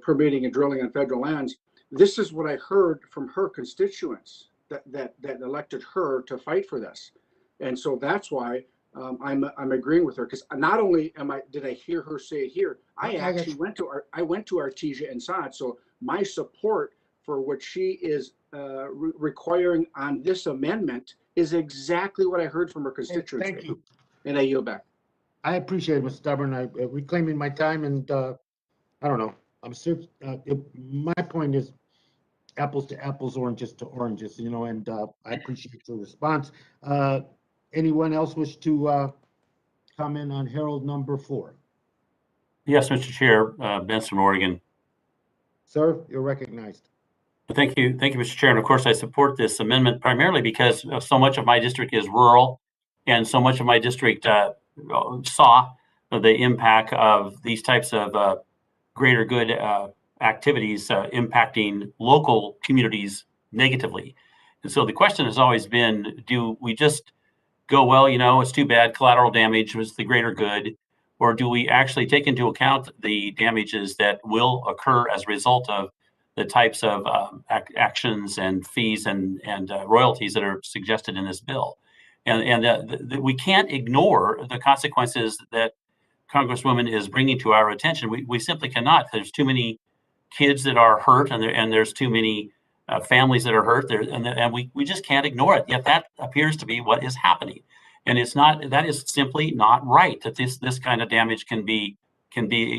permitting and drilling on federal lands. This is what I heard from her constituents that elected her to fight for this, and so that's why I'm agreeing with her, because not only did I hear her say it here, I actually went to Artesia and saw it. So my support for what she is requiring on this amendment is exactly what I heard from her constituents. Thank you. And I yield back. I appreciate it, Mr. Stubborn. I reclaiming my time, and I don't know. I'm certain. My point is apples to apples, oranges to oranges. And I appreciate your response. Anyone else wish to comment on Herald number 4? Yes, Mr. Chair, Benson from Oregon. Sir, you're recognized. Thank you, Mr. Chair. And of course, I support this amendment primarily because so much of my district is rural, and so much of my district saw the impact of these types of greater good activities impacting local communities negatively. And so the question has always been, do we just go, well, it's too bad, collateral damage was the greater good, or do we actually take into account the damages that will occur as a result of the types of actions and fees and royalties that are suggested in this bill? And we can't ignore the consequences that Congresswoman is bringing to our attention. We simply cannot. There's too many kids that are hurt, and there's too many families that are hurt there, and we just can't ignore it. Yet that appears to be what is happening, and it's not. That is simply not right. That this kind of damage can be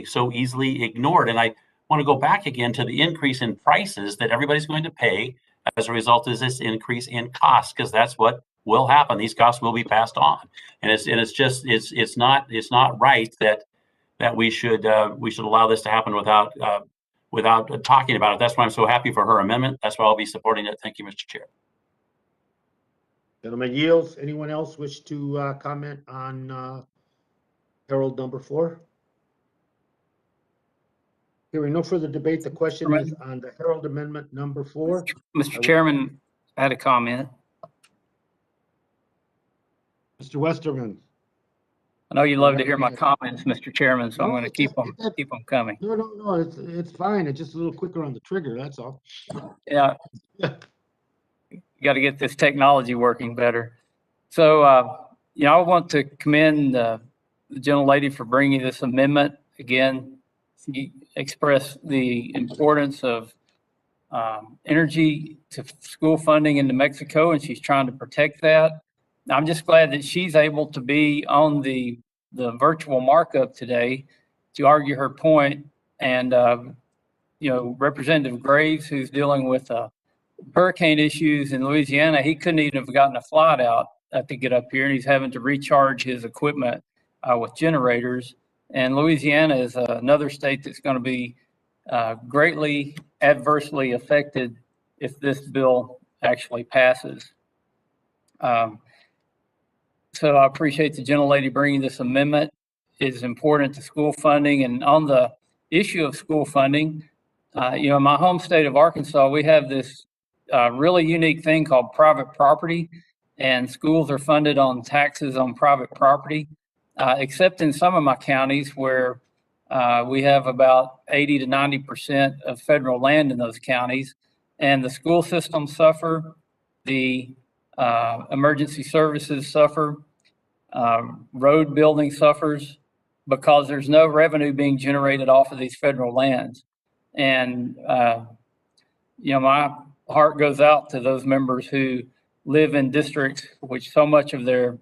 so easily ignored. And I want to go back again to the increase in prices that everybody's going to pay as a result of this increase in costs, because that's what will happen. These costs will be passed on, and it's not right that we should allow this to happen without talking about it. That's why I'm so happy for her amendment. That's why I'll be supporting it. Thank you, Mr. Chair. Gentleman yields. Anyone else wish to comment on Herald number 4? Hearing no further debate, the question is on the Herald Amendment number 4. Mr. Chairman, I had a comment. Mr. Westerman. I know you love to hear my comments, Mr. Chairman, so I'm going to keep them coming. No, it's fine. It's just a little quicker on the trigger. That's all. Yeah. You got to get this technology working better. So, I want to commend the gentlelady for bringing this amendment. Again, she expressed the importance of energy to school funding in New Mexico, and she's trying to protect that. I'm just glad that she's able to be on the virtual markup today to argue her point. And, Representative Graves, who's dealing with hurricane issues in Louisiana, he couldn't even have gotten a flight out to get up here, and he's having to recharge his equipment with generators. And Louisiana is another state that's going to be greatly adversely affected if this bill actually passes. So I appreciate the gentlelady bringing this amendment. It is important to school funding. And on the issue of school funding, in my home state of Arkansas, we have this really unique thing called private property, and schools are funded on taxes on private property, except in some of my counties where we have about 80 to 90% of federal land in those counties, and the school systems suffer, the emergency services suffer, road building suffers, because there's no revenue being generated off of these federal lands. And, my heart goes out to those members who live in districts which so much of their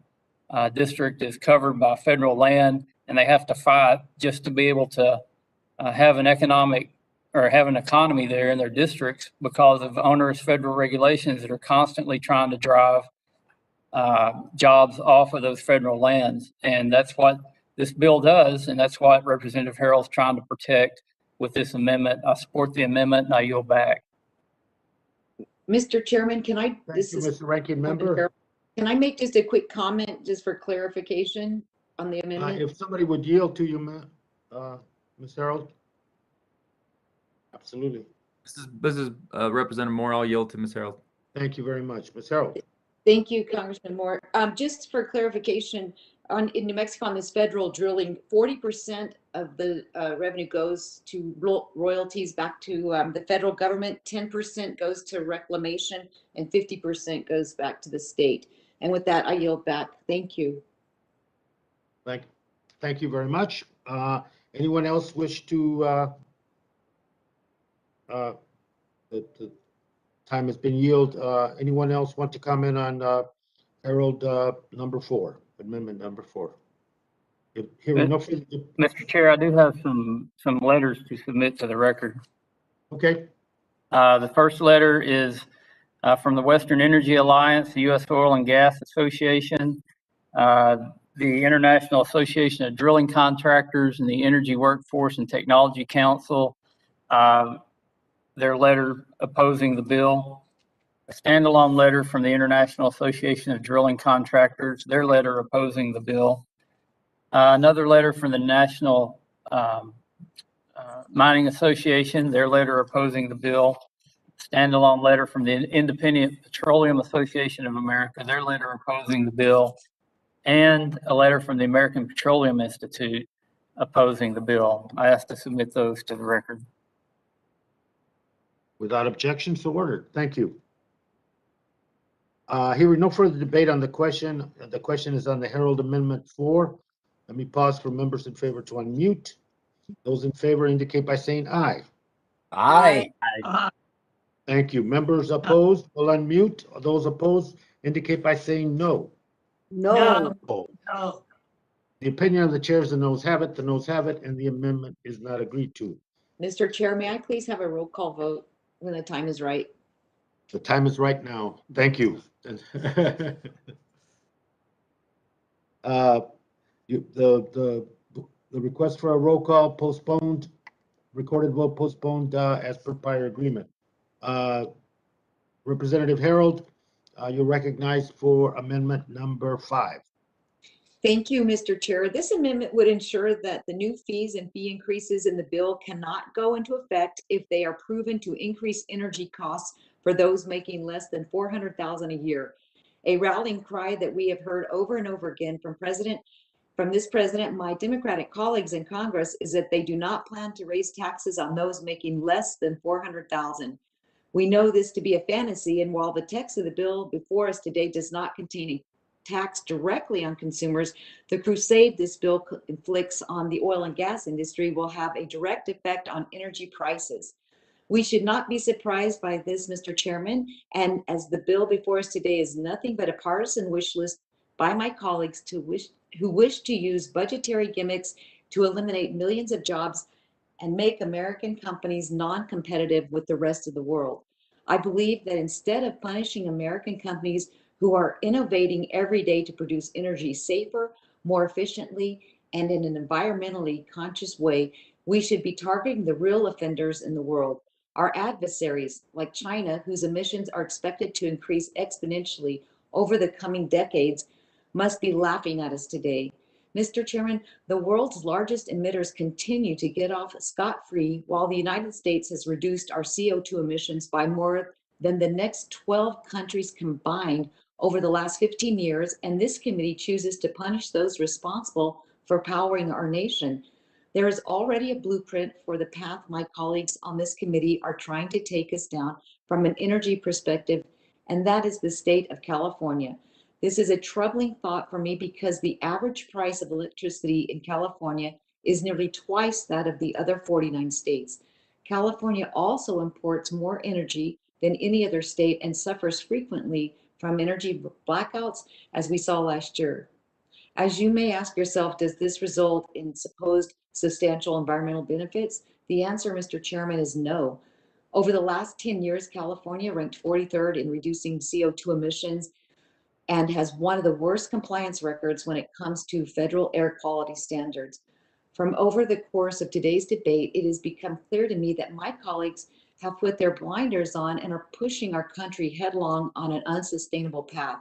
district is covered by federal land, and they have to fight just to be able to have an economy there in their districts because of onerous federal regulations that are constantly trying to drive jobs off of those federal lands. And that's what this bill does, and that's what Representative Harrell's trying to protect with this amendment. I support the amendment, and I yield back. Mr. Chairman, can I? Thank you, Mr. Ranking Member. Can I make just a quick comment just for clarification on the amendment? If somebody would yield to you, Ms. Harold. Absolutely. This is Representative Moore. I'll yield to Ms. Harold. Thank you very much. Ms. Harold. Thank you, Congressman Moore. Just for clarification, in New Mexico on this federal drilling, 40% of the revenue goes to royalties back to the federal government, 10% goes to reclamation, and 50% goes back to the state. And with that, I yield back. Thank you. Thank you very much. Anyone else wish to? The time has been yielded. Anyone else want to comment on Herald number 4, amendment number 4? Mr. Chair, I do have some letters to submit to the record. Okay. The first letter is from the Western Energy Alliance, the U.S. Oil and Gas Association, the International Association of Drilling Contractors, and the Energy Workforce and Technology Council. Their letter opposing the bill. A standalone letter from the International Association of Drilling Contractors, their letter opposing the bill. Another letter from the National Mining Association, their letter opposing the bill. Standalone letter from the Independent Petroleum Association of America, their letter opposing the bill. And a letter from the American Petroleum Institute, opposing the bill. I ask to submit those to the record. Without objection, so ordered. Thank you. Hearing no further debate on the question. The question is on the Herald Amendment 4. Let me pause for members in favor to unmute. Those in favor indicate by saying aye. Aye. Thank you. Members opposed will unmute. Those opposed indicate by saying no. No. No. The opinion of the chair is the noes have it, and the amendment is not agreed to. Mr. Chair, may I please have a roll call vote when the time is right? The time is right now. Thank you. The request for a roll call postponed, recorded vote postponed as per prior agreement. Representative Harold, you're recognized for amendment number 5. Thank you, Mr. Chair. This amendment would ensure that the new fees and fee increases in the bill cannot go into effect if they are proven to increase energy costs for those making less than $400,000 a year. A rallying cry that we have heard over and over again from this president, my Democratic colleagues in Congress, is that they do not plan to raise taxes on those making less than $400,000. We know this to be a fantasy, and while the text of the bill before us today does not contain a tax directly on consumers, the crusade this bill inflicts on the oil and gas industry will have a direct effect on energy prices. We should not be surprised by this, Mr. Chairman, and as the bill before us today is nothing but a partisan wish list by my colleagues who wish to use budgetary gimmicks to eliminate millions of jobs and make American companies non-competitive with the rest of the world. I believe that instead of punishing American companies who are innovating every day to produce energy safer, more efficiently, and in an environmentally conscious way, we should be targeting the real offenders in the world. Our adversaries, like China, whose emissions are expected to increase exponentially over the coming decades, must be laughing at us today. Mr. Chairman, the world's largest emitters continue to get off scot-free while the United States has reduced our CO2 emissions by more than the next 12 countries combined over the last 15 years, and this committee chooses to punish those responsible for powering our nation. There is already a blueprint for the path my colleagues on this committee are trying to take us down from an energy perspective, and that is the state of California. This is a troubling thought for me because the average price of electricity in California is nearly twice that of the other 49 states. California also imports more energy than any other state and suffers frequently from energy blackouts, as we saw last year. As you may ask yourself, does this result in supposed substantial environmental benefits? The answer, Mr. Chairman, is no. Over the last 10 years, California ranked 43rd in reducing CO2 emissions and has one of the worst compliance records when it comes to federal air quality standards. From over the course of today's debate, it has become clear to me that my colleagues have put their blinders on and are pushing our country headlong on an unsustainable path,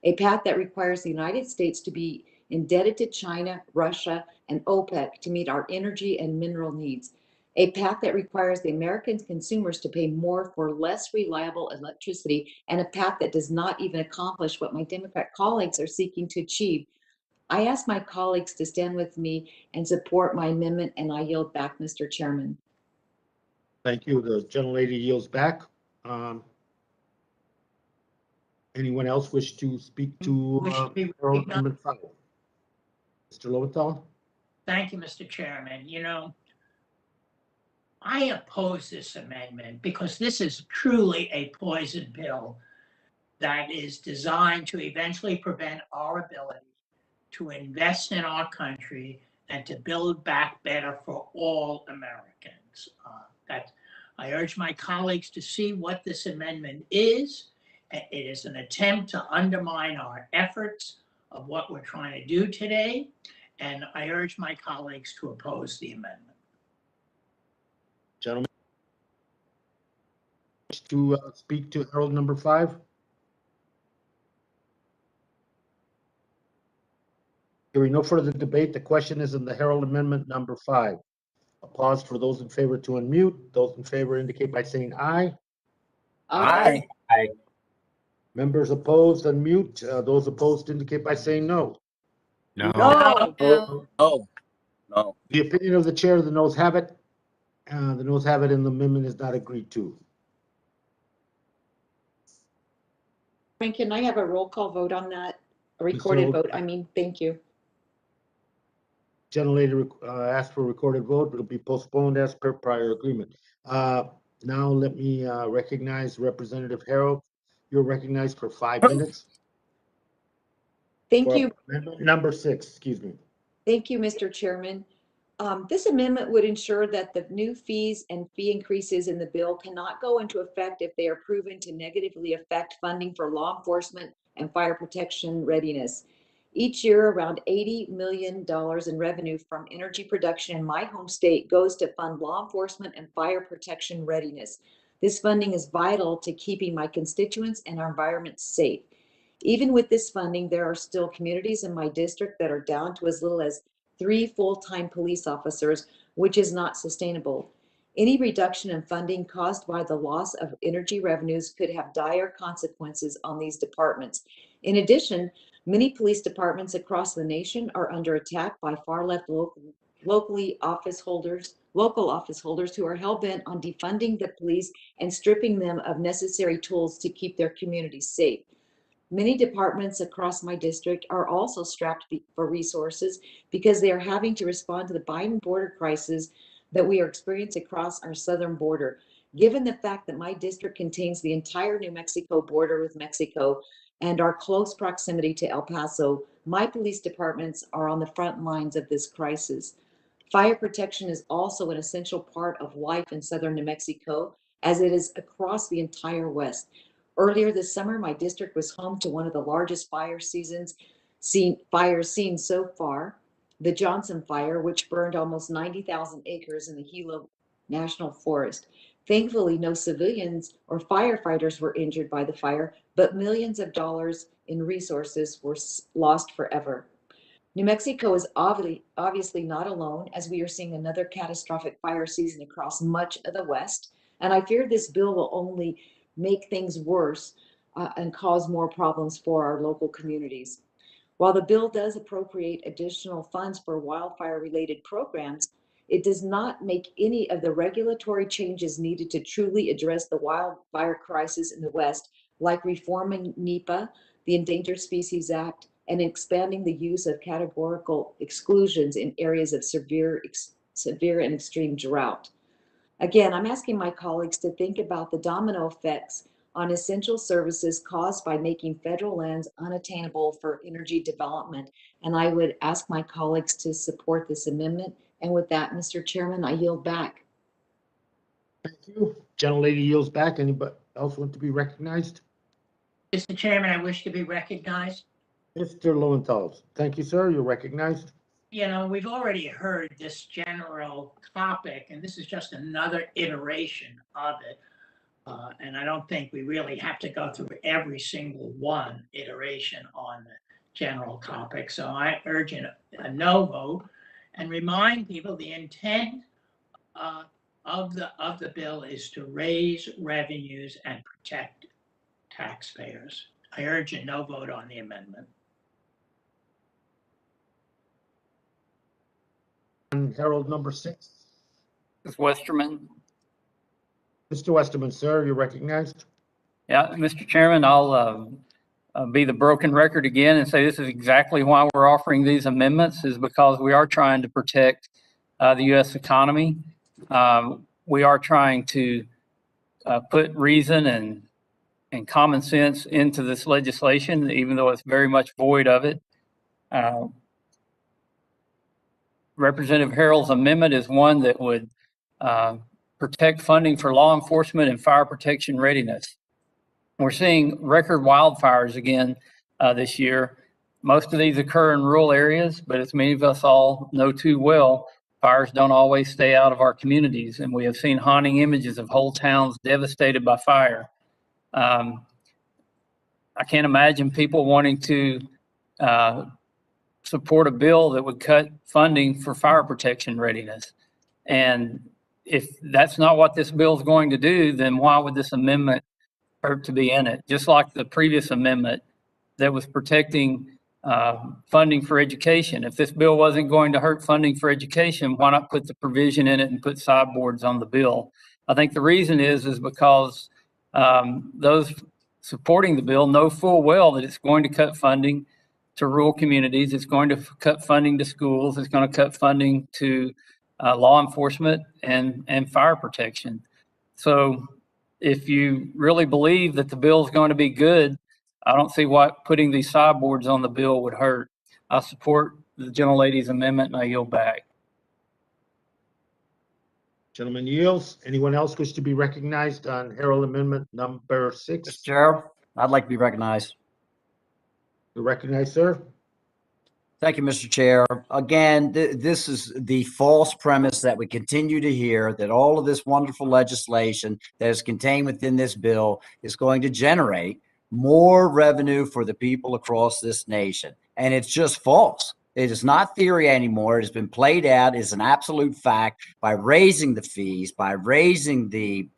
a path that requires the United States to be indebted to China, Russia, and OPEC to meet our energy and mineral needs, a path that requires the American consumers to pay more for less reliable electricity, and a path that does not even accomplish what my Democrat colleagues are seeking to achieve. I ask my colleagues to stand with me and support my amendment, and I yield back, Mr. Chairman. Thank you. The gentlelady yields back. Anyone else wish to speak to Herald Amendment 5? Mr. Lowenthal? Thank you, Mr. Chairman. I oppose this amendment because this is truly a poison pill that is designed to eventually prevent our ability to invest in our country and to build back better for all Americans. I urge my colleagues to see what this amendment is. It is an attempt to undermine our efforts of what we're trying to do today, and I urge my colleagues to oppose the amendment. Gentlemen, wish to speak to Herald number 5? Hearing no further debate, the question is in the Herald Amendment number 5. A pause for those in favor to unmute. Those in favor indicate by saying aye. Aye. Aye. Members opposed, unmute. Those opposed indicate by saying no. No. No. No. No. The opinion of the chair, the noes have it. The noes have it and the amendment is not agreed to. And can I have a roll call vote on that? A recorded vote, I mean, thank you. Gentlelady asked for a recorded vote, but it'll be postponed as per prior agreement. Now let me recognize Representative Harold. You're recognized for 5 minutes. Thank you. Amendment number 6, excuse me. Thank you, Mr. Chairman. This amendment would ensure that the new fees and fee increases in the bill cannot go into effect if they are proven to negatively affect funding for law enforcement and fire protection readiness. Each year, around $80 million in revenue from energy production in my home state goes to fund law enforcement and fire protection readiness. This funding is vital to keeping my constituents and our environment safe. Even with this funding, there are still communities in my district that are down to as little as 3 full-time police officers, which is not sustainable. Any reduction in funding caused by the loss of energy revenues could have dire consequences on these departments. In addition, many police departments across the nation are under attack by far-left local office holders who are hell-bent on defunding the police and stripping them of necessary tools to keep their communities safe. Many departments across my district are also strapped for resources because they are having to respond to the Biden border crisis that we are experiencing across our southern border. Given the fact that my district contains the entire New Mexico border with Mexico and our close proximity to El Paso, my police departments are on the front lines of this crisis. Fire protection is also an essential part of life in southern New Mexico, as it is across the entire West. Earlier this summer, my district was home to one of the largest fires seen so far, the Johnson Fire, which burned almost 90,000 acres in the Gila National Forest. Thankfully, no civilians or firefighters were injured by the fire, but millions of dollars in resources were lost forever. New Mexico is obviously not alone, as we are seeing another catastrophic fire season across much of the West, and I fear this bill will only make things worse and cause more problems for our local communities. While the bill does appropriate additional funds for wildfire-related programs, it does not make any of the regulatory changes needed to truly address the wildfire crisis in the West, like reforming NEPA, the Endangered Species Act, and expanding the use of categorical exclusions in areas of severe and extreme drought. Again, I'm asking my colleagues to think about the domino effects on essential services caused by making federal lands unattainable for energy development. And I would ask my colleagues to support this amendment. And with that, Mr. Chairman, I yield back. Thank you. Gentlelady yields back. Anybody else want to be recognized? Mr. Chairman, I wish to be recognized. Mr. Lowenthal. Thank you, sir. You're recognized. You know, we've already heard this general topic, and this is just another iteration of it. And I don't think we really have to go through every single iteration on the general topic. So I urge a no vote and remind people the intent of the bill is to raise revenues and protect taxpayers. I urge a no vote on the amendment. Harold, number 6. Ms. Westerman. Mr. Westerman, sir, you're recognized. Yeah, Mr. Chairman, I'll be the broken record again and say this is exactly why we're offering these amendments, is because we are trying to protect the U.S. economy. We are trying to put reason and common sense into this legislation, even though it's very much void of it. Representative Harrell's amendment is one that would protect funding for law enforcement and fire protection readiness. We're seeing record wildfires again this year. Most of these occur in rural areas, but as many of us all know too well, fires don't always stay out of our communities, and we have seen haunting images of whole towns devastated by fire. I can't imagine people wanting to support a bill that would cut funding for fire protection readiness. And if that's not what this bill is going to do, then why would this amendment hurt to be in it? Just like the previous amendment that was protecting funding for education. If this bill wasn't going to hurt funding for education, why not put the provision in it and put sideboards on the bill? I think the reason is because those supporting the bill know full well that it's going to cut funding to rural communities. It's going to cut funding to schools. It's going to cut funding to law enforcement and fire protection. So if you really believe that the bill is going to be good, I don't see why putting these sideboards on the bill would hurt. I support the gentlelady's amendment and I yield back. Gentleman yields. Anyone else wish to be recognized on Herald Amendment number 6? Mr. Chair, I'd like to be recognized. You recognize, sir. Thank you, Mr. Chair. Again, this is the false premise that we continue to hear, that all of this wonderful legislation that is contained within this bill is going to generate more revenue for the people across this nation. And it's just false. It is not theory anymore. It has been played out. It's an absolute fact by raising the fees, by raising the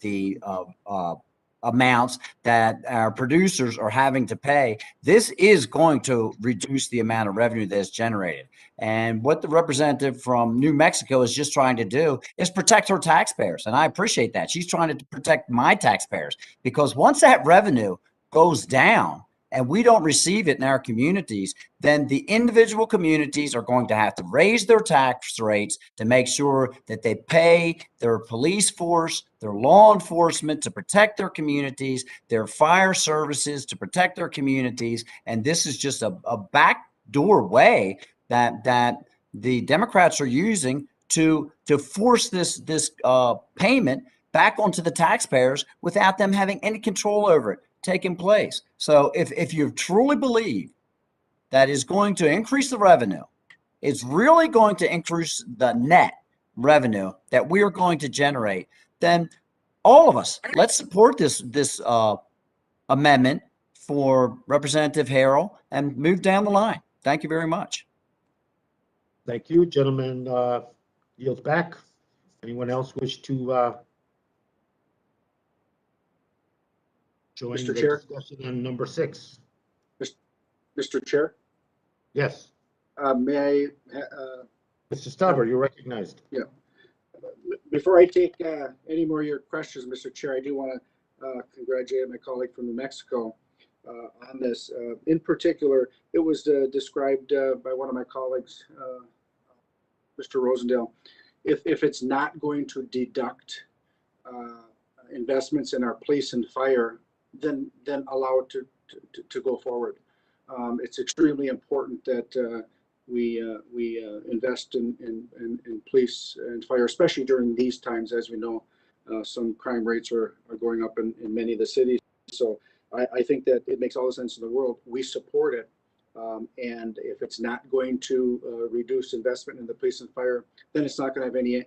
amounts that our producers are having to pay. This is going to reduce the amount of revenue that's generated. And what the representative from New Mexico is just trying to do is protect her taxpayers. And I appreciate that. She's trying to protect my taxpayers, because once that revenue goes down and we don't receive it in our communities, then the individual communities are going to have to raise their tax rates to make sure that they pay their police force, their law enforcement to protect their communities, their fire services to protect their communities. And this is just a backdoor way that the Democrats are using to force this payment back onto the taxpayers without them having any control over it taking place. So if you truly believe that is going to increase the revenue, it's really going to increase the net revenue that we are going to generate, then all of us, let's support this amendment for Representative Harrell and move down the line. Thank you very much. Thank you. Gentleman yields back. Anyone else wish to join Mr. the Chair? discussion on number 6? Mr. Chair, Yes. may I? Mr. Stauber, you're recognized. Yeah. Before I take any more of your questions, Mr. Chair, I do want to congratulate my colleague from New Mexico on this. In particular, it was described by one of my colleagues, Mr. Rosendale. If it's not going to deduct investments in our police and fire, then allow it to go forward. It's extremely important that we invest in police and fire, especially during these times. As we know, some crime rates are going up in many of the cities. So I think that it makes all the sense in the world. We support it. And if it's not going to reduce investment in the police and fire, then it's not going to have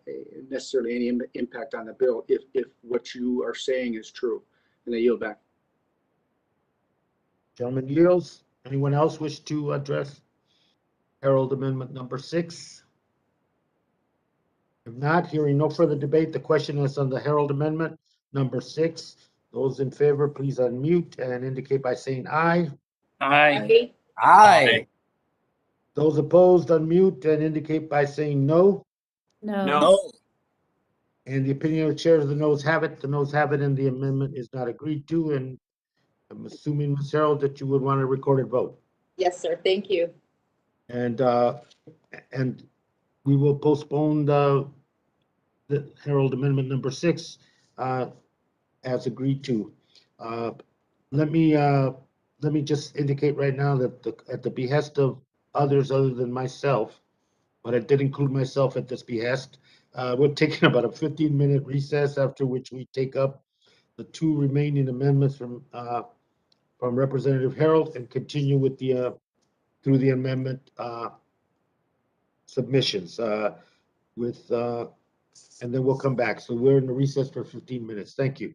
necessarily any impact on the bill if what you are saying is true. And I yield back. Gentleman yields. Anyone else wish to address Herald Amendment number 6? If not, hearing no further debate, the question is on the Herald Amendment number 6. Those in favor, please unmute and indicate by saying aye. Aye. Aye. Those opposed, unmute and indicate by saying no. No. And the opinion of the chair is the noes have it. The noes have it, and the amendment is not agreed to. And I'm assuming, Ms. Herald, that you would want a recorded vote. Yes, sir. Thank you. And we will postpone the Herald Amendment number 6 as agreed to. Let me just indicate right now that at the behest of others other than myself, but I did include myself at this behest, we're taking about a 15-minute recess, after which we take up the 2 remaining amendments from Representative Harrell and continue with the through the amendment submissions and then we'll come back. So we're in the recess for 15 minutes. Thank you.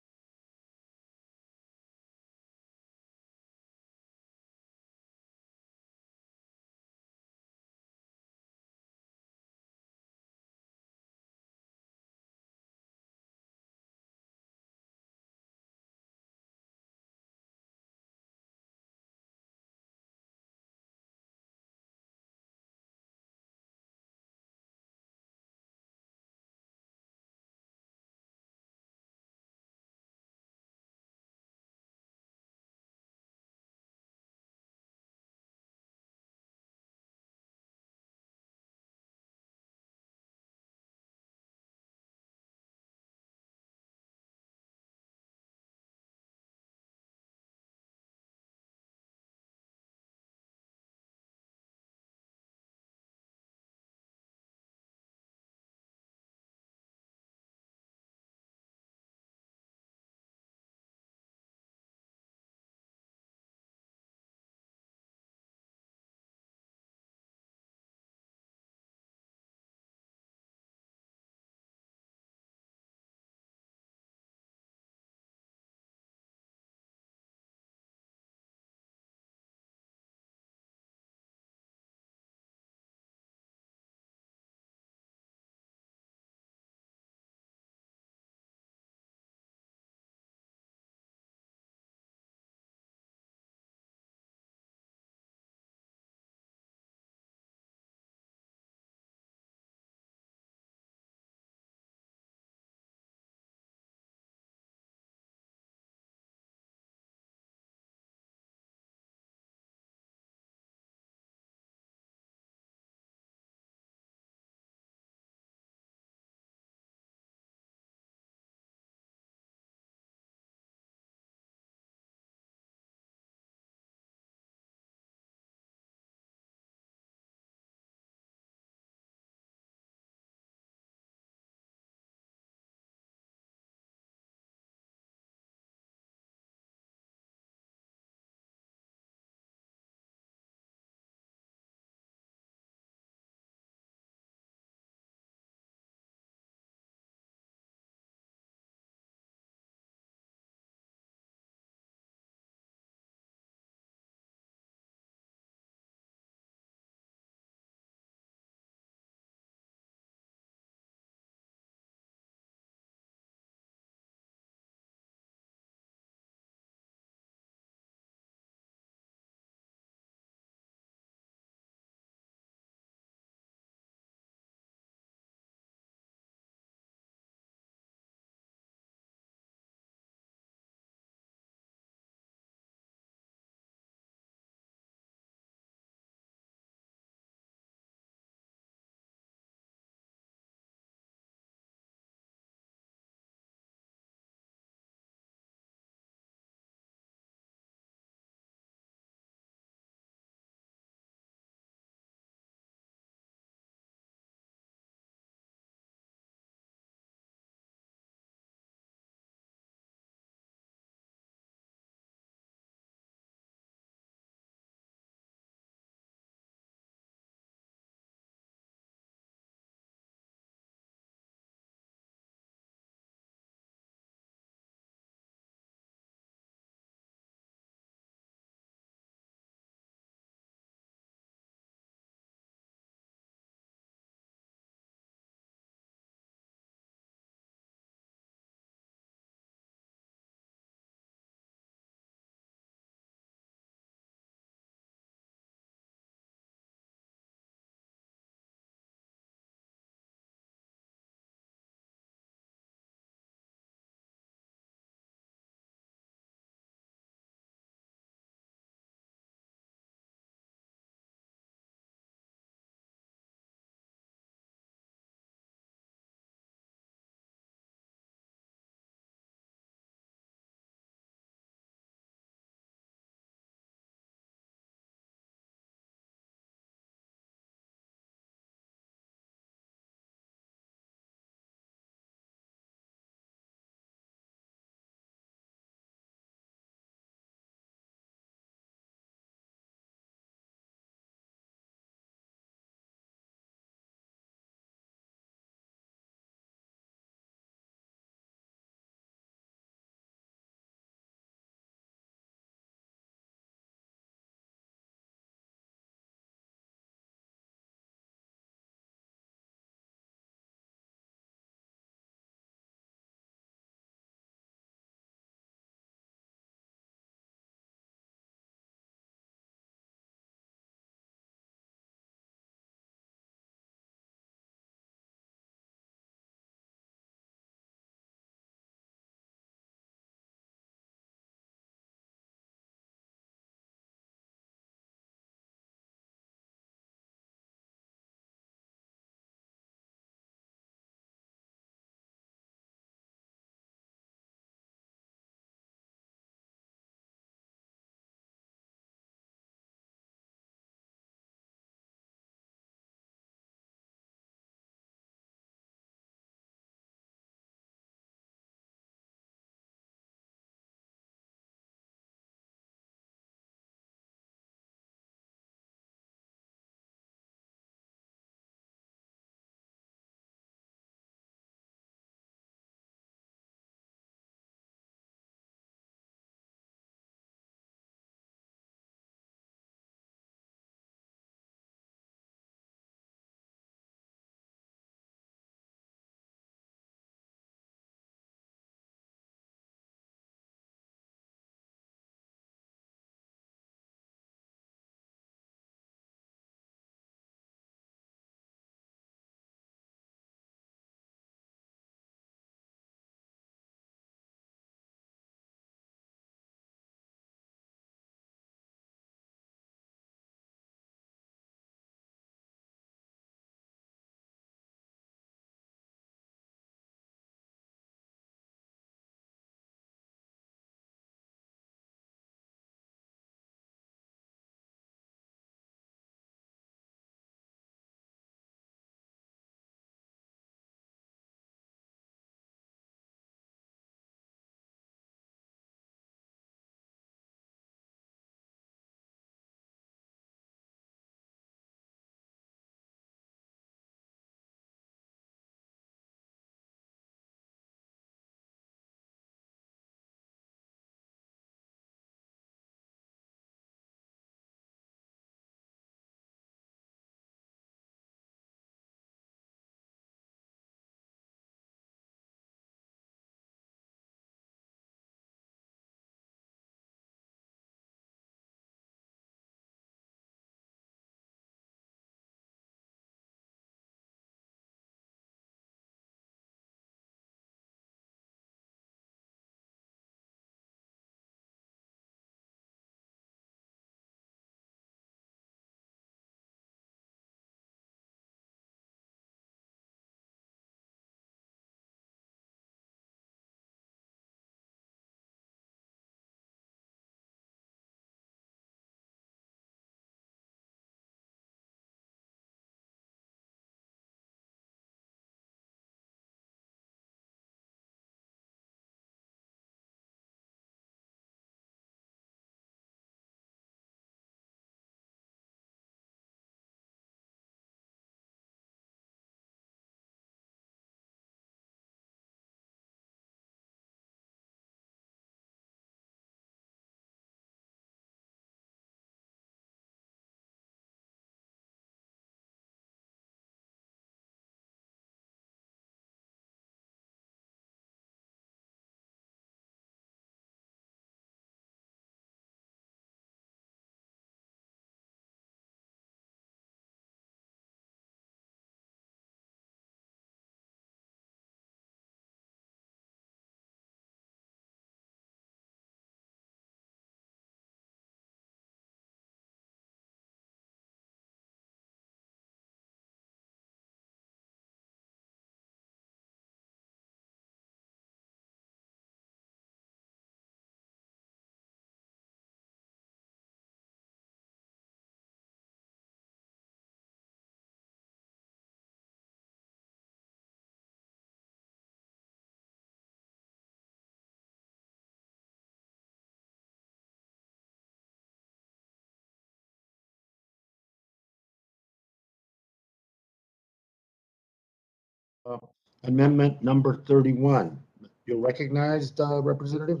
Amendment number 31. You're recognized, Representative.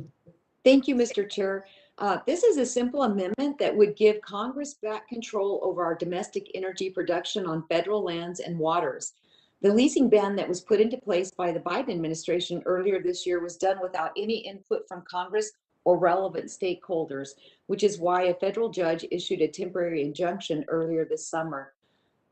Thank you, Mr. Chair. This is a simple amendment that would give Congress back control over our domestic energy production on federal lands and waters. The leasing ban that was put into place by the Biden administration earlier this year was done without any input from Congress or relevant stakeholders, which is why a federal judge issued a temporary injunction earlier this summer.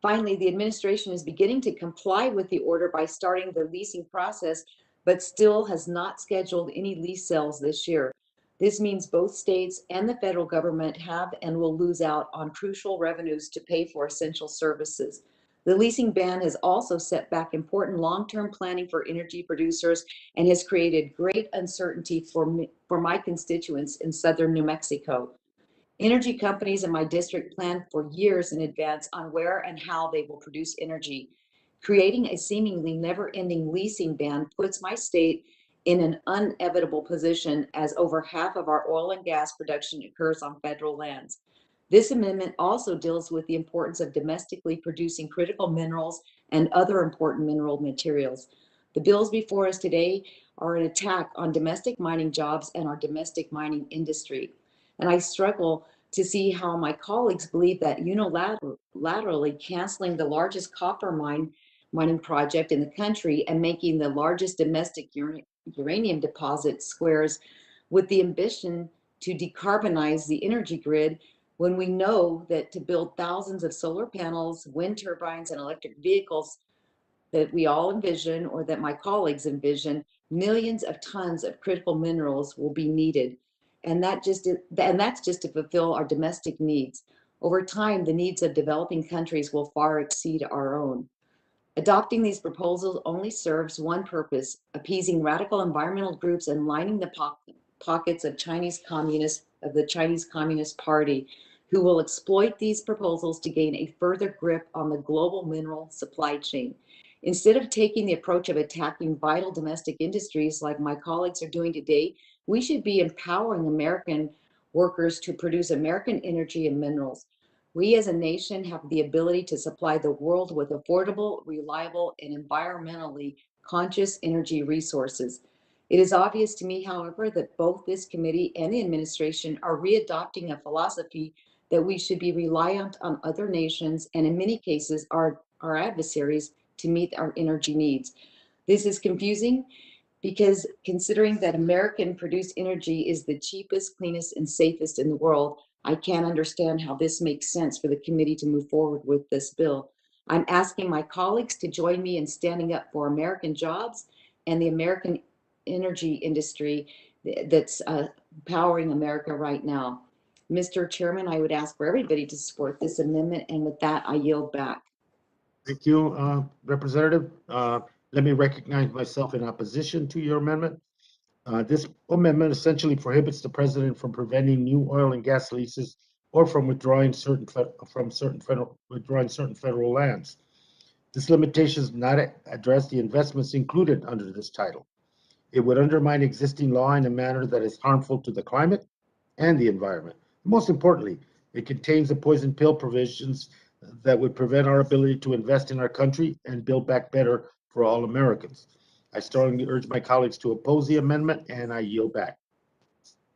Finally, the administration is beginning to comply with the order by starting the leasing process, but still has not scheduled any lease sales this year. This means both states and the federal government have and will lose out on crucial revenues to pay for essential services. The leasing ban has also set back important long-term planning for energy producers and has created great uncertainty for my constituents in southern New Mexico. Energy companies in my district plan for years in advance on where and how they will produce energy. Creating a seemingly never-ending leasing ban puts my state in an inevitable position, as over half of our oil and gas production occurs on federal lands. This amendment also deals with the importance of domestically producing critical minerals and other important mineral materials. The bills before us today are an attack on domestic mining jobs and our domestic mining industry. And I struggle to see how my colleagues believe that unilaterally canceling the largest copper mining project in the country and making the largest domestic uranium deposit squares with the ambition to decarbonize the energy grid, when we know that to build thousands of solar panels, wind turbines, and electric vehicles that we all envision, or that my colleagues envision, millions of tons of critical minerals will be needed. And that's just to fulfill our domestic needs. Over time, the needs of developing countries will far exceed our own. Adopting these proposals only serves one purpose: appeasing radical environmental groups and lining the pockets of the Chinese Communist Party, who will exploit these proposals to gain a further grip on the global mineral supply chain. Instead of taking the approach of attacking vital domestic industries like my colleagues are doing today, we should be empowering American workers to produce American energy and minerals. We as a nation have the ability to supply the world with affordable, reliable, and environmentally conscious energy resources. It is obvious to me, however, that both this committee and the administration are readopting a philosophy that we should be reliant on other nations, and in many cases our adversaries, to meet our energy needs. This is confusing because, considering that American produced energy is the cheapest, cleanest, and safest in the world, I can't understand how this makes sense for the committee to move forward with this bill. I'm asking my colleagues to join me in standing up for American jobs and the American energy industry that's powering America right now. Mr. Chairman, I would ask for everybody to support this amendment, and with that, I yield back. Thank you, Representative. Let me recognize myself in opposition to your amendment. This amendment essentially prohibits the president from preventing new oil and gas leases or from withdrawing certain federal lands. This limitation does not address the investments included under this title. It would undermine existing law in a manner that is harmful to the climate and the environment. Most importantly, it contains the poison pill provisions that would prevent our ability to invest in our country and build back better for all Americans. I strongly urge my colleagues to oppose the amendment, and I yield back.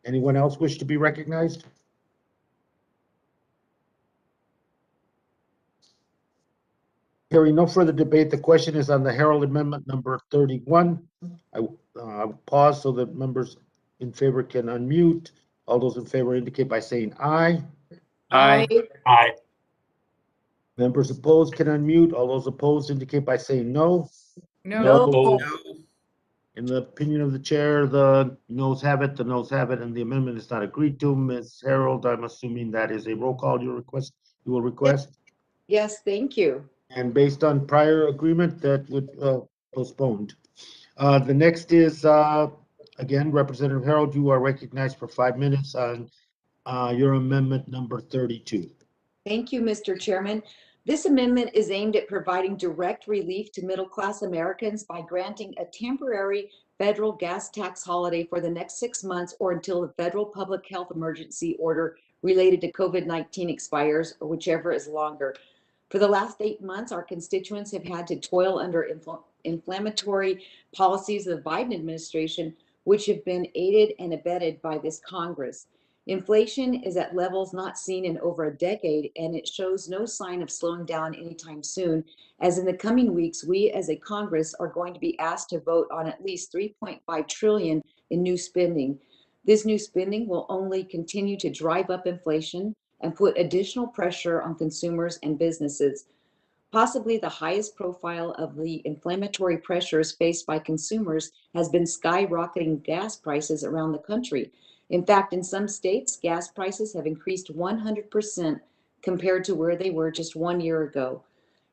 Anyone else wish to be recognized? Hearing no further debate, the question is on the Herald Amendment number 31. I'll pause so that members in favor can unmute. All those in favor indicate by saying aye. Aye. Aye. Members opposed can unmute. All those opposed indicate by saying no. No. In the opinion of the chair, the noes have it, and the amendment is not agreed to. Ms. Harold, I'm assuming that is a roll call you will request? Yes, thank you. And based on prior agreement, that would postponed. The next is, again, Representative Harold, you are recognized for 5 minutes on your amendment number 32. Thank you, Mr. Chairman. This amendment is aimed at providing direct relief to middle-class Americans by granting a temporary federal gas tax holiday for the next 6 months or until the federal public health emergency order related to COVID-19 expires, or whichever is longer. For the last 8 months, our constituents have had to toil under inflammatory policies of the Biden administration, which have been aided and abetted by this Congress. Inflation is at levels not seen in over a decade, and it shows no sign of slowing down anytime soon, as in the coming weeks, we as a Congress are going to be asked to vote on at least $3.5 trillion in new spending. This new spending will only continue to drive up inflation and put additional pressure on consumers and businesses. Possibly the highest profile of the inflammatory pressures faced by consumers has been skyrocketing gas prices around the country. In fact, in some states, gas prices have increased 100% compared to where they were just 1 year ago.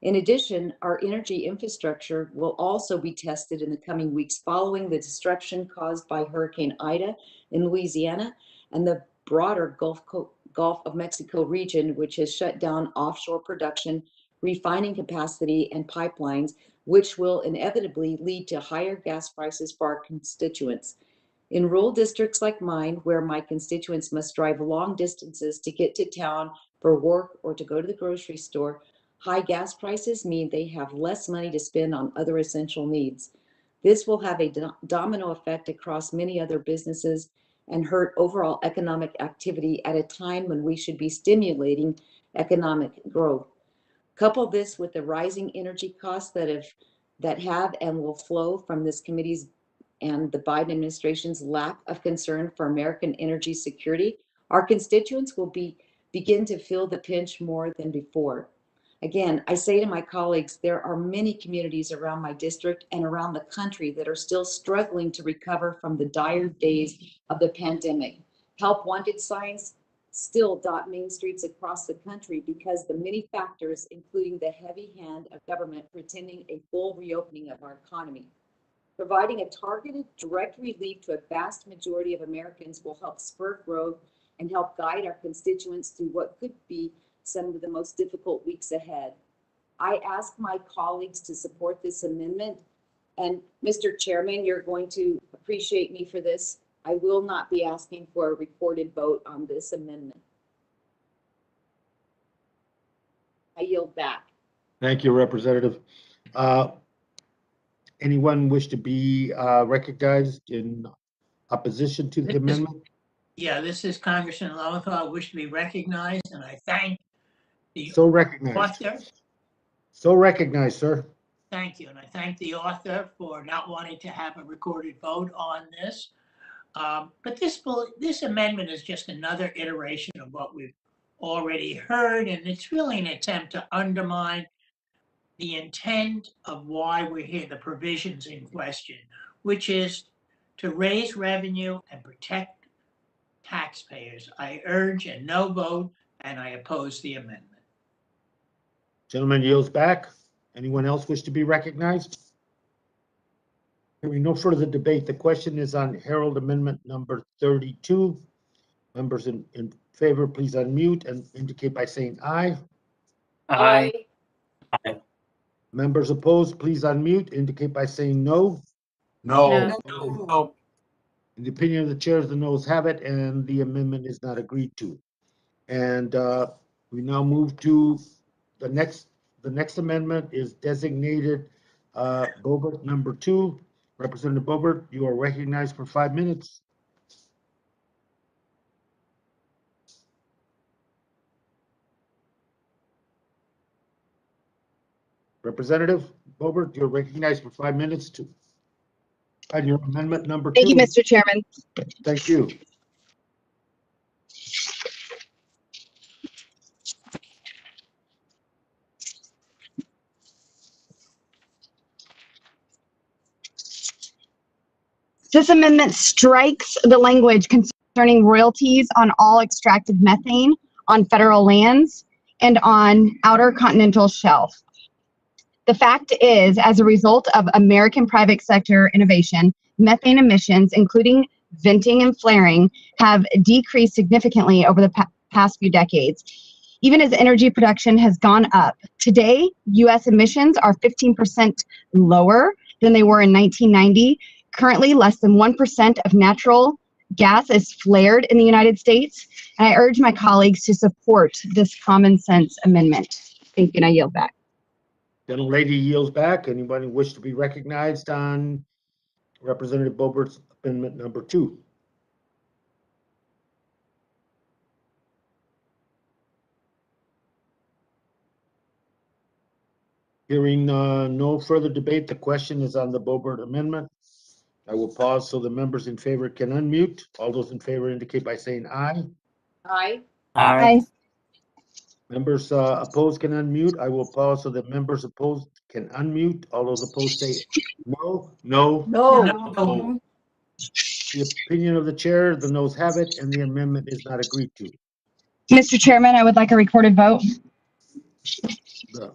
In addition, our energy infrastructure will also be tested in the coming weeks following the disruption caused by Hurricane Ida in Louisiana and the broader Gulf of Mexico region, which has shut down offshore production, refining capacity, and pipelines, which will inevitably lead to higher gas prices for our constituents. In rural districts like mine, where my constituents must drive long distances to get to town for work or to go to the grocery store, high gas prices mean they have less money to spend on other essential needs. This will have a domino effect across many other businesses and hurt overall economic activity at a time when we should be stimulating economic growth. Couple this with the rising energy costs that have and will flow from this committee's and the Biden administration's lack of concern for American energy security, our constituents will begin to feel the pinch more than before. Again, I say to my colleagues, there are many communities around my district and around the country that are still struggling to recover from the dire days of the pandemic. Help wanted signs still dot main streets across the country because the many factors, including the heavy hand of government pretending a full reopening of our economy. Providing a targeted, direct relief to a vast majority of Americans will help spur growth and help guide our constituents through what could be some of the most difficult weeks ahead. I ask my colleagues to support this amendment. And Mr. Chairman, you're going to appreciate me for this. I will not be asking for a recorded vote on this amendment. I yield back. Thank you, Representative. Anyone wish to be recognized in opposition to the amendment? Yeah, this is Congressman Lowenthal. I wish to be recognized, and I thank the So recognized. author. So recognized, sir. Thank you, and I thank the author for not wanting to have a recorded vote on this. But this amendment is just another iteration of what we've already heard, and it's really an attempt to undermine the intent of why we're here, the provisions in question, which is to raise revenue and protect taxpayers. I urge a no vote, and I oppose the amendment. Gentleman yields back. Anyone else wish to be recognized? Hearing no further debate, the question is on Herald Amendment number 32. Members in favor, please unmute and indicate by saying aye. Aye. Members opposed, please unmute, indicate by saying no. No. No. In the opinion of the chair, the noes have it, and the amendment is not agreed to. And we now move to the next amendment is designated Bobert number 2. Representative Bobert, you are recognized for 5 minutes. Representative Bobert, you're recognized for 5 minutes on your amendment number 2. Thank you, Mr. Chairman. Thank you. This amendment strikes the language concerning royalties on all extracted methane on federal lands and on outer continental shelf. The fact is, as a result of American private sector innovation, methane emissions, including venting and flaring, have decreased significantly over the past few decades, even as energy production has gone up. Today, U.S. emissions are 15% lower than they were in 1990. Currently, less than 1% of natural gas is flared in the United States, and I urge my colleagues to support this common sense amendment. Thank you, and I yield back. Gentlelady yields back. Anybody wish to be recognized on Representative Boebert's amendment number 2? Hearing no further debate, the question is on the Boebert amendment. I will pause so the members in favor can unmute. All those in favor indicate by saying aye. Aye. Aye. Members opposed can unmute. I will pause so that members opposed can unmute. All those opposed say no, no, No. no. The opinion of the chair, the noes have it, and the amendment is not agreed to. Mr. Chairman, I would like a recorded vote. The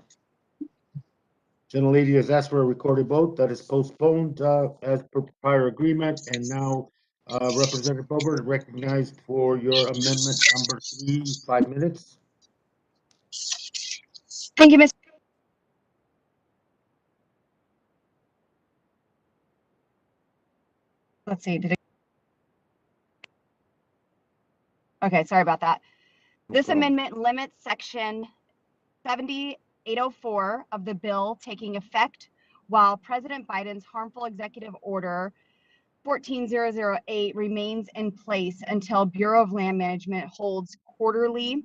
gentlelady has asked for a recorded vote. That is postponed as per prior agreement. And now Representative Boebert is recognized for your amendment number 3, 5 minutes. Thank you, Mr. Let's see. Okay, sorry about that. This amendment limits section 7804 of the bill taking effect while President Biden's harmful executive order 14008 remains in place until Bureau of Land Management holds quarterly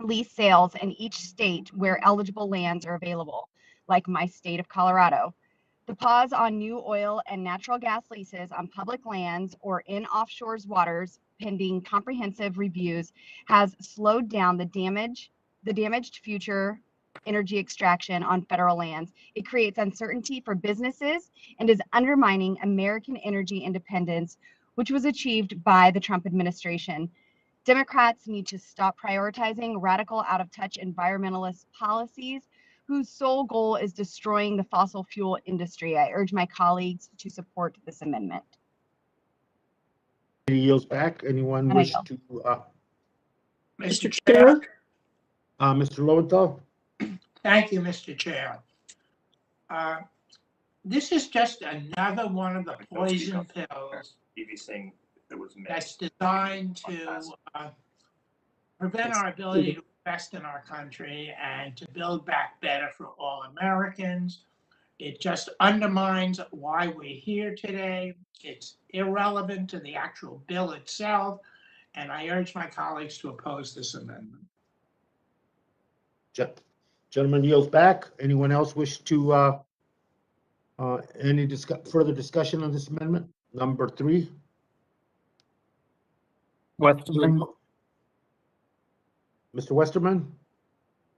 lease sales in each state where eligible lands are available, like my state of Colorado. The pause on new oil and natural gas leases on public lands or in offshore waters pending comprehensive reviews has slowed down the damaged future energy extraction on federal lands. It creates uncertainty for businesses and is undermining American energy independence, which was achieved by the Trump administration. Democrats need to stop prioritizing radical, out-of-touch environmentalist policies whose sole goal is destroying the fossil fuel industry. I urge my colleagues to support this amendment. He yields back. Anyone wish to? Mr. Chair? Mr. Lowenthal? Thank you, Mr. Chair. This is just another one of the poison pills that's designed to prevent our ability to invest in our country and to build back better for all Americans. It just undermines why we're here today. It's irrelevant to the actual bill itself, and I urge my colleagues to oppose this amendment. Gentleman yields back. Anyone else wish to any further discussion on this amendment? Number 3. Westerman. Mr. Westerman?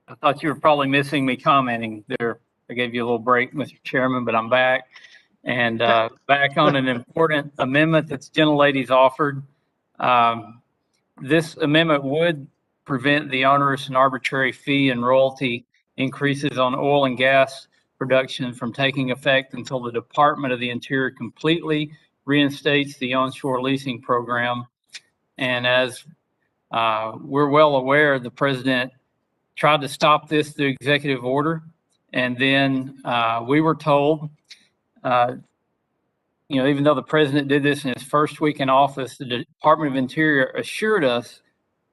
I thought you were probably missing me commenting there. I gave you a little break, Mr. Chairman, but I'm back. And back on an important amendment that's gentlelady's offered. This amendment would prevent the onerous and arbitrary fee and royalty increases on oil and gas production from taking effect until the Department of the Interior completely reinstates the onshore leasing program. And as we're well aware, the president tried to stop this through executive order. And then we were told, even though the president did this in his first week in office, the Department of Interior assured us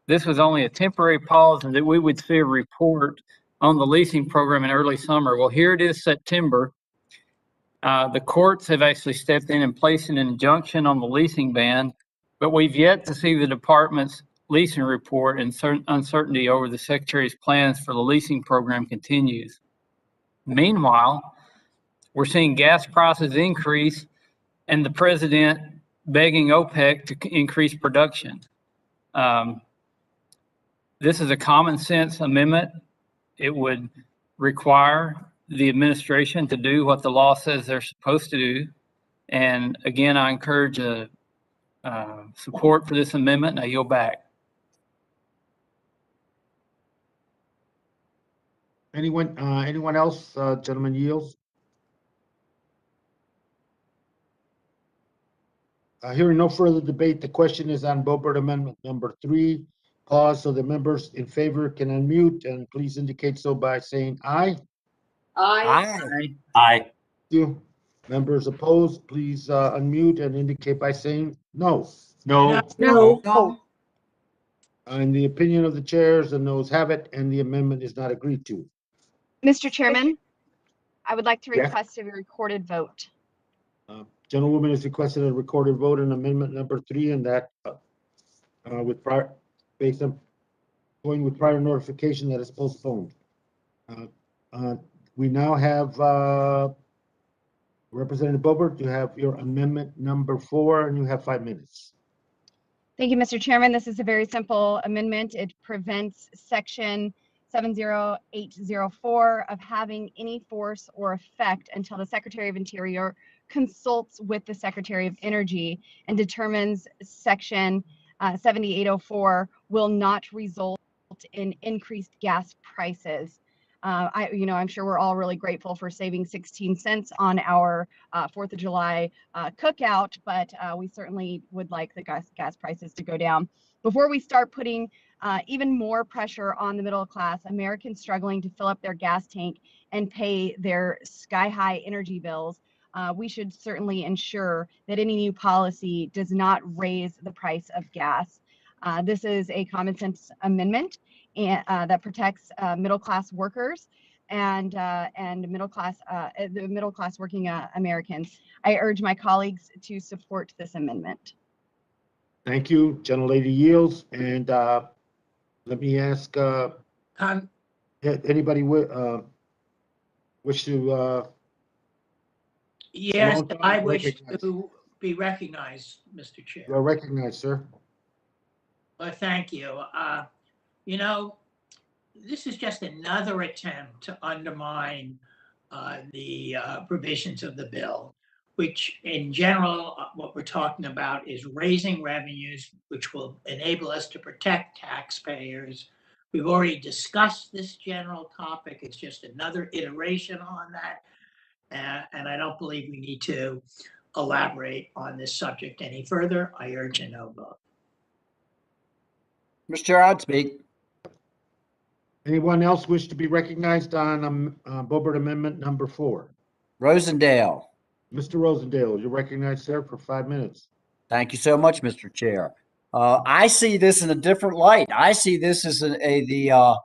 this was only a temporary pause and that we would see a report on the leasing program in early summer. Well, here it is, September. The courts have actually stepped in and placed an injunction on the leasing ban, but we've yet to see the department's leasing report, and uncertainty over the secretary's plans for the leasing program continues. Meanwhile, we're seeing gas prices increase and the president begging OPEC to increase production. This is a common sense amendment. It would require the administration to do what the law says they're supposed to do. And again, I encourage support for this amendment, and I yield back. Anyone else? Gentleman yields. Hearing no further debate, the question is on Boebert amendment number 3. Pause so the members in favor can unmute, and please indicate so by saying aye. Aye. Aye. Aye. Thank you. Members opposed, please unmute and indicate by saying no. No. No. In the opinion of the chairs, the noes have it, and the amendment is not agreed to. Mr. Chairman, I would like to Yeah. request a recorded vote. Gentlewoman has requested a recorded vote on amendment number 3, and that with prior, based on going with prior notification that is postponed. We now have Representative Boebert, you have your amendment number 4, and you have 5 minutes. Thank you, Mr. Chairman. This is a very simple amendment. It prevents section 70804 of having any force or effect until the Secretary of Interior consults with the Secretary of Energy and determines section 7804 will not result in increased gas prices. I'm sure we're all really grateful for saving 16 cents on our 4th of July cookout, but we certainly would like the gas prices to go down. Before we start putting even more pressure on the middle class, Americans struggling to fill up their gas tank and pay their sky-high energy bills, we should certainly ensure that any new policy does not raise the price of gas. This is a common sense amendment that protects middle class workers and the middle class working Americans. I urge my colleagues to support this amendment. Thank you. Gentlelady yields, and let me ask anybody wish to Yes, I wish to be recognized, Mr. Chair. You are recognized, sir. Well, thank you. This is just another attempt to undermine the provisions of the bill, which in general, what we're talking about is raising revenues, which will enable us to protect taxpayers. We've already discussed this general topic. It's just another iteration on that. And I don't believe we need to elaborate on this subject any further. I urge a no vote. Mr. Chair, I'd speak. Anyone else wish to be recognized on Boebert Amendment number 4? Rosendale. Mr. Rosendale, you're recognized, sir, for 5 minutes. Thank you so much, Mr. Chair. I see this in a different light. I see this as the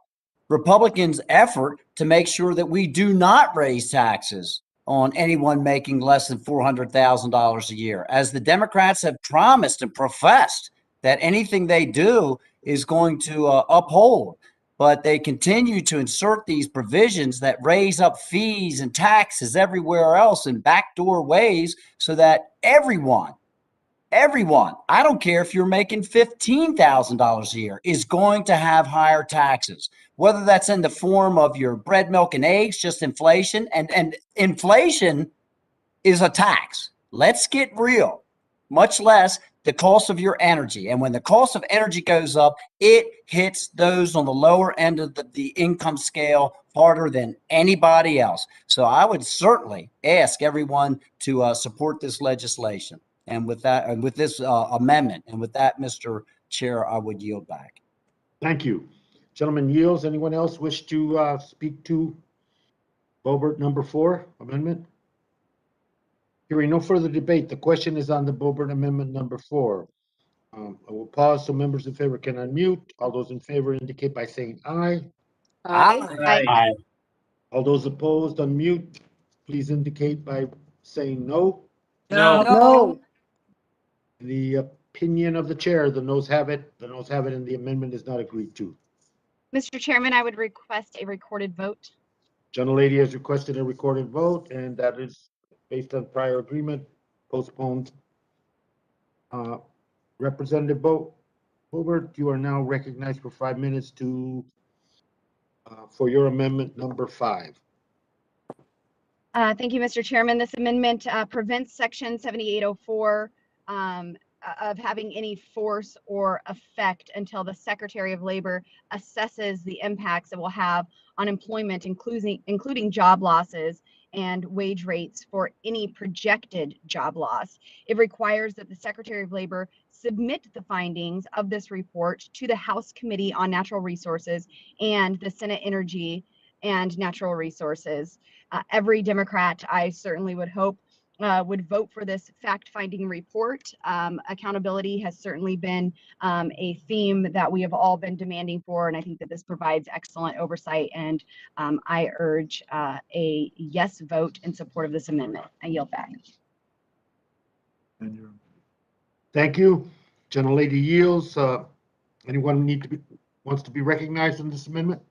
Republicans' effort to make sure that we do not raise taxes on anyone making less than $400,000 a year, as the Democrats have promised and professed that anything they do is going to uphold. But they continue to insert these provisions that raise up fees and taxes everywhere else in backdoor ways so that everyone, I don't care if you're making $15,000 a year, is going to have higher taxes, whether that's in the form of your bread, milk, and eggs, just inflation. And inflation is a tax. Let's get real, much less the cost of your energy. And when the cost of energy goes up, it hits those on the lower end of the income scale harder than anybody else. So I would certainly ask everyone to support this legislation. And with that, and with this amendment, and with that, Mr. Chair, I would yield back. Thank you. Gentleman yields. Anyone else wish to speak to Boebert number 4 amendment? Hearing no further debate, the question is on the Boebert Amendment number 4. I will pause so members in favor can unmute. All those in favor indicate by saying aye. Aye. Aye. All those opposed, unmute. Please indicate by saying no. No. No. The opinion of the chair, the noes have it. The noes have it, and the amendment is not agreed to. Mr. Chairman, I would request a recorded vote. Gentlelady has requested a recorded vote, and that is based on prior agreement, postponed. Representative Boebert, you are now recognized for 5 minutes for your amendment number 5. Thank you, Mr. Chairman. This amendment prevents section 7804 of having any force or effect until the Secretary of Labor assesses the impacts it will have on employment, including job losses and wage rates for any projected job loss. It requires that the Secretary of Labor submit the findings of this report to the House Committee on Natural Resources and the Senate Energy and Natural Resources. Every Democrat, I certainly would hope, would vote for this fact-finding report. Accountability has certainly been a theme that we have all been demanding for, and I think that this provides excellent oversight, and I urge a yes vote in support of this amendment. I yield back. Thank you. Gentlelady yields. Anyone wants to be recognized on this amendment?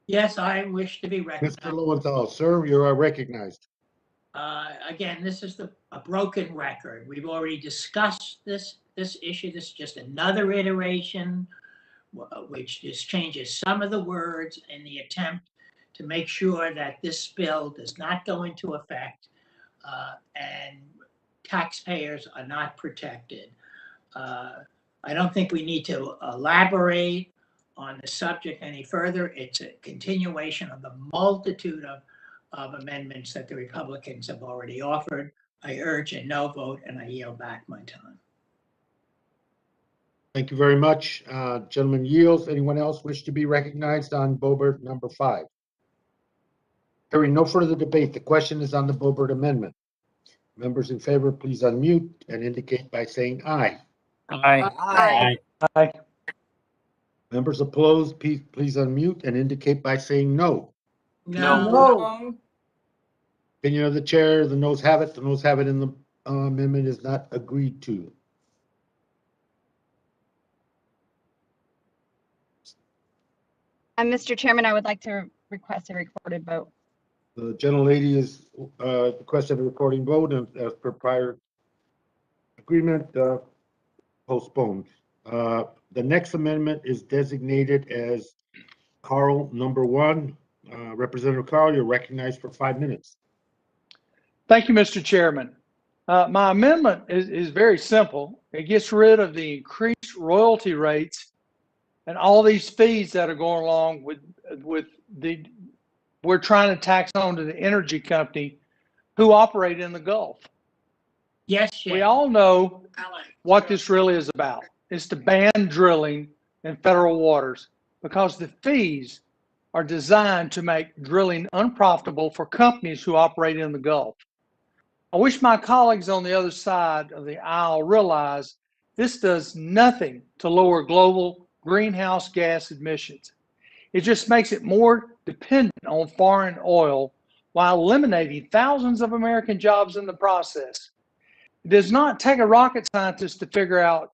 Yes, I wish to be recognized. Mr. Lowenthal, sir, you are recognized. Again, this is a broken record. We've already discussed this issue. This is just another iteration, which just changes some of the words in the attempt to make sure that this bill does not go into effect and taxpayers are not protected. I don't think we need to elaborate on the subject any further. It's a continuation of the multitude of amendments that the Republicans have already offered. I urge a no vote, and I yield back my time. Thank you very much. Gentleman yields. Anyone else wish to be recognized on Boebert number 5? Hearing no further debate, the question is on the Boebert amendment. Members in favor, please unmute and indicate by saying aye. Aye. Aye. Aye. Members opposed, please unmute and indicate by saying no. No. No. Opinion of the chair, the noes have it. The noes have it, and the amendment is not agreed to. Mr. Chairman, I would like to request a recorded vote. The gentlelady is requested a recording vote, and as per prior agreement, postponed. The next amendment is designated as Carl number 1. Representative Carl, you're recognized for 5 minutes. Thank you, Mr. Chairman. My amendment is very simple. It gets rid of the increased royalty rates and all these fees that are going along with we're trying to tax on to the energy company who operate in the Gulf. Yes, we all know what this really is about. It's to ban drilling in federal waters because the fees are designed to make drilling unprofitable for companies who operate in the Gulf. I wish my colleagues on the other side of the aisle realize this does nothing to lower global greenhouse gas emissions. It just makes it more dependent on foreign oil while eliminating thousands of American jobs in the process. It does not take a rocket scientist to figure out,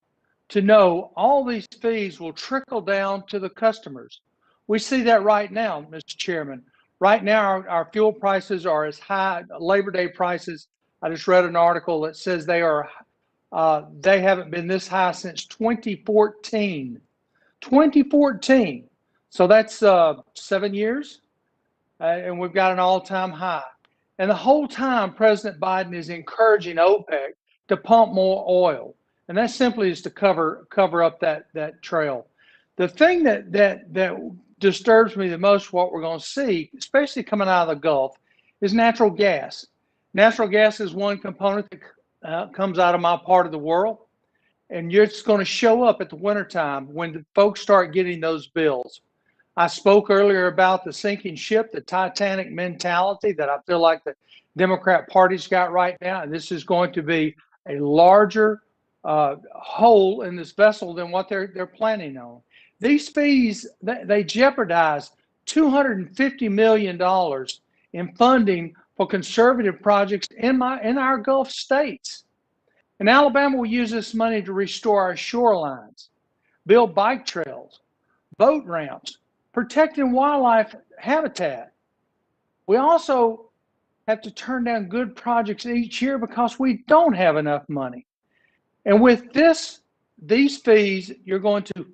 to know all these fees will trickle down to the customers. We see that right now, Mr. Chairman. Right now, our fuel prices are as high, Labor Day prices. I just read an article that says they haven't been this high since 2014. 2014. So that's 7 years, and we've got an all-time high. And the whole time, President Biden is encouraging OPEC to pump more oil, and that simply is to cover up that trail. The thing that disturbs me the most, what we're going to see, especially coming out of the Gulf, is natural gas. Natural gas is one component that comes out of my part of the world, and it's going to show up at the wintertime when the folks start getting those bills. I spoke earlier about the sinking ship, the Titanic mentality that I feel like the Democrat Party's got right now, and this is going to be a larger hole in this vessel than what they're planning on. These fees, they jeopardize $250 million in funding for conservative projects in our Gulf states. And Alabama will use this money to restore our shorelines, build bike trails, boat ramps, protecting wildlife habitat. We also have to turn down good projects each year because we don't have enough money. And with these fees, you're going to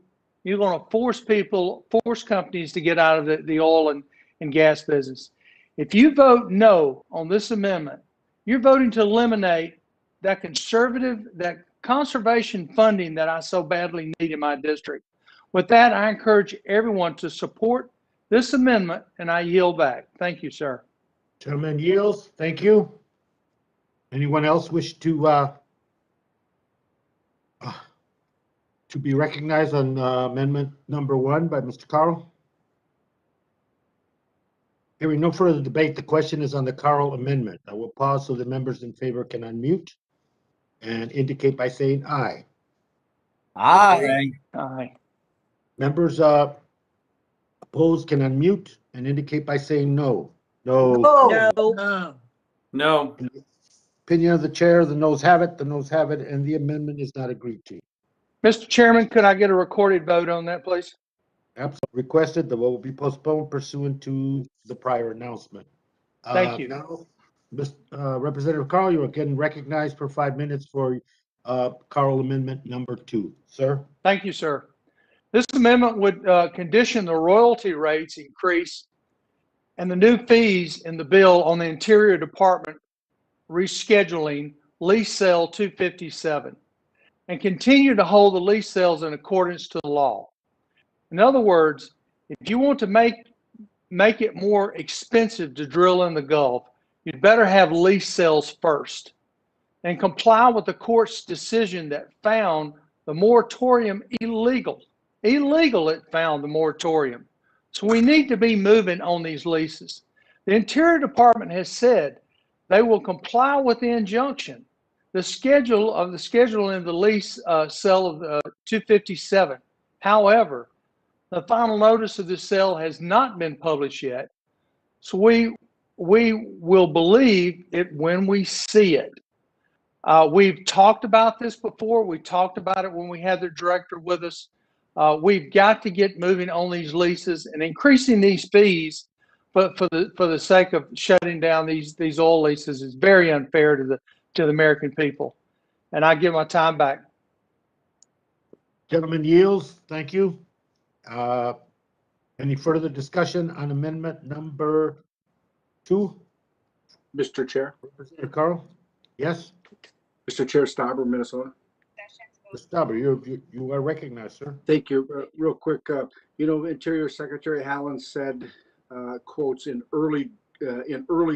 force companies to get out of the oil and gas business. If you vote no on this amendment, you're voting to eliminate that conservation funding that I so badly need in my district. With that, I encourage everyone to support this amendment, and I yield back. Thank you, sir. Gentleman yields. Thank you. Anyone else wish to be recognized on amendment number 1 by Mr. Carl? Hearing no further debate, the question is on the Carl amendment. I will pause so the members in favor can unmute and indicate by saying aye. Aye. Aye. Members opposed can unmute and indicate by saying no. No. No. No. Opinion of the chair, the noes have it, and the amendment is not agreed to. Mr. Chairman, could I get a recorded vote on that, please? Absolutely requested. The vote will be postponed pursuant to the prior announcement. Thank you. Now, Representative Carl, you are getting recognized for 5 minutes for Carl Amendment number 2. Sir? Thank you, sir. This amendment would condition the royalty rates increase and the new fees in the bill on the Interior Department rescheduling lease sale 257 and continue to hold the lease sales in accordance to the law. In other words, if you want to make it more expensive to drill in the Gulf, you'd better have lease sales first and comply with the court's decision that found the moratorium illegal. Illegal, it found the moratorium. So we need to be moving on these leases. The Interior Department has said they will comply with the injunction, the scheduling of the lease sale of 257. However, the final notice of the sale has not been published yet. So we will believe it when we see it. We've talked about this before. We talked about it when we had the director with us. We've got to get moving on these leases and increasing these fees, but for the sake of shutting down these oil leases is very unfair to the American people. And I give my time back. Gentleman yields. Thank you. Any further discussion on amendment number 2? Mr. Chair. Representative Carl? Yes? Mr. Chair, Stauber, Minnesota. Mr. Stauber, you are recognized, sir. Thank you. Real quick, Interior Secretary Hallen said, quotes, in early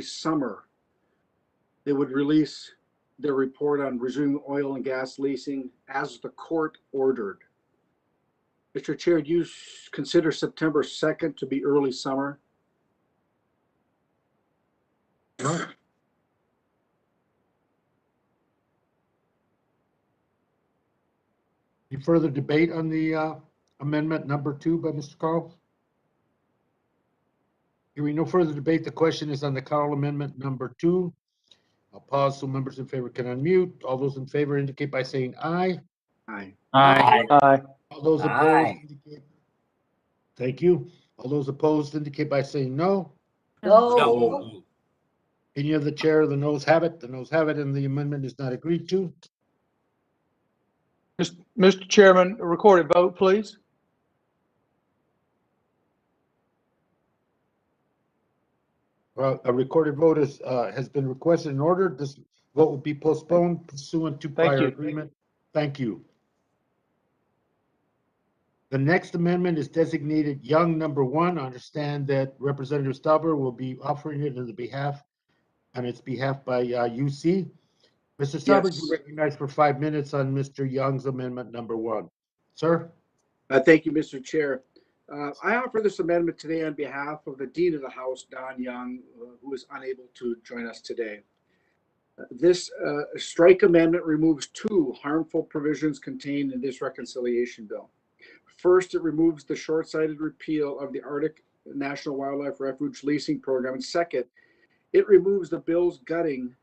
summer, they would release their report on resuming oil and gas leasing as the court ordered. Mr. Chair, do you consider September 2nd to be early summer? Any further debate on the amendment number 2 by Mr. Carl? Hearing no further debate, the question is on the Carl amendment number 2. I'll pause so members in favor can unmute. All those in favor indicate by saying aye. Aye. Aye. Aye. All those opposed indicate. Thank you. All those opposed indicate by saying no. No. Any of the chair, the noes have it, and the amendment is not agreed to. Mr. Chairman, a recorded vote, please. A recorded vote has been requested. In order, this vote will be postponed pursuant to prior agreement. Thank you. The next amendment is designated Young number 1. I understand that Representative Stauber will be offering it on its behalf by UC. Mr. Stauber, Yes. you recognized for 5 minutes on Mr. Young's amendment number 1. Sir? Thank you, Mr. Chair. I offer this amendment today on behalf of the Dean of the House, Don Young, who is unable to join us today. This strike amendment removes 2 harmful provisions contained in this reconciliation bill. First, it removes the short-sighted repeal of the Arctic National Wildlife Refuge leasing program. And second, it removes the bill's gutting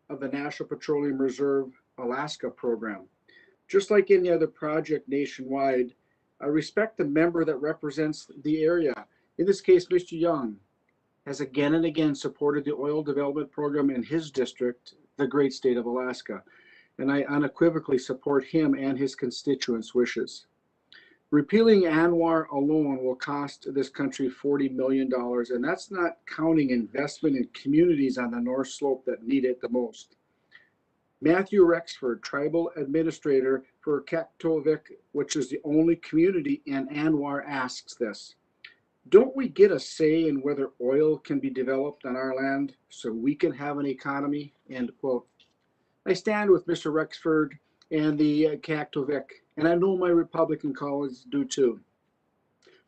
of the National Petroleum Reserve Alaska program. Just like any other project nationwide, I respect the member that represents the area. In this case, Mr. Young has again and again supported the oil development program in his district, the great state of Alaska. And I unequivocally support him and his constituents' wishes. Repealing ANWR alone will cost this country $40 million, and that's not counting investment in communities on the North Slope that need it the most. Matthew Rexford, tribal administrator for Kaktovik, which is the only community in ANWR, asks this. Don't we get a say in whether oil can be developed on our land so we can have an economy? End quote. I stand with Mr. Rexford and the Kaktovik, and I know my Republican colleagues do too.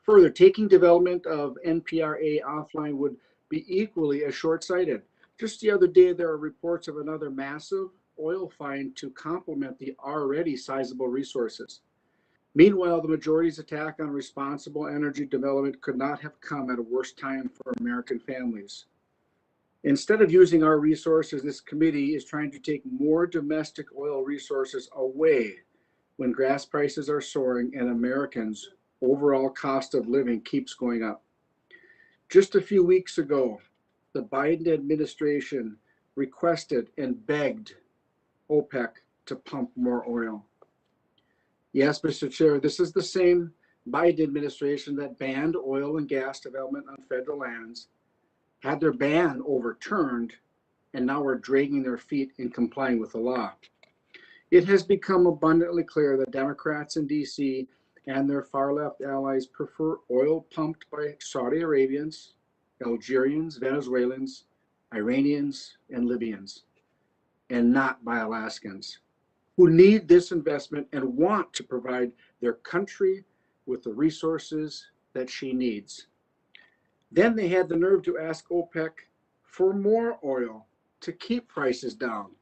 Further, taking development of NPRA offline would be equally as short-sighted. Just the other day, there are reports of another massive oil find to complement the already sizable resources. Meanwhile, the majority's attack on responsible energy development could not have come at a worse time for American families. Instead of using our resources, this committee is trying to take more domestic oil resources away when gas prices are soaring and Americans' overall cost of living keeps going up. Just a few weeks ago, the Biden administration requested and begged OPEC to pump more oil. Yes, Mr. Chair, this is the same Biden administration that banned oil and gas development on federal lands, had their ban overturned, and now are dragging their feet in complying with the law. It has become abundantly clear that Democrats in D.C. and their far-left allies prefer oil pumped by Saudi Arabians, Algerians, Venezuelans, Iranians, and Libyans, and not by Alaskans, who need this investment and want to provide their country with the resources that she needs. Then they had the nerve to ask OPEC for more oil to keep prices down.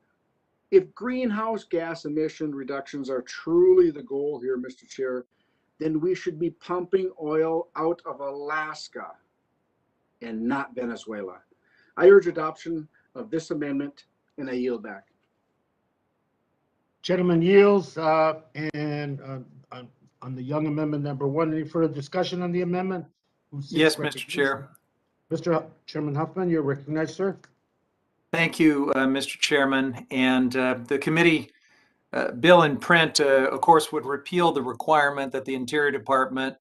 If greenhouse gas emission reductions are truly the goal here, Mr. Chair, then we should be pumping oil out of Alaska and not Venezuela. I urge adoption of this amendment, and I yield back. Gentleman yields, and on the Young Amendment number 1, any further discussion on the amendment? Yes, Mr. Chair. Mr. Chairman Huffman, you're recognized, sir. Thank you, Mr. Chairman. And the committee bill in print, of course, would repeal the requirement that the Interior Department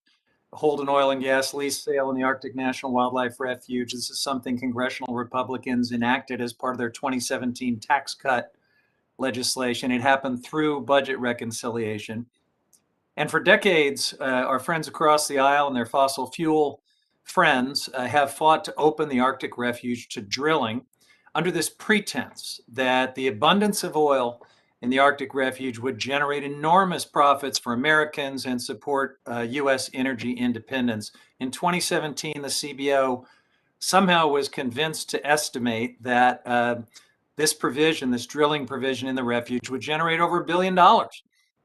hold an oil and gas lease sale in the Arctic National Wildlife Refuge. This is something congressional Republicans enacted as part of their 2017 tax cut legislation. It happened through budget reconciliation. And for decades, our friends across the aisle and their fossil fuel friends have fought to open the Arctic Refuge to drilling under this pretense that the abundance of oil in the Arctic Refuge would generate enormous profits for Americans and support U.S. energy independence. In 2017, the CBO somehow was convinced to estimate that this provision, this drilling provision in the refuge, would generate over $1 billion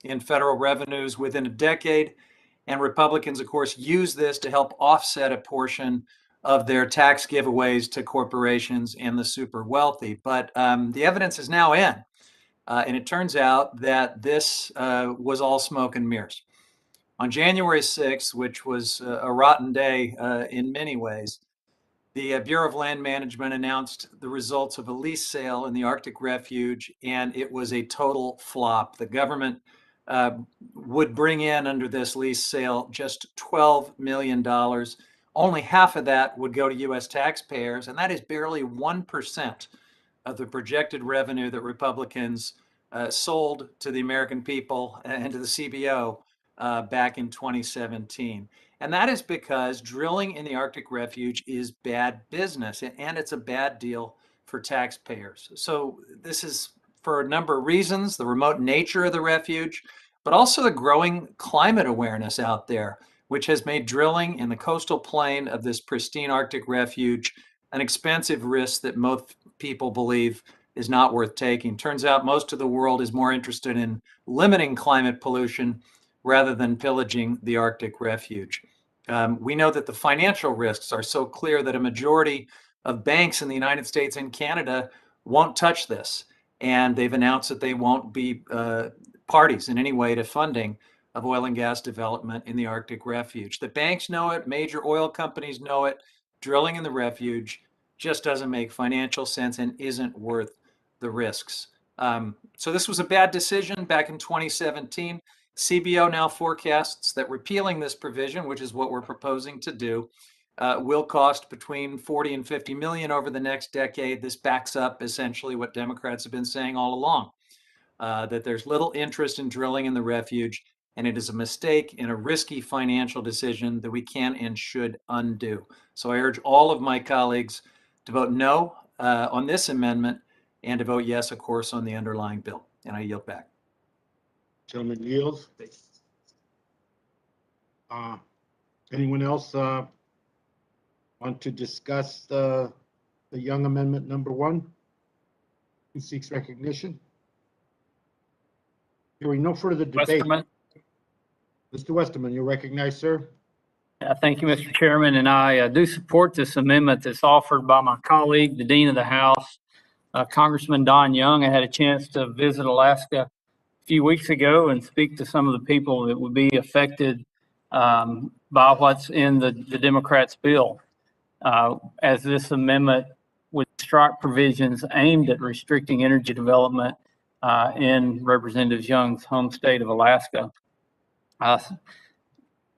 in federal revenues within a decade. And Republicans, of course, use this to help offset a portion of their tax giveaways to corporations and the super wealthy. But the evidence is now in. And it turns out that this was all smoke and mirrors. On January 6th, which was a rotten day in many ways, the Bureau of Land Management announced the results of a lease sale in the Arctic Refuge, and it was a total flop. The government would bring in under this lease sale just $12 million. Only half of that would go to U.S. taxpayers, and that is barely 1% of the projected revenue that Republicans sold to the American people and to the CBO back in 2017. And that is because drilling in the Arctic Refuge is bad business, and it's a bad deal for taxpayers. So this is for a number of reasons: the remote nature of the refuge, but also the growing climate awareness out there, which has made drilling in the coastal plain of this pristine Arctic Refuge an expensive risk that most people believe is not worth taking. Turns out most of the world is more interested in limiting climate pollution rather than pillaging the Arctic Refuge. We know that the financial risks are so clear that a majority of banks in the United States and Canada won't touch this. And they've announced that they won't be parties in any way to funding of oil and gas development in the Arctic Refuge. The banks know it, major oil companies know it. Drilling in the refuge just doesn't make financial sense and isn't worth the risks. So this was a bad decision back in 2017. CBO now forecasts that repealing this provision, which is what we're proposing to do, will cost between 40 and 50 million over the next decade. This backs up essentially what Democrats have been saying all along, that there's little interest in drilling in the refuge, and it is a mistake and a risky financial decision that we can and should undo. So I urge all of my colleagues to vote no on this amendment and to vote yes, of course, on the underlying bill. And I yield back. Gentleman yields. Anyone else Want to discuss the Young Amendment number 1? Who seeks recognition? Hearing no further debate. Westerman. Mr. Westerman, you're recognized, sir. Thank you, Mr. Chairman, and I do support this amendment that's offered by my colleague, the Dean of the House, Congressman Don Young. I had a chance to visit Alaska a few weeks ago and speak to some of the people that would be affected by what's in the Democrats' bill, as this amendment would strike provisions aimed at restricting energy development in Representative Young's home state of Alaska.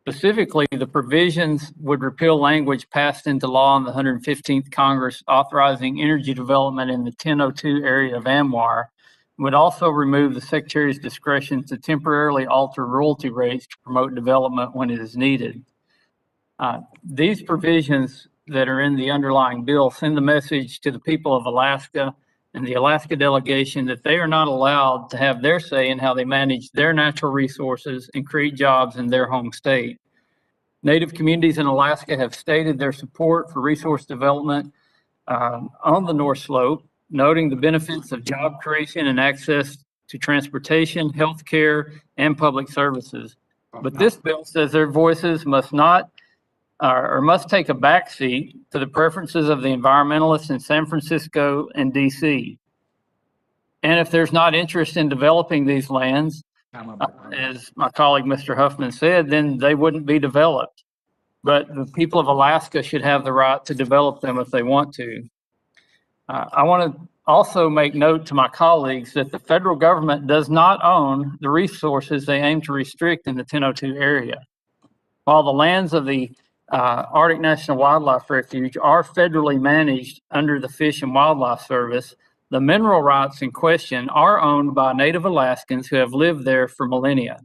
Specifically, the provisions would repeal language passed into law in the 115th Congress authorizing energy development in the 1002 area of AMWR, would also remove the Secretary's discretion to temporarily alter royalty rates to promote development when it is needed. These provisions that are in the underlying bill send the message to the people of Alaska and the Alaska delegation that they are not allowed to have their say in how they manage their natural resources and create jobs in their home state. Native communities in Alaska have stated their support for resource development on the North Slope, noting the benefits of job creation and access to transportation, healthcare, and public services. But this bill says their voices must not or must take a backseat to the preferences of the environmentalists in San Francisco and DC. And if there's not interest in developing these lands, as my colleague Mr. Huffman said, then they wouldn't be developed. But the people of Alaska should have the right to develop them if they want to. I want to also make note to my colleagues that the federal government does not own the resources they aim to restrict in the 1002 area. While the lands of the Arctic National Wildlife Refuge are federally managed under the Fish and Wildlife Service, the mineral rights in question are owned by Native Alaskans who have lived there for millennia.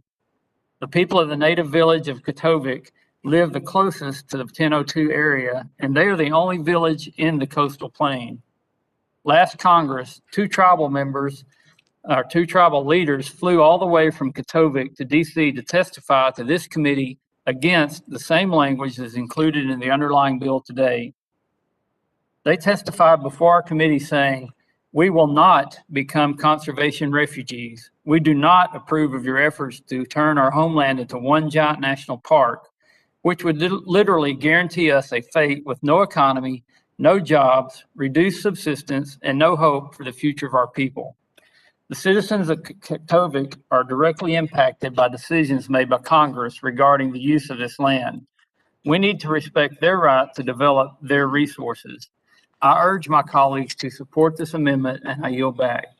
The people of the native village of Katovik live the closest to the 1002 area, and they are the only village in the coastal plain. Last Congress, two tribal leaders flew all the way from Katovik to DC to testify to this committee against the same language as included in the underlying bill today. They testified before our committee saying, "We will not become conservation refugees. We do not approve of your efforts to turn our homeland into one giant national park, which would literally guarantee us a fate with no economy, no jobs, reduced subsistence, and no hope for the future of our people." The citizens of Katovik are directly impacted by decisions made by Congress regarding the use of this land. We need to respect their right to develop their resources. I urge my colleagues to support this amendment, and I yield back.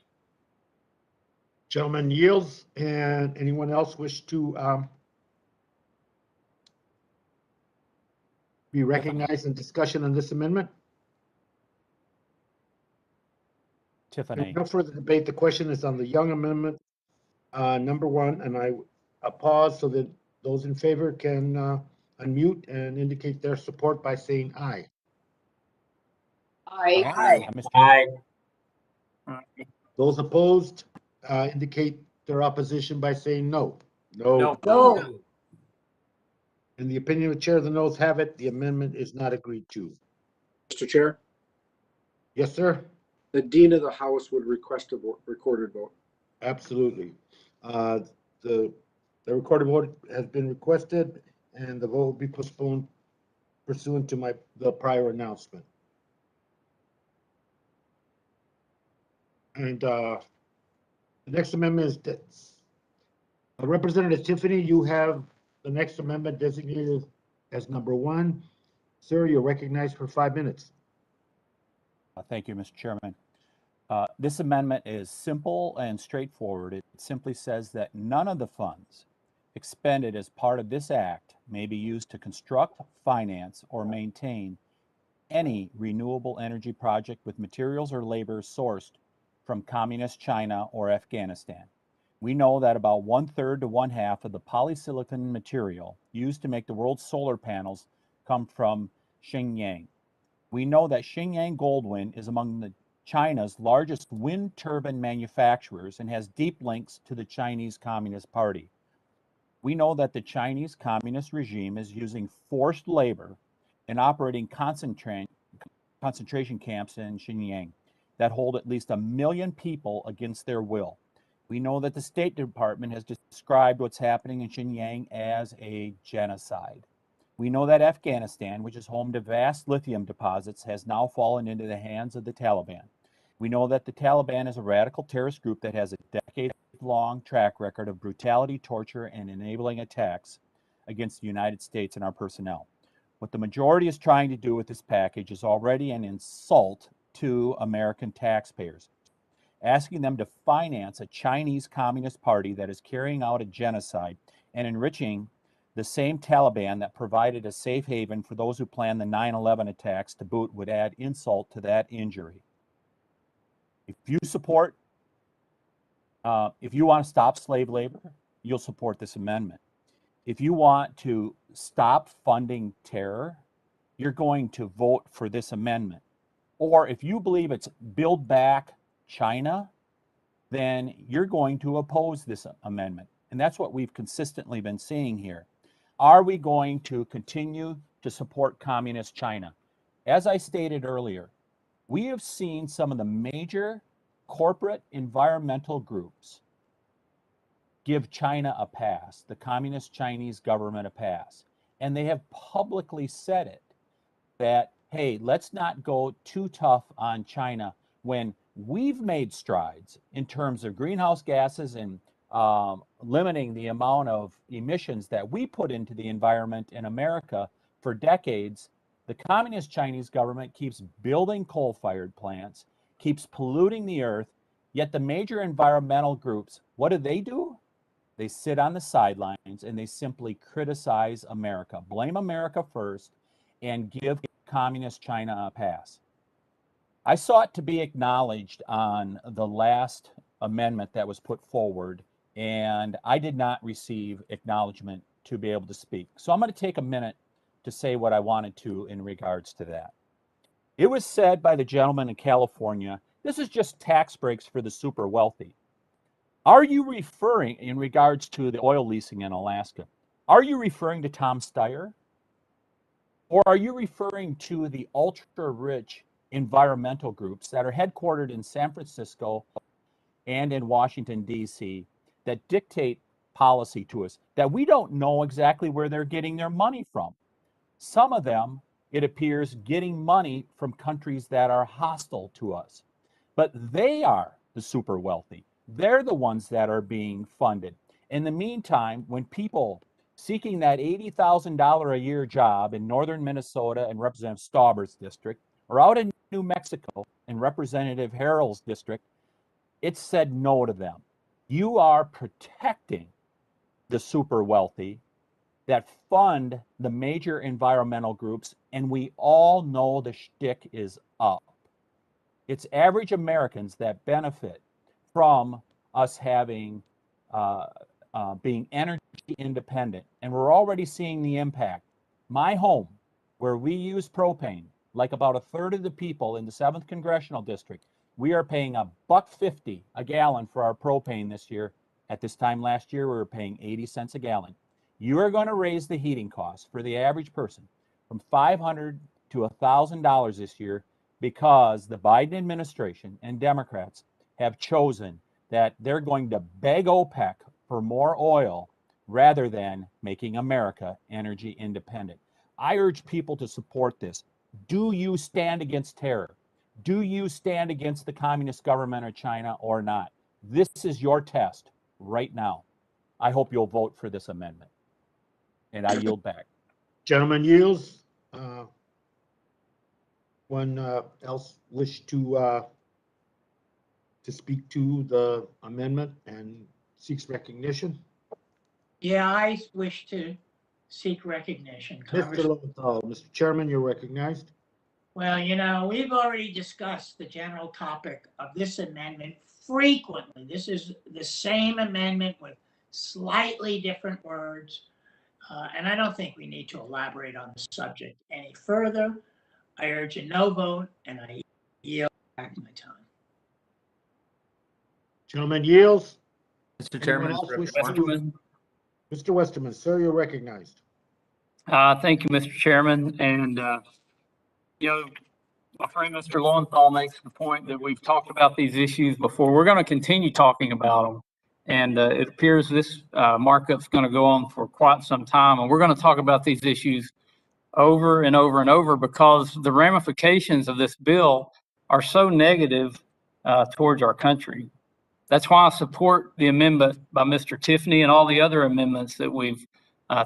Gentleman yields, and anyone else wish to be recognized in discussion on this amendment? Tiffany. No further debate. The question is on the Young Amendment, number 1, and I pause so that those in favor can unmute and indicate their support by saying aye. Aye. Aye. Those opposed indicate their opposition by saying no. No. No. In the opinion of the chair, the noes have it. The amendment is not agreed to. Mr. Chair, Yes, sir? the Dean of the House would request a recorded vote. Absolutely. The recorded vote has been requested, and the vote will be postponed pursuant to the prior announcement. And the next amendment is that Representative Tiffany, you have the next amendment designated as number 1. Sir, you're recognized for 5 minutes. Thank you, Mr. Chairman. This amendment is simple and straightforward. It simply says that none of the funds expended as part of this act may be used to construct, finance, or maintain any renewable energy project with materials or labor sourced from communist China or Afghanistan. We know that about 1/3 to 1/2 of the polysilicon material used to make the world's solar panels come from Xinjiang. We know that Xinjiang Goldwind is among China's largest wind turbine manufacturers and has deep links to the Chinese Communist Party. We know that the Chinese Communist regime is using forced labor and operating concentration camps in Xinjiang that hold at least 1 million people against their will. We know that the State Department has described what's happening in Xinjiang as a genocide. We know that Afghanistan, which is home to vast lithium deposits, has now fallen into the hands of the Taliban. We know that the Taliban is a radical terrorist group that has a decade-long track record of brutality, torture, and enabling attacks against the United States and our personnel. What the majority is trying to do with this package is already an insult to American taxpayers, asking them to finance a Chinese Communist Party that is carrying out a genocide and enriching the same Taliban that provided a safe haven for those who planned the 9/11 attacks to boot would add insult to that injury. If you want to stop slave labor, you'll support this amendment. If you want to stop funding terror, you're going to vote for this amendment. Or if you believe it's build back China, then you're going to oppose this amendment. And that's what we've consistently been seeing here. Are we going to continue to support communist China? As I stated earlier, we have seen some of the major corporate environmental groups give China a pass, the communist Chinese government a pass. And they have publicly said it, that, hey, let's not go too tough on China when we've made strides in terms of greenhouse gases and limiting the amount of emissions that we put into the environment in America for decades. The communist Chinese government keeps building coal-fired plants, keeps polluting the earth, yet the major environmental groups, what do? They sit on the sidelines and they simply criticize America, blame America first, and give communist China a pass. I sought to be acknowledged on the last amendment that was put forward, and I did not receive acknowledgement to be able to speak. So I'm going to take a minute to say what I wanted to in regards to that. It was said by the gentleman in California, this is just tax breaks for the super wealthy. Are you referring, in regards to the oil leasing in Alaska, are you referring to Tom Steyer? Or are you referring to the ultra-rich environmental groups that are headquartered in San Francisco and in Washington, D.C., that dictate policy to us, that we don't know exactly where they're getting their money from? Some of them, it appears, getting money from countries that are hostile to us. But they are the super wealthy. They're the ones that are being funded. In the meantime, when people seeking that $80,000 a year job in northern Minnesota and Representative Stauber's district, or out in New Mexico in Representative Harrell's district, it said no to them. You are protecting the super wealthy that fund the major environmental groups, and we all know the shtick is up. It's average Americans that benefit from us having being energy independent, and we're already seeing the impact. My home, where we use propane, like about a third of the people in the 7th Congressional District, we are paying $1.50 a gallon for our propane this year. At this time last year, we were paying 80 cents a gallon. You are going to raise the heating costs for the average person from $500 to $1,000 this year because the Biden administration and Democrats have chosen that they're going to beg OPEC for more oil rather than making America energy independent. I urge people to support this. Do you stand against terror? Do you stand against the communist government of China or not? This is your test right now. I hope you'll vote for this amendment. And I yield back. Gentleman yields. One else wish to speak to the amendment and seeks recognition? Yeah, I wish to seek recognition. Mr. Lowenthal, Mr. Chairman, you're recognized. Well, we've already discussed the general topic of this amendment frequently. This is the same amendment with slightly different words. And I don't think we need to elaborate on the subject any further. I urge a no vote, and I yield back my time. Gentleman yields. Mr. Chairman, Mr. Westerman, sir, you're recognized. Thank you, Mr. Chairman. And, you know, my friend Mr. Lowenthal makes the point that we've talked about these issues before. We're going to continue talking about them. And it appears this markup's going to go on for quite some time. And we're going to talk about these issues over and over and over because the ramifications of this bill are so negative towards our country. That's why I support the amendment by Mr. Tiffany and all the other amendments that we've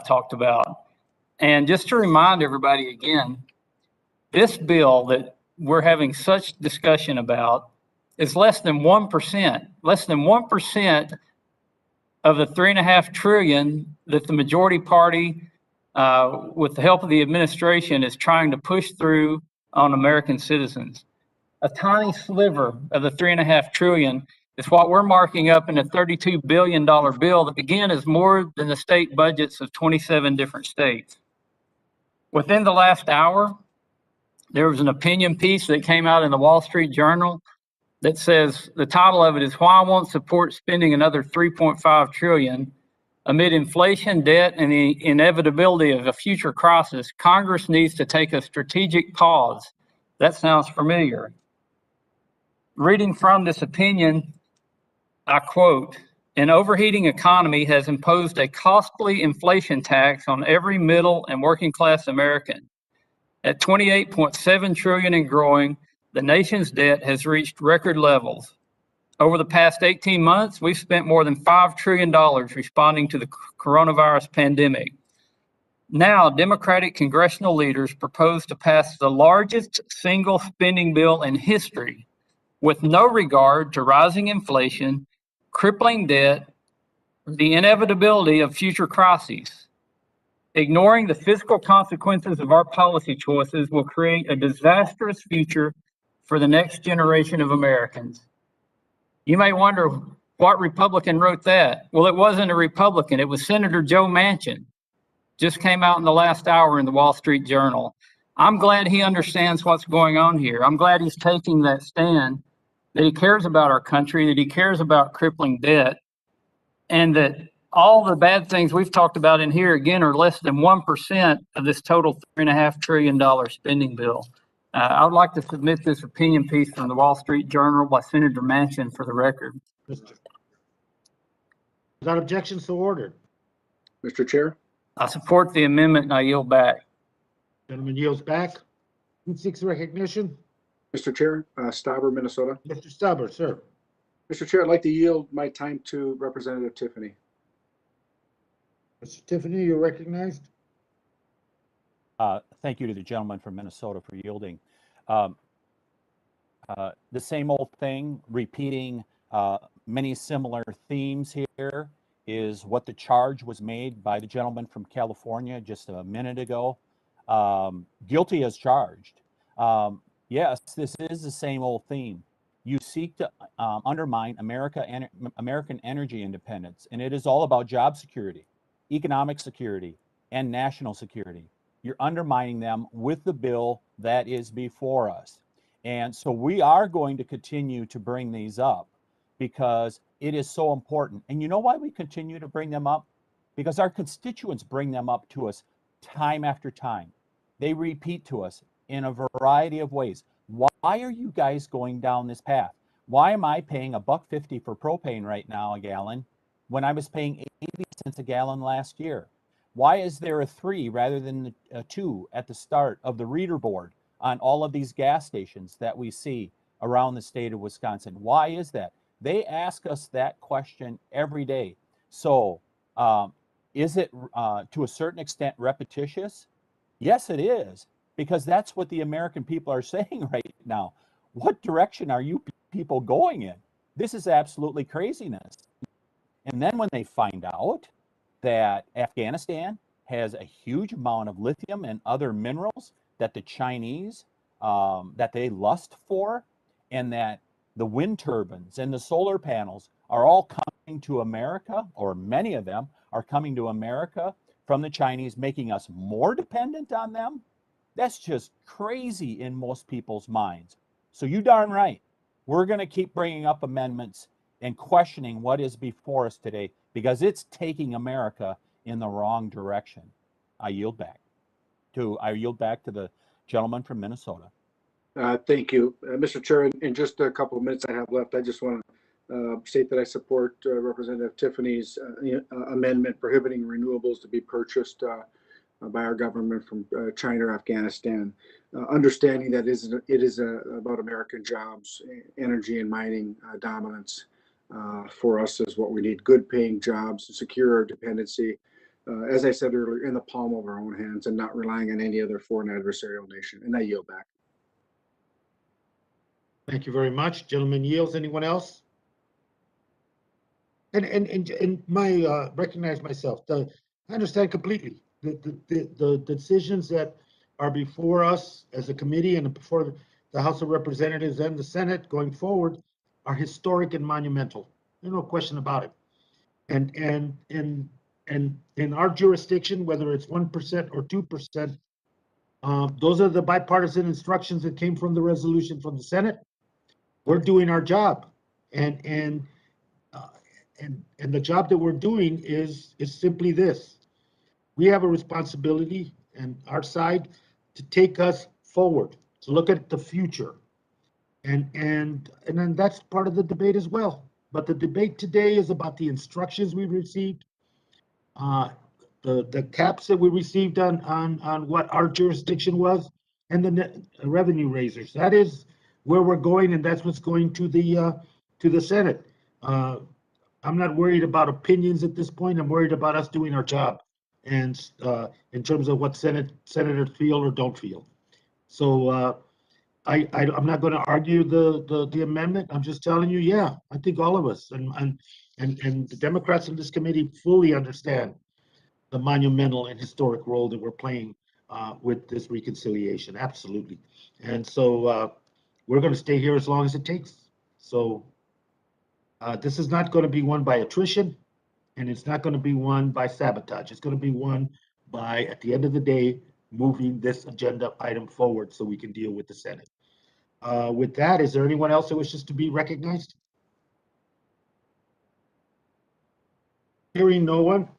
talked about. And just to remind everybody again, this bill that we're having such discussion about is less than 1% of the $3.5 trillion that the majority party, with the help of the administration, is trying to push through on American citizens. A tiny sliver of the $3.5 trillion is what we're marking up in a $32 billion bill that, again, is more than the state budgets of 27 different states. Within the last hour, there was an opinion piece that came out in the Wall Street Journal that says, the title of it is "Why I Won't Support Spending Another $3.5 Trillion Amid Inflation, Debt, and the Inevitability of a Future Crisis. Congress needs to take a strategic pause." That sounds familiar. Reading from this opinion, I quote, "An overheating economy has imposed a costly inflation tax on every middle and working class American. At $28.7 trillion and growing, the nation's debt has reached record levels. Over the past 18 months, we've spent more than $5 trillion responding to the coronavirus pandemic. Now, Democratic congressional leaders propose to pass the largest single spending bill in history with no regard to rising inflation, crippling debt, the inevitability of future crises. Ignoring the fiscal consequences of our policy choices will create a disastrous future for the next generation of Americans." You may wonder what Republican wrote that. Well, it wasn't a Republican. It was Senator Joe Manchin. Just came out in the last hour in the Wall Street Journal. I'm glad he understands what's going on here. I'm glad he's taking that stand, that he cares about our country, that he cares about crippling debt, and that all the bad things we've talked about in here, again, are less than 1% of this total $3.5 trillion spending bill. I would like to submit this opinion piece from the Wall Street Journal by Senator Manchin for the record. Without objection, so ordered. Mr. Chair, I support the amendment and I yield back. Gentleman yields back. Who seeks recognition? Mr. Chair, Stauber, Minnesota. Mr. Stauber, sir. Mr. Chair, I'd like to yield my time to Representative Tiffany. Mr. Tiffany, you're recognized. Thank you to the gentleman from Minnesota for yielding. The same old thing, repeating many similar themes here, is what the charge was made by the gentleman from California just a minute ago. Guilty as charged. Yes, this is the same old theme. You seek to undermine American energy independence, and it is all about job security, economic security, and national security. You're undermining them with the bill that is before us. And so we are going to continue to bring these up because it is so important. And you know why we continue to bring them up? Because our constituents bring them up to us time after time. They repeat to us in a variety of ways. Why are you guys going down this path? Why am I paying $1.50 for propane right now a gallon when I was paying 80 cents a gallon last year? Why is there a 3 rather than a 2 at the start of the reader board on all of these gas stations that we see around the state of Wisconsin? Why is that? They ask us that question every day. So is it to a certain extent repetitious? Yes, it is, because that's what the American people are saying right now. What direction are you people going in? This is absolutely craziness. And then when they find out that Afghanistan has a huge amount of lithium and other minerals that the Chinese, that they lust for, and that the wind turbines and the solar panels are all coming to America, or many of them are coming to America from the Chinese, making us more dependent on them. That's just crazy in most people's minds. So you darn right. We're going to keep bringing up amendments and questioning what is before us today, because it's taking America in the wrong direction. I yield back. I yield back to the gentleman from Minnesota. Thank you, Mr. Chair. In just a couple of minutes I have left, I just want to state that I support Representative Tiffany's amendment prohibiting renewables to be purchased by our government from China or Afghanistan, understanding that it is about American jobs, energy and mining dominance for us is what we need. Good paying jobs to secure our dependency, as I said earlier, in the palm of our own hands and not relying on any other foreign adversarial nation. And I yield back. Thank you very much. Gentleman yields. Anyone else? And my recognize myself. I understand completely the decisions that are before us as a committee and before the House of Representatives and the Senate going forward are historic and monumental. There's no question about it. And in our jurisdiction, whether it's 1% or 2%, those are the bipartisan instructions that came from the resolution from the Senate. We're doing our job, and the job that we're doing is simply this: we have a responsibility, and our side, to take us forward, to look at the future, and then that's part of the debate as well. But the debate today is about the instructions we received, the caps that we received on what our jurisdiction was, and the net revenue raisers. That is where we're going, and that's what's going to the Senate. I'm not worried about opinions at this point. I'm worried about us doing our job, and in terms of what senators feel or don't feel. So I'm not going to argue the amendment. I'm just telling you, yeah, I think all of us and the Democrats in this committee fully understand the monumental and historic role that we're playing with this reconciliation. Absolutely. And so we're going to stay here as long as it takes. So this is not going to be won by attrition, and it's not going to be won by sabotage. It's going to be won by, at the end of the day, moving this agenda item forward so we can deal with the Senate. With that, is there anyone else that wishes to be recognized? Hearing no one,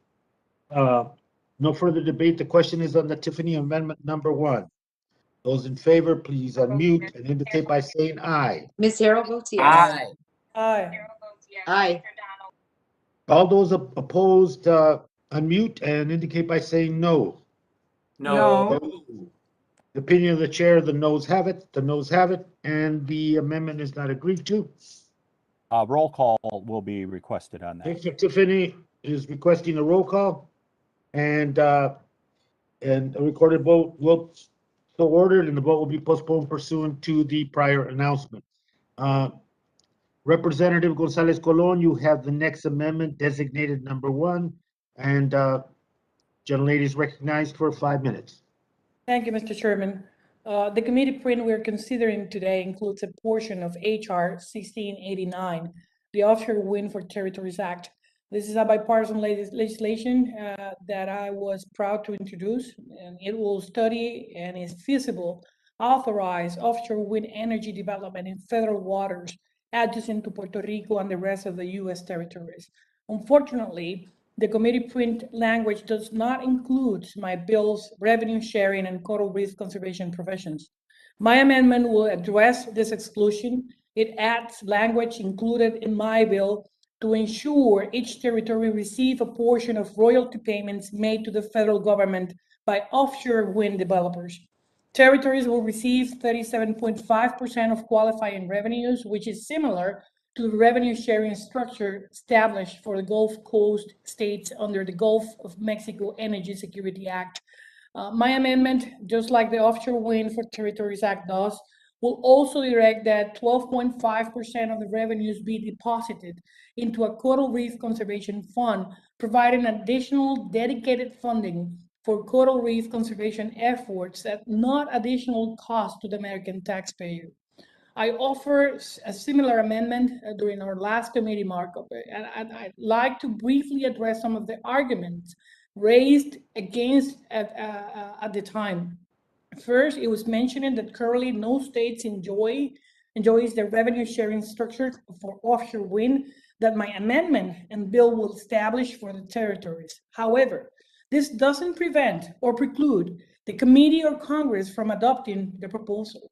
no further debate. The question is on the Tiffany Amendment number 1. Those in favor, please unmute and indicate by saying aye. Ms. Harrell votes yes. Aye. Aye. Aye. All those opposed, unmute and indicate by saying no. No. The opinion of the chair, the noes have it, and the amendment is not agreed to. Roll call will be requested on that. Mr. Tiffany is requesting a roll call, and a recorded vote will so ordered, and the vote will be postponed pursuant to the prior announcement. Representative Gonzalez Colon, you have the next amendment designated number 1, and gentlelady is recognized for 5 minutes. Thank you, Mr. Chairman. The committee print we're considering today includes a portion of H.R. 1689, the Offshore Wind for Territories Act. This is a bipartisan legislation that I was proud to introduce, and it will study and is feasible, authorize offshore wind energy development in federal waters adjacent to Puerto Rico and the rest of the U.S. territories. Unfortunately, the committee print language does not include my bill's revenue sharing and coral reef conservation provisions. My amendment will address this exclusion. It adds language included in my bill to ensure each territory receive a portion of royalty payments made to the federal government by offshore wind developers. Territories will receive 37.5% of qualifying revenues, which is similar to the revenue sharing structure established for the Gulf Coast states under the Gulf of Mexico Energy Security Act. My amendment, just like the Offshore Wind for Territories Act does, will also direct that 12.5% of the revenues be deposited into a coral reef conservation fund, providing additional dedicated funding for coral reef conservation efforts at not additional cost to the American taxpayer. I offer a similar amendment during our last committee markup, and I'd like to briefly address some of the arguments raised against at the time. First, it was mentioned that currently no states enjoys the revenue sharing structure for offshore wind that my amendment and bill will establish for the territories. However, this doesn't prevent or preclude the committee or Congress from adopting the proposal.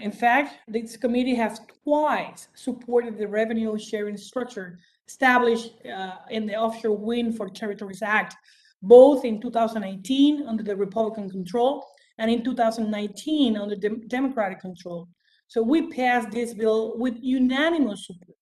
In fact, this committee has twice supported the revenue sharing structure established in the Offshore Wind for Territories Act, both in 2018 under the Republican control and in 2019 under Democratic control. So we passed this bill with unanimous support.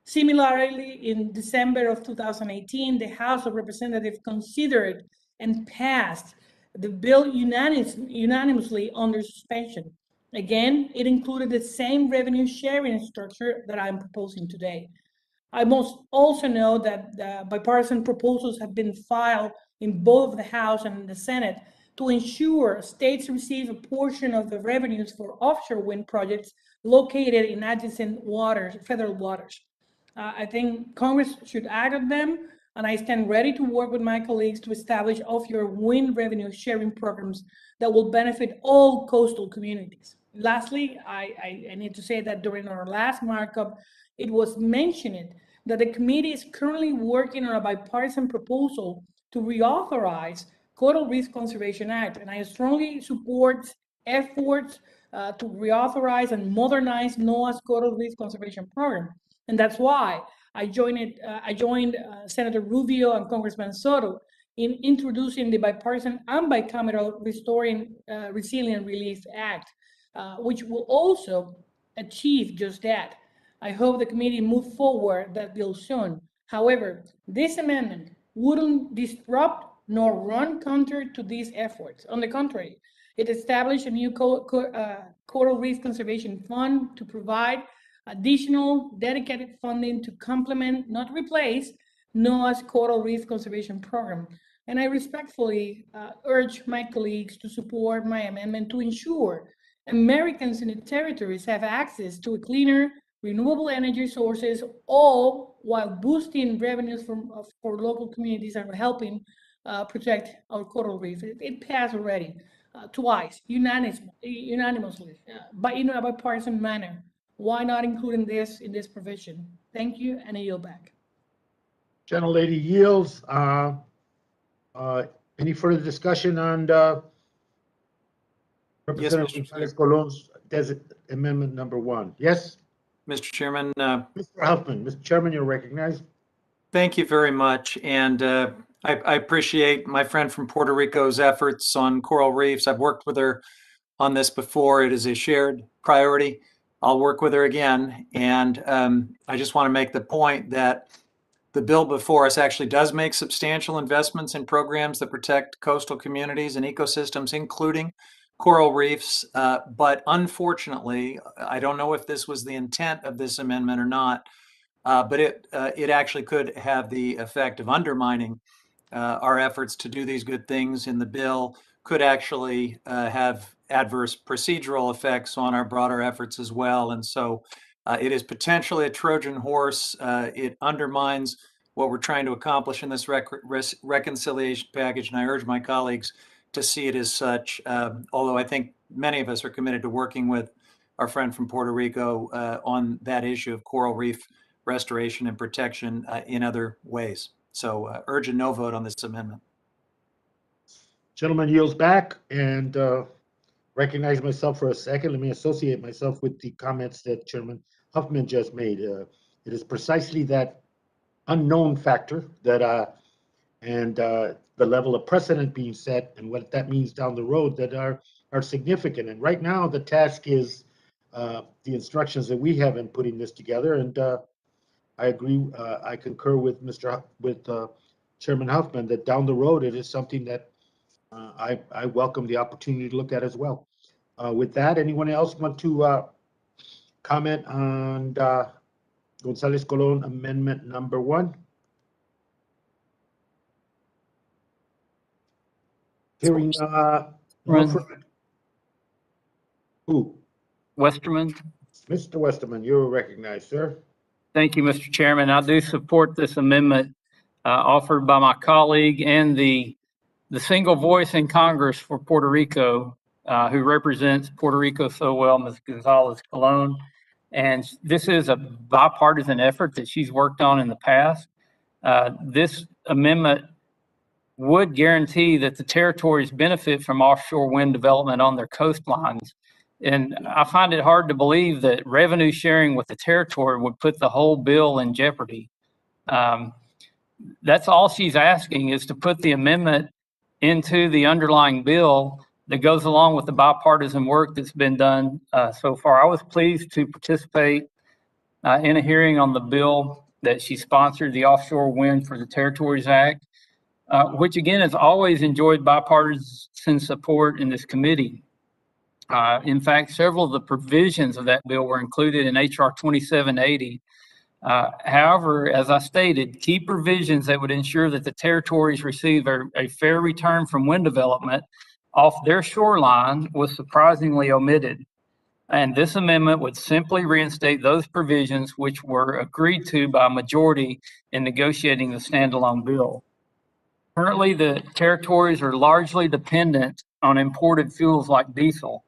Similarly, in December of 2018, the House of Representatives considered and passed the bill unanimously under suspension. Again, it included the same revenue sharing structure that I'm proposing today. I must also note that bipartisan proposals have been filed in both the House and the Senate to ensure states receive a portion of the revenues for offshore wind projects located in adjacent waters, federal waters. I think Congress should act on them, and I stand ready to work with my colleagues to establish offshore wind revenue sharing programs that will benefit all coastal communities. Lastly, I need to say that during our last markup, it was mentioned that the committee is currently working on a bipartisan proposal to reauthorize Coral Reef Conservation Act, and I strongly support efforts to reauthorize and modernize NOAA's Coral Reef Conservation Program. And that's why I joined Senator Rubio and Congressman Soto in introducing the bipartisan and bicameral Restoring Resilient Relief Act, which will also achieve just that. I hope the committee move forward that bill soon. However, this amendment wouldn't disrupt nor run counter to these efforts. On the contrary, it established a new Coral Reef Conservation Fund to provide additional dedicated funding to complement, not replace, NOAA's Coral Reef Conservation Program. And I respectfully urge my colleagues to support my amendment to ensure Americans in the territories have access to a cleaner, renewable energy sources, all while boosting revenues for local communities and helping protect our coral reef. It passed already twice, unanimously, but in a bipartisan manner. Why not including this in this provision? Thank you, and I yield back. Gentlelady yields. Any further discussion on Representative Gonzalez Colon's amendment number 1? Yes? Mr. Chairman. Mr. Huffman. Mr. Chairman, you're recognized. Thank you very much. And I appreciate my friend from Puerto Rico's efforts on coral reefs. I've worked with her on this before. It is a shared priority. I'll work with her again. And I just want to make the point that the bill before us actually does make substantial investments in programs that protect coastal communities and ecosystems, including coral reefs. But unfortunately, I don't know if this was the intent of this amendment or not, but it actually could have the effect of undermining our efforts to do these good things in the bill, could actually have adverse procedural effects on our broader efforts as well. And so it is potentially a Trojan horse. It undermines what we're trying to accomplish in this reconciliation package, and I urge my colleagues to see it as such, although I think many of us are committed to working with our friend from Puerto Rico on that issue of coral reef restoration and protection in other ways. So urge a no vote on this amendment. Gentleman yields back, and recognize myself for a second. Let me associate myself with the comments that Chairman Huffman just made. It is precisely that unknown factor that and the level of precedent being set and what that means down the road that are significant. And right now the task is the instructions that we have in putting this together. And I agree. I concur with Chairman Huffman that down the road it is something that I welcome the opportunity to look at as well. With that, anyone else want to comment on Gonzalez Colon amendment number 1? Hearing no further. Who? Westerman. Mr. Westerman, you're recognized, sir. Thank you, Mr. Chairman. I do support this amendment offered by my colleague and the single voice in Congress for Puerto Rico, who represents Puerto Rico so well, Ms. Gonzalez Colon. And this is a bipartisan effort that she's worked on in the past. This amendment would guarantee that the territories benefit from offshore wind development on their coastlines. And I find it hard to believe that revenue sharing with the territory would put the whole bill in jeopardy. That's all she's asking, is to put the amendment into the underlying bill that goes along with the bipartisan work that's been done so far. I was pleased to participate in a hearing on the bill that she sponsored, the Offshore Wind for the Territories Act, which again has always enjoyed bipartisan support in this committee. In fact, several of the provisions of that bill were included in HR 2780. However, as I stated, key provisions that would ensure that the territories receive a fair return from wind development off their shoreline was surprisingly omitted. And this amendment would simply reinstate those provisions which were agreed to by a majority in negotiating the standalone bill. Currently, the territories are largely dependent on imported fuels like diesel.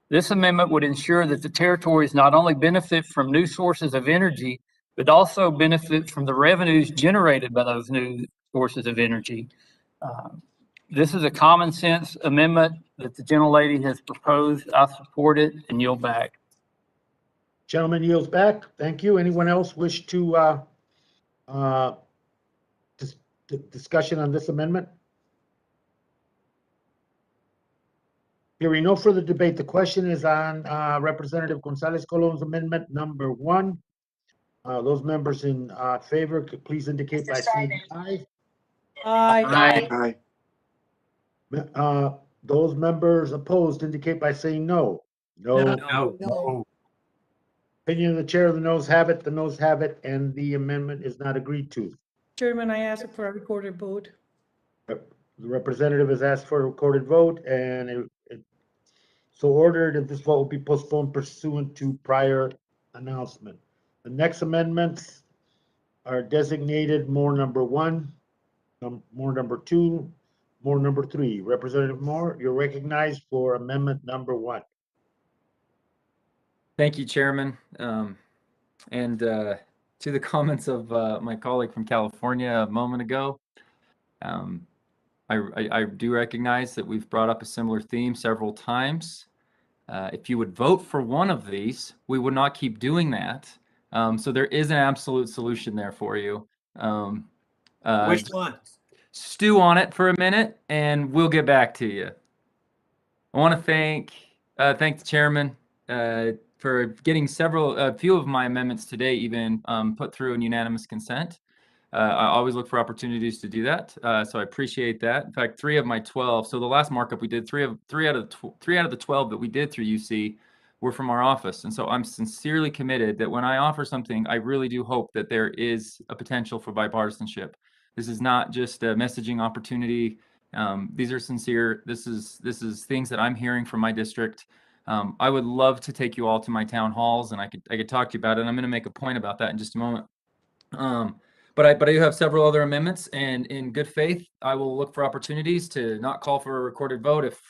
This amendment would ensure that the territories not only benefit from new sources of energy, but also benefit from the revenues generated by those new sources of energy. This is a common sense amendment that the gentlelady has proposed. I support it and yield back. Gentleman yields back. Thank you. Anyone else wish to discussion on this amendment? Hearing no further debate, the question is on Representative Gonzalez Colon's amendment number 1. Those members in favor could please indicate by saying aye. Aye. Aye. Those members opposed indicate by saying no. No. Opinion of the chair, the noes have it, and the amendment is not agreed to. Chairman, I ask for a recorded vote. The representative has asked for a recorded vote, and so ordered, and this vote will be postponed pursuant to prior announcement. The next amendments are designated Moore number 1, Moore number 2, Moore number 3. Representative Moore, you're recognized for amendment number 1. Thank you, Chairman. And to the comments of my colleague from California a moment ago, I do recognize that we've brought up a similar theme several times. If you would vote for one of these, we would not keep doing that. So there is an absolute solution there for you. Which one? Stew on it for a minute, and we'll get back to you. I want to thank the chairman for getting a few of my amendments today even put through in unanimous consent. I always look for opportunities to do that, so I appreciate that. In fact, 3 of my 12. So the last markup we did, 3 out of the 12 that we did through UC were from our office, and so I'm sincerely committed that when I offer something, I really do hope that there is a potential for bipartisanship. This is not just a messaging opportunity. These are sincere. This is things that I'm hearing from my district. I would love to take you all to my town halls, and I could talk to you about it. And I'm going to make a point about that in just a moment. But I do have several other amendments, and in good faith, I will look for opportunities to not call for a recorded vote if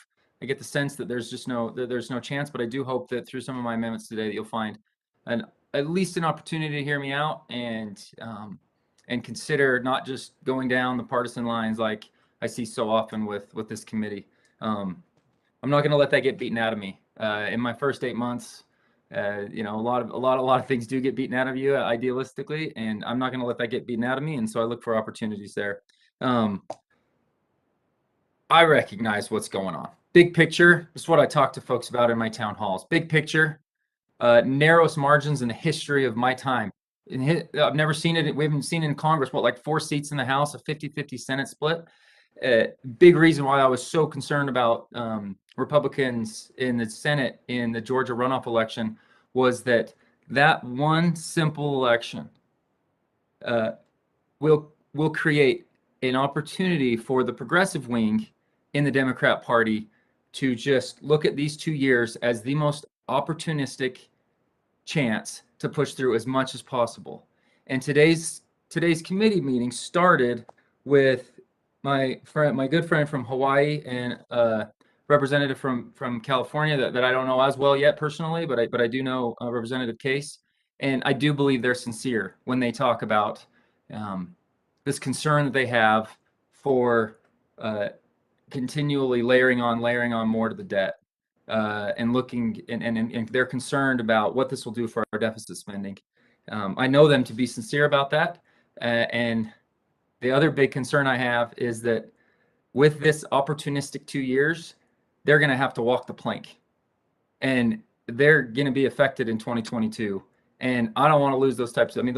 I get the sense that there's no chance. But I do hope that through some of my amendments today that you'll find at least an opportunity to hear me out and consider not just going down the partisan lines like I see so often with this committee. I'm not going to let that get beaten out of me. In my first 8 months, a lot of things do get beaten out of you idealistically, and I'm not going to let that get beaten out of me. And so I look for opportunities there. I recognize what's going on. Big picture, this is what I talk to folks about in my town halls. Big picture, narrowest margins in the history of my time. I've never seen it. We haven't seen it in Congress. Like 4 seats in the House, a 50-50 Senate split. Big reason why I was so concerned about Republicans in the Senate in the Georgia runoff election was that one simple election will create an opportunity for the progressive wing in the Democrat Party to just look at these 2 years as the most opportunistic chance to push through as much as possible. And today's committee meeting started with my good friend from Hawaii and representative from California that I don't know as well yet personally, but I do know Representative Case, and I do believe they're sincere when they talk about this concern that they have for continually layering on more to the debt, and looking and they're concerned about what this will do for our deficit spending. I know them to be sincere about that, and the other big concern I have is that with this opportunistic 2 years, they're going to have to walk the plank, and they're going to be affected in 2022. And I don't want to lose those types of, I mean,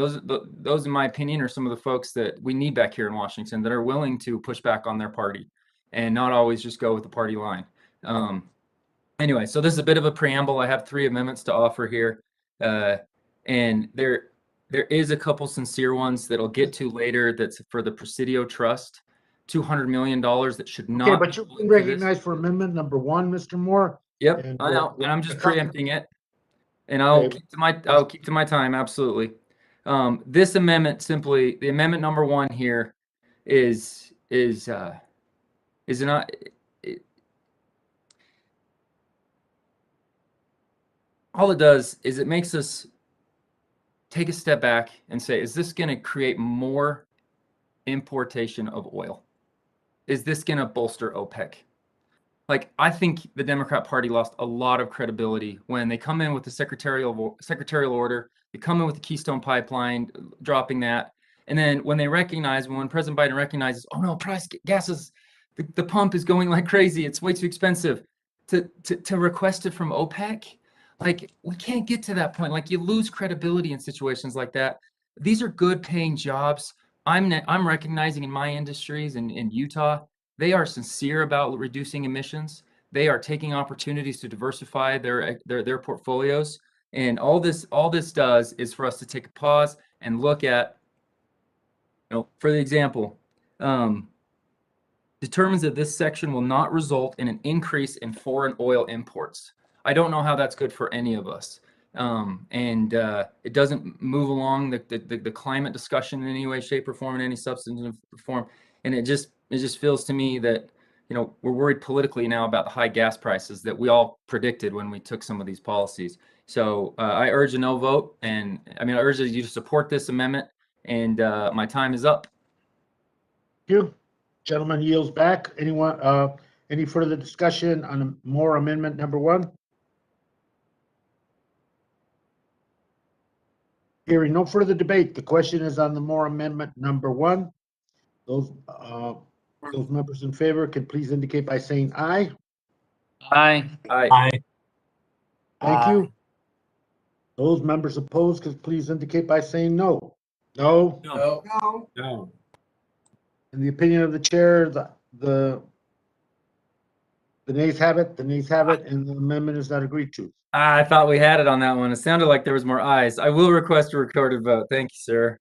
those in my opinion are some of the folks that we need back here in Washington that are willing to push back on their party and not always just go with the party line. Anyway, so this is a bit of a preamble. I have 3 amendments to offer here. And there is a couple sincere ones that I'll get to later. That's for the Presidio Trust, $200 million that should not. Okay, but you've been recognized for amendment number 1, Mr. Moore. Yep, I know, and I'm just preempting it. And I'll keep to my time, absolutely. This amendment simply, the amendment number 1 here is not. All it does is it makes us take a step back and say, is this going to create more importation of oil? Is this going to bolster OPEC? Like, I think the Democrat Party lost a lot of credibility when they come in with the secretarial order, they come in with the Keystone Pipeline, dropping that. And then when President Biden recognizes, oh no, gas is, the pump is going like crazy, it's way too expensive, to request it from OPEC. Like, we can't get to that point. Like, you lose credibility in situations like that. These are good paying jobs. I'm recognizing in my industries in Utah, they are sincere about reducing emissions. They are taking opportunities to diversify their portfolios. And all this does is for us to take a pause and look at, for the example, determines that this section will not result in an increase in foreign oil imports. I don't know how that's good for any of us. It doesn't move along the climate discussion in any way, shape, or form, in any substantive form. And it just feels to me that, we're worried politically now about the high gas prices that we all predicted when we took some of these policies. So I urge a no vote, and I urge you to support this amendment, and my time is up. Thank you. Gentleman yields back. Anyone, any further discussion on Moore Amendment number 1? Hearing no further debate, the question is on the Moore Amendment number 1. Those members in favor can please indicate by saying aye. Aye. Aye. Thank you. Those members opposed can please indicate by saying no. No. No. No. In the opinion of the chair, the nays have it. The nays have it, and the amendment is not agreed to. I thought we had it on that one. It sounded like there was more ayes. I will request a recorded vote. Thank you, sir.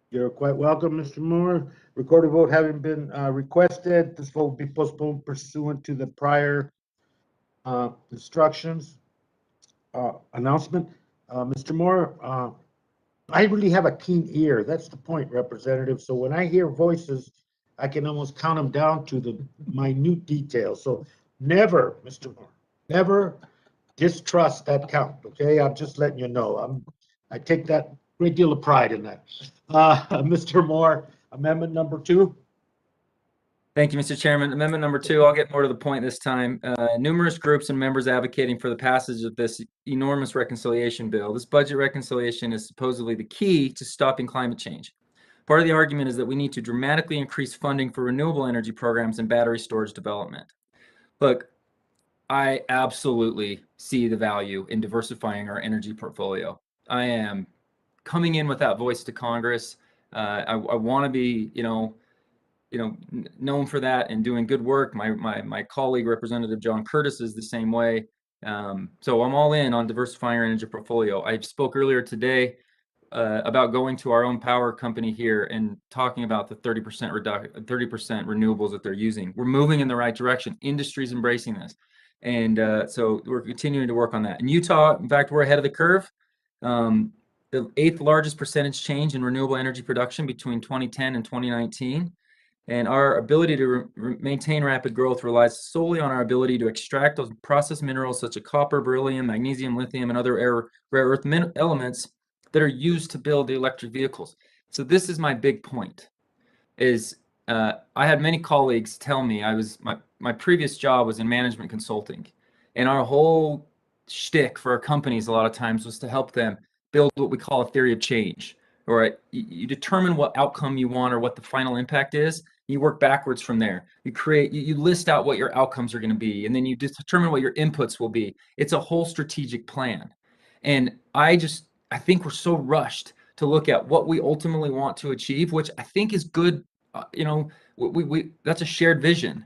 You're quite welcome, Mr. Moore. Recorded vote having been requested, this vote will be postponed pursuant to the prior instructions announcement. Mr. Moore, I really have a keen ear. That's the point, Representative. So when I hear voices, I can almost count them down to the minute details. So never, Mr. Moore, never distrust that count, okay? I'm just letting you know. I take that great deal of pride in that. Mr. Moore, amendment number 2. Thank you, Mr. Chairman. Amendment number 2, I'll get more to the point this time. Numerous groups and members advocating for the passage of this enormous reconciliation bill. This budget reconciliation is supposedly the key to stopping climate change. Part of the argument is that we need to dramatically increase funding for renewable energy programs and battery storage development. Look, I absolutely see the value in diversifying our energy portfolio. I am coming in with that voice to Congress. I want to be, known for that and doing good work. My colleague, Representative John Curtis, is the same way. So I'm all in on diversifying our energy portfolio. I spoke earlier today about going to our own power company here and talking about the 30% renewables that they're using. We're moving in the right direction. Industry's embracing this. And so we're continuing to work on that. In Utah, in fact, we're ahead of the curve. The 8th largest percentage change in renewable energy production between 2010 and 2019. And our ability to maintain rapid growth relies solely on our ability to extract those processed minerals such as copper, beryllium, magnesium, lithium, and other rare earth elements that are used to build the electric vehicles. So this is my big point, is I had many colleagues tell me my previous job was in management consulting, and our whole shtick for our companies a lot of times was to help them build what we call a theory of change. All right, you determine what outcome you want or what the final impact is. You work backwards from there. You list out what your outcomes are going to be, and then you determine what your inputs will be. It's a whole strategic plan. And I think we're so rushed to look at what we ultimately want to achieve, which I think is good. That's a shared vision,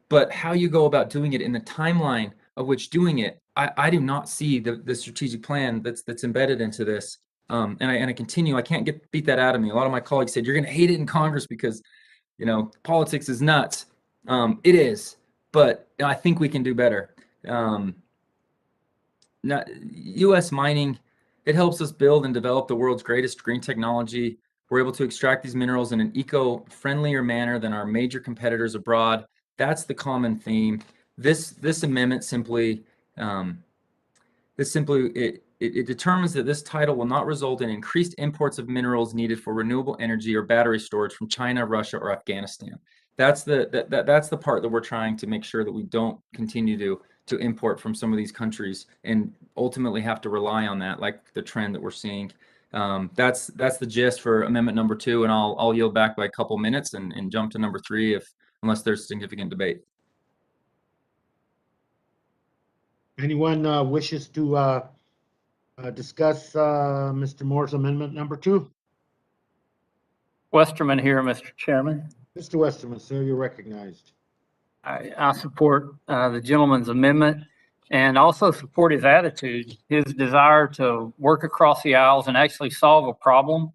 but how you go about doing it in the timeline of which doing it, I do not see the strategic plan that's embedded into this. And I continue. I can't beat that out of me. A lot of my colleagues said you're going to hate it in Congress because politics is nuts. It is, but I think we can do better. U.S. mining, it helps us build and develop the world's greatest green technology. We're able to extract these minerals in an eco-friendlier manner than our major competitors abroad. That's the common theme. This amendment simply it determines that this title will not result in increased imports of minerals needed for renewable energy or battery storage from China, Russia, or Afghanistan. That's the part that we're trying to make sure that we don't continue to import from some of these countries and ultimately have to rely on that, like the trend that we're seeing. That's the gist for amendment number 2, and I'll yield back by a couple minutes and jump to number 3 unless there's significant debate. Anyone wishes to discuss Mr. Moore's amendment number 2? Westerman here, Mr. Chairman. Mr. Westerman, sir, you're recognized. I support the gentleman's amendment and also support his attitude, his desire to work across the aisles and actually solve a problem.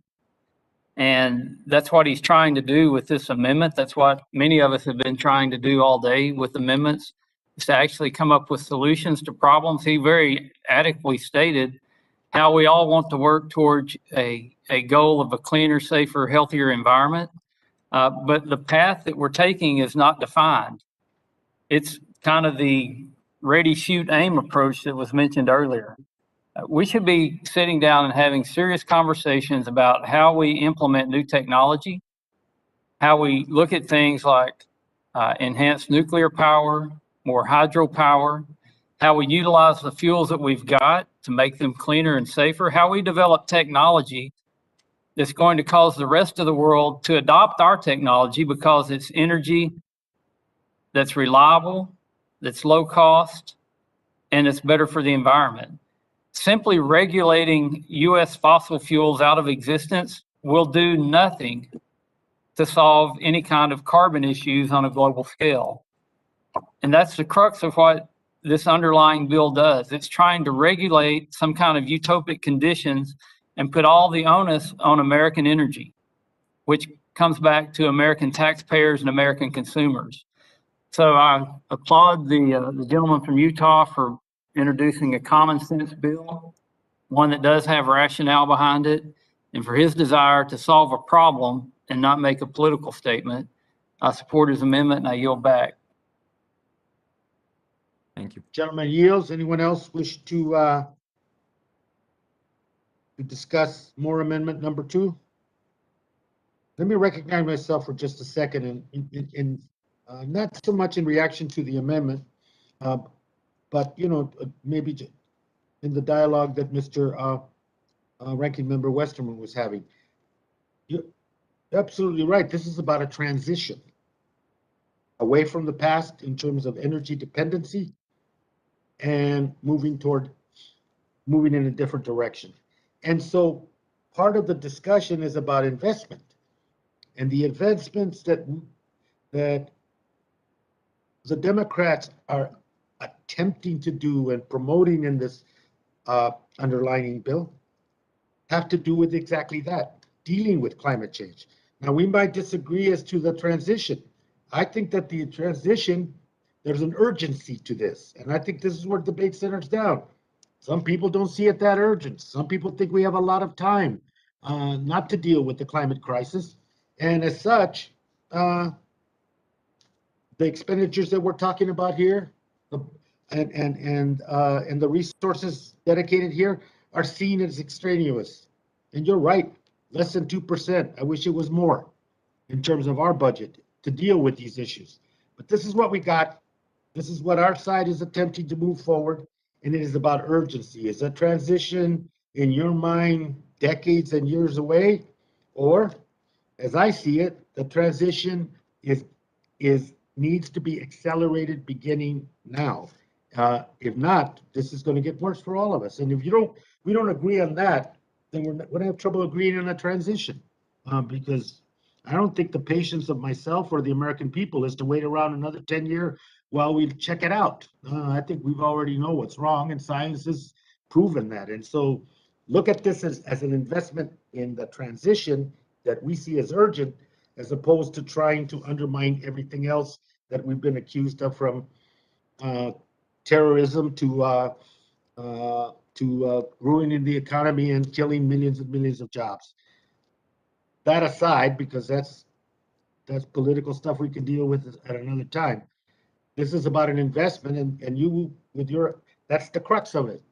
And that's what he's trying to do with this amendment. That's what many of us have been trying to do all day with amendments, is to actually come up with solutions to problems. He very adequately stated how we all want to work towards a goal of a cleaner, safer, healthier environment. But the path that we're taking is not defined. It's kind of the ready, shoot, aim approach that was mentioned earlier. We should be sitting down and having serious conversations about how we implement new technology, how we look at things like enhanced nuclear power, more hydropower, how we utilize the fuels that we've got to make them cleaner and safer, how we develop technology that's going to cause the rest of the world to adopt our technology because it's energy that's reliable, that's low cost, and it's better for the environment. Simply regulating U.S. fossil fuels out of existence will do nothing to solve any kind of carbon issues on a global scale. And that's the crux of what this underlying bill does. It's trying to regulate some kind of utopic conditions and put all the onus on American energy, which comes back to American taxpayers and American consumers. So I applaud the gentleman from Utah for introducing a common sense bill, one that does have rationale behind it, and for his desire to solve a problem and not make a political statement. I support his amendment and I yield back. Thank you. Gentleman yields. Anyone else wish to discuss Moore amendment number 2? Let me recognize myself for just a second, and not so much in reaction to the amendment, but maybe in the dialogue that Mr. Ranking Member Westerman was having. You're absolutely right. This is about a transition away from the past in terms of energy dependency and moving in a different direction. And so part of the discussion is about investment and the investments that the Democrats are attempting to do and promoting in this underlying bill have to do with exactly that, dealing with climate change. Now, we might disagree as to the transition. I think that the transition, there's an urgency to this. And I think this is where debate centers down. Some people don't see it that urgent. Some people think we have a lot of time not to deal with the climate crisis. And as such, the expenditures that we're talking about here and the resources dedicated here are seen as extraneous. And you're right, less than 2%. I wish it was more. in terms of our budget to deal with these issues. But this is what we got. This is what our side is attempting to move forward, and it is about urgency. Is that transition, in your mind, decades and years away? Or, as I see it, the transition needs to be accelerated beginning now. If not, this is going to get worse for all of us. And if we don't agree on that, then we're going to have trouble agreeing on a transition, because I don't think the patience of myself or the American people is to wait around another 10 years while we check it out. I think we've already know what's wrong, and science has proven that. And so look at this as an investment in the transition that we see as urgent, as opposed to trying to undermine everything else that we've been accused of, from terrorism to ruining the economy and killing millions and millions of jobs. That aside, because that's political stuff we can deal with at another time. This is about an investment, and you, that's the crux of it.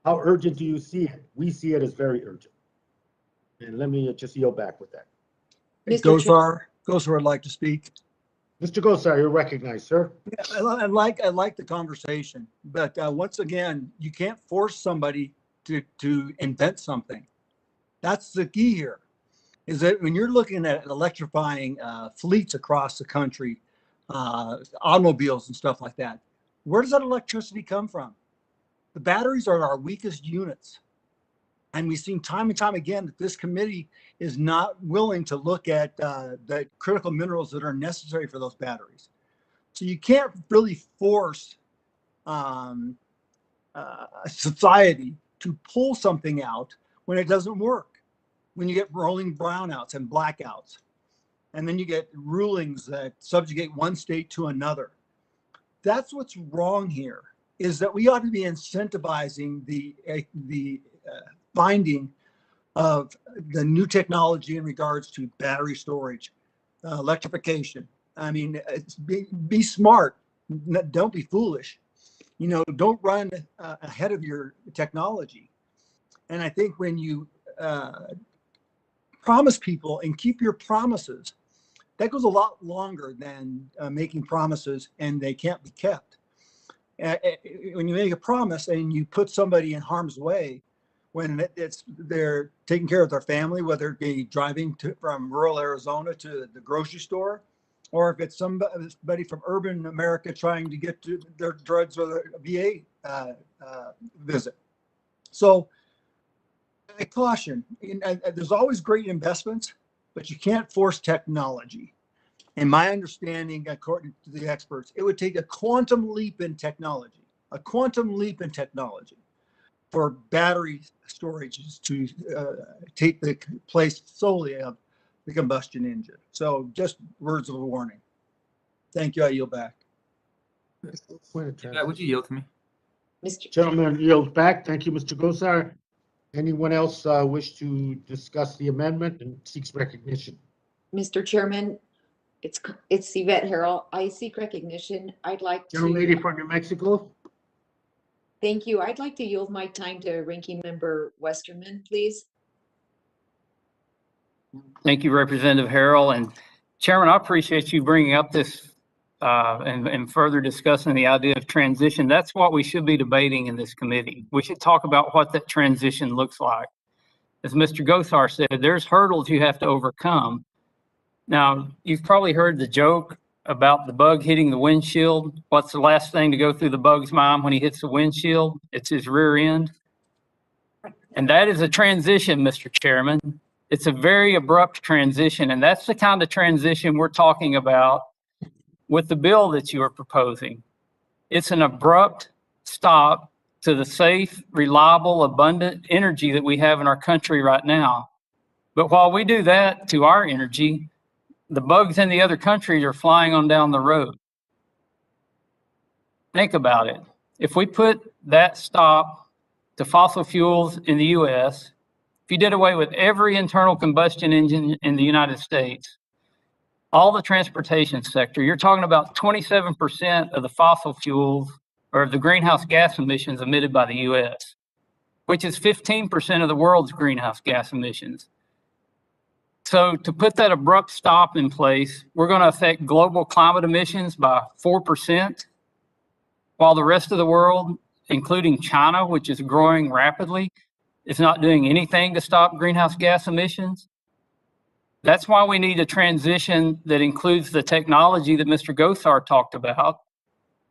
How urgent do you see it? We see it as very urgent. And let me just yield back with that. Gosar would like to speak. Mr. Gosar, you're recognized, sir. Yeah, I like the conversation, but once again, you can't force somebody to invent something. That's the key here. Is that when you're looking at electrifying fleets across the country, automobiles and stuff like that, where does that electricity come from? The batteries are our weakest units. And we've seen time and time again that this committee is not willing to look at the critical minerals that are necessary for those batteries. So you can't really force a society to pull something out when it doesn't work. When you get rolling brownouts and blackouts, and then you get rulings that subjugate one state to another. That's what's wrong here, is that we ought to be incentivizing the finding of the new technology in regards to battery storage, electrification. I mean, be smart, don't be foolish. Don't run ahead of your technology. And I think when you promise people and keep your promises, that goes a lot longer than making promises and they can't be kept. When you make a promise and you put somebody in harm's way, when they're taking care of their family, whether it be driving from rural Arizona to the grocery store, or if it's somebody from urban America trying to get to their drugs or the VA visit. So I caution, there's always great investments, but you can't force technology. In my understanding, according to the experts, it would take a quantum leap in technology, for battery storages to take the place solely of the combustion engine. So just words of warning. Thank you. I yield back. Would you yield to me? Gentleman yield back. Thank you, Mr. Gosar. Anyone else wish to discuss the amendment and seeks recognition? Mr. Chairman, it's Yvette Harrell. I seek recognition. I'd like to. Young lady from New Mexico. Thank you. I'd like to yield my time to Ranking Member Westerman, please. Thank you, Representative Harrell. And Chairman, I appreciate you bringing up this and further discussing the idea of transition. That's what we should be debating in this committee. We should talk about what that transition looks like. As Mr. Gosar said, there's hurdles you have to overcome. Now, you've probably heard the joke about the bug hitting the windshield. What's the last thing to go through the bug's mind when he hits the windshield? It's his rear end. And that is a transition, Mr. Chairman. It's a very abrupt transition, and that's the kind of transition we're talking about with the bill that you are proposing. It's an abrupt stop to the safe, reliable, abundant energy that we have in our country right now. But while we do that to our energy, the bugs in the other countries are flying on down the road. Think about it. If we put that stop to fossil fuels in the U.S., if you did away with every internal combustion engine in the United States, all the transportation sector, you're talking about 27% of the fossil fuels or the greenhouse gas emissions emitted by the U.S., which is 15% of the world's greenhouse gas emissions. So to put that abrupt stop in place, we're going to affect global climate emissions by 4%, while the rest of the world, including China, which is growing rapidly, is not doing anything to stop greenhouse gas emissions. That's why we need a transition that includes the technology that Mr. Gosar talked about,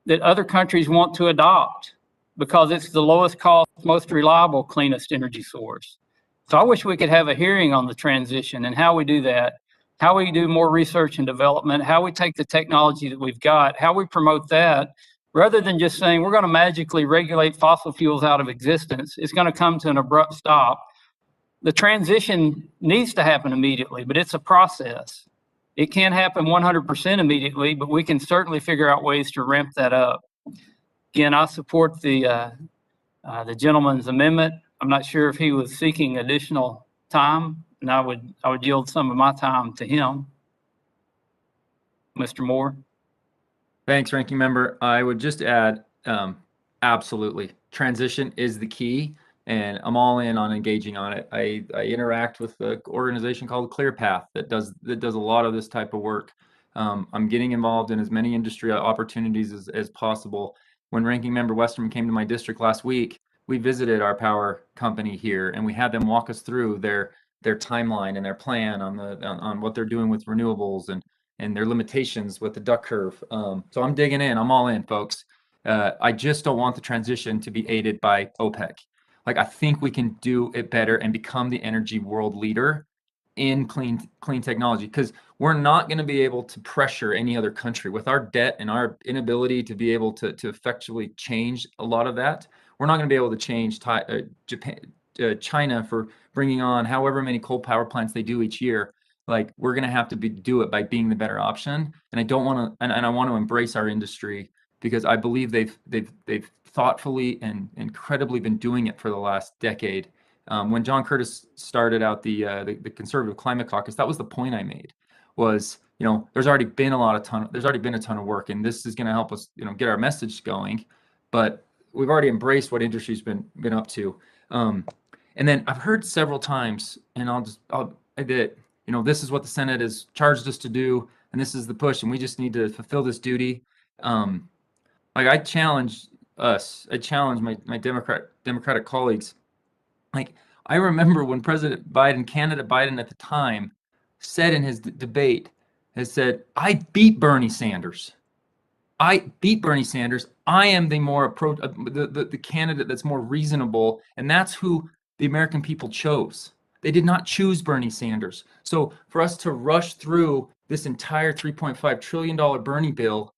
that other countries want to adopt, because it's the lowest cost, most reliable, cleanest energy source. So I wish we could have a hearing on the transition and how we do that, how we do more research and development, how we take the technology that we've got, how we promote that, rather than just saying we're going to magically regulate fossil fuels out of existence. It's going to come to an abrupt stop. The transition needs to happen immediately, but it's a process. It can't happen 100% immediately, but we can certainly figure out ways to ramp that up. Again, I support the gentleman's amendment. I'm not sure if he was seeking additional time, and I would yield some of my time to him. Mr. Moore. Thanks, Ranking Member. I would just add, absolutely, transition is the key, and I'm all in on engaging on it. I interact with an organization called ClearPath that does a lot of this type of work. I'm getting involved in as many industry opportunities as possible. When Ranking Member Westerman came to my district last week, we visited our power company here, and we had them walk us through their timeline and their plan on what they're doing with renewables and their limitations with the duck curve. So I'm digging in. I'm all in, folks. I just don't want the transition to be aided by OPEC. Like, I think we can do it better and become the energy world leader in clean technology, because we're not going to be able to pressure any other country with our debt and our inability to be able to effectively change a lot of that. We're not going to be able to change Japan, China for bringing on however many coal power plants they do each year. Like, we're going to have to do it by being the better option. And I don't want to, and I want to embrace our industry, because I believe they've thoughtfully and incredibly been doing it for the last decade. When John Curtis started out the Conservative Climate Caucus, that was the point I made. Was, there's already been a ton of work, and this is going to help us, get our message going. But we've already embraced what industry's been up to. And then I've heard several times, and I'll admit, this is what the Senate has charged us to do, and this is the push, and we just need to fulfill this duty. Like, I challenge us. I challenge my Democratic colleagues. Like, I remember when candidate Biden at the time, said in his debate, has said, "I beat Bernie Sanders. I beat Bernie Sanders. I am the candidate that's more reasonable," and that's who the American people chose. They did not choose Bernie Sanders. So for us to rush through this entire $3.5 trillion Bernie bill,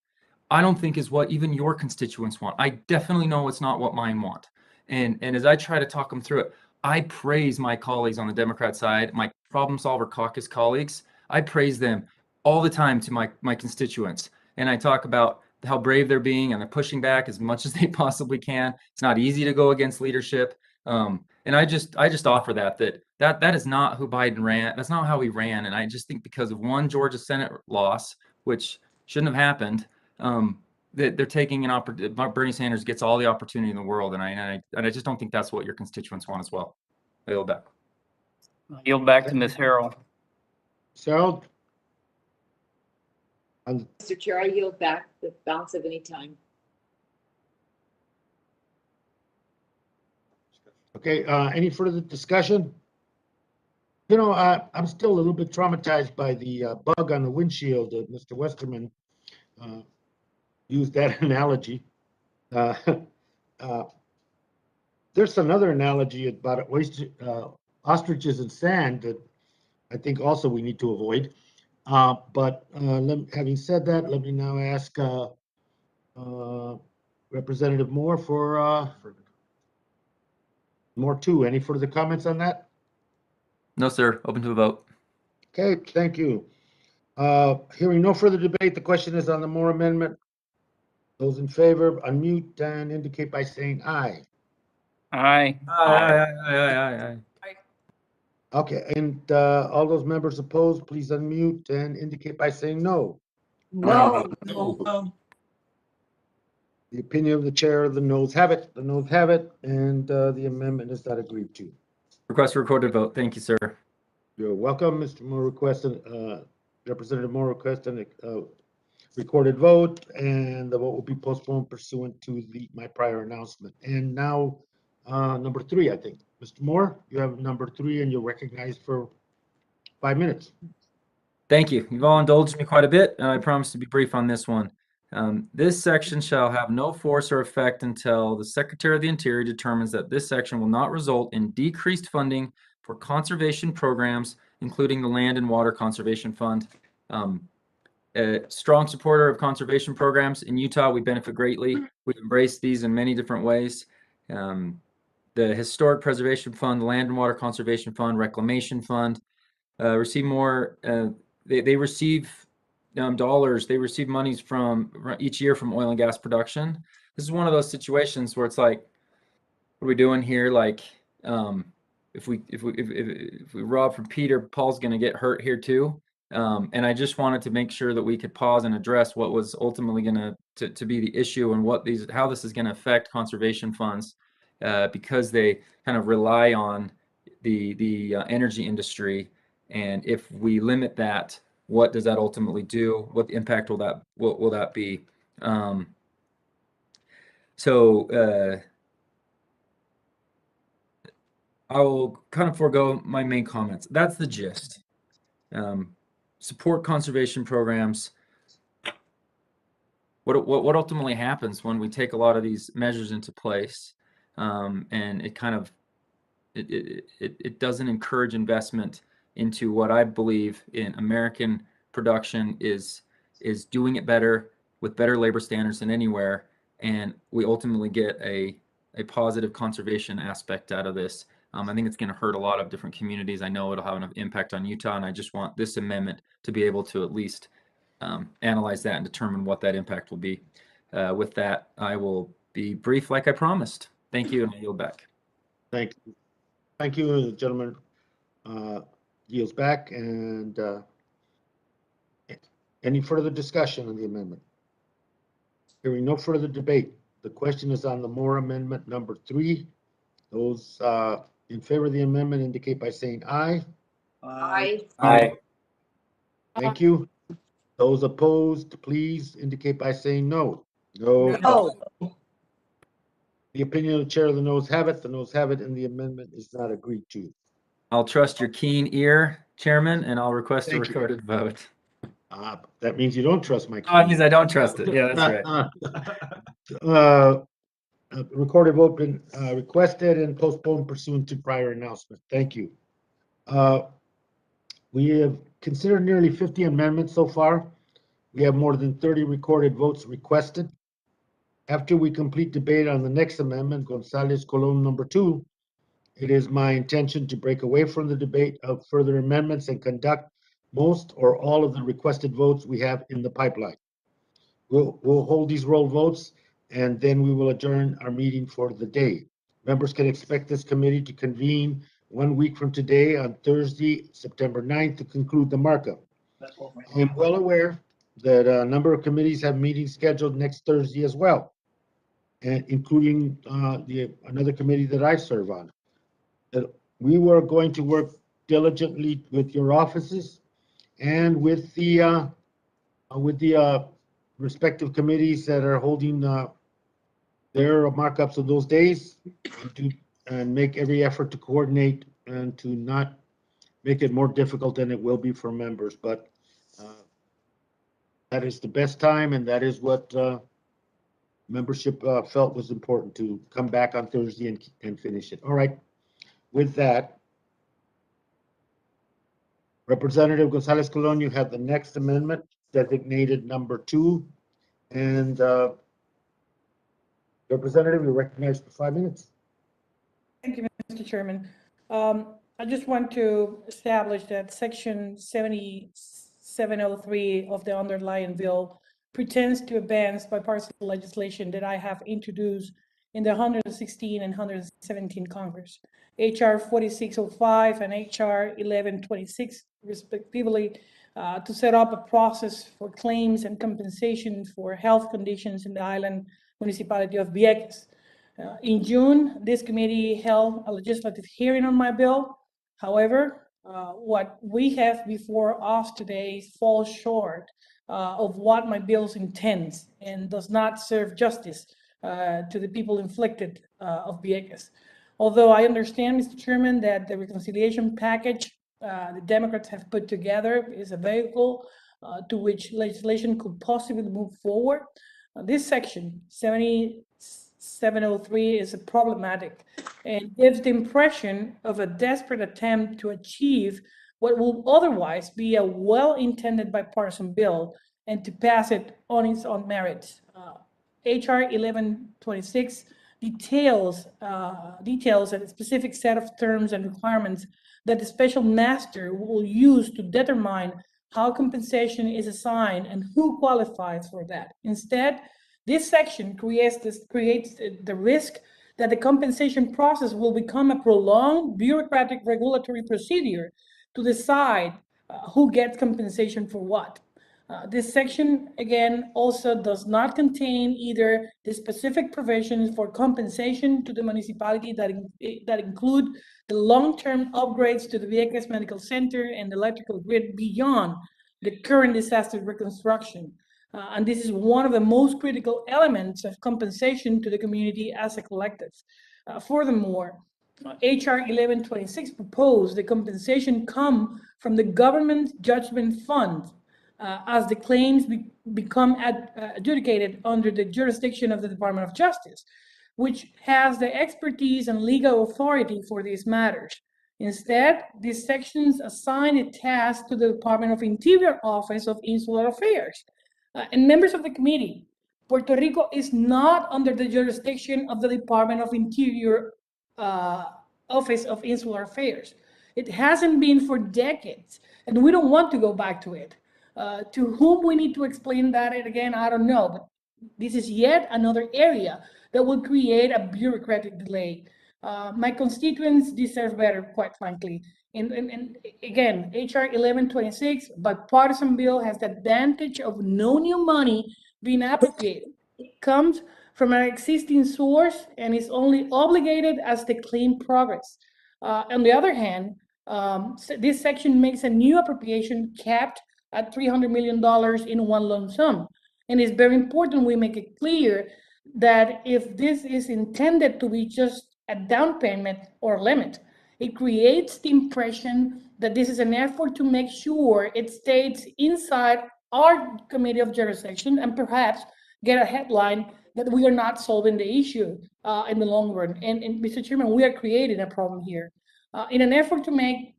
I don't think is what even your constituents want. I definitely know it's not what mine want. And as I try to talk them through it, I praise my colleagues on the Democrat side, my Problem Solver Caucus colleagues. I praise them all the time to my constituents. And I talk about how brave they're being, and they're pushing back as much as they possibly can. It's not easy to go against leadership. And I just offer that is not who Biden ran. That's not how he ran. And I just think because of one Georgia Senate loss, which shouldn't have happened, that they're taking an opportunity. Bernie Sanders gets all the opportunity in the world, and I just don't think that's what your constituents want as well. I yield back. I yield back to Ms. Harrell. Harold? Mr. Chair, I yield back the balance of any time. Okay, any further discussion? I'm still a little bit traumatized by the bug on the windshield that Mr. Westerman used that analogy. There's another analogy about ostriches and sand that I think also we need to avoid. But having said that, let me now ask Representative Moore for Moore 2. Any further comments on that? No, sir. Open to a vote. Okay, thank you. Hearing no further debate, the question is on the Moore amendment. Those in favor, unmute and indicate by saying aye. Aye. Aye. Okay, and all those members opposed, please unmute and indicate by saying no. No. The opinion of the chair, the noes have it. The noes have it, and the amendment is not agreed to. Request for recorded vote. Thank you, sir. You're welcome, Mr. Moore requested, Representative Moore requested a recorded vote, and the vote will be postponed pursuant to my prior announcement. And now, number 3, I think. Mr. Moore, you have number 3, and you're recognized for 5 minutes. Thank you. You've all indulged me quite a bit, and I promise to be brief on this one. This section shall have no force or effect until the Secretary of the Interior determines that this section will not result in decreased funding for conservation programs, including the Land and Water Conservation Fund. A strong supporter of conservation programs in Utah. We benefit greatly. We've embraced these in many different ways. The Historic Preservation Fund, the Land and Water Conservation Fund, Reclamation Fund receive more. They receive dollars. They receive monies from each year from oil and gas production. This is one of those situations where it's like, what are we doing here? Like, if we rob from Peter, Paul's going to get hurt here too. And I just wanted to make sure that we could pause and address what was ultimately going to be the issue and how this is going to affect conservation funds, because they kind of rely on the energy industry. And if we limit that, what does that ultimately do? What impact will that be? I will kind of forego my main comments. That's the gist. Support conservation programs. What ultimately happens when we take a lot of these measures into place, and it kind of it doesn't encourage investment into what I believe in American production is doing it better with better labor standards than anywhere, and we ultimately get a positive conservation aspect out of this. I think it's going to hurt a lot of different communities. I know it'll have an impact on Utah, and I just want this amendment to be able to at least analyze that and determine what that impact will be. With that, I will be brief like I promised. Thank you, and I yield back. Thank you. Thank you, gentlemen. Yields back, and any further discussion on the amendment? Hearing no further debate, the question is on the Moore Amendment number 3. Those in favor of the amendment indicate by saying aye. Aye. Aye. Thank you. Those opposed, please indicate by saying no. No. No. The opinion of the chair of the noes have it. The noes have it, and the amendment is not agreed to. I'll trust your keen ear, Chairman, and I'll request a Thank you. recorded vote. That means you don't trust my Oh, it means I don't trust it. Yeah, that's right. Recorded vote been requested and postponed pursuant to prior announcement. Thank you. We have considered nearly 50 amendments so far. We have more than 30 recorded votes requested. After we complete debate on the next amendment, Gonzalez Colon number 2, it is my intention to break away from the debate of further amendments and conduct most or all of the requested votes we have in the pipeline. We'll hold these roll votes, and then we will adjourn our meeting for the day. Members can expect this committee to convene 1 week from today on Thursday, September 9th, to conclude the markup. I'm well aware that a number of committees have meetings scheduled next Thursday as well, and including another committee that I serve on. We were going to work diligently with your offices and with the respective committees that are holding their markups of those days, and make every effort to coordinate and to not make it more difficult than it will be for members. But that is the best time, and that is what membership felt was important, to come back on Thursday and finish it. All right. With that, Representative Gonzalez Colon, you have the next amendment, designated number 2, and Representative, you're recognized for 5 minutes. Thank you, Mr. Chairman. I just want to establish that Section 7703 of the underlying bill pretends to advance bipartisan legislation that I have introduced in the 116 and 117 Congress. HR 4605 and HR 1126, respectively, to set up a process for claims and compensation for health conditions in the island municipality of Vieques. In June, this committee held a legislative hearing on my bill. However, what we have before us today falls short of what my bills intends and does not serve justice to the people inflicted of Vieques. Although I understand, Mr. Chairman, that the reconciliation package the Democrats have put together is a vehicle to which legislation could possibly move forward. This section, 7703, is problematic and gives the impression of a desperate attempt to achieve what will otherwise be a well-intended bipartisan bill and to pass it on its own merits. HR 1126 details a specific set of terms and requirements that the special master will use to determine how compensation is assigned and who qualifies for that. Instead, this section creates the risk that the compensation process will become a prolonged bureaucratic regulatory procedure to decide who gets compensation for what. This section, again, also does not contain either the specific provisions for compensation to the municipality that include the long-term upgrades to the Vieques Medical Center and the electrical grid beyond the current disaster reconstruction. And this is one of the most critical elements of compensation to the community as a collective. Furthermore, HR 1126 proposed the compensation come from the government judgment fund as the claims become adjudicated under the jurisdiction of the Department of Justice, which has the expertise and legal authority for these matters. Instead, these sections assign a task to the Department of Interior Office of Insular Affairs. And members of the committee, Puerto Rico is not under the jurisdiction of the Department of Interior Office of Insular Affairs. It hasn't been for decades, and we don't want to go back to it. To whom we need to explain that again, I don't know, but this is yet another area that will create a bureaucratic delay. My constituents deserve better, quite frankly. And again, HR 1126, bipartisan bill, has the advantage of no new money being appropriated. It comes from an existing source and is only obligated as the claim progress. On the other hand, this section makes a new appropriation capped at $300 million in one lump sum. And it's very important we make it clear that if this is intended to be just a down payment or limit, it creates the impression that this is an effort to make sure it stays inside our committee of jurisdiction and perhaps get a headline that we are not solving the issue in the long run. And Mr. Chairman, we are creating a problem here. In an effort to make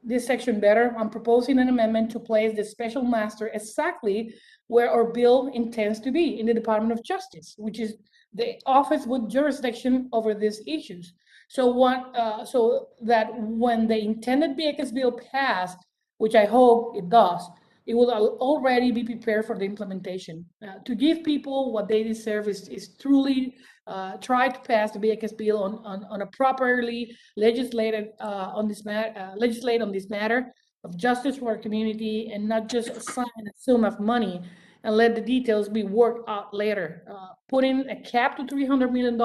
this section better, I'm proposing an amendment to place the special master exactly where our bill intends to be, in the Department of Justice, which is the office with jurisdiction over these issues. So that when the intended Vieques bill passed, which I hope it does, it will already be prepared for the implementation. To give people what they deserve is truly try to pass the Vieques bill on a properly legislate on this matter of justice for our community, and not just assign a sum of money and let the details be worked out later. Putting a cap to $300 million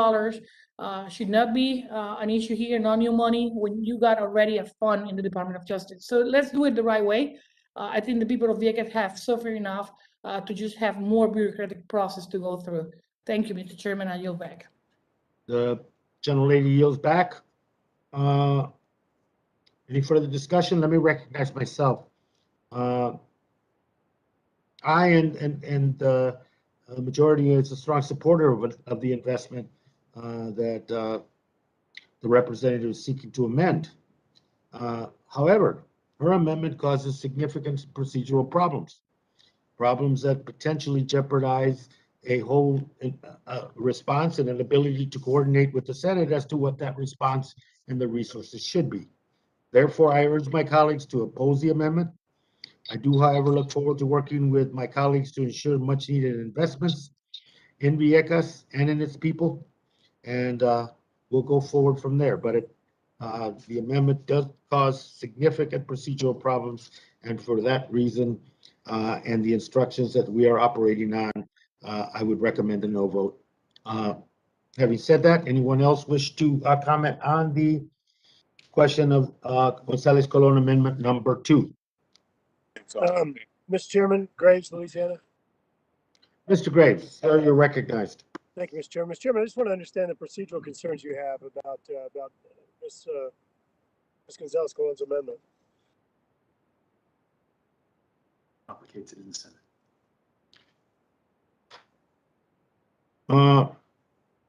should not be an issue here, no new money, when you got already a fund in the Department of Justice. So let's do it the right way. I think the people of Vieques have suffered enough to just have more bureaucratic process to go through. Thank you, Mr. Chairman. I yield back. The gentlelady yields back. Any further discussion? Let me recognize myself. I and the majority is a strong supporter of the investment that the representative is seeking to amend. However, her amendment causes significant procedural problems that potentially jeopardize a whole response and an ability to coordinate with the Senate as to what that response and the resources should be. Therefore, I urge my colleagues to oppose the amendment. I do, however, look forward to working with my colleagues to ensure much needed investments in Vieques and in its people, and we'll go forward from there. But the amendment does cause significant procedural problems, and for that reason and the instructions that we are operating on, I would recommend a no vote. Having said that, anyone else wish to comment on the question of Gonzalez Colon Amendment number 2. Mr. Chairman, Graves, Louisiana. Mr. Graves, sir, you're recognized. Thank you, Mr. Chairman. Mr. Chairman, I just want to understand the procedural concerns you have about Ms. Gonzalez Colon's amendment. Complicates it in the Senate.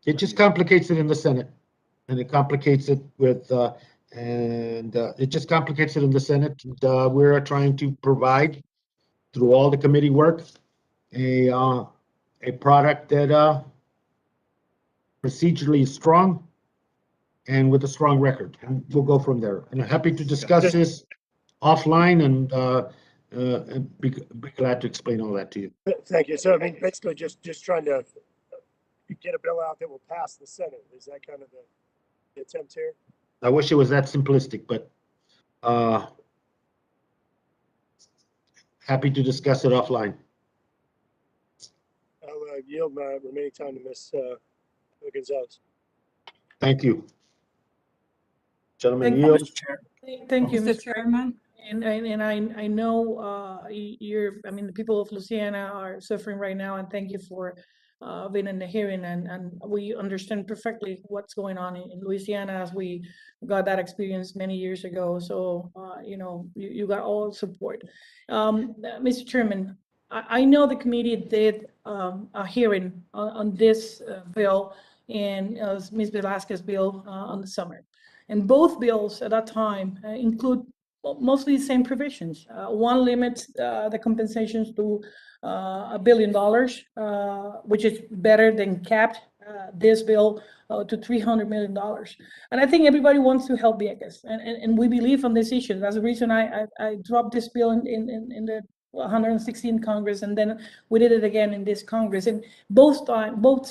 It just complicates it in the Senate, and it complicates it with, it just complicates it in the Senate. And, we're trying to provide, through all the committee work, a product that procedurally is strong and with a strong record, and we'll go from there. And I'm happy to discuss this offline and be glad to explain all that to you. Thank you. So I mean, basically just trying to get a bill out that will pass the Senate. Is that kind of the attempt here? I wish it was that simplistic, but happy to discuss it offline. I'll yield my remaining time to Ms. Gonzalez. Thank you. Gentlemen, Thank you, yield. Mr. Chair. Thank you, Mr. Mr. Chairman. And I know I mean, the people of Louisiana are suffering right now, and thank you for being in the hearing, and we understand perfectly what's going on in Louisiana, as we got that experience many years ago. So you know, you got all support. Mr. Chairman, I know the committee did a hearing on this bill and Ms. Velasquez bill on the summer. And both bills at that time include mostly the same provisions. One limits the compensations to $1 billion, which is better than capped this bill to $300 million. And I think everybody wants to help Vieques, and we believe on this issue. That's the reason I dropped this bill in the 116th Congress, and then we did it again in this Congress. And both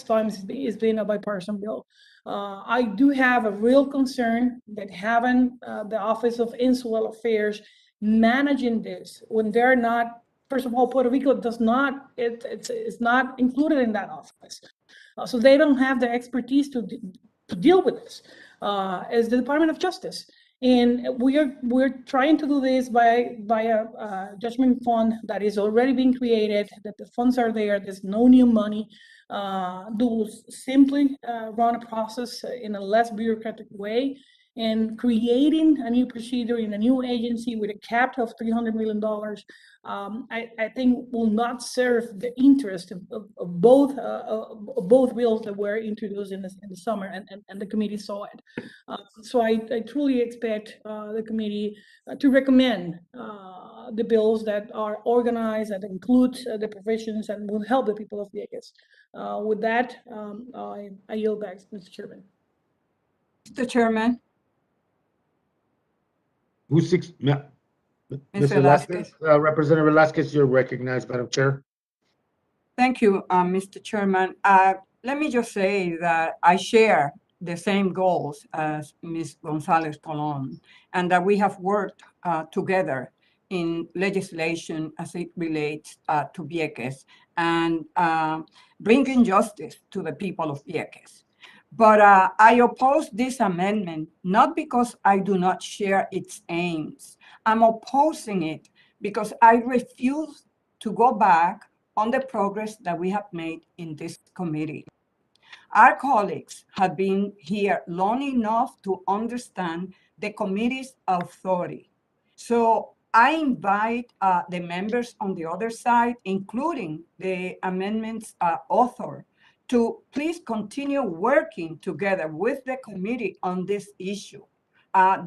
times it's been a bipartisan bill. I do have a real concern that having the Office of Insular Affairs managing this when they're not. First of all, Puerto Rico does not. It's not included in that office, so they don't have the expertise to deal with this. As the Department of Justice. And we're trying to do this by a judgment fund that is already being created, that the funds are there, there's no new money. Do simply run a process in a less bureaucratic way, and creating a new procedure in a new agency with a cap of $300 million, I think will not serve the interest of both bills that were introduced in the summer, and the committee saw it. So I truly expect the committee to recommend the bills that are organized, that include the provisions and will help the people of Vieques. With that, I yield back, Mr. Chairman. Mr. Chairman. Who's six? Ms. Ms. Velasquez, Representative Velasquez, you're recognized, Madam Chair. Thank you, Mr. Chairman. Let me just say that I share the same goals as Ms. Gonzalez Colon, and that we have worked together in legislation as it relates to Vieques and bringing justice to the people of Vieques. But I oppose this amendment, not because I do not share its aims. I'm opposing it because I refuse to go back on the progress that we have made in this committee. Our colleagues have been here long enough to understand the committee's authority. So I invite the members on the other side, including the amendments author, to please continue working together with the committee on this issue.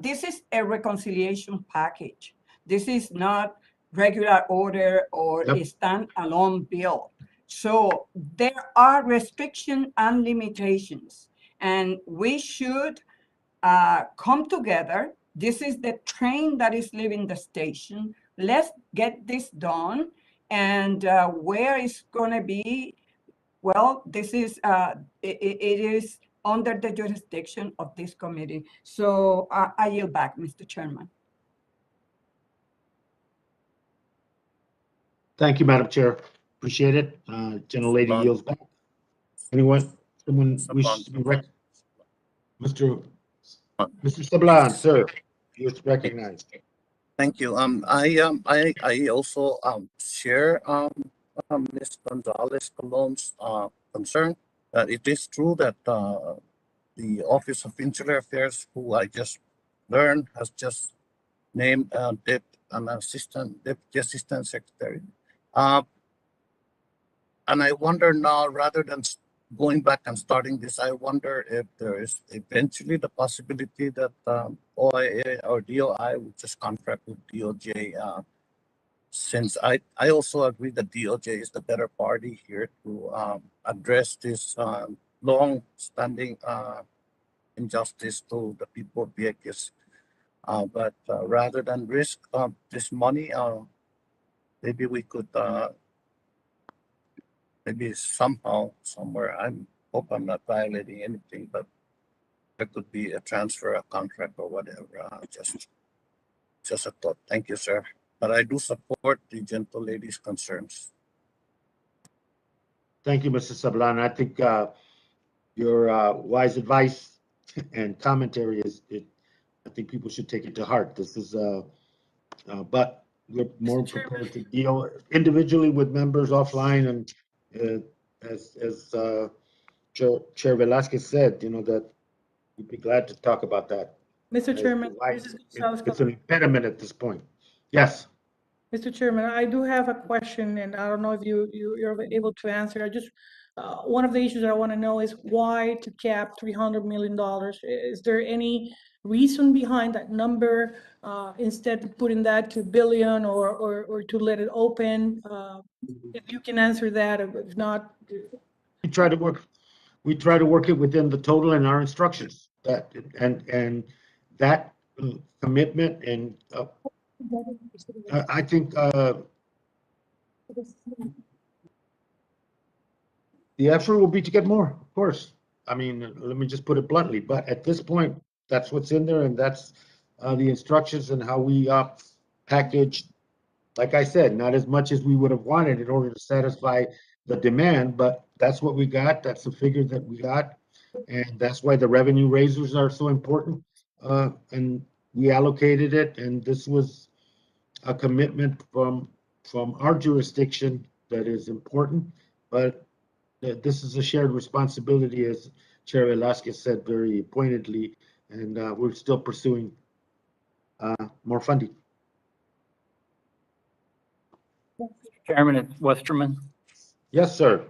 This is a reconciliation package. This is not regular order or a standalone bill. So there are restrictions and limitations, and we should come together. This is the train that is leaving the station. Let's get this done. And where it's going to be, well, this is it is under the jurisdiction of this committee. So I yield back, Mr. Chairman. Thank you, Madam Chair. Appreciate it. Gentlelady yields back. Anyone? Someone wishes to be Mr. Mr. Sablan, sir, you're recognized. Thank you. I also share Ms. Gonzalez Colon's concern that it is true that the Office of Insular Affairs, who I just learned, has just named an deputy assistant secretary. And I wonder now, rather than going back and starting this, I wonder if there is eventually the possibility that OIA or DOI would just contract with DOJ, since I also agree that DOJ is the better party here to address this long-standing injustice to the people of Vieques. But rather than risk this money, maybe we could maybe somehow, somewhere, I hope I'm not violating anything, but there could be a transfer, a contract or whatever. Just a thought. Thank you, sir. But I do support the gentle lady's concerns. Thank you, Mr. Sablan. I think your wise advice and commentary I think people should take it to heart. This is, but we're more prepared to deal individually with members offline, and as Chair Velasquez said, that we'd be glad to talk about that. Mr. Chairman, It's an impediment at this point. Yes. Mr. Chairman, I do have a question, and I don't know if you're able to answer. I just one of the issues that I want to know is why to cap $300 million? Is there any reason behind that number instead of putting that to billion or to let it open? If you can answer that, if not, we try to work it within the total in our instructions. That and that commitment, and I think the effort will be to get more, of course. I mean, let me just put it bluntly, but at this point, that's what's in there, and that's the instructions and how we package. Like I said, not as much as we would have wanted in order to satisfy the demand, but that's what we got. That's the figure that we got, and that's why the revenue raisers are so important. And we allocated it, and this was a commitment from our jurisdiction that is important, but this is a shared responsibility, as Chair Velasquez said very pointedly, and we're still pursuing more funding. Chairman Westerman. Yes, sir.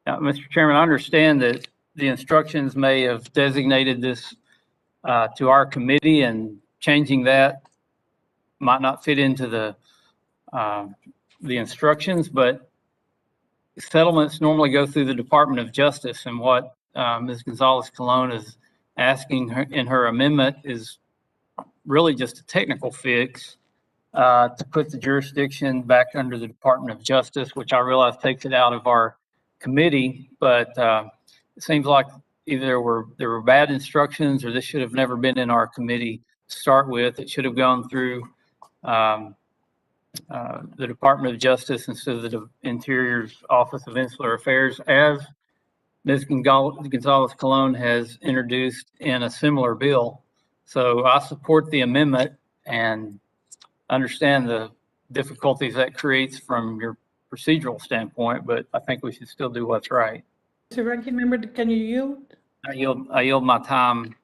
Mr. Chairman, I understand that the instructions may have designated this to our committee, and changing that might not fit into the instructions, but settlements normally go through the Department of Justice, and what Ms. Gonzalez Colon is asking in her amendment is really just a technical fix to put the jurisdiction back under the Department of Justice, which I realize takes it out of our committee, but it seems like either there were bad instructions, or this should have never been in our committee to start with. It should have gone through the Department of Justice instead of the Interior's Office of Insular Affairs, as Ms. Gonzalez Colon has introduced in a similar bill. So I support the amendment and understand the difficulties that creates from your procedural standpoint, but I think we should still do what's right. Mr. Ranking Member, can you yield? I yield my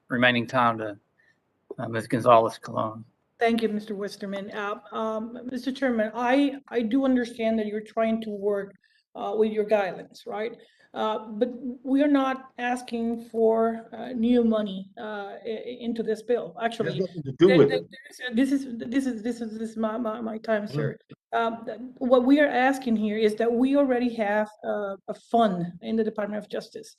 remaining time to Ms. Gonzalez Colon. Thank you, Mr. Westerman. Mr. Chairman, I do understand that you're trying to work with your guidelines, right? But we are not asking for new money into this bill. Actually, it has nothing to do with it. This is my time, sir. What we are asking here is that we already have a fund in the Department of Justice.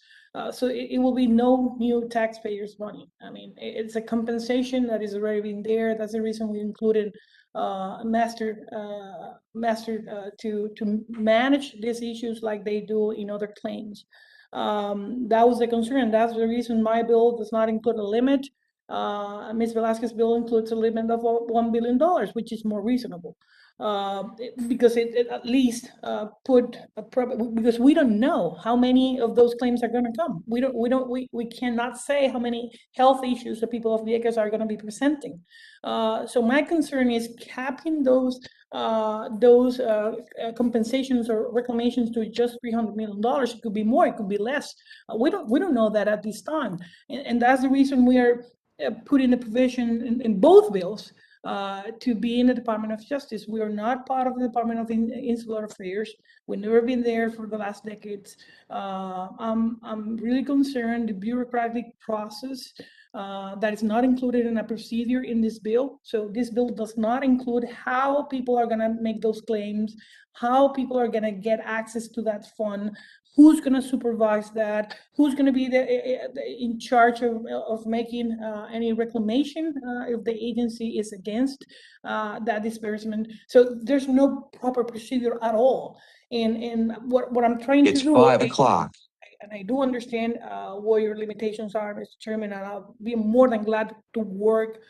So it will be no new taxpayers' money. I mean, it's a compensation that is already been there. That's the reason we included a master to manage these issues like they do in other claims. That was the concern. That's the reason my bill does not include a limit. Ms. Velasquez's bill includes a limit of $1 billion, which is more reasonable. Because it at least put because we don't know how many of those claims are going to come. We cannot say how many health issues the people of Vieques are going to be presenting. So my concern is capping those compensations or reclamations to just $300 million. It could be more, it could be less. We don't know that at this time, and that's the reason we are putting a provision in both bills to be in the Department of Justice. We are not part of the Department of Insular Affairs. We've never been there for the last decades. I'm really concerned the bureaucratic process that is not included in a procedure in this bill. So this bill does not include how people are going to make those claims, how people are going to get access to that fund, who's going to supervise that, who's going to be in charge of making any reclamation if the agency is against that disbursement. So there's no proper procedure at all. And what I'm trying to do— It's 5 o'clock. And I do understand what your limitations are, Mr. Chairman, and I'll be more than glad to work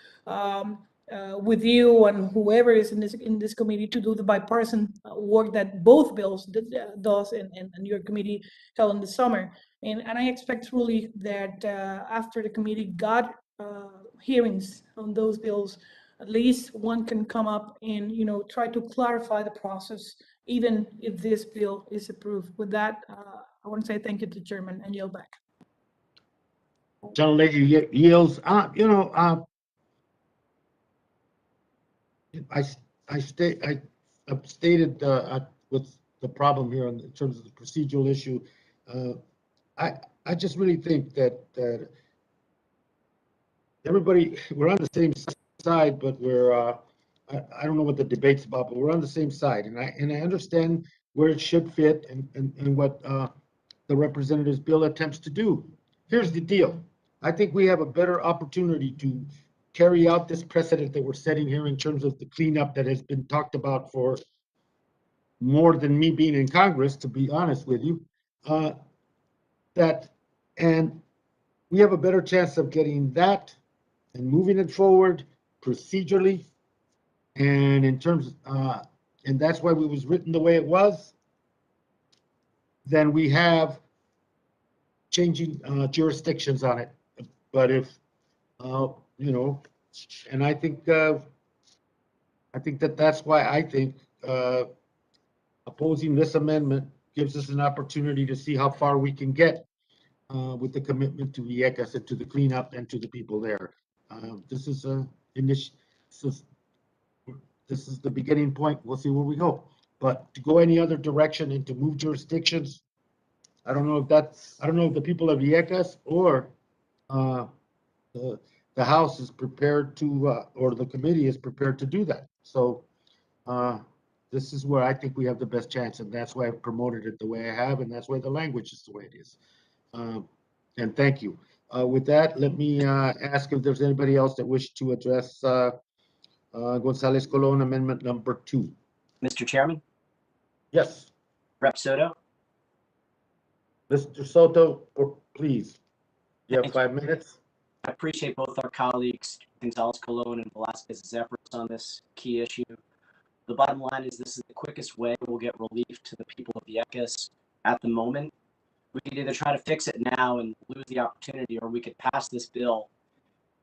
with you and whoever is in this committee to do the bipartisan work that both bills does and your committee held in the summer. And I expect truly that after the committee got hearings on those bills, at least one can come up and try to clarify the process, even if this bill is approved. With that, I want to say thank you to the chairman and yield back. Gentlelady yields. I've stated what's the problem here in terms of the procedural issue. I just really think that everybody, we're on the same side, but we're I don't know what the debate's about, but we're on the same side, and I understand where it should fit and what the representative's bill attempts to do. Here's the deal. I think we have a better opportunity to carry out this precedent that we're setting here in terms of the cleanup that has been talked about for more than me being in Congress, to be honest with you. And we have a better chance of getting that and moving it forward procedurally, and in terms and that's why it was written the way it was. Then we have changing jurisdictions on it. But if and I think that's why I think opposing this amendment gives us an opportunity to see how far we can get with the commitment to Vieques and to the cleanup and to the people there. This is the beginning point. We'll see where we go. But to go any other direction and to move jurisdictions, I don't know if the people of Vieques or the House is prepared to, or the committee is prepared to do that. So this is where I think we have the best chance, and that's why I've promoted it the way I have, and that's why the language is the way it is. And thank you. With that, let me ask if there's anybody else that wishes to address Gonzalez Colon Amendment number 2. Mr. Chairman? Yes. Rep. Soto? Mr. Soto, please. You have 5 minutes. I appreciate both our colleagues, Gonzalez Colon and Velasquez's efforts on this key issue. The bottom line is this is the quickest way we'll get relief to the people of Vieques at the moment. We could either try to fix it now and lose the opportunity, or we could pass this bill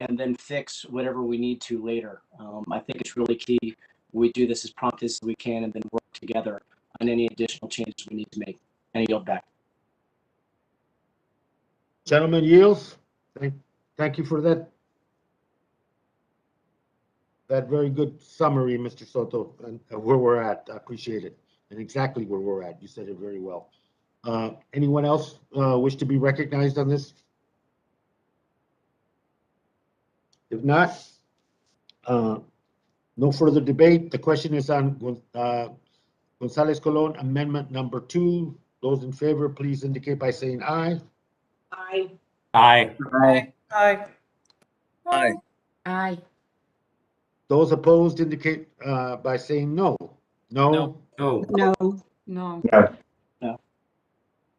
and then fix whatever we need to later. I think it's really key we do this as prompt as we can and then work together on any additional changes we need to make. And I yield back. Gentlemen, yields. Thank you for that very good summary, Mr. Soto, and where we're at. I appreciate it, and exactly where we're at. You said it very well. Anyone else wish to be recognized on this? If not, no further debate. The question is on Gonzalez Colon Amendment number 2. Those in favor, please indicate by saying aye. Aye. Aye. Aye. Aye. Aye. Aye. Those opposed indicate by saying no. No. No. No. No.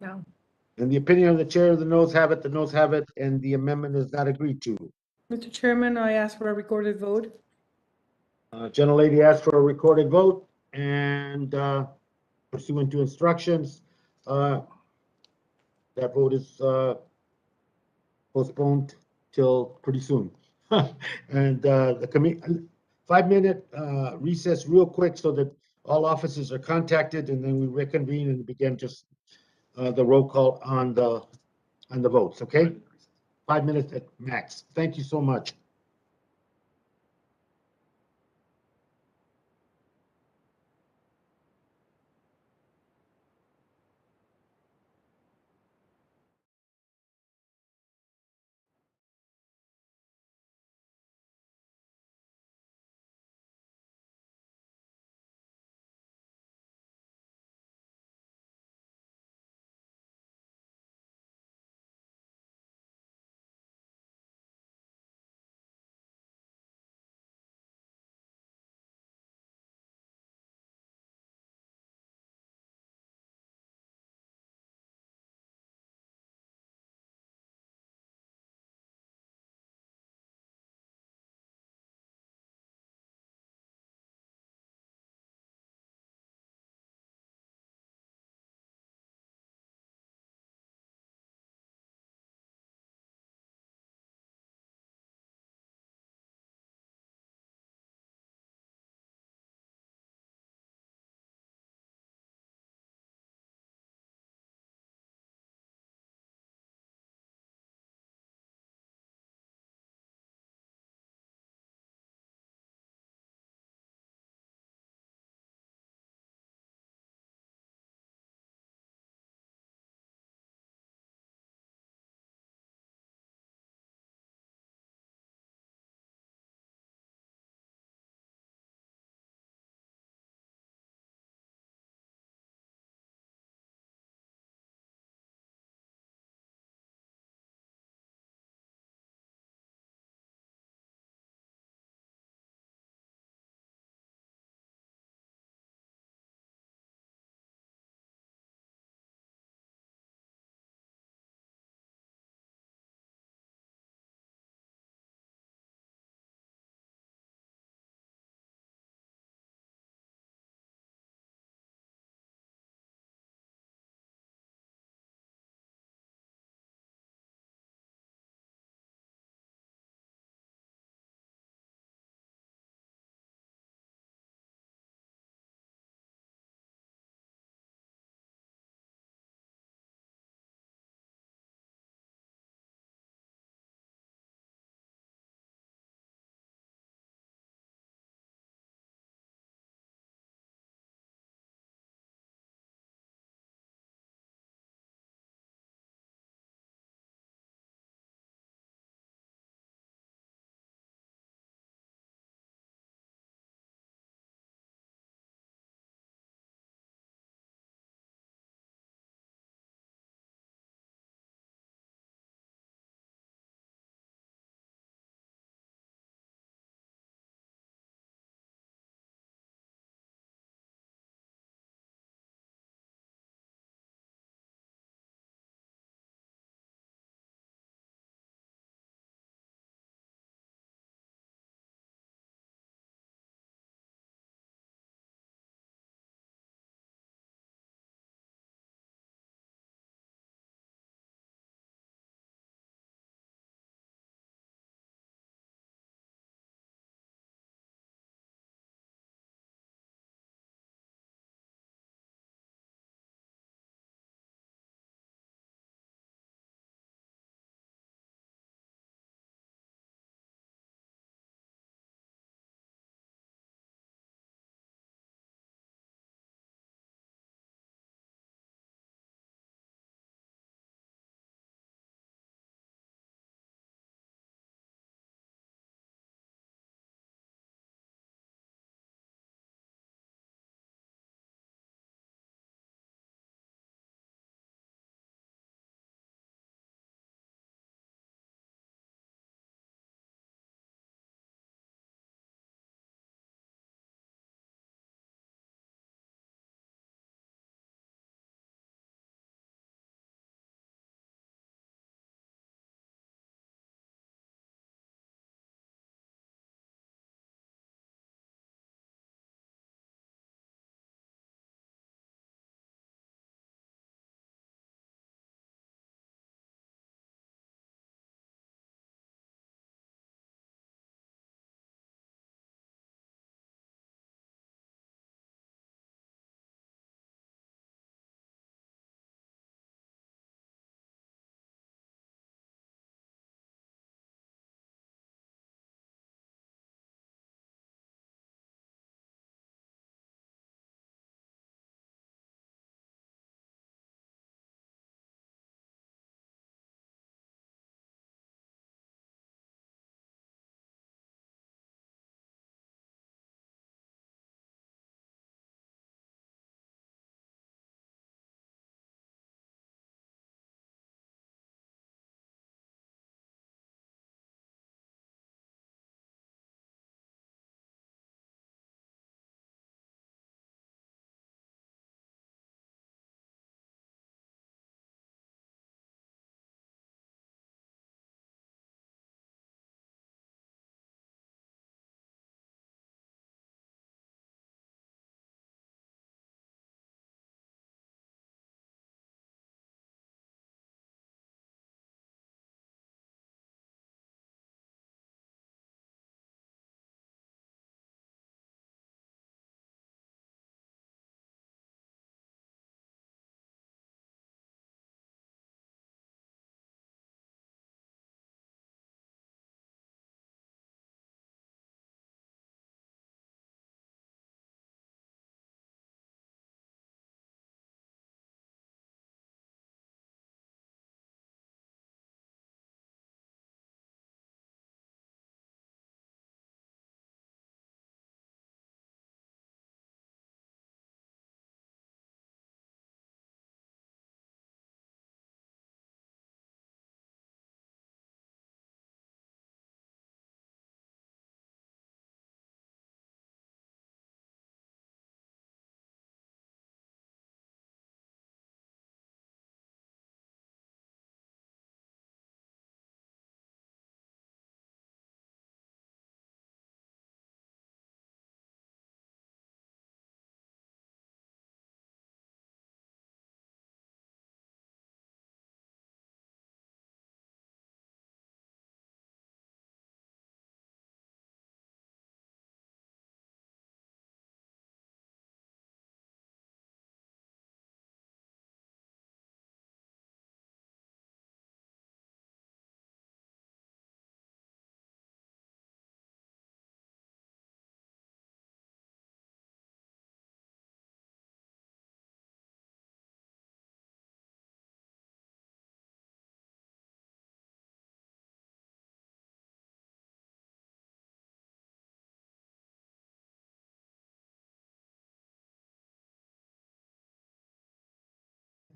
No. In the opinion of the chair, the noes have it, and the amendment is not agreed to. Mr. Chairman, I ask for a recorded vote. Gentlelady asked for a recorded vote, and pursuant to instructions, that vote is postponed till pretty soon. And the committee, 5-minute recess real quick so that all officers are contacted, and then we reconvene and begin just the roll call on the votes, okay? 5 minutes at max. Thank you so much.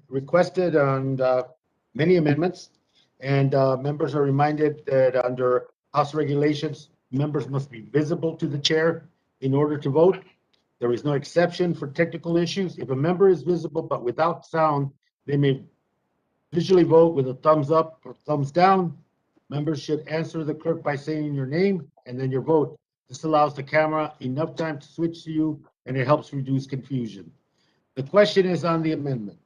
requested on many amendments, and members are reminded that under House regulations, members must be visible to the chair in order to vote. There is no exception for technical issues. If a member is visible but without sound, they may visually vote with a thumbs up or thumbs down. Members should answer the clerk by saying your name and then your vote. This allows the camera enough time to switch to you, and it helps reduce confusion. The question is on the amendment.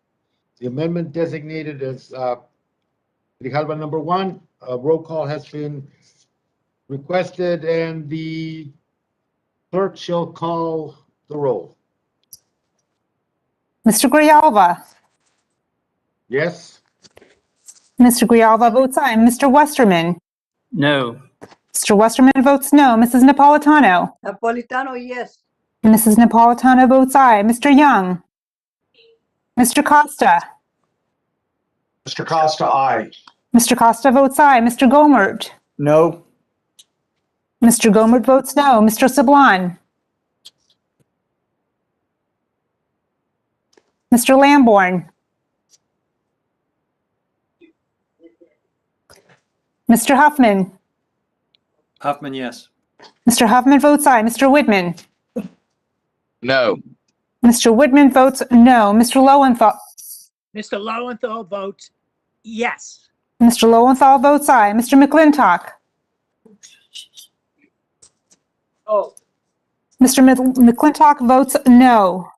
The amendment designated as Grijalva number 1, a roll call has been requested, and the clerk shall call the roll. Mr. Grijalva. Yes? Mr. Grijalva votes aye. Mr. Westerman. No. Mr. Westerman votes no. Mrs. Napolitano. Napolitano, yes. Mrs. Napolitano votes aye. Mr. Young. Mr. Costa. Mr. Costa, aye. Mr. Costa votes aye. Mr. Gomert. No. Mr. Gomert votes no. Mr. Sablan. Mr. Lamborn. Mr. Huffman. Huffman, yes. Mr. Huffman votes aye. Mr. Whitman. No. Mr. Whitman votes no. Mr. Lowenthal. Mr. Lowenthal votes yes. Mr. Lowenthal votes aye. Mr. McClintock. Oh. Mr. McClintock votes no.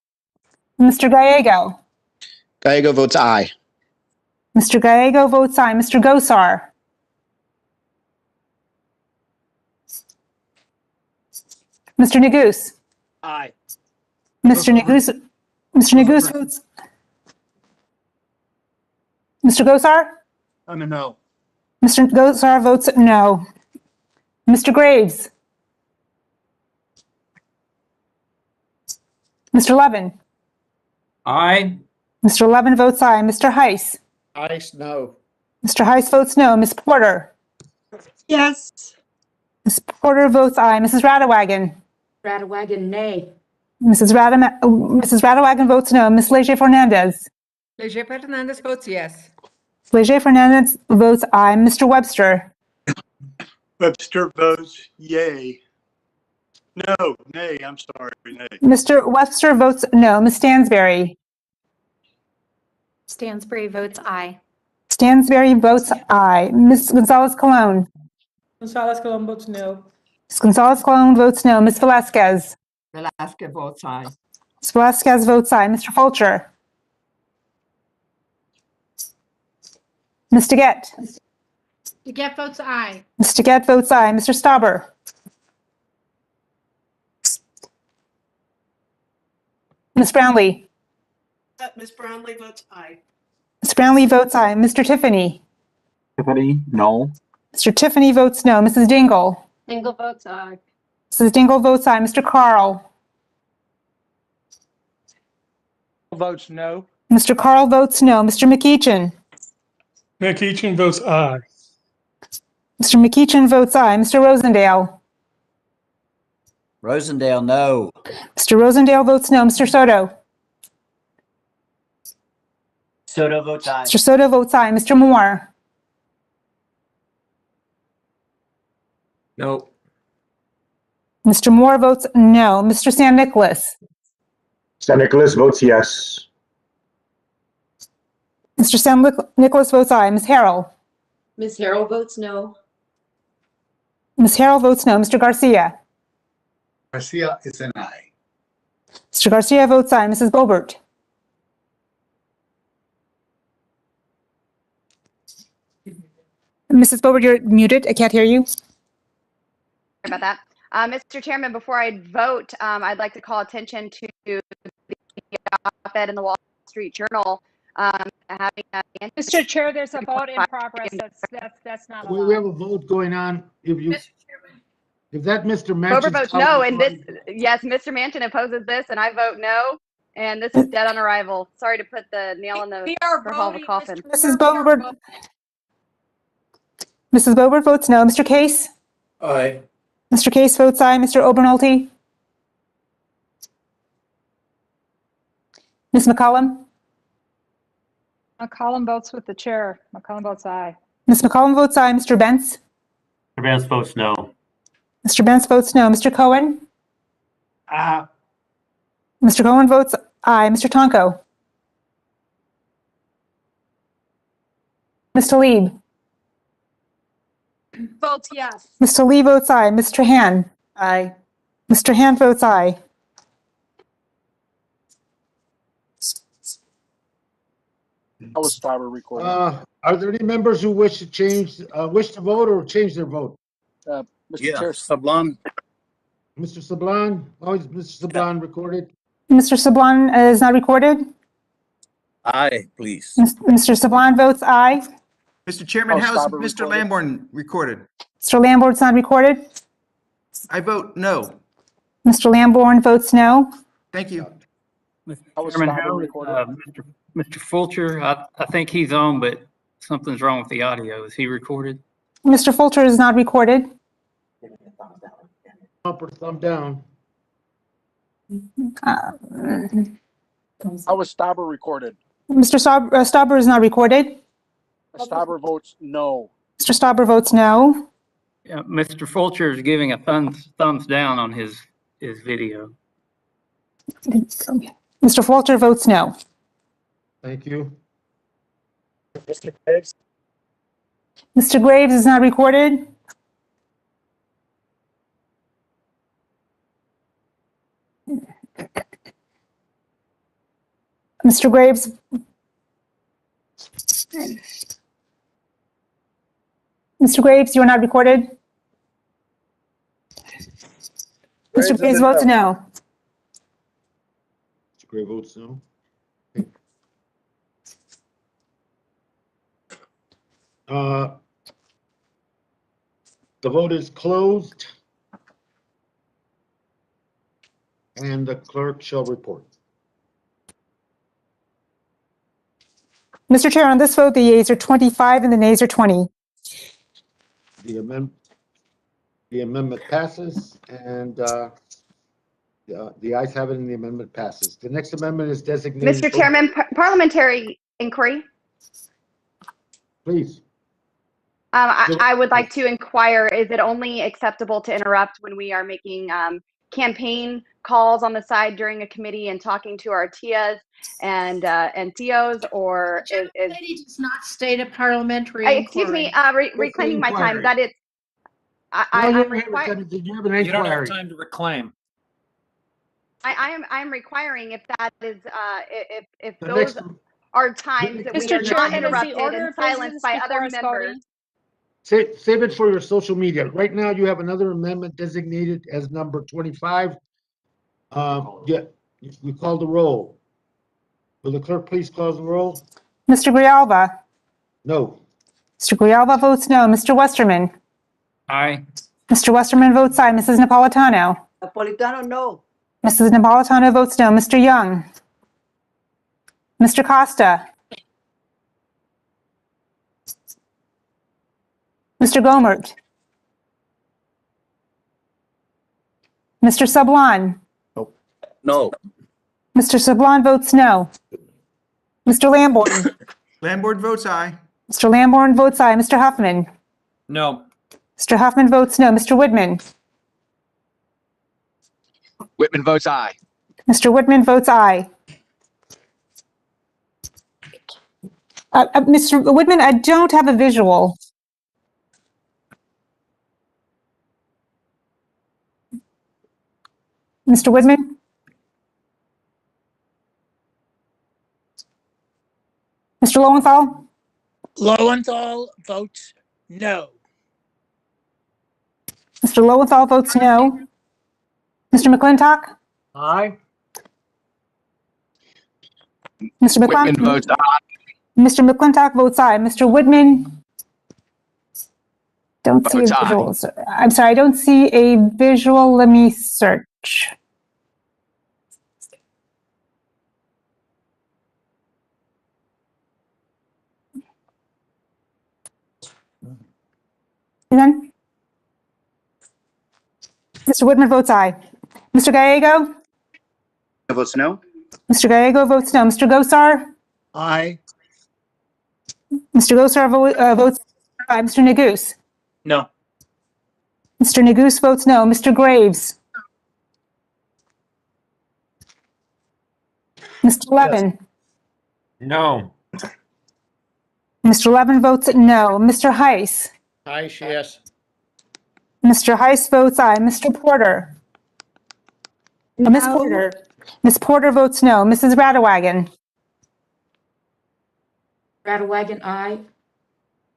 Mr. Gallego. Gallego votes aye. Mr. Gallego votes aye. Mr. Gosar. Mr. Neguse. Aye. Mr. Neguse votes. Mr. Gosar? I'm a no. Mr. Gosar votes no. Mr. Graves? Mr. Levin? Aye. Mr. Levin votes aye. Mr. Heiss? Ice, no. Mr. Heiss votes no. Ms. Porter? Yes. Ms. Porter votes aye. Mrs. Radawagon? Radawagon, nay. Mrs. Radawagon votes no. Ms. Leger Fernandez? Leger Fernandez votes yes. Leger Fernandez votes aye. Mr. Webster? Webster votes yay. No, nay, I'm sorry, nay. Mr. Webster votes no. Ms. Stansberry? Stansbury votes aye. Stansberry votes aye. Ms. Gonzalez-Colon? Gonzalez-Colon votes no. Ms. Gonzalez-Colon votes no. Ms. Velasquez? Velasquez votes aye. Ms. Velasquez votes aye. Mr. Fulcher? Ms. DeGette? DeGette votes aye. Ms. DeGette votes aye. Mr. Stauber? Ms. Brownlee? Ms. Brownlee votes aye. Ms. Brownlee votes aye. Mr. Tiffany? Tiffany, no. Mr. Tiffany votes no. Mrs. Dingle? Dingle votes aye. Mrs. Dingle votes aye. Mr. Carl? Votes no. Mr. Carl votes no. Mr. McEachin? McEachin votes aye. Mr. McEachin votes aye. Mr. Rosendale? Rosendale, no. Mr. Rosendale votes no. Mr. Soto? Soto votes aye. Mr. Soto votes aye. Mr. Moore? No. Mr. Moore votes no. Mr. San Nicolas? San Nicolas votes yes. Mr. San Nicolas votes aye. Ms. Harrell? Ms. Harrell votes no. Ms. Harrell votes no. Mr. Garcia? Garcia is an aye. Mr. Garcia votes aye. Mrs. Bobert? Mrs. Bobert, you're muted. I can't hear you. Sorry about that. Mr. Chairman, before I vote, I'd like to call attention to the op-ed in the Wall Street Journal. Mr. Chair, there's a vote in progress. That's not allowed. We have a vote going on. If that Mr. Bobert Manchin's votes no, and this, yes, Mr. Manchin opposes this, and I vote no. And this is dead on arrival. Sorry to put the nail in the coffin. Mrs. Bobert. Mrs. Bobert votes no. Mr. Case? Aye. Mr. Case votes aye. Mr. Obernolte? Ms. McCollum? McCollum votes with the chair. McCollum votes aye. Ms. McCollum votes aye. Mr. Benz? Mr. Benz votes no. Mr. Benz votes no. Mr. Cohen? Mr. Cohen votes aye. Mr. Tonko? Mr. Lieb? Votes yes. Mr. Lee votes aye. Mr. Han? Aye. Mr. Han votes aye. How was Starbird recording? Are there any members who wish to vote or change their vote? Mr. Yeah, Chair, Sablon. Mr. Sablon? Oh, is Mr. Sablon recorded? Mr. Sablon is not recorded. Aye, please. Mr. Sablon votes aye. Mr. Chairman, Oh, how's Starbird Mr. recorded? Lamborn recorded? Mr. Lamborn's not recorded. I vote no. Mr. Lamborn votes no. Thank you. how was Chairman, Starbird recorded? Mr. Fulcher, I think he's on, but something's wrong with the audio. Is he recorded? Mr. Fulcher is not recorded. Up or thumb down? How was Starbird recorded? Mr. Stauber is not recorded. Starbird votes no. Mr. Stauber votes no. Yeah, Mr. Fulcher is giving a thumbs down on his video. Mr. Fulcher votes no. Thank you. Mr. Graves? Mr. Graves is not recorded. Mr. Graves. Mr. Graves, you are not recorded. Mr. Graves votes no. Mr. Gray votes no. The vote is closed. And the clerk shall report. Mr. Chair, on this vote, the yeas are 25 and the nays are 20. The amendment passes, and the ayes have it, and the amendment passes. The next amendment is designated. Mr. Chairman, parliamentary inquiry. Please. I would like to inquire, is it only acceptable to interrupt when we are making campaign calls on the side during a committee and talking to our TIAs and TOs, or is Lady does not state a parliamentary excuse me, reclaiming my time, that it's, I'm requiring. Did you have an You don't have inquiry? time to reclaim. I'm requiring if that is, if The those next- are times that we Mr. are not Chairman, is the interrupted order and of silenced business by before other us members. voting? Save it for your social media. Right now, you have another amendment designated as number 25. Yeah, we call the roll. Will the clerk please call the roll? Mr. Grijalva. No. Mr. Grijalva votes no. Mr. Westerman. Aye. Mr. Westerman votes aye. Mrs. Napolitano. Napolitano, no. Mrs. Napolitano votes no. Mr. Young. Mr. Costa. Mr. Gomert. Mr. Sablon. No. Mr. Sablon votes no. Mr. Lamborn. Lamborn votes aye. Mr. Lamborn votes aye. Mr. Huffman. No. Mr. Huffman votes no. Mr. Woodman. Whitman votes aye. Mr. Woodman votes aye. Mr. Woodman, I don't have a visual. Mr. Woodman? Mr. Lowenthal? Lowenthal votes no. Mr. Lowenthal votes no. Mr. McClintock? Aye. Mr. Whitman votes aye. Mr. McClintock votes aye. Mr. Woodman? Don't see a Votes aye. visual. I'm sorry, I don't see a visual. Let me search. Then? Mr. Woodman votes aye. Mr. Gallego? Votes no. Mr. Gallego votes no. Mr. Gosar? Aye. Mr. Gosar votes aye. Mr. Neguse. No. Mr. Neguse votes no. Mr. Graves. Mr. Levin. No. Mr. Levin votes no. Mr. Heiss. Aye, yes. Mr. Heiss votes aye. Mr. Porter. Ms. Porter. Ms. Porter votes no. Mrs. Radewagen. Radewagen, aye.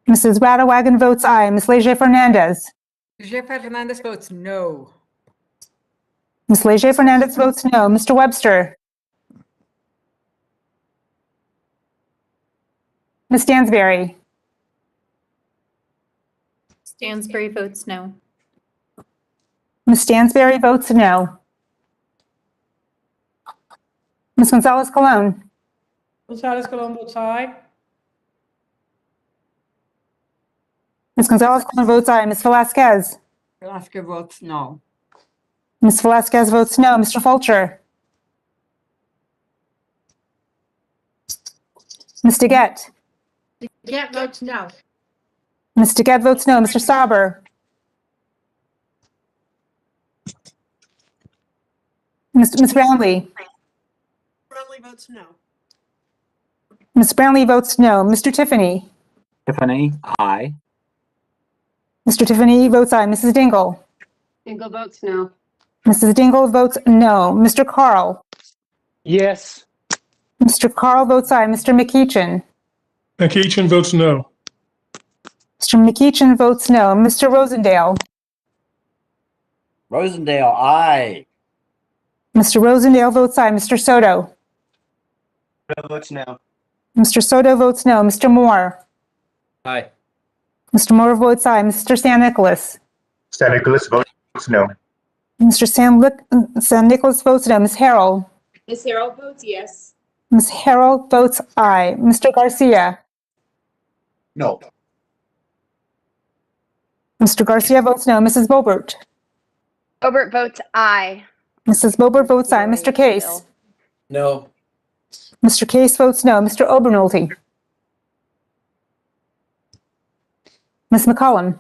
Mrs. Radewagen votes aye. Ms. Leger Fernandez. Leger Fernandez votes no. Ms. Leger Fernandez votes no. Mr. Webster. Ms. Stansberry. Stansberry votes no. Ms. Stansberry votes no. Ms. Gonzalez Colon. Gonzalez Colon votes aye. Ms. Gonzalez Colon votes aye. Ms. Velasquez. Velasquez votes no. Ms. Velasquez votes no. Mr. Fulcher. Ms. DeGette. DeGette votes no. Ms. DeGette votes no. Mr. Sauber. Ms. Brownlee. Brownlee votes no. Ms. Brownlee votes no. Mr. Tiffany. Tiffany, aye. Mr. Tiffany votes aye. Mrs. Dingle. Dingle votes no. Mrs. Dingle votes no. Mr. Carl. Yes. Mr. Carl votes aye. Mr. McEachin. McEachin votes no. Mr. McEachin votes no. Mr. Rosendale. Rosendale, aye. Mr. Rosendale votes aye. Mr. Soto. Votes no. Mr. Soto votes no. Mr. Moore. Aye. Mr. Moore votes aye. Mr. San Nicolas. San Nicolas votes no. Mr. San Nicolas votes no. Ms. Harrell. Ms. Harrell votes yes. Ms. Harrell votes aye. Mr. Garcia. No. Mr. Garcia votes no. Mrs. Bobert. Bobert votes aye. Mrs. Bobert votes aye. Mr. Case. No. Mr. Case votes no. Mr. Obernolte. Ms. McCollum.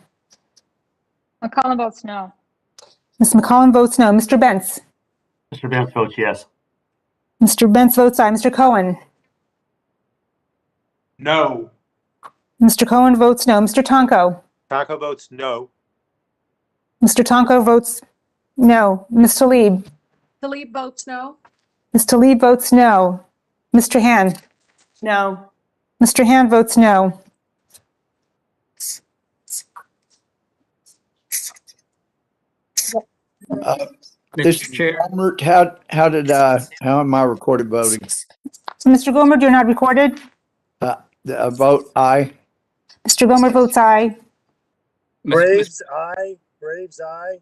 McCollum votes no. Ms. McCollum votes no. Mr. Bentz. Mr. Vance votes yes. Mr. Bentz votes aye. Mr. Cohen. No. Mr. Cohen votes no. Mr. Tonko. Taco votes no. Mr. Tonko votes no. Ms. Talib. Talib votes no. Ms. Talib votes no. Mr. Han. No. Mr. Han votes no. Mr. Chair. How am I recorded voting? Mr. Gomer, you're not recorded. Vote aye. Mr. Gomer votes aye. Graves, aye. Graves, aye.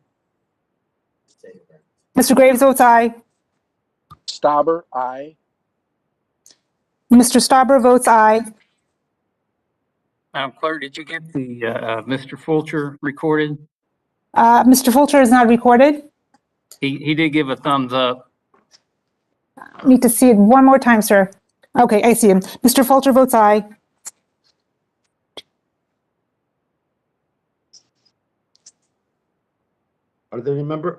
Mr. Graves votes aye. Stauber, aye. Mr. Stauber votes aye. Madam Clerk, did you get the Mr. Fulcher recorded? Mr. Fulcher is not recorded. He did give a thumbs up. Need to see it one more time, sir. Okay, I see him. Mr. Fulcher votes aye. Are there any members?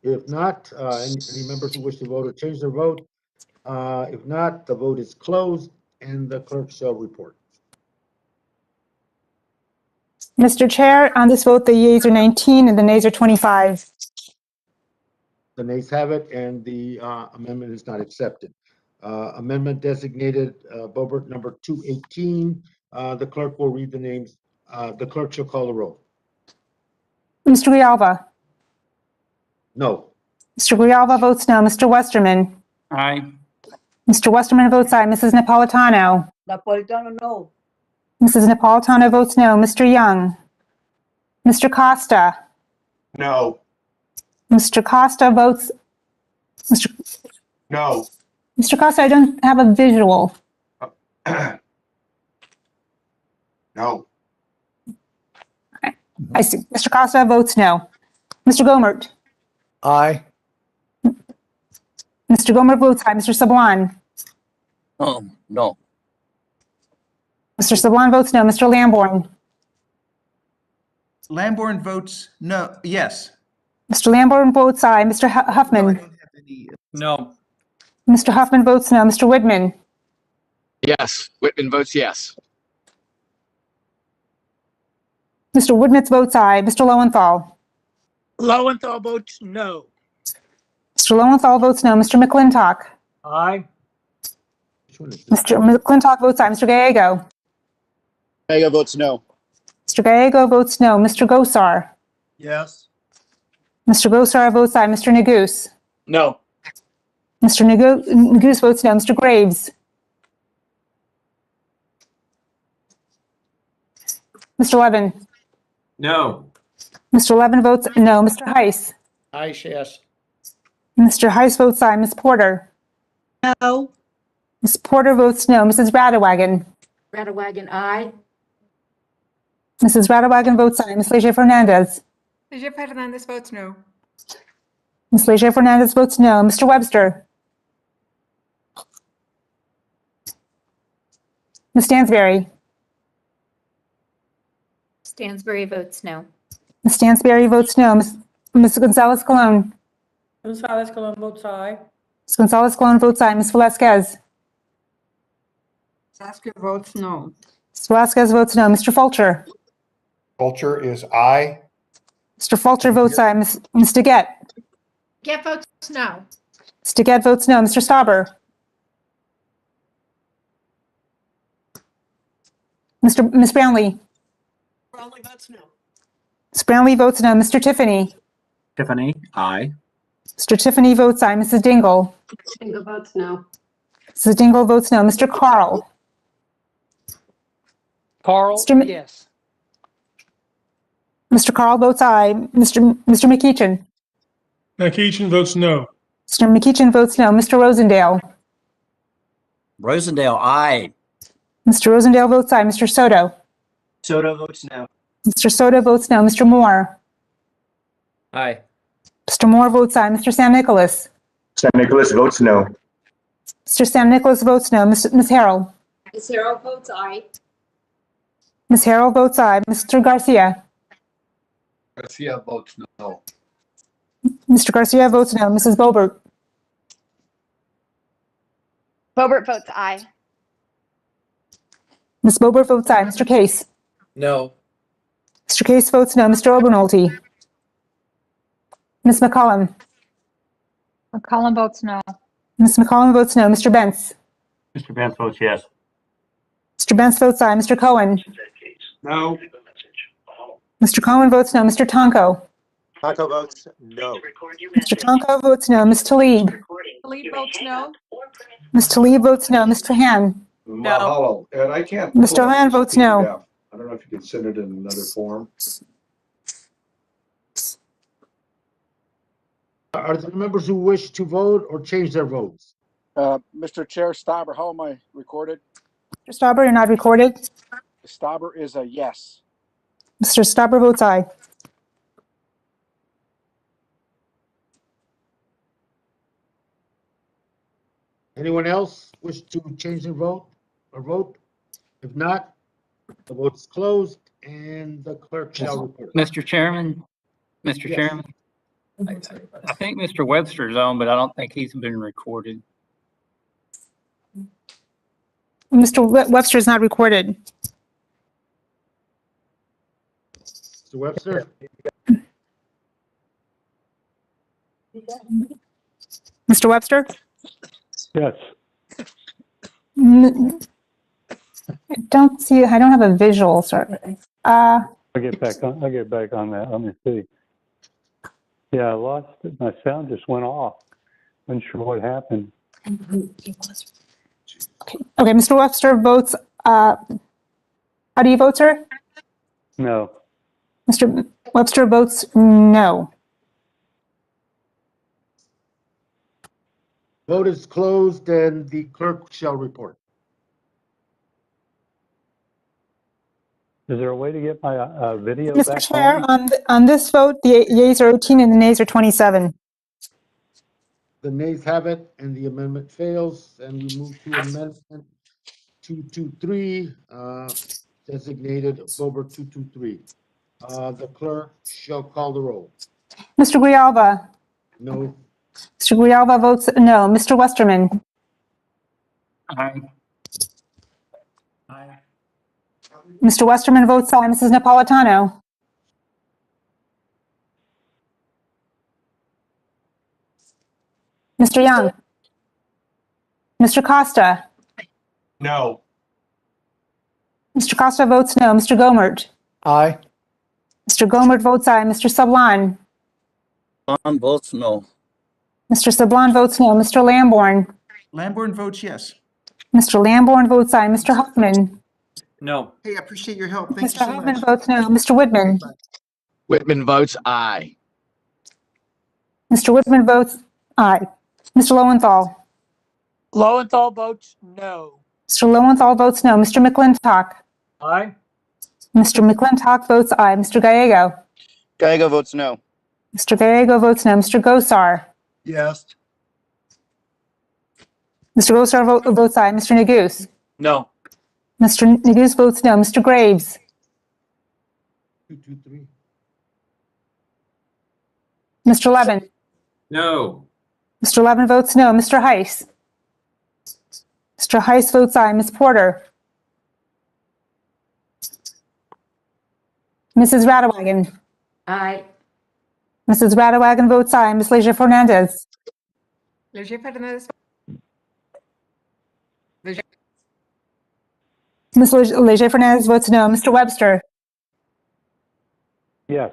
If not, any members who wish to vote or change their vote? If not, the vote is closed and the clerk shall report. Mr. Chair, on this vote, the yeas are 19 and the nays are 25. The nays have it and the amendment is not accepted. Amendment designated Bobert number 218. The clerk will read the names. The clerk shall call the roll. Mr. Grijalva. No. Mr. Grijalva votes no. Mr. Westerman. Aye. Mr. Westerman votes aye. Mrs. Napolitano. Napolitano, no. Mrs. Napolitano votes no. Mr. Young. Mr. Costa. No. Mr. Costa votes. No. Mr. Costa, I don't have a visual. No. I see. Mr. Costa votes no. Mr. Gomert. Aye. Mr. Gomert votes aye. Mr. Sablan. No. Mr. Sablon votes no. Mr. Lamborn. Lamborn votes no, yes. Mr. Lamborn votes aye. Mr. Huffman. No. Mr. Huffman votes no. Mr. Woodman. Yes. Whitman votes yes. Mr. Woodmitz votes aye. Mr. Lowenthal. Lowenthal votes no. Mr. Lowenthal votes no. Mr. McClintock. Aye. Mr. McClintock votes aye. Mr. Gallego. Gallego votes no. Mr. Gallego votes no. Mr. Gosar. Yes. Mr. Gosar votes aye. Mr. Neguse. No. Mr. Neguse votes no. Mr. Graves. Mr. Levin. No. Mr. Levin votes no. Mr. Heiss. Aye, yes. Mr. Heiss votes aye. Ms. Porter. No. Ms. Porter votes no. Mrs. Radewagen. Radewagen, aye. Mrs. Radewagen votes aye. Ms. Leger Fernandez. Leger Fernandez votes no. Ms. Leger Fernandez votes no. Mr. Webster. Ms. Stansberry. Stansberry votes no. Ms. Stansberry votes no. Ms. Gonzalez Colon. Gonzalez Colon votes aye. Ms. Gonzalez Colon votes aye. Ms. Velasquez. Sasker votes no. Ms. Velasquez votes no. Mr. Fulcher. Fulcher is aye. Mr. Fulcher votes aye. Ms. DeGette. Get votes no. Ms. DeGette votes no. Mr. Stauber. Ms. Brownlee. Brownlee votes no. Ms. Brownlee votes no. Mr. Tiffany. Tiffany, aye. Mr. Tiffany votes aye. Mrs. Dingle. Dingle votes no. Mrs. Dingle votes no. Mr. Carl. Carl, Mr. yes. Mr. Carl votes aye. Mr. McEachin. McEachin votes no. Mr. McEachin votes no. Mr. Rosendale. Rosendale, aye. Mr. Rosendale votes aye. Mr. Soto. Soto votes no. Mr. Soto votes no. Mr. Moore. Aye. Mr. Moore votes aye. Mr. Sam Nicholas. Sam Nicholas votes no. Mr. Sam Nicholas votes no. Ms. Harrell. Ms. Harrell votes aye. Ms. Harrell votes aye. Mr. Garcia. Garcia votes no. Mr. Garcia votes no. Mrs. Boebert. Boebert votes aye. Ms. Boebert votes aye. Mr. Case. No. Mr. Case votes no. Mr. Obernolte. Ms. McCollum. McCollum votes no. Ms. McCollum votes no. Mr. Bentz. Mr. Bentz votes yes. Mr. Bentz votes aye. Mr. Cohen. No. Mr. Cohen votes no. Mr. Tonko. Taco votes no. Mr. Tonko votes no. Ms. Talib. Talib votes no. Ms. Talib votes no. Mr. Han. Mahalo. And I can't. Mr. pull up Han the votes no. PDF. I don't know if you can send it in another form. Are there members who wish to vote or change their votes? Mr. Chair Stauber, how am I recorded? Mr. Stauber, you're not recorded. Stauber is a yes. Mr. Stauber votes aye. Anyone else wish to change their vote or vote? If not, the vote's closed and the clerk shall report. Mr. Chairman, Mr. Yes. Chairman, I think Mr. Webster's on, but I don't think he's been recorded. Mr. Webster is not recorded. Mr. Webster? Mr. Webster? Yes. I don't see, I don't have a visual, sir. I'll get back on that. Let me see. Yeah, I lost it. My sound just went off. Wasn't sure what happened. Okay, Mr. Webster votes, how do you vote, sir? No. Mr. Webster votes no. Vote is closed and the clerk shall report. Is there a way to get my video Mr. back Chair, on? on this vote, the yeas are 18 and the nays are 27. The nays have it and the amendment fails, and we move to amendment 223, designated October 223. The clerk shall call the roll. Mr. Grijalva? No. Mr. Grijalva votes no. Mr. Westerman? Aye. Mr. Westerman votes aye. Mrs. Napolitano? Mr. Young? Mr. Costa? No. Mr. Costa votes no. Mr. Gomert? Aye. Mr. Gomert votes aye. Mr. Sablan? Sablan votes no. Mr. Sablan votes no. Mr. Lamborn? Lamborn votes yes. Mr. Lamborn votes aye. Mr. Huffman? No. Hey, I appreciate your help. Thank you Mr. so Huffman much. votes no. Mr. Whitman? Whitman votes aye. Mr. Whitman votes aye. Mr. Lowenthal? Lowenthal votes no. Mr. Lowenthal votes no. Mr. McClintock? Aye. Mr. McClintock votes aye. Mr. Gallego? Gallego votes no. Mr. Gallego votes no. Mr. Gosar? Yes. Mr. Gosar votes aye. Mr. Neguse? No. Mr. Neguse votes no. Mr. Graves? 223. Mr. Levin? No. Mr. Levin votes no. Mr. Heiss? Mr. Heiss votes aye. Ms. Porter? Mrs. Radewagen? Aye. Mrs. Radewagen votes aye. Ms. Leisure Fernandez? Leisure Fernandez. Leisure. Ms. Leisure Fernandez votes no. Mr. Webster? Yes.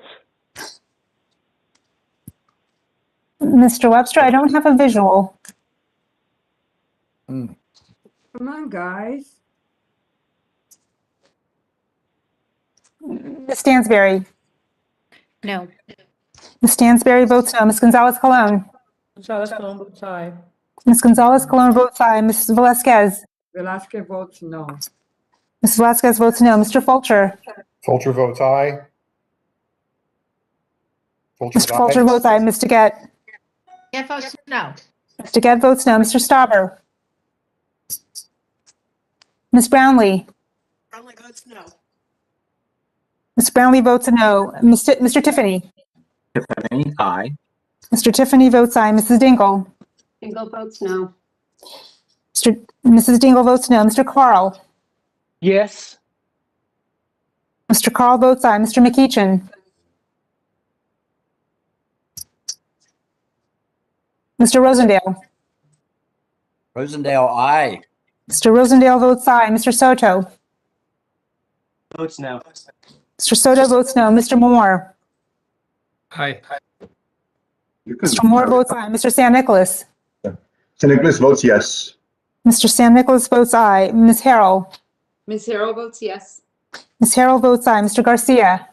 Mr. Webster, I don't have a visual. Come on, guys. Ms. Stansberry? No. Ms. Stansberry votes no. Ms. Gonzalez Colon? Gonzalez Colon votes aye. Ms. Gonzalez Colon votes aye. Ms. Velasquez? Velasquez votes no. Ms. Velasquez votes no. Mr. Fulcher? Fulcher votes aye. Mr. Fulcher votes aye. Ms. DeGette? Get votes no. Ms. DeGette votes no. Mr. Stauber? Ms. Brownlee? Brownlee votes no. Ms. Brownlee votes no. Mr. Tiffany? Tiffany, aye. Mr. Tiffany votes aye. Mrs. Dingle? Dingle votes no. Mrs. Dingle votes no. Mr. Carl? Yes. Mr. Carl votes aye. Mr. McEachin? Mr. Rosendale? Rosendale, aye. Mr. Rosendale votes aye. Mr. Soto? Votes no. Mr. Soto votes no. Mr. Moore? Aye. Mr. Moore votes aye. Mr. San Nicolas? San Nicolas votes yes. Mr. San Nicolas votes aye. Ms. Harrell? Ms. Harrell votes yes. Ms. Harrell votes aye. Mr. Garcia?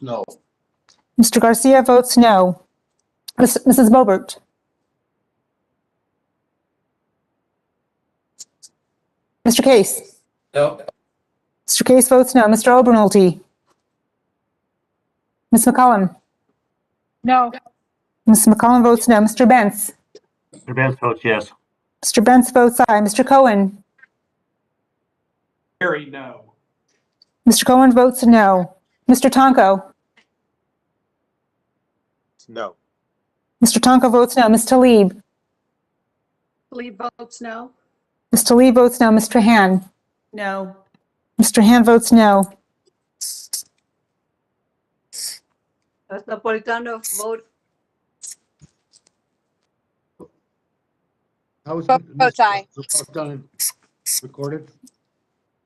No. Mr. Garcia votes no. Mrs. Bobert? Mr. Case? No. Mr. Case votes no. Mr. Obernolte? Ms. McCollum? No. Ms. McCollum votes no. Mr. Bentz? Mr. Benz votes yes. Mr. Bentz votes aye. Mr. Cohen? Very no. Mr. Cohen votes no. Mr. Tonko? No. Mr. Tonko votes no. Ms. Talib? Talib votes no. Ms. Talib votes no. Mr. Han? No. Mr. Han votes no. Ms. Napolitano vote. How is Votes aye. Napolitano recorded?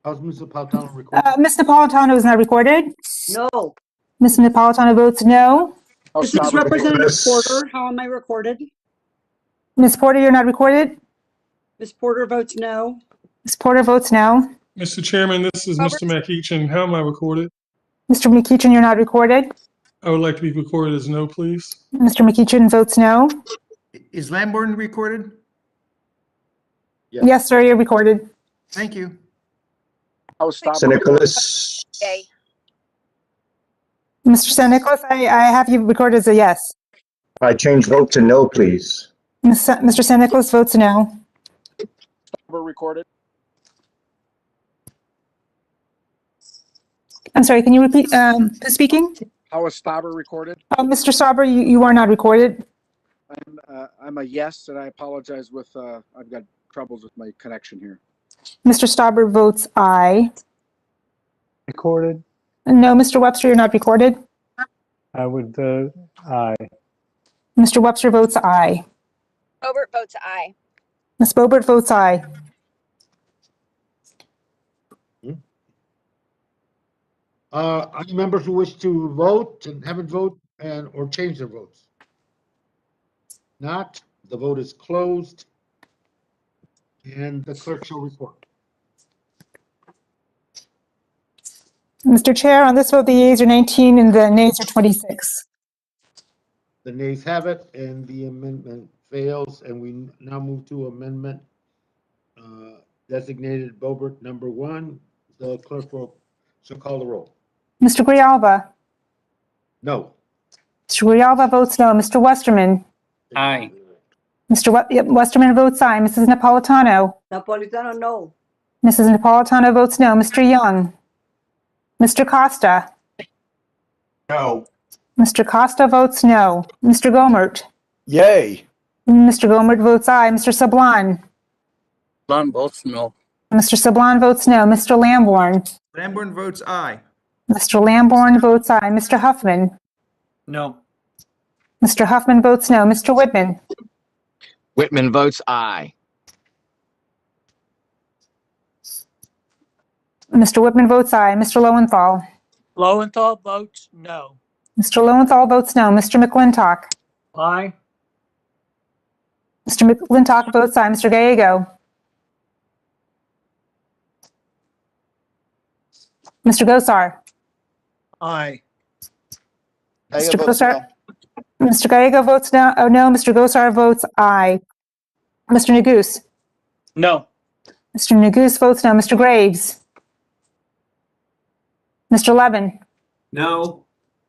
How's Ms. Napolitano recorded? Ms. Napolitano is not recorded. No. Ms. Napolitano votes no. This is Representative Porter. How am I recorded? Ms. Porter, you're not recorded. Ms. Porter votes no. Ms. Porter votes no. Mr. Chairman, this is Mr. McEachin. How am I recorded? Mr. McEachin, you're not recorded. I would like to be recorded as no, please. Mr. McEachin votes no. Is Lamborn recorded? Yes, sir, you're recorded. Thank you. San Nicolas. Yay. Mr. San Nicolas, I have you recorded as a yes. I change vote to no, please. Mr. San Nicolas votes no. recorded? I'm sorry, can you repeat, who's speaking? How is Stauber recorded? Oh, Mr. Stauber, you are not recorded. I'm a yes, and I apologize with, I've got troubles with my connection here. Mr. Stauber votes aye. Recorded? No, Mr. Webster, you're not recorded. I would vote aye. Mr. Webster votes aye. Bobert votes aye. Ms. Bobert votes aye. Any members who wish to vote and haven't voted or change their votes? Not, the vote is closed. And the clerk shall report. Mr. Chair, on this vote, the yeas are 19 and the nays are 26. The nays have it, and the amendment fails, and we now move to amendment designated Bobert number 1. The clerk shall call the roll. Mr. Grijalva? No. Mr. Grijalva votes no. Mr. Westerman? Aye. Mr. Westerman votes aye. Mrs. Napolitano? Napolitano, no. Mrs. Napolitano votes no. Mr. Young? Mr. Costa? No. Mr. Costa votes no. Mr. Gomert? Yay. Mr. Gomert votes aye. Mr. Sablan? Sablan votes no. Mr. Sablan votes no. Mr. Lamborn? Lamborn votes aye. Mr. Lamborn votes aye. Mr. Huffman? No. Mr. Huffman votes no. Mr. Whitman? Whitman votes aye. Mr. Whitman votes aye. Mr. Lowenthal? Lowenthal votes no. Mr. Lowenthal votes no. Mr. McClintock? Aye. Mr. McClintock votes aye. Mr. Gallego? Mr. Gosar? Aye. Mr. Gosar? Mr. Gallego votes no. Oh, no. Mr. Gosar votes aye. Mr. Neguse? No. Mr. Neguse votes no. Mr. Graves? Mr. Levin? No.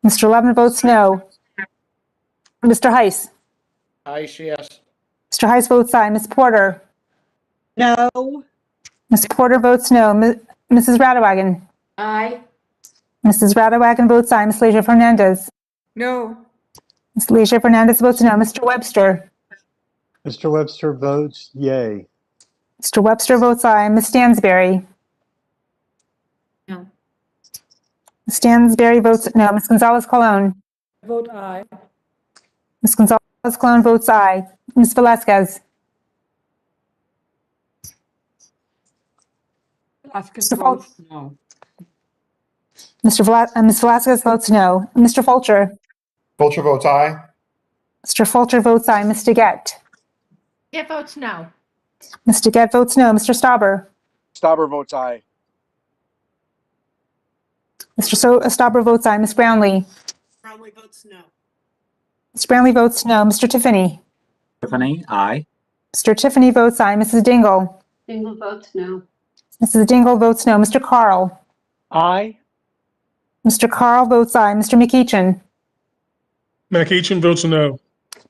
Mr. Levin votes no. Mr. Heiss? Aye, yes. Mr. Heiss votes aye. Ms. Porter? No. Ms. Porter votes no. Mrs. Radewagen? Aye. Mrs. Radewagen votes aye. Ms. Leisure Fernandez? No. Ms. Leisure Fernandez votes no. Mr. Webster? Mr. Webster votes yay. Mr. Webster votes aye. Ms. Stansberry? No. Ms. Stansberry votes no. Ms. Gonzalez-Colon? Vote aye. Ms. Gonzalez-Colon votes aye. Ms. Velasquez? Vasquez Mr. Ful- votes no. Ms. Velasquez votes no. Mr. Fulcher? Fulcher votes aye. Mr. Fulcher votes aye. Ms. DeGette? It votes no. Ms. DeGette votes no. Mr. Stauber? Stauber votes aye. Mr. Stauber votes aye. Ms. Brownlee? Brownlee votes no. Ms. Brownlee votes no. Mr. Tiffany? Tiffany, aye. Mr. Tiffany votes aye. Mrs. Dingle? Dingle votes no. Mrs. Dingle votes no. Mr. Carl? Aye. Mr. Carl votes aye. Mr. McEachin? McEachin votes no.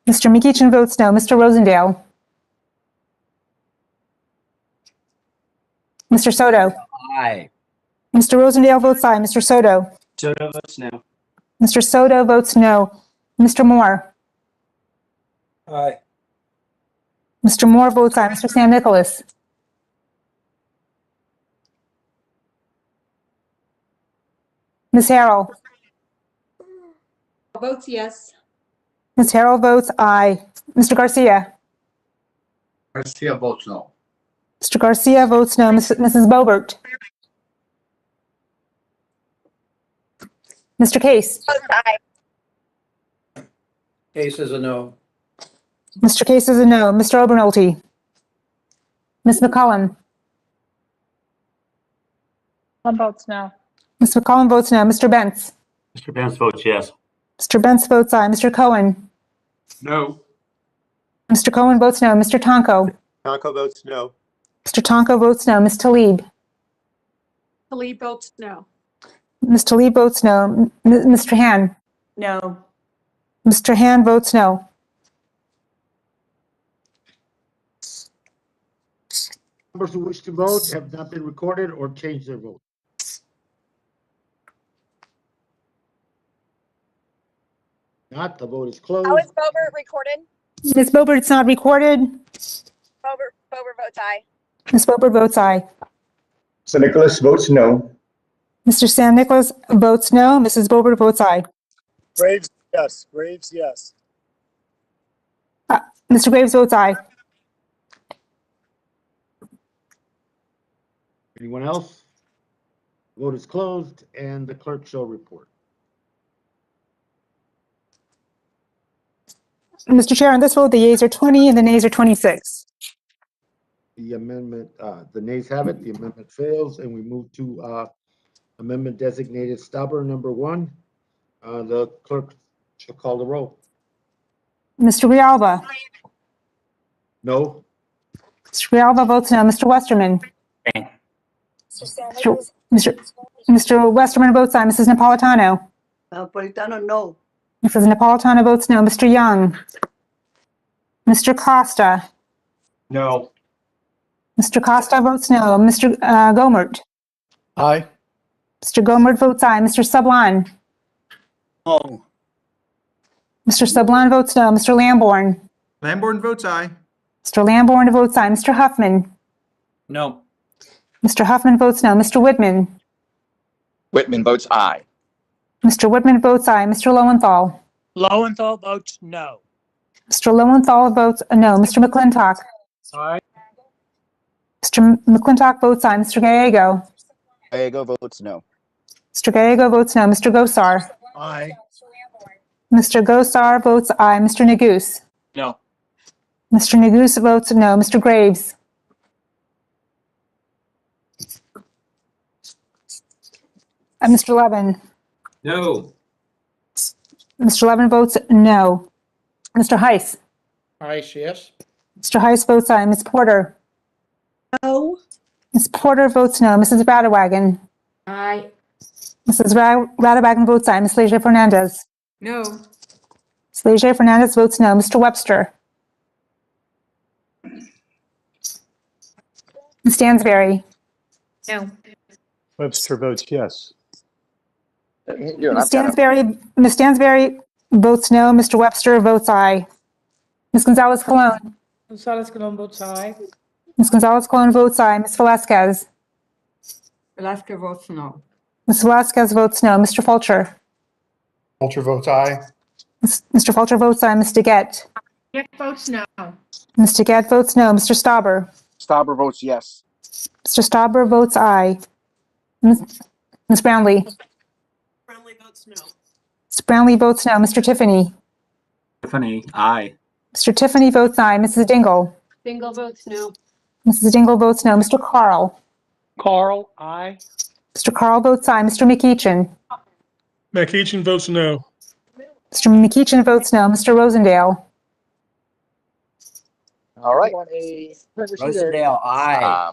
Mr. McEachin votes no. Mr. Rosendale? Mr. Soto? Aye. Mr. Rosendale votes aye. Mr. Soto? Soto votes no. Mr. Soto votes no. Mr. Moore? Aye. Mr. Moore votes aye. Mr. San Nicolas? Ms. Harrell? Votes yes. Ms. Harrell votes aye. Mr. Garcia? Garcia votes no. Mr. Garcia votes no. Mrs. Bobert? Mr. Case? Case is a no. Mr. Case is a no. Mr. Obernolte? Ms. McCollum? One votes no. Ms. McCollum votes no. Mr. Bentz? Mr. Bentz votes yes. Mr. Bentz votes aye. Mr. Cohen? No. Mr. Cohen votes no. Mr. Tonko? Tonko votes no. Mr. Tonko votes no. Ms. Talib? Talib votes no. Ms. Talib votes no. Mr. Han? No. Mr. Han votes no. Members who wish to vote have not been recorded or changed their vote. Not, the vote is closed. How is Boebert recorded? Ms. Boebert, it's not recorded. Boebert votes aye. Ms. Boebert votes aye. St. Nicholas votes no. Mr. San Nicolas votes no. Mrs. Boebert votes aye. Graves, yes. Graves, yes. Mr. Graves votes aye. Anyone else? Vote is closed, and the clerk shall report. Mr. Chair, on this vote, the yeas are 20 and the nays are 26. The amendment, the nays have it, the amendment fails, and we move to amendment designated Stauber number 1. The clerk shall call the roll. Mr. Rialba. No. Mr. Rialba votes no. Mr. Westerman. Mr. Westerman votes aye. Mrs. Napolitano. Napolitano, no. Mrs. Napolitano votes no. Mr. Young. Mr. Costa. No. Mr. Costa votes no. Mr. Gomert. Aye. Mr. Gomert votes aye. Mr. Sublon. No. Mr. Sublon votes no. Mr. Lamborn. Lamborn votes aye. Mr. Lamborn votes aye. Mr. Huffman. No. Mr. Huffman votes no. Mr. Whitman. Whitman votes aye. Mr. Whitman votes aye. Mr. Lowenthal. Lowenthal votes no. Mr. Lowenthal votes no. Mr. McClintock. Aye. Mr. McClintock votes aye. Mr. Gallego. Gallego votes no. Mr. Gallego votes no. Mr. Gosar. Aye. Mr. Gosar votes aye. Mr. Neguse. No. Mr. Neguse votes no. Mr. Graves. Mr. Levin. No. Mr. Levin votes no. Mr. Heiss. Aye, yes. Mr. Heiss votes aye. Ms. Porter. No. Ms. Porter votes no. Mrs. Radewagen. Aye. Mrs. Radewagen votes aye. Ms. Leger Fernandez. No. Ms. Leger Fernandez votes no. Mr. Webster. Ms. Stansberry. No. Webster votes yes. Ms. Stansberry votes no. Mr. Webster votes aye. Ms. Gonzalez Colon. Gonzalez Colon votes aye. Ms. Gonzalez Colon votes aye. Ms. Velasquez. Velasquez votes no. Ms. Velasquez votes no. Mr. Fulcher. Fulcher votes aye. Mr. Fulcher votes aye. Ms. DeGette. Dick votes no. Ms. DeGette votes no. Mr. Stauber. Stauber votes yes. Mr. Stauber votes aye. Ms. Brownlee. Brownlee votes no. Ms. Brownlee votes no. Mr. Tiffany. Tiffany, aye. Mr. Tiffany votes aye. Mrs. Dingle. Dingle votes no. Mrs. Dingle votes no. Mr. Carl. Carl, aye. Mr. Carl votes aye. Mr. McEachin. McEachin votes no. Mr. McEachin votes no. Mr. Rosendale. All right. Rosendale, aye.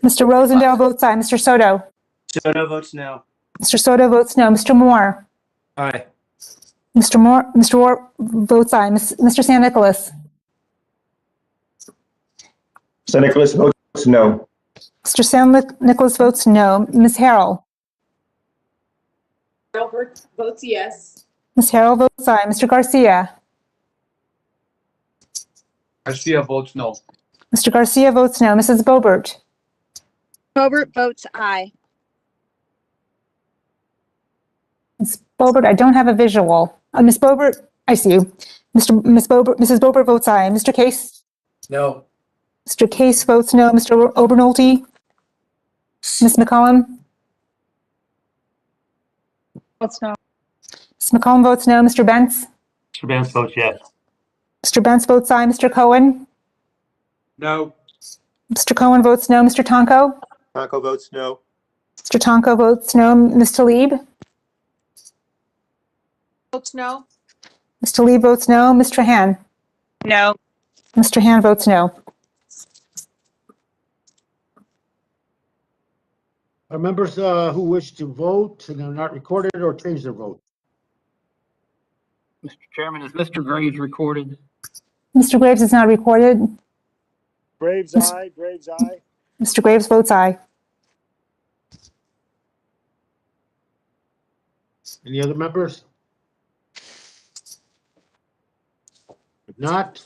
Mr. Rosendale votes aye. Mr. Soto. Soto votes no. Mr. Soto votes no. Mr. Moore. Aye. Mr. Moore votes aye. Mr. San Nicolas. St. Nicholas votes no. Mr. San Nicolas votes no. Ms. Harrell. Albert votes yes. Ms. Harrell votes aye. Mr. Garcia. Garcia votes no. Mr. Garcia votes no. Mrs. Boebert. Boebert votes aye. Ms. Boebert, I don't have a visual. Ms. Boebert, I see you. Mrs. Boebert votes aye. Mr. Case? No. Mr. Case votes no. Mr. Obernolte? Ms. McCollum? Votes no. Ms. McCollum votes no. Mr. Bentz? Mr. Benz votes yes. Mr. Bentz votes aye. Mr. Cohen? No. Mr. Cohen votes no. Mr. Tonko? Tonko votes no. Mr. Tonko votes no. Ms. Talib? Votes no. Ms. Talib votes no. Mr. Han? No. Mr. Han votes no. Are members who wish to vote and are not recorded or change their vote? Mr. Chairman, is Mr. Graves recorded? Mr. Graves is not recorded. Graves, aye. Graves, aye. Mr. Graves votes aye. Any other members? If not,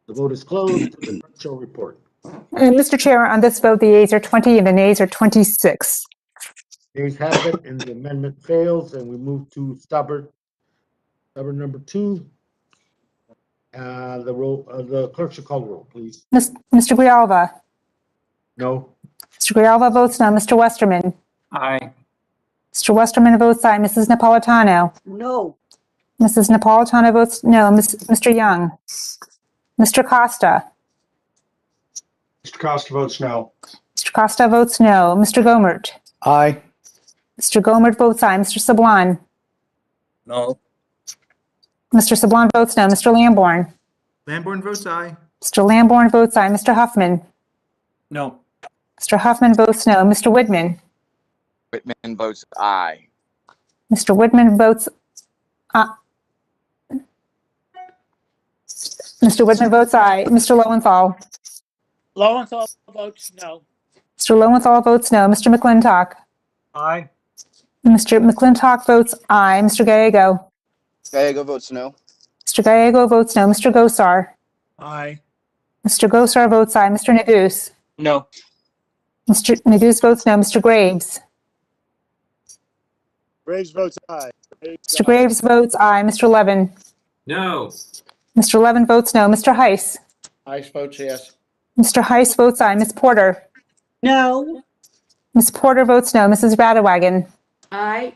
the vote is closed. The clerk shall report. And Mr. Chair, on this vote, the yeas are 20 and the nays are 26. Ayes have it, and the amendment fails, and we move to stubborn number 2. The clerk should call the roll, please. Mr. Grijalva. No. Mr. Grijalva votes no. Mr. Westerman. Aye. Mr. Westerman votes aye. Mrs. Napolitano. No. Mrs. Napolitano votes no. Mr. Young. Mr. Costa. Mr. Costa votes no. Mr. Costa votes no. Mr. Gomert. Aye. Mr. Gomert votes aye. Mr. Sablon. No. Mr. Sablon votes no. Mr. Lamborn. Lamborn votes aye. Mr. Lamborn votes aye. Mr. Huffman. No. Mr. Huffman votes no. Mr. Whitman. Whitman votes aye. Mr. Whitman votes Mr. Whitman votes aye. Mr. Lowenthal. Lowenthal votes no. Mr. Lowenthal votes no. Mr. McClintock. Aye. Mr. McClintock votes aye. Mr. Gallego. Gallego votes no. Mr. Gallego votes no. Mr. Gosar. Aye. Mr. Gosar votes aye. Mr. Neguse. No. Mr. Neguse votes no. Mr. Graves. Graves votes aye. Mr. Graves votes aye. Mr. Levin. No. Mr. Levin votes no. Mr. Heiss. Heiss votes yes. Mr. Heiss votes aye. Ms. Porter. No. Ms. Porter votes no. Mrs. Radewagen. Aye.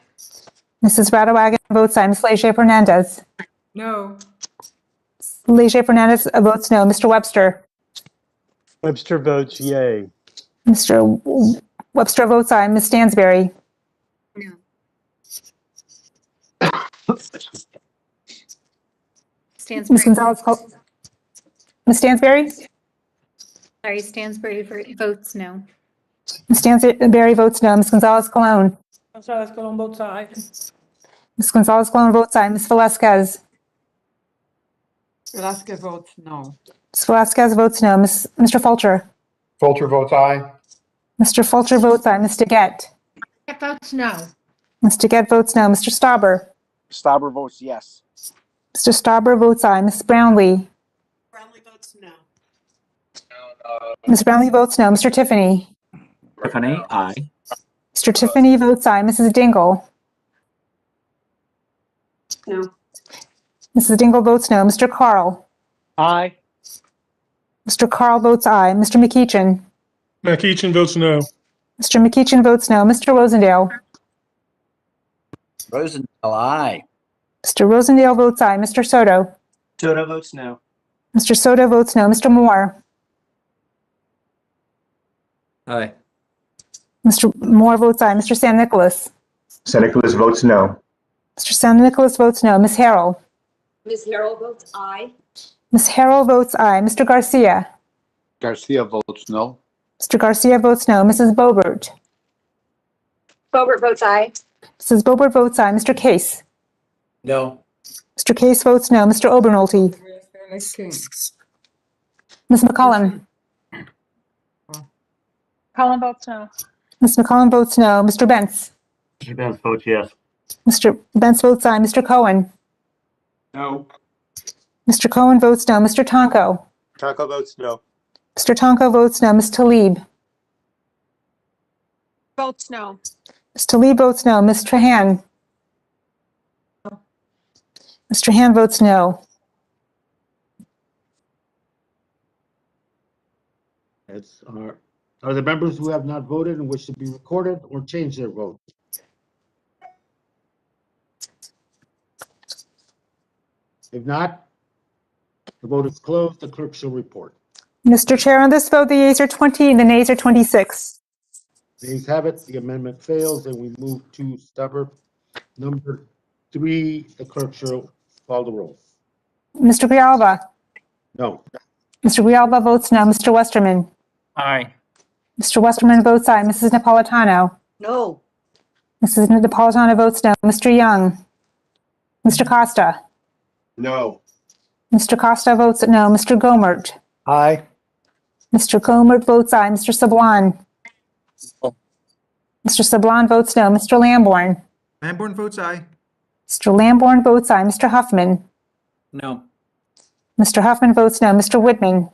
Mrs. Radewagen votes aye. Ms. Leger Fernandez. No. Leger Fernandez votes no. Mr. Webster. Webster votes yay. Mr. Webster votes aye. Ms. Stansberry. No. Ms. Gonzalez. Ms. Stansberry? Sorry, Stansbury votes no. Ms. Stansberry votes no. Ms. Gonzalez Colon. Gonzalez Colon votes aye. Ms. Gonzalez Colon votes aye. Ms. Velasquez. Velasquez votes no. Ms. Velasquez votes no. Mr. Fulcher. Fulcher votes aye. Mr. Fulcher votes aye. Ms. DeGette. It votes no. Ms. DeGette votes no. Mr. Stauber. Stauber votes yes. Mr. Stauber votes aye. Ms. Brownlee. Brownlee votes no. Ms. Brownlee votes no. Mr. Tiffany. Tiffany, aye. Mr. Tiffany votes aye. Mrs. Dingle. No. Mrs. Dingle votes no. Mr. Carl. Aye. Mr. Carl votes aye. Mr. McEachin. McEachin votes no. Mr. McEachin votes no. Mr. Rosendale. Rosendale, aye. Mr. Rosendale votes aye. Mr. Soto. Soto votes no. Mr. Soto votes no. Mr. Moore. Aye. Mr. Moore votes aye. Mr. San Nicolas. San Nicolas votes no. Mr. San Nicolas votes no. Ms. Harrell. Ms. Harrell votes aye. Ms. Harrell votes aye. Mr. Garcia. Garcia votes no. Mr. Garcia votes no. Mrs. Boebert. Boebert votes aye. Mrs. Boebert votes aye. Mr. Case. No. Mr. Case votes no. Mr. Obernolte. Ms. McCollum. Cullen votes no. Ms. McCollum votes no. Mr. Bentz. Mr. Benz votes yes. Mr. Bentz votes aye. Mr. Cohen. No. Mr. Cohen votes no. Mr. Tonko. Tonko votes no. Mr. Tonko votes no. Ms. Talib. Votes no. Ms. Talib votes no. Ms. Trahan. Ms. Trahan votes no. Are the members who have not voted and wish to be recorded or change their vote? If not, the vote is closed. The clerk shall report. Mr. Chair, on this vote, the yeas are 20 and the nays are 26. The ayes have it. The amendment fails, and we move to stubborn number 3. The clerk shall call the roll. Mr. Grijalva. No. Mr. Grijalva votes no. Mr. Westerman. Aye. Mr. Westerman votes aye. Mrs. Napolitano. No. Mrs. Napolitano votes no. Mr. Young. Mr. Costa. No. Mr. Costa votes no. Mr. Gomert. Aye. Mr. Comer votes aye. Mr. Sablon? Mr. Sablon votes no. Mr. Lamborn? Lamborn votes aye. Mr. Lamborn votes aye. Mr. Huffman? No. Mr. Huffman votes no. Mr. Whitman?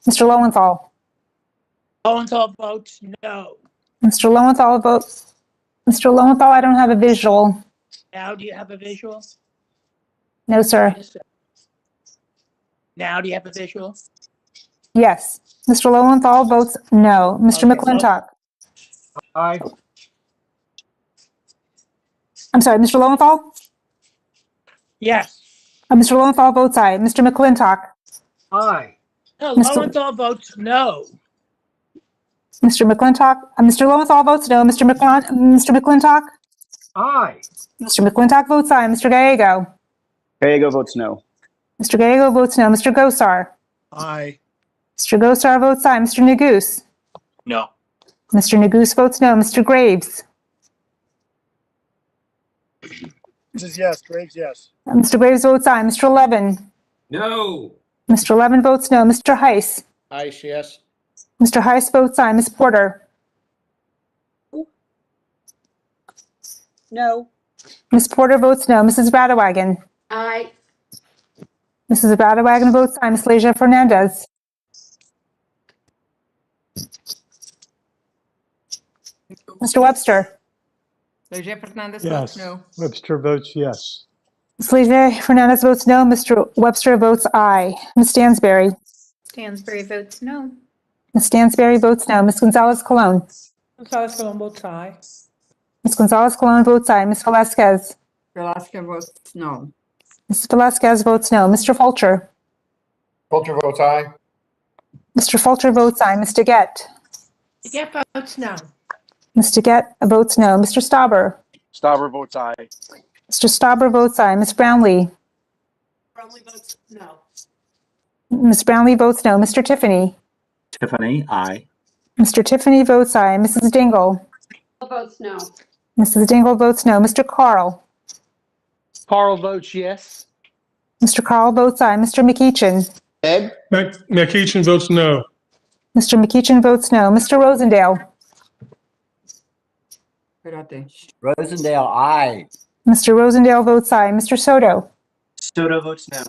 Mr. Lowenthal? Lowenthal votes no. Mr. Lowenthal votes. Mr. Lowenthal, I don't have a visual. Now do you have a visual? No, sir. Now do you have a visual? Yes. Mr. Lowenthal votes no. Mr. Okay, McClintock? Aye. I'm sorry, Mr. Lowenthal? Yes. Mr. Lowenthal votes aye. Mr. McClintock? Aye. No, Mr. Lowenthal votes no. Mr. McClintock? Mr. Lowenthal votes no. Mr. McClintock? Aye. Mr. McClintock votes aye. Mr. Gallego? Gallego votes no. Mr. Gallego votes no. Mr. Gosar? Aye. Mr. Gosar votes aye. Mr. Neguse? No. Mr. Neguse votes no. Mr. Graves? This is yes. Graves, yes. Mr. Graves votes aye. Mr. Levin? No. Mr. Levin votes no. Mr. Heiss? Aye, yes. Mr. Heiss votes aye. Ms. Porter? No. Ms. Porter votes no. Mrs. Radewagen? Aye. Mrs. Radewagen votes aye. Ms. Leisure Fernandez? Mr. Webster? Leger Fernandez Yes. votes no. Webster votes yes. Ms. Leisure Fernandez votes no. Mr. Webster votes aye. Ms. Stansberry? Stansberry votes no. Ms. Stansberry votes no. Ms. Gonzalez Colon? Gonzalez Colon votes aye. Ms. Gonzalez Colon votes aye. Ms. Velasquez? Velasquez votes no. Ms. Velasquez votes no. Mr. Fulcher? Fulcher votes aye. Mr. Fulcher votes aye. Mr. Gett? DeGette votes no. Mr. Gett votes no. Mr. Stauber? Stauber votes aye. Mr. Stauber votes aye. Ms. Brownlee? Brownlee votes no. Ms. Brownlee votes no. Mr. Tiffany? Tiffany, aye. Mr. Tiffany votes aye. Mrs. Dingle? Votes no. Mrs. Dingle votes no. Mr. Carl? Carl votes yes. Mr. Carl votes aye. Mr. McEachin? Ed? McEachin votes no. Mr. McEachin votes no. Mr. Rosendale? Rosendale, aye. Mr. Rosendale votes aye. Mr. Soto? Soto votes no.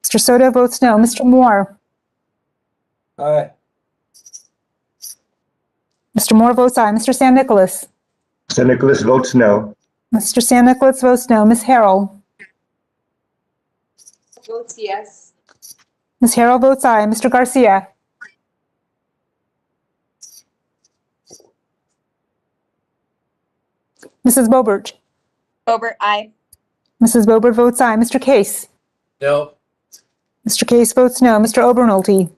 Mr. Soto votes no. Mr. Moore? Aye. Mr. Moore votes aye. Mr. San Nicolas? San Nicolas votes no. Mr. San Nicolas votes no. Ms. Harrell? Votes yes. Ms. Harrell votes aye. Mr. Garcia? Mrs. Boebert? Boebert, aye. Mrs. Boebert votes aye. Mr. Case? No. Mr. Case votes no. Mr. Obernolte?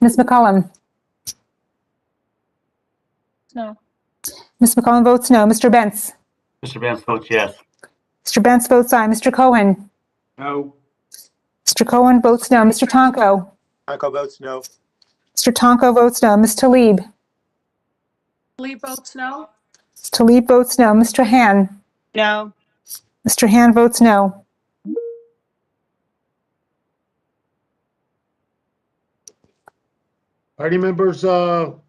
Ms. McCollum? No. Ms. McCollum votes no. Mr. Bentz? Mr. Vance votes yes. Mr. Bentz votes aye. Mr. Cohen? No. Mr. Cohen votes no. Mr. Tonko? Tonko votes no. Mr. Tonko votes no. Ms. Talib? Lee votes no. Ms. Talib votes no. Mr. Han? No. Mr. Han votes no. Party members who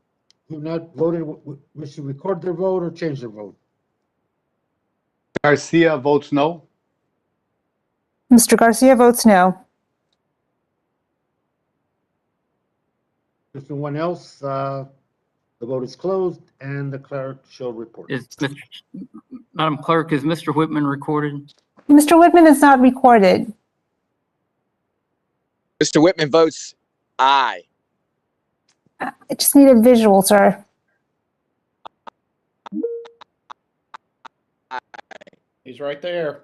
not voted, wish to record their vote or change their vote? Garcia votes no. Mr. Garcia votes no. If no one else, the vote is closed and the clerk shall report. Madam Clerk, is Mr. Whitman recorded? Mr. Whitman is not recorded. Mr. Whitman votes aye. I just need a visual, sir. He's right there.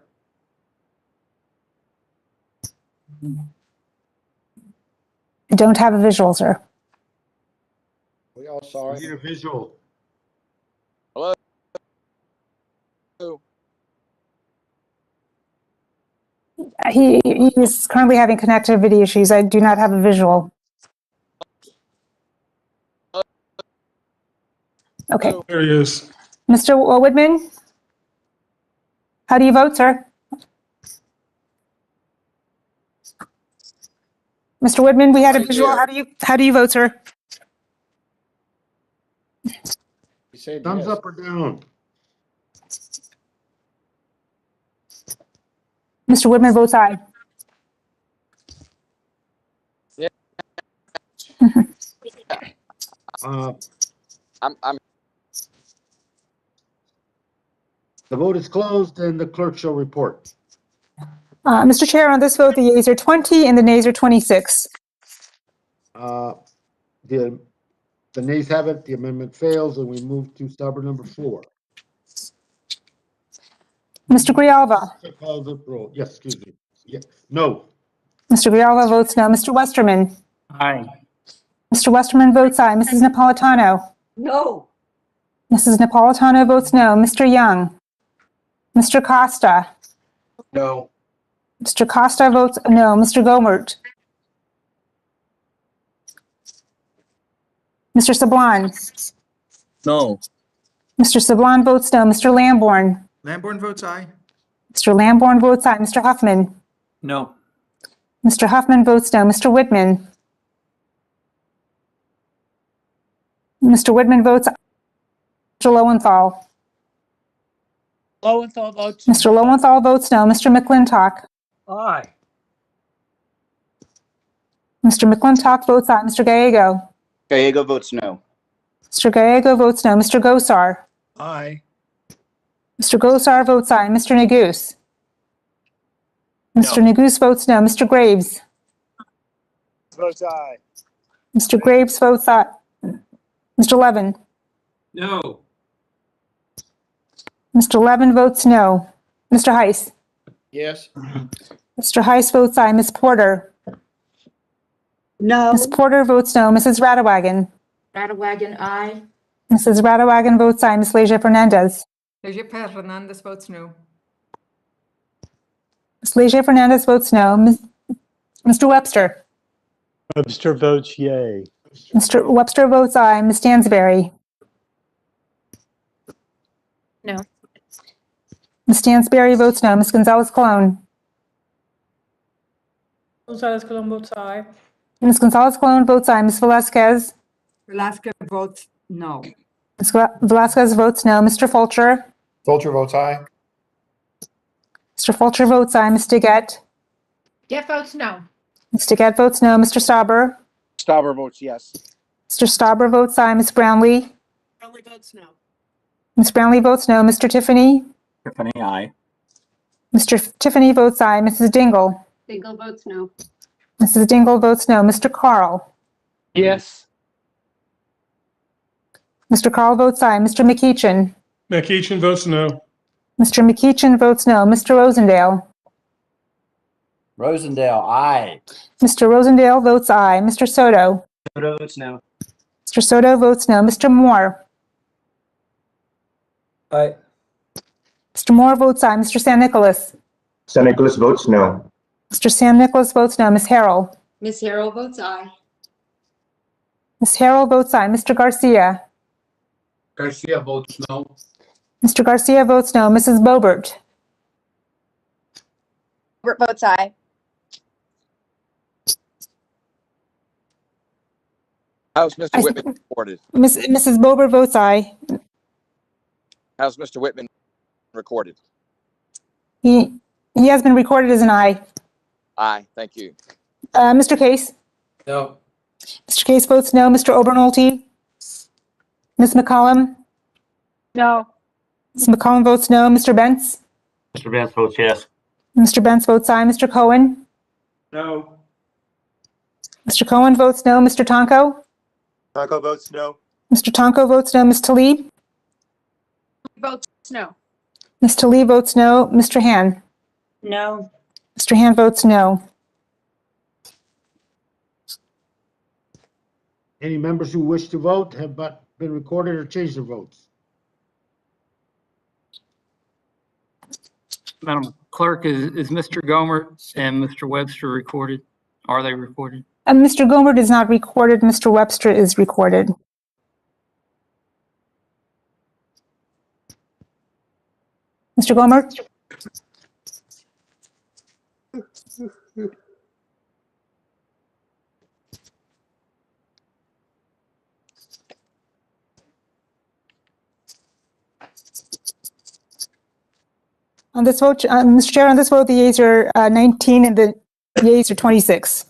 I don't have a visual, sir. We all saw Need a visual. Hello? He is currently having connectivity issues. I do not have a visual. Okay. There he is. Mr. Whitman? How do you vote, sir? Mr. Woodman, we had a visual. How do you vote, sir? He said Thumbs yes. up or down? Mr. Woodman votes aye. Yeah. Uh, I'm The vote is closed and the clerk shall report. Mr. Chair, on this vote, the yeas are 20 and the nays are 26. The nays have it, the amendment fails, and we move to stubborn number 4. Mr. Grijalva. Call the roll. Yes, excuse me. Yeah. No. Mr. Grijalva votes no. Mr. Westerman. Aye. Mr. Westerman votes aye. Mrs. Napolitano. No. Mrs. Napolitano votes no. Mr. Young. Mr. Costa. No. Mr. Costa votes no. Mr. Gomert. Mr. Sablan. No. Mr. Sablan votes no. Mr. Lamborn. Lamborn votes aye. Mr. Lamborn votes aye. Mr. Huffman. No. Mr. Huffman votes no. Mr. Whitman. Mr. Whitman votes aye. Mr. Lowenthal. Lowenthal votes. Mr. Lowenthal votes no. Mr. McClintock. Aye. Mr. McClintock votes aye. Mr. Gallego. Gallego votes no. Mr. Gallego votes no. Mr. Gosar. Aye. Mr. Gosar votes aye. Mr. Neguse. Mr. Neguse votes no. Mr. Graves. Votes aye. Mr. Graves votes aye. Mr. Levin. No. Mr. Levin votes no. Mr. Heiss. Yes. Mr. Heiss votes aye. Ms. Porter. No. Ms. Porter votes no. Mrs. Radewagen. Radewagen, aye. Mrs. Radewagen votes aye. Ms. Leja Fernandez. Leja Fernandez votes no. Ms. Leja Fernandez votes no. Mr. Webster. Webster votes yay. Mr. Webster votes aye. Ms. Stansberry. No. Ms. Stansberry votes no. Ms. Gonzalez-Colon. Gonzalez Colon votes aye. Ms. Gonzalez-Colon votes aye. Ms. Velasquez. Velasquez votes no. Ms. Velasquez votes no. Mr. Fulcher. Fulcher votes aye. Mr. Fulcher votes aye. Ms. Degat. Get votes no. Ms. Degat votes no. Mr. Stauber. Stauber votes yes. Mr. Stauber votes aye. Ms. Brownlee. Brownlee votes no. Ms. Brownlee votes no. Mr. Tiffany. Tiffany, aye. Mr. Tiffany votes aye. Mrs. Dingle. Dingle votes no. Mrs. Dingle votes no. Mr. Carl. Yes. Mr. Carl votes aye. Mr. McEachin. McEachin votes no. Mr. McEachin votes no. Mr. Rosendale. Rosendale, aye. Mr. Rosendale votes aye. Mr. Soto. Soto votes no. Mr. Soto votes no. Mr. Moore. Aye. Mr. Moore votes aye. Mr. San Nicolas. San Nicolas votes no. Mr. San Nicolas votes no. Ms. Harrell. Miss Harrell votes aye. Ms. Harrell votes aye. Mr. Garcia. Garcia votes no. Mr. Garcia votes no. Mrs. Boebert. Robert votes aye. How's Mr. Whitman recorded? Mrs. Boebert votes aye. How's Mr. Whitman recorded? He has been recorded as an aye. Aye, thank you. Mr. Case. No. Mr. Case votes no. Mr. Obernolte. Ms. McCollum. No. Ms. McCollum votes no. Mr. Bentz. Mr. Vance votes yes. Mr. Bentz votes aye. Mr. Cohen. No. Mr. Cohen votes no. Mr. Tonko. Tonko votes no. Mr. Tonko votes no. Ms. Talib. Votes no. Ms. Talib votes no. Mr. Han. No. Mr. Han votes no. Any members who wish to vote have but been recorded or changed their votes? Madam Clerk, is Mr. Gomer and Mr. Webster recorded? Are they recorded? Mr. Gomert is not recorded. Mr. Webster is recorded. Mr. Gomert? On this vote, Mr. Chair, on this vote, the yeas are 19 and the yeas are 26.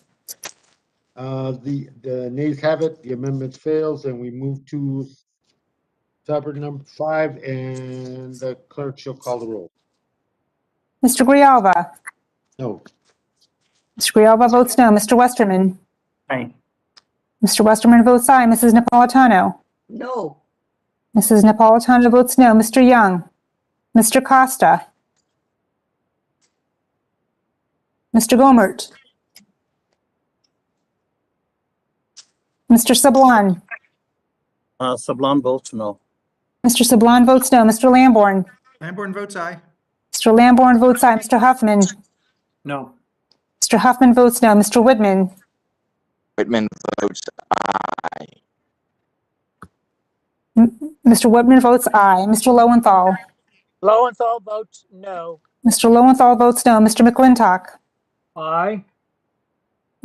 The nays have it, the amendment fails, and we move to stubborn number 5, and the clerk shall call the roll. Mr. Grijalva? No. Mr. Grijalva votes no. Mr. Westerman? Aye. Mr. Westerman votes aye. Mrs. Napolitano? No. Mrs. Napolitano votes no. Mr. Young? Mr. Costa? Mr. Gomert? Mr. Sablon? Sablon votes no. Mr. Sablon votes no. Mr. Lamborn? Lamborn votes aye. Mr. Lamborn votes aye. Mr. Huffman? No. Mr. Huffman votes no. Mr. Whitman? Whitman votes aye. Mr. Whitman votes aye. Mr. Lowenthal? Lowenthal votes no. Mr. Lowenthal votes no. Mr. McClintock? Aye.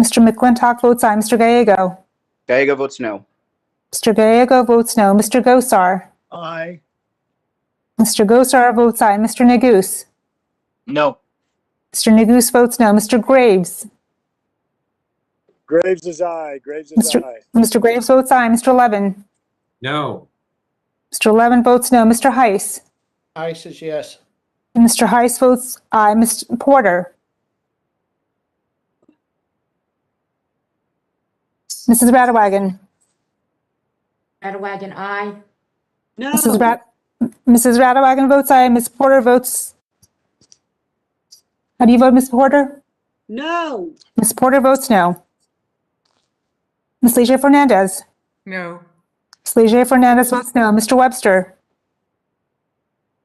Mr. McClintock votes aye. Mr. Gallego? Gallego votes no. Mr. Gallego votes no. Mr. Gosar? Aye. Mr. Gosar votes aye. Mr. Neguse? No. Mr. Neguse votes no. Mr. Graves? Graves is aye. Graves is aye. Mr. Graves votes aye. Mr. Levin? No. Mr. Levin votes no. Mr. Heiss? Aye says yes. Mr. Heiss votes aye. Mr. Porter? Mrs. Radawagen? Radawagen, aye. No. Mrs. Radawagen votes aye. Ms. Porter votes. How do you vote, Ms. Porter? No. Ms. Porter votes no. Ms. Leger Fernandez? No. Ms. Leger Fernandez votes no. Mr. Webster?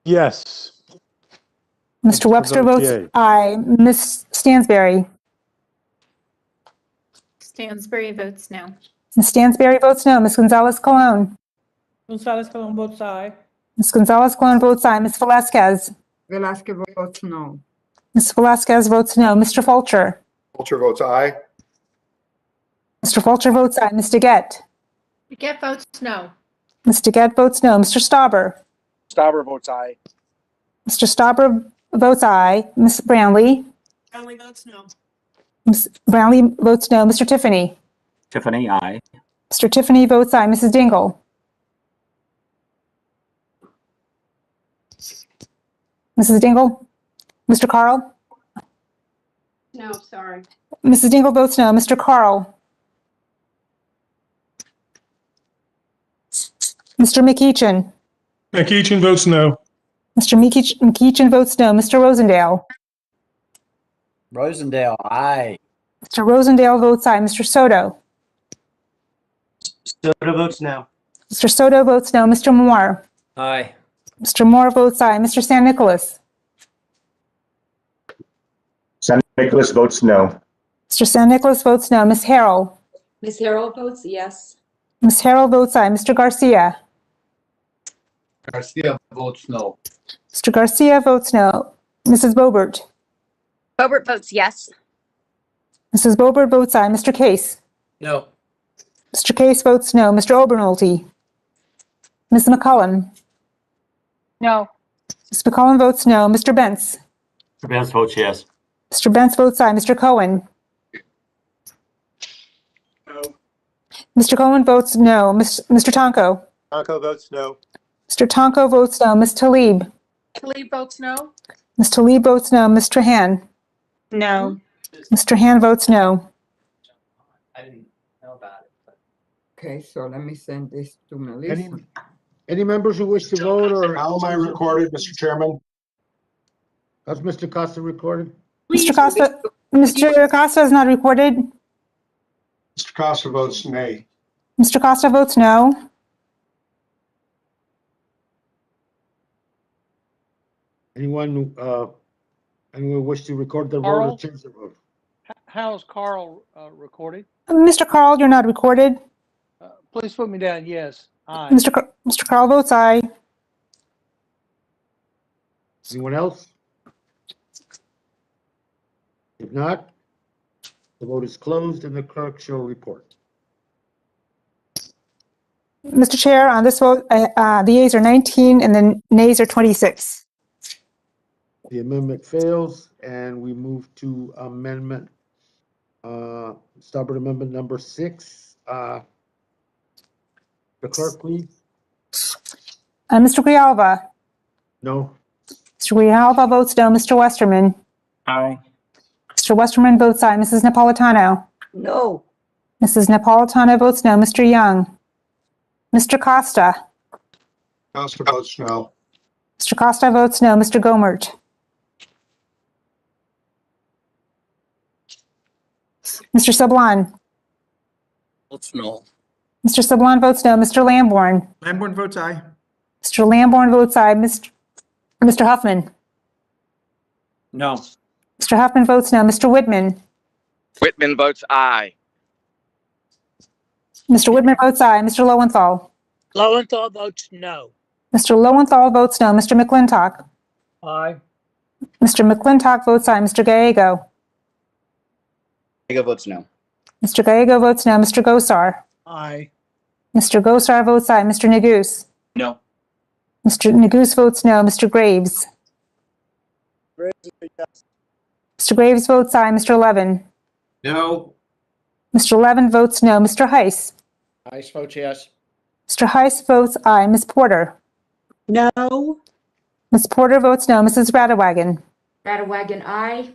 Yes. Mr. Webster votes yea. aye. Ms. Stansberry? Stansberry votes no. Ms. Stansberry votes no. Ms. Gonzalez Colon? Gonzalez Colon votes aye. Ms. Gonzalez Colon votes aye. Ms. Velasquez? Velasquez votes no. Ms. Velasquez votes no. Mr. Fulcher? Fulcher votes aye. Mr. Fulcher votes aye. Ms. DeGette? Get votes no. Ms. DeGette votes no. Mr. Stauber? Stauber votes aye. Mr. Stauber votes aye. Ms. Brownlee? Brownlee votes no. Ms. Brownlee votes no. Mr. Tiffany? Tiffany, aye. Mr. Tiffany votes aye. Mrs. Dingle? Mrs. Dingle? Mr. Carl? No, sorry. Mrs. Dingle votes no. Mr. Carl? Mr. McEachin? McEachin votes no. Mr. McEachin votes no. Mr. Rosendale? Rosendale, aye. Mr. Rosendale votes aye. Mr. Soto? Soto votes no. Mr. Soto votes no. Mr. Moore? Aye. Mr. Moore votes aye. Mr. San Nicolas? San Nicolas votes no. Mr. San Nicolas votes no. Ms. Harrell? Ms. Harrell votes yes. Ms. Harrell votes aye. Mr. Garcia? Garcia votes no. Mr. Garcia votes no. Mrs. Boebert? Boebert votes yes. Mrs. Boebert votes aye. Mr. Case? No. Mr. Case votes no. Mr. Obernolte? Ms. McCullum? No. Ms. McCullum votes no. Mr. Bentz? Mr. Benz votes yes. Mr. Bentz votes aye. Mr. Cohen? No. Mr. Cohen votes no. Mr. Tonko? Tonko votes no. Mr. Tonko votes no. Ms. Talib? Talib votes no. Ms. Talib votes no. Ms. Trahan? No. Ms. Trahan votes no. I didn't know about it. Okay, so let me send this to Melissa. Any members who wish to vote or? How am I recorded, Mr. Chairman? How's Mr. Costa recorded? Mr. Costa is not recorded. Mr. Costa votes nay. Mr. Costa votes no. Anyone wish to record their vote or Carl? change their vote? How's Carl recorded? Mr. Carl, you're not recorded. Please put me down yes. Aye. Mr. Carl votes aye. Anyone else? If not, the vote is closed and the clerk shall report. Mr. Chair, on this vote, the yeas are 19 and the nays are 26. The amendment fails, and we move to amendment, stubborn amendment number 6. The clerk, please. Mr. Grijalva? No. Mr. Grijalva votes no. Mr. Westerman? Aye. Mr. Westerman votes aye. Mrs. Napolitano? No. Mrs. Napolitano votes no. Mr. Young? Mr. Costa? Costa votes no. Mr. Costa votes no. Mr. Gomert? Mr. Sablon? Votes no. Mr. Sablon votes no. Mr. Lamborn? Lamborn votes aye. Mr. Lamborn votes aye. Mr. Huffman? No. Mr. Huffman votes no. Mr. Whitman? Whitman votes aye. Mr. Whitman votes aye. Mr. Lowenthal? Lowenthal votes no. Mr. Lowenthal votes no. Mr. McClintock? Aye. Mr. McClintock votes aye. Mr. Gallego? Gallego votes no. Mr. Gallego votes no. Mr. Gosar? Aye. Mr. Gosar votes aye. Mr. Neguse? No. Mr. Neguse votes no. Mr. Graves? Mr. Graves votes aye. Mr. Levin? No. Mr. Levin votes no. Mr. Heiss? Heiss votes yes. Mr. Heiss votes aye. Ms. Porter? No. Ms. Porter votes no. Mrs. Radewagen? Radewagen, aye.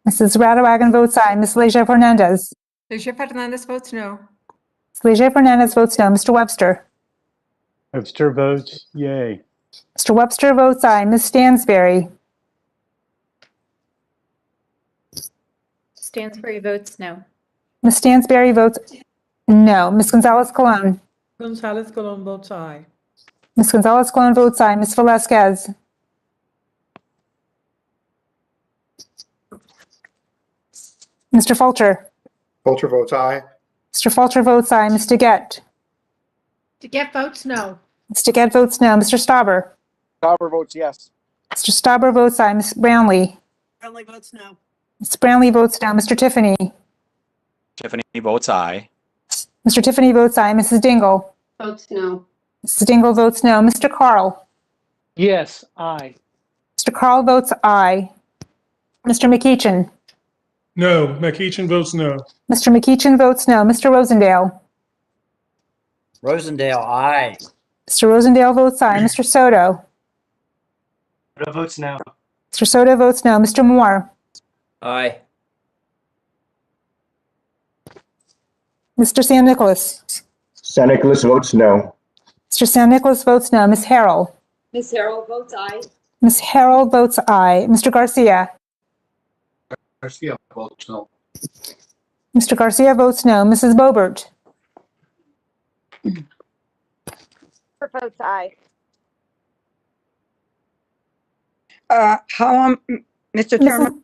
Mrs. Radewagen votes aye. Ms. Leger Fernandez? Leisure Fernandez votes no. Ms. Leger Fernandez votes no. Mr. Webster? Webster votes yay. Mr. Webster votes aye. Ms. Stansberry? Stansberry votes no. Ms. Stansberry votes no. Ms. Gonzalez Colon? Gonzalez Colon votes aye. Ms. Gonzalez Colon votes aye. Ms. Velasquez? Mr. Fulcher? Fulcher votes aye. Mr. Fulcher votes aye. Ms. DeGette? DeGette votes no. Ms. DeGette votes no. Mr. Stauber? Stauber votes yes. Mr. Stauber votes aye. Ms. Brownlee? Brownlee votes no. Ms. Brownlee votes no. Mr. Tiffany? Tiffany votes aye. Mr. Tiffany votes aye. Mrs. Dingle? Votes no. Mrs. Dingle votes no. Mr. Carl? Yes, aye. Mr. Carl votes aye. Mr. McEachin? No. McEachin votes no. Mr. McEachin votes no. Mr. Rosendale? Rosendale, aye. Mr. Rosendale votes aye. Mr. Soto? Soto votes no. Mr. Soto votes no. Mr. Moore? Aye. Mr. San Nicolas? San Nicolas votes no. Mr. San Nicolas votes no. Ms. Harrell? Ms. Harrell votes aye. Ms. Harrell votes aye. Mr. Garcia? Garcia votes no. Mr. Garcia votes no. Mrs. Boebert? Votes aye. Mr. Chairman,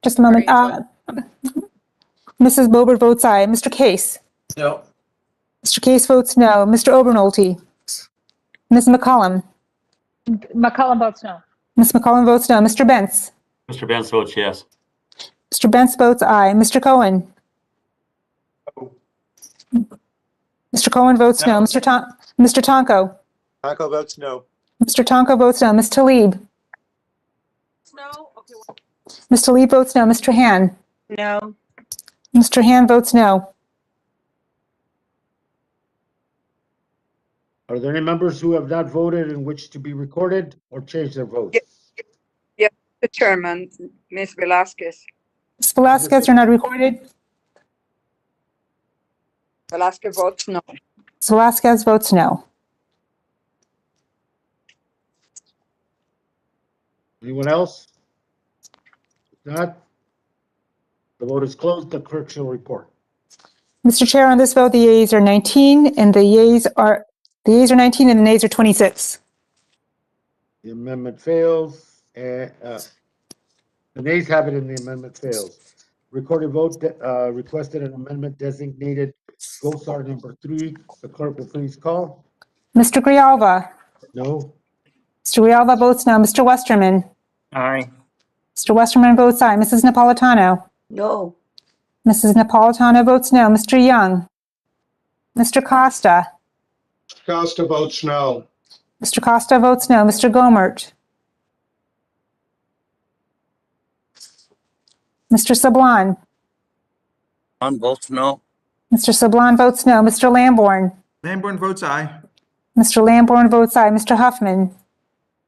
Just a moment. Mrs. Boebert votes aye. Mr. Case? No. Mr. Case votes no. Mr. Obernolte? Ms. McCollum? McCollum votes no. Ms. McCollum votes no. Mr. Bentz? Mr. Benz votes yes. Mr. Bentz votes aye. Mr. Cohen? Mr. Cohen votes no. Mr. Tonko? Tonko votes no. Mr. Tonko votes no. Ms. Talib? No. Okay. Ms. Talib votes no. Mr. Han? No. Mr. Han votes no. Are there any members who have not voted and wish to be recorded or change their vote? yes, Mr. Chairman, Ms. Velasquez. Ms. Velasquez, you're not recorded. Velasquez votes no. Ms. Velasquez votes no. Anyone else? If not, the vote is closed. The clerk shall report. Mr. Chair, on this vote, the yeas are 19 and the yeas are 19 and the nays are 26. The amendment fails. The nays have it and the amendment fails. Recorded vote requested an amendment designated Gosar number 3. The clerk will please call. Mr. Grijalva? No. Mr. Grijalva votes no. Mr. Westerman? Aye. Mr. Westerman votes aye. Mrs. Napolitano? No. Mrs. Napolitano votes no. Mr. Young? Mr. Costa? Costa votes no. Mr. Costa votes no. Mr. Gomert? Mr. Sablon. On votes no. Mr. Sablon votes no. Mr. Lamborn. Lamborn votes aye. Mr. Lamborn votes aye. Mr. Huffman.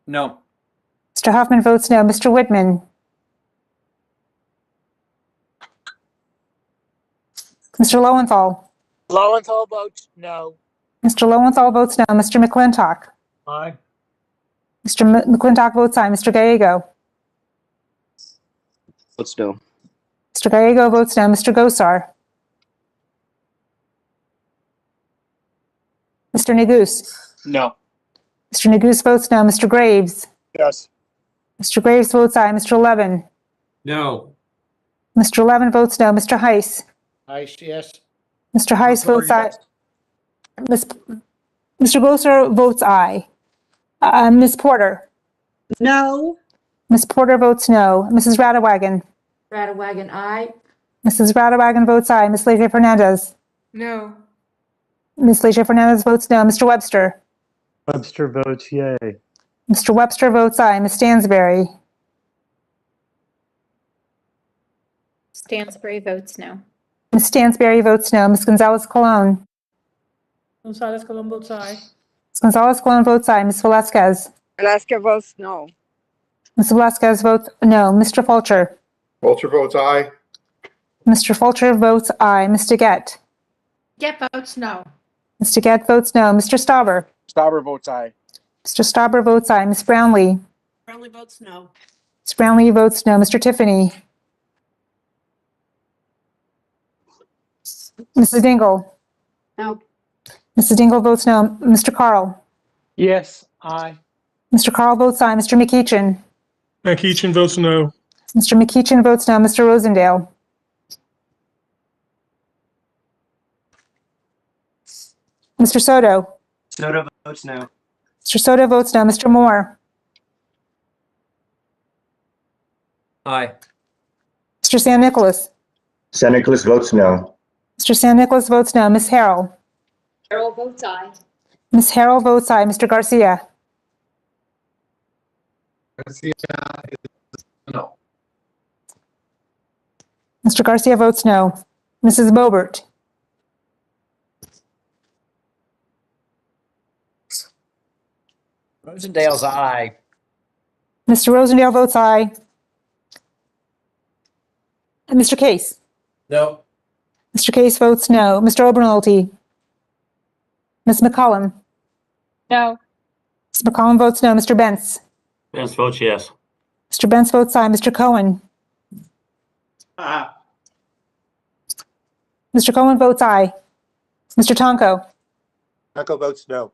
No. Mr. Huffman votes no. Mr. Whitman. Mr. Lowenthal. Lowenthal votes no. Mr. Lowenthal votes no. Mr. McClintock. Aye. Mr. McClintock votes aye. Mr. Gallego. Votes no. Mr. Gallego votes no. Mr. Gosar. Mr. Neguse. No. Mr. Neguse votes no. Mr. Graves. Yes. Mr. Graves votes aye. Mr. Levin. No. Mr. Levin votes no. Mr. Heiss. Heiss, yes. Mr. Heiss votes aye. Mr. Gosar votes aye. Ms. Porter. No. Ms. Porter votes no. Mrs. Radawagon. Radawagon, aye. Mrs. Radawagon votes aye. Ms. Leger Fernandez. No. Ms. Leger Fernandez votes no. Mr. Webster. Webster votes yay. Mr. Webster votes aye. Ms. Stansberry. Stansberry votes no. Ms. Stansberry votes no. Ms. Gonzalez Colon. Gonzalez Colon votes aye. Ms. Gonzalez Colon votes aye. Ms. Velasquez. Velasquez votes no. Ms. Velasquez votes no. Mr. Fulcher. Fulcher votes aye. Mr. Fulcher votes aye. Ms. DeGette. Get votes no. Ms. DeGette votes no. Mr. Stauber. Stauber votes aye. Mr. Stauber votes aye. Ms. Brownlee. Brownlee votes no. Ms. Brownlee votes no. Mr. Tiffany. Mrs. Dingle. No. Mrs. Dingle votes no. Mr. Carl. Yes, aye. Mr. Carl votes aye. Mr. McEachin. McEachin votes no. Mr. McEachin votes no. Mr. Rosendale. Mr. Soto. Soto votes no. Mr. Soto votes no. Mr. Moore. Aye. Mr. San Nicolas. San Nicolas votes no. Mr. San Nicolas votes no. Ms. Harrell. Carol votes aye. Ms. Harrell votes aye. Mr. Garcia. Garcia is no. Mr. Garcia votes no. Mrs. Bobert. Rosendale's aye. Mr. Rosendale votes aye. And Mr. Case. No. Mr. Case votes no. Mr. Obernolte. Ms. McCollum. No. Ms. McCollum votes no. Mr. Bentz. Benz votes yes. Mr. Bentz votes aye. Mr. Cohen. Mr. Cohen votes aye. Mr. Tonko. Echo votes no.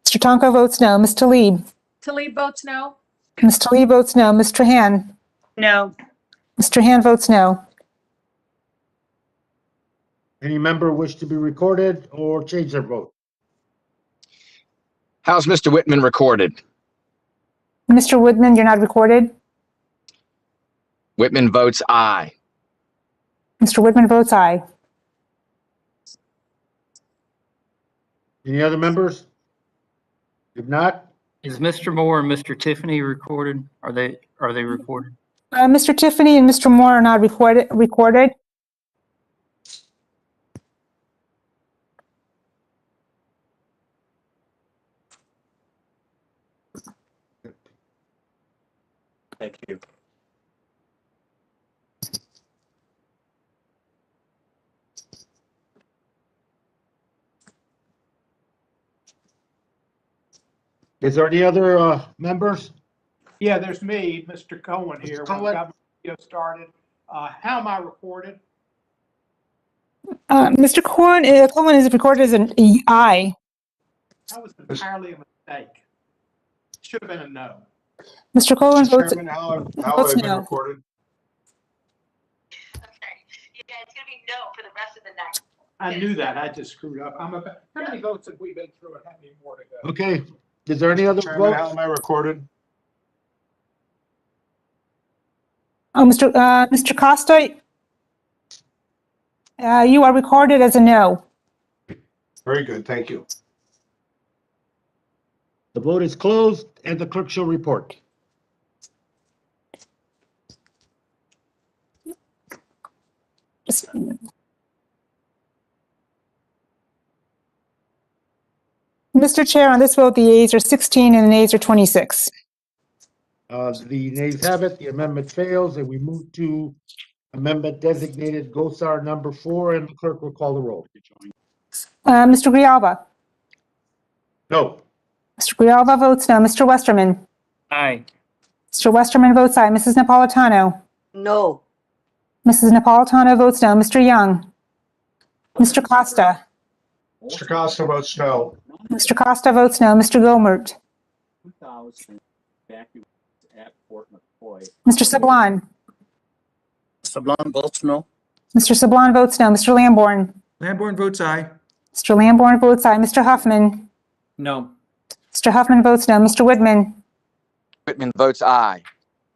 Mr. Tonko votes no. Ms. Talib. Talib votes no. Ms. Talib votes no. Ms. Trahan. No. Ms. Trahan votes no. Any member wish to be recorded or change their vote? How's Mr. Whitman recorded? Mr. Woodman, you're not recorded. Whitman votes aye. Mr. Woodman votes aye. Any other members? If not, Is Mr. Moore and Mr. Tiffany recorded? Are they recorded? Mr. Tiffany and Mr. Moore are not recorded. Thank you. is there any other members? Yeah, there's me, Mr. Cohen here. Cohen. We've got my video started. How am I recorded? Mr. Cohen is recorded as an aye. That was entirely a mistake. Should have been a no. Mr. Cohen Mr. votes, Chairman, how would votes I have been no. recorded? I knew that. I just screwed up. How many votes have we been through and how many more to go? Okay, is there any other Chairman, how votes? am I recorded? Oh, Mr. Costa, you are recorded as a no. Very good, thank you. The vote is closed and the clerk shall report. Mr. Chair, on this vote, the yeas are 16 and the nays are 26. The nays have it, the amendment fails, and we move to amendment designated GOSAR number 4, and the clerk will call the roll. Mr. Grijalva? No. Mr. Grijalva votes no. Mr. Westerman? Aye. Mr. Westerman votes aye. Mrs. Napolitano? No. Mrs. Napolitano votes no. Mr. Young? Mr. Costa? Mr. Costa votes no. Mr. Costa votes no. Mr. Gomert? 2000 evacuations at Fort McCoy. Mr. Sablon? Sablon votes no. Mr. Sablon votes no. Mr. Lamborn? Lamborn votes aye. Mr. Lamborn votes aye. Mr. Huffman? No. Mr. Huffman votes no. Mr. Woodman? Whitman votes aye.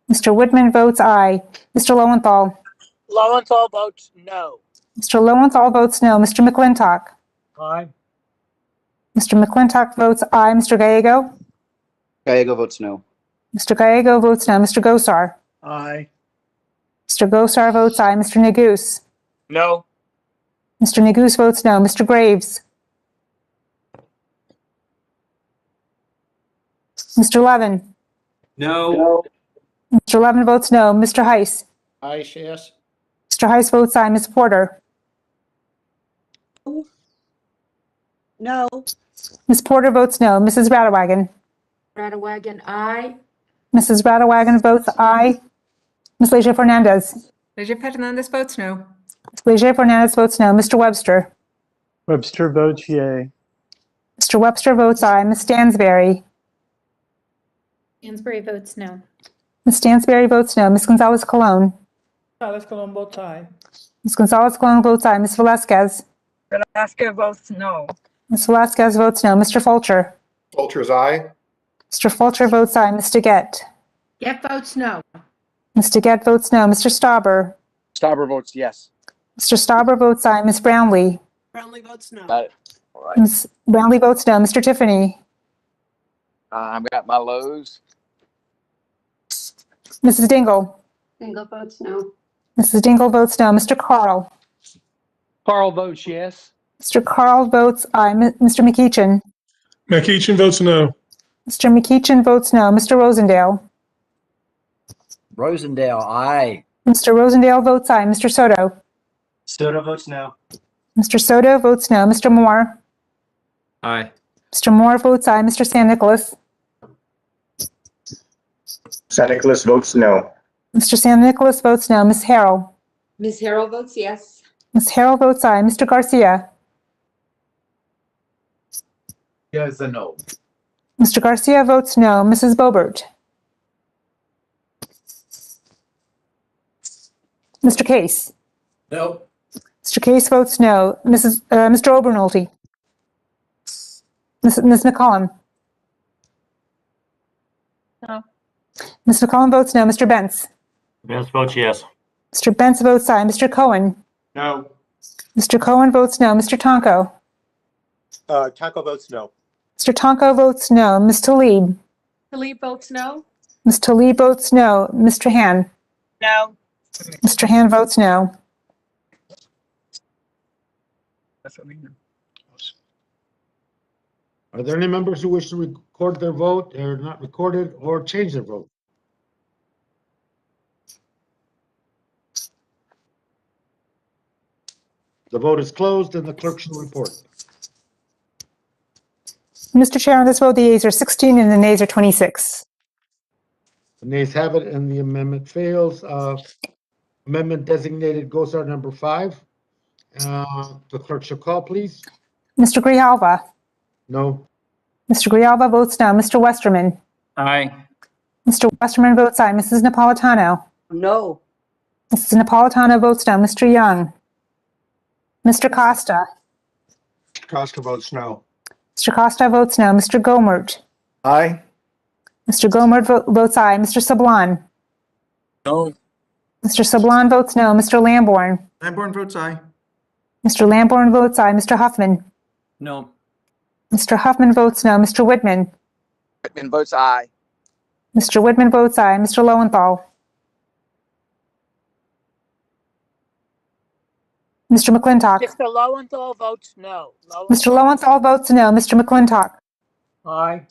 Mr. Woodman votes aye. Mr. Lowenthal? Lowenthal votes no. Mr. Lowenthal votes no. Mr. McClintock? Aye. Mr. McClintock votes aye. Mr. Gallego? Gallego votes no. Mr. Gallego votes no. Mr. Gosar? Aye. Mr. Gosar votes aye. Mr. Neguse? No. Mr. Neguse votes no. Mr. Graves? Mr. Levin? No. Mr. Levin votes no. Mr. Heiss? Aye, yes. Mr. Heiss votes aye. Ms. Porter? No. Ms. Porter votes no. Mrs. Radewagen? Radewagen, aye. Mrs. Radewagen votes aye. Ms. Leisure Fernandez? Leisure Fernandez votes no. Ms. Leisure Fernandez votes no. Mr. Webster? Webster votes yay. Mr. Webster votes aye. Ms. Stansberry? Stansberry votes no. Ms. Stansberry votes no. Ms. Gonzalez Colon? Gonzalez Colon votes aye. Ms. Gonzalez Colon votes aye. Ms. Velasquez? Velasquez votes no. Ms. Velasquez votes no. Mr. Fulcher? Fulcher's aye. Mr. Fulcher votes aye. Mr. Gett? Get votes no. Mr. Gett votes no. Mr. Stauber? Stauber votes yes. Mr. Stauber votes aye. Ms. Brownlee? Brownlee votes no. Got it. All right. Ms. Brownlee votes no. Mr. Tiffany? I've got my lows. Mrs. Dingle? Single votes no. Mrs. Dingle votes no. Mr. Carl? Carl votes yes. Mr. Carl votes aye. Mr. McEachin? McEachin votes no. Mr. McEachin votes no. Mr. Rosendale? Rosendale, aye. Mr. Rosendale votes aye. Mr. Soto? Soto votes no. Mr. Soto votes no. Mr. Moore? Aye. Mr. Moore votes aye. Mr. San Nicolas? San Nicolas votes no. Mr. San Nicolas votes no. Ms. Harrell? Ms. Harrell votes yes. Ms. Harrell votes aye. Mr. Garcia? Yes, a no. Mr. Garcia votes no. Mrs. Bobert? Mr. Case? No. Mr. Case votes no. Mr. Obernolte? Ms. McCollum? No. Ms. McCollum votes no. Mr. Bentz? Bentz votes yes. Mr. Bentz votes aye. Mr. Cohen? No. Mr. Cohen votes no. Mr. Tonko? Taco votes no. Mr. Tonko votes no. Ms. Talib? Talib votes no. Ms. Talib votes no. Mr. Han? No. Mr. Han votes no. Are there any members who wish to record their vote or not recorded or change their vote? The vote is closed and the clerk shall report. Mr. Chair, on this vote, the yeas are 16 and the nays are 26. The nays have it and the amendment fails. Amendment designated GOSAR number 5. The clerk shall call, please. Mr. Grijalva? No. Mr. Grijalva votes no. Mr. Westerman? Aye. Mr. Westerman votes aye. Mrs. Napolitano? No. Mrs. Napolitano votes no. Mr. Young? Mr. Costa? Costa votes no. Mr. Costa votes no. Mr. Gomert? Aye. Mr. Gomert votes aye. Mr. Sablon? No. Mr. Sablon votes no. Mr. Lamborn? Lamborn votes aye. Mr. Lamborn votes aye. Mr. Huffman? No. Mr. Huffman votes no. Mr. Whitman? Whitman votes aye. Mr. Whitman votes aye. Mr. Lowenthal? Mr. McClintock? Mr. Lowenthal votes no. Mr. Lowenthal votes no. Mr. McClintock? Aye.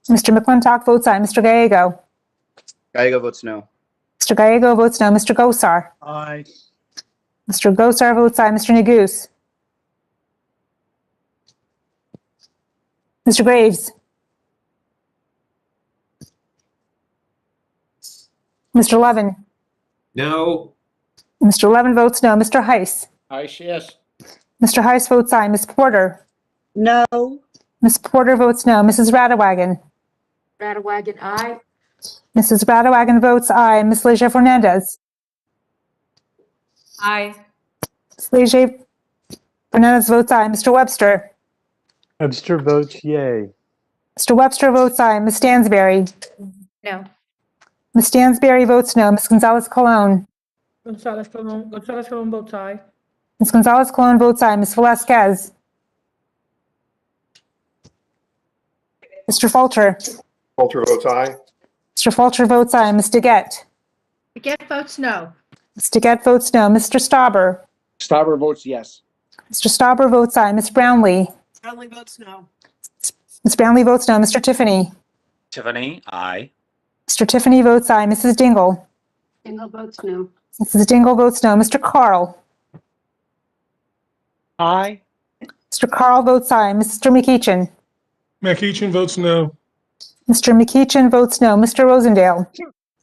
Mr. McClintock votes aye. Mr. Gallego. Gallego votes no. Mr. Gallego votes no. Mr. Gosar. Aye. Mr. Gosar votes aye. Mr. Neguse. Mr. Graves. Mr. Levin. No. Mr. Levin votes no. Mr. Heiss. Aye, yes. Mr. Heiss votes aye. Ms. Porter. No. Ms. Porter votes no. Mrs. Radewagen. Radewagen, aye. Mrs. Radewagen votes aye. Ms. Leger Fernandez. Aye. Ms. Leger Fernandez votes aye. Mr. Webster. Webster votes yay. Mr. Webster votes aye. Ms. Stansberry. No. Ms. Stansberry votes no. Ms. Gonzalez-Colon. Gonzalez-Colon votes aye. Ms. Gonzalez-Colon votes aye. Ms. Velasquez. Mr. Fulcher. Fulcher votes aye. Mr. Fulcher votes aye. Ms. DeGette. Get votes no. Ms. DeGette votes no. Mr. Stauber. Stauber votes yes. Mr. Stauber votes aye. Ms. Brownlee. Brownlee votes no. Ms. Brownlee votes no. Mr. Tiffany. Tiffany, aye. Mr. Tiffany votes aye. Mrs. Dingle. Dingle votes no. Mrs. Dingle votes no. Mr. Carl. Aye. Mr. Carl votes aye. Mr. McEachin. McEachin votes no. Mr. McEachin votes no. Mr. Rosendale.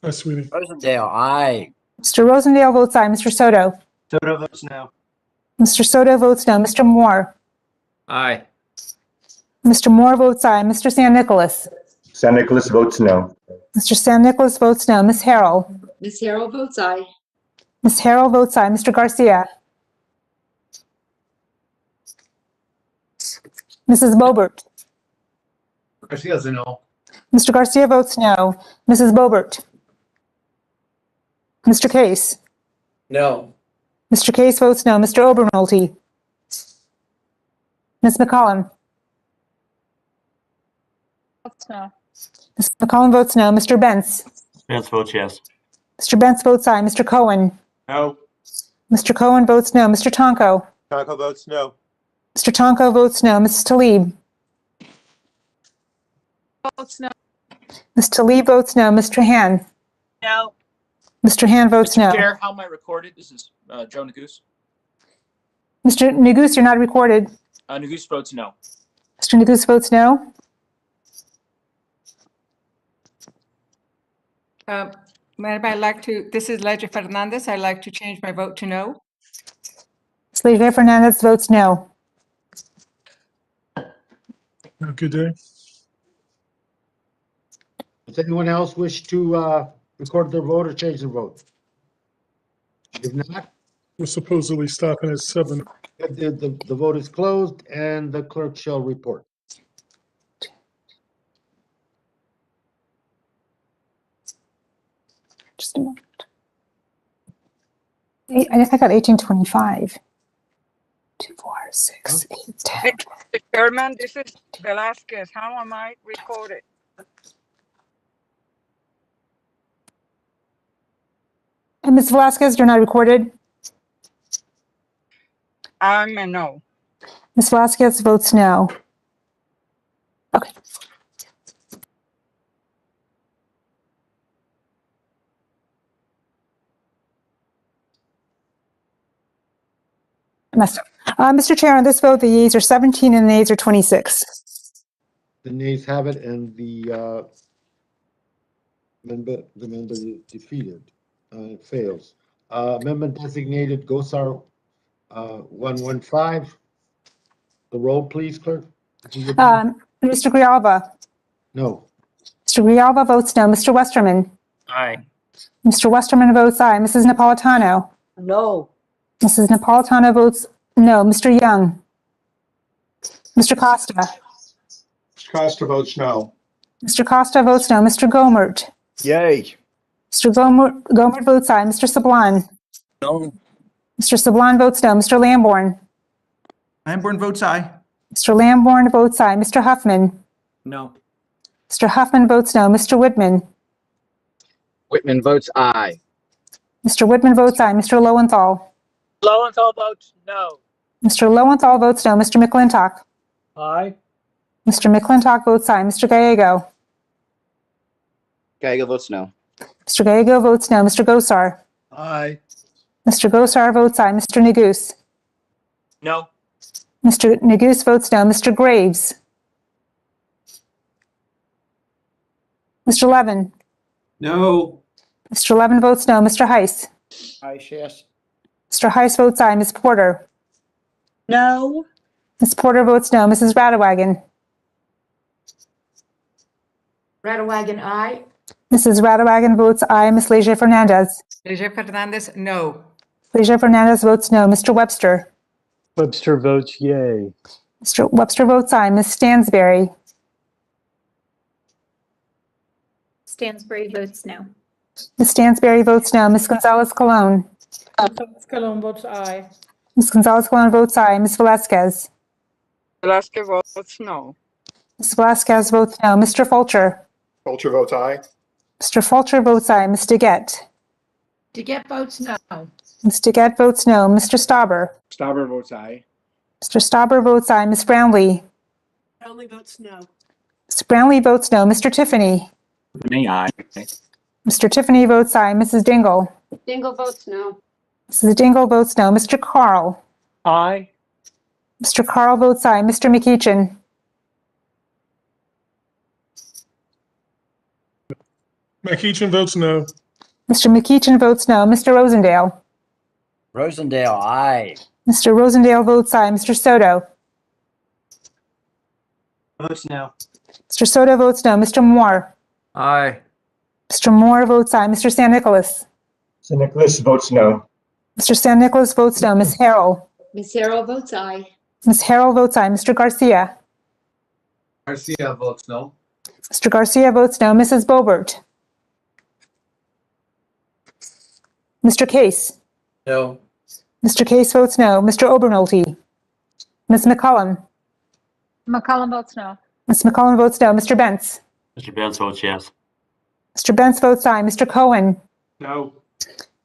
Hi, sweetie. Rosendale, aye. Mr. Rosendale votes aye. Mr. Soto. Soto votes no. Mr. Soto votes no. Mr. Moore. Aye. Mr. Moore votes aye. Mr. San Nicolas. San Nicolas votes no. Mr. San Nicolas votes no. Ms. Harrell. Ms. Harrell votes aye. Ms. Harrell votes aye. Mr. Garcia. Mrs. Bobert. Garcia's a no. Mr. Garcia votes no. Mrs. Bobert. Mr. Case. No. Mr. Case votes no. Mr. Obernolte. Ms. McCollum. Votes no. Ms. McCollum votes no. Mr. Bentz. Spence votes yes. Mr. Bentz votes aye. Mr. Cohen. No. Mr. Cohen votes no. Mr. Tonko. Taco votes no. Mr. Tonko votes no. Mrs. Talib. Votes no. Ms. Talib votes no. Mr. Han. No. Mr. Han votes no. Chair, how am I recorded? This is Joe Neguse. Mr. Neguse, you're not recorded. Neguse votes no. Mr. Neguse votes no. Madam, this is Leger Fernandez. I'd like to change my vote to no. Ms. Leger Fernandez votes no. Have a good day. Does anyone else wish to record their vote or change their vote? If not, We're supposedly stopping at 7. the vote is closed and the clerk shall report. Just a moment. I got 1825. 2, 4, 6, 8, 10. Mr. Chairman, this is Velasquez. How am I recorded? And Ms. Velasquez, you're not recorded. I'm a no. Ms. Velasquez votes no. Okay. Messed up. Mr. Chair, on this vote, the yeas are 17 and the nays are 26. The nays have it and the member defeated fails. Amendment designated Gosar 115. The roll, please, clerk. Mr. Grijalva. No. Mr. Grijalva votes no. Mr. Westerman. Aye. Mr. Westerman votes aye. Mrs. Napolitano. No. Mrs. Napolitano votes no. Mr. Young. Mr. Costa. Mr. Costa votes no. Mr. Costa votes no. Mr. Gomert. Yay. Mr. Gomert votes aye. Mr. Sablan. No. Mr. Sablan votes no. Mr. Lamborn. Lamborn votes aye. Mr. Lamborn votes aye. Mr. Huffman. No. Mr. Huffman votes no. Mr. Whitman. Whitman votes aye. Mr. Whitman votes aye. Mr. Lowenthal. Lowenthal votes no. Mr. Lowenthal votes no. Mr. McClintock. Aye. Mr. McClintock votes aye. Mr. Gallego? Gallego votes no. Mr. Gallego votes no. Mr. Gosar? Aye. Mr. Gosar votes aye. Mr. Neguse? No. Mr. Neguse votes no. Mr. Graves? Mr. Levin? No. Mr. Levin votes no. Mr. Heiss? Aye, yes. Mr. Heiss votes aye. Ms. Porter? No. Ms. Porter votes no. Mrs. Radewagen? Radewagen, aye. Mrs. Radewagen votes aye. Ms. Leger Fernandez? Leger Fernandez, no. Leger Fernandez votes no. Mr. Webster? Webster votes yay. Mr. Webster votes aye. Ms. Stansberry? Stansberry votes no. Ms. Stansberry votes no. Ms. Gonzalez Colon? Gonzalez Colon votes aye. Ms. Gonzalez Colon votes aye. Ms. Velasquez? Velasquez votes no. Ms. Velasquez votes no. Mr. Fulcher? Fulcher votes aye. Mr. Fulcher votes aye. Ms. DeGette? DeGette votes no. Ms. DeGette votes no. Mr. Stauber? Stauber votes aye. Mr. Stauber votes aye. Ms. Brownlee? Brownlee votes no. Mr. Brownlee votes no. Mr. Tiffany? Me, aye. Mr. Tiffany votes aye. Mrs. Dingle? Dingle votes no. Mrs. Dingle votes no. Mr. Carl? Aye. Mr. Carl votes aye. Mr. McEachin? McEachin votes no. Mr. McEachin votes no. Mr. Rosendale? Rosendale, aye. Mr. Rosendale votes aye. Mr. Soto? Votes no. Mr. Soto votes no. Mr. Moore? Aye. Mr. Moore votes aye. Mr. San Nicolas? St. Nicholas votes no. Mr. San Nicolas votes no. Ms. Harrell? Ms. Harrell votes aye. Ms. Harrell votes aye. Mr. Garcia? Garcia votes no. Mr. Garcia votes no. Mrs. Bobert? Mr. Case? No. Mr. Case votes no. Mr. Obernolte? Ms. McCullum? McCollum votes no. Ms. McCullum votes no. Mr. Bentz? Mr. Benz votes yes. Mr. Bentz votes aye. Mr. Cohen? No.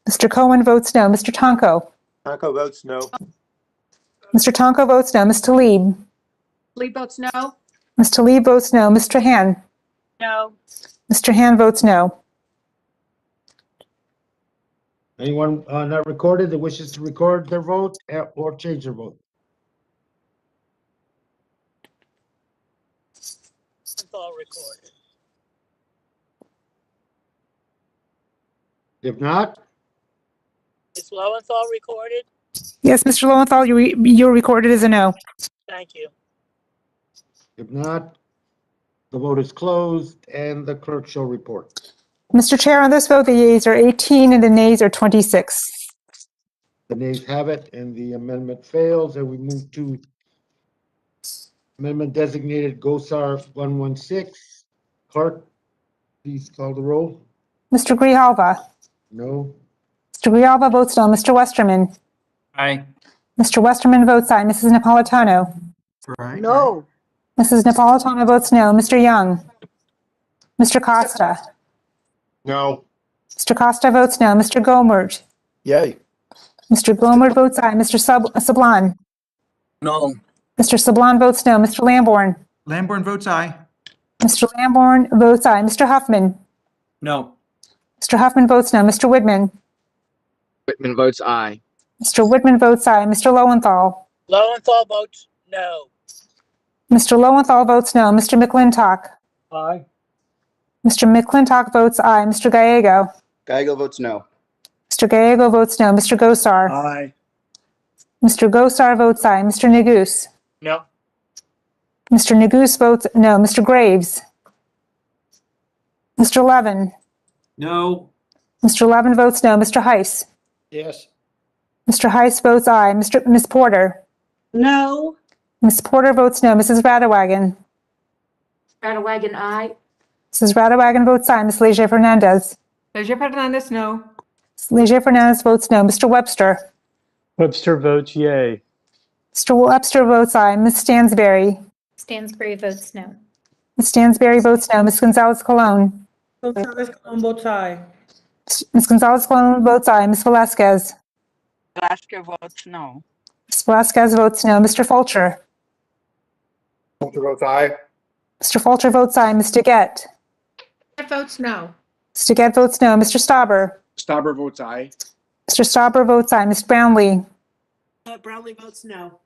Mr. Cohen votes no. Mr. Tonko? Tonko votes no. Mr. Tonko votes no. Ms. Talib? Lee votes no. Ms. Talib votes no. Mr. Han? No. Mr. Han votes no. Anyone not recorded that wishes to record their vote or change their vote? All recorded. If not, Is Lowenthal recorded? Yes, Mr. Lowenthal, you're recorded as a no. Thank you. if not, the vote is closed and the clerk shall report. Mr. Chair, on this vote, the yeas are 18 and the nays are 26. The nays have it and the amendment fails, and we move to amendment designated GOSAR 116. Clerk, please call the roll. Mr. Grijalva? No. Mr. Grijalva votes no. Mr. Westerman? Aye. Mr. Westerman votes aye. Mrs. Napolitano? No. Mrs. Napolitano votes no. Mr. Young? Mr. Costa? No. Mr. Costa votes no. Mr. Gomert? Yay. Mr. Gomert votes aye. Mr. Sablan? No. Mr. Sablan votes no. Mr. Lamborn? Lamborn votes aye. Mr. Lamborn votes aye. Mr. Huffman? No. Mr. Huffman votes no. Mr. Whitman? Whitman votes aye. Mr. Whitman votes aye. Mr. Lowenthal? Lowenthal votes no. Mr. Lowenthal votes no. Mr. McClintock? Aye. Mr. McClintock votes aye. Mr. Gallego? Gallego votes no. Mr. Gallego votes no. Mr. Gosar? Aye. Mr. Gosar votes aye. Mr. Neguse? No. Mr. Neguse votes no. Mr. Graves? Mr. Levin? No. Mr. Levin votes no. Mr. Heiss? Yes. Mr. Heiss votes aye. Ms. Porter? No. Ms. Porter votes no. Mrs. Radewagen? Radewagen, aye. Mrs. Radewagen votes aye. Ms. Leger Fernandez? Leger Fernandez, no. Ms. Leger Fernandez votes no. Mr. Webster? Webster votes yay. Mr. Webster votes aye. Ms. Stansberry? Stansberry votes no. Ms. Stansberry votes no. Ms. Gonzalez Colon? Gonzalez Colon votes aye. Ms. Gonzalez Colon votes aye. Ms. Velasquez? Velasquez votes no. Ms. Velasquez votes no. Mr. Fulcher? Fulcher votes aye. Mr. Falter votes aye. Ms. Deget. Deget votes no. Ms. Deget votes no. Mr. Stauber. Stauber votes aye. Mr. Stauber votes aye. Ms. Brownlee. Brownlee votes no.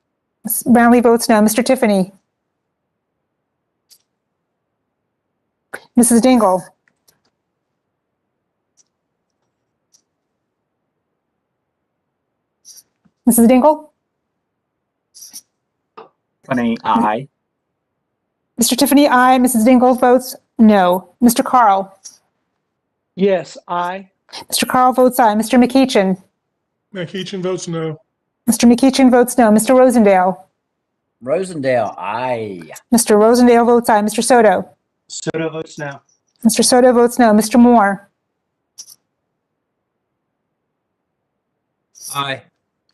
Ms. Brownlee votes no. Mr. Tiffany. Mrs. Dingle. Mrs. Dingle? Tiffany, I. Mr. Tiffany, aye. Mrs. Dingle votes no. Mr. Carl? Yes, aye. Mr. Carl votes aye. Mr. McEachin? McEachin votes no. Mr. McEachin votes no. Mr. Rosendale? Rosendale, aye. Mr. Rosendale votes aye. Mr. Soto? Soto votes no. Mr. Soto votes no. Mr. Moore? Aye.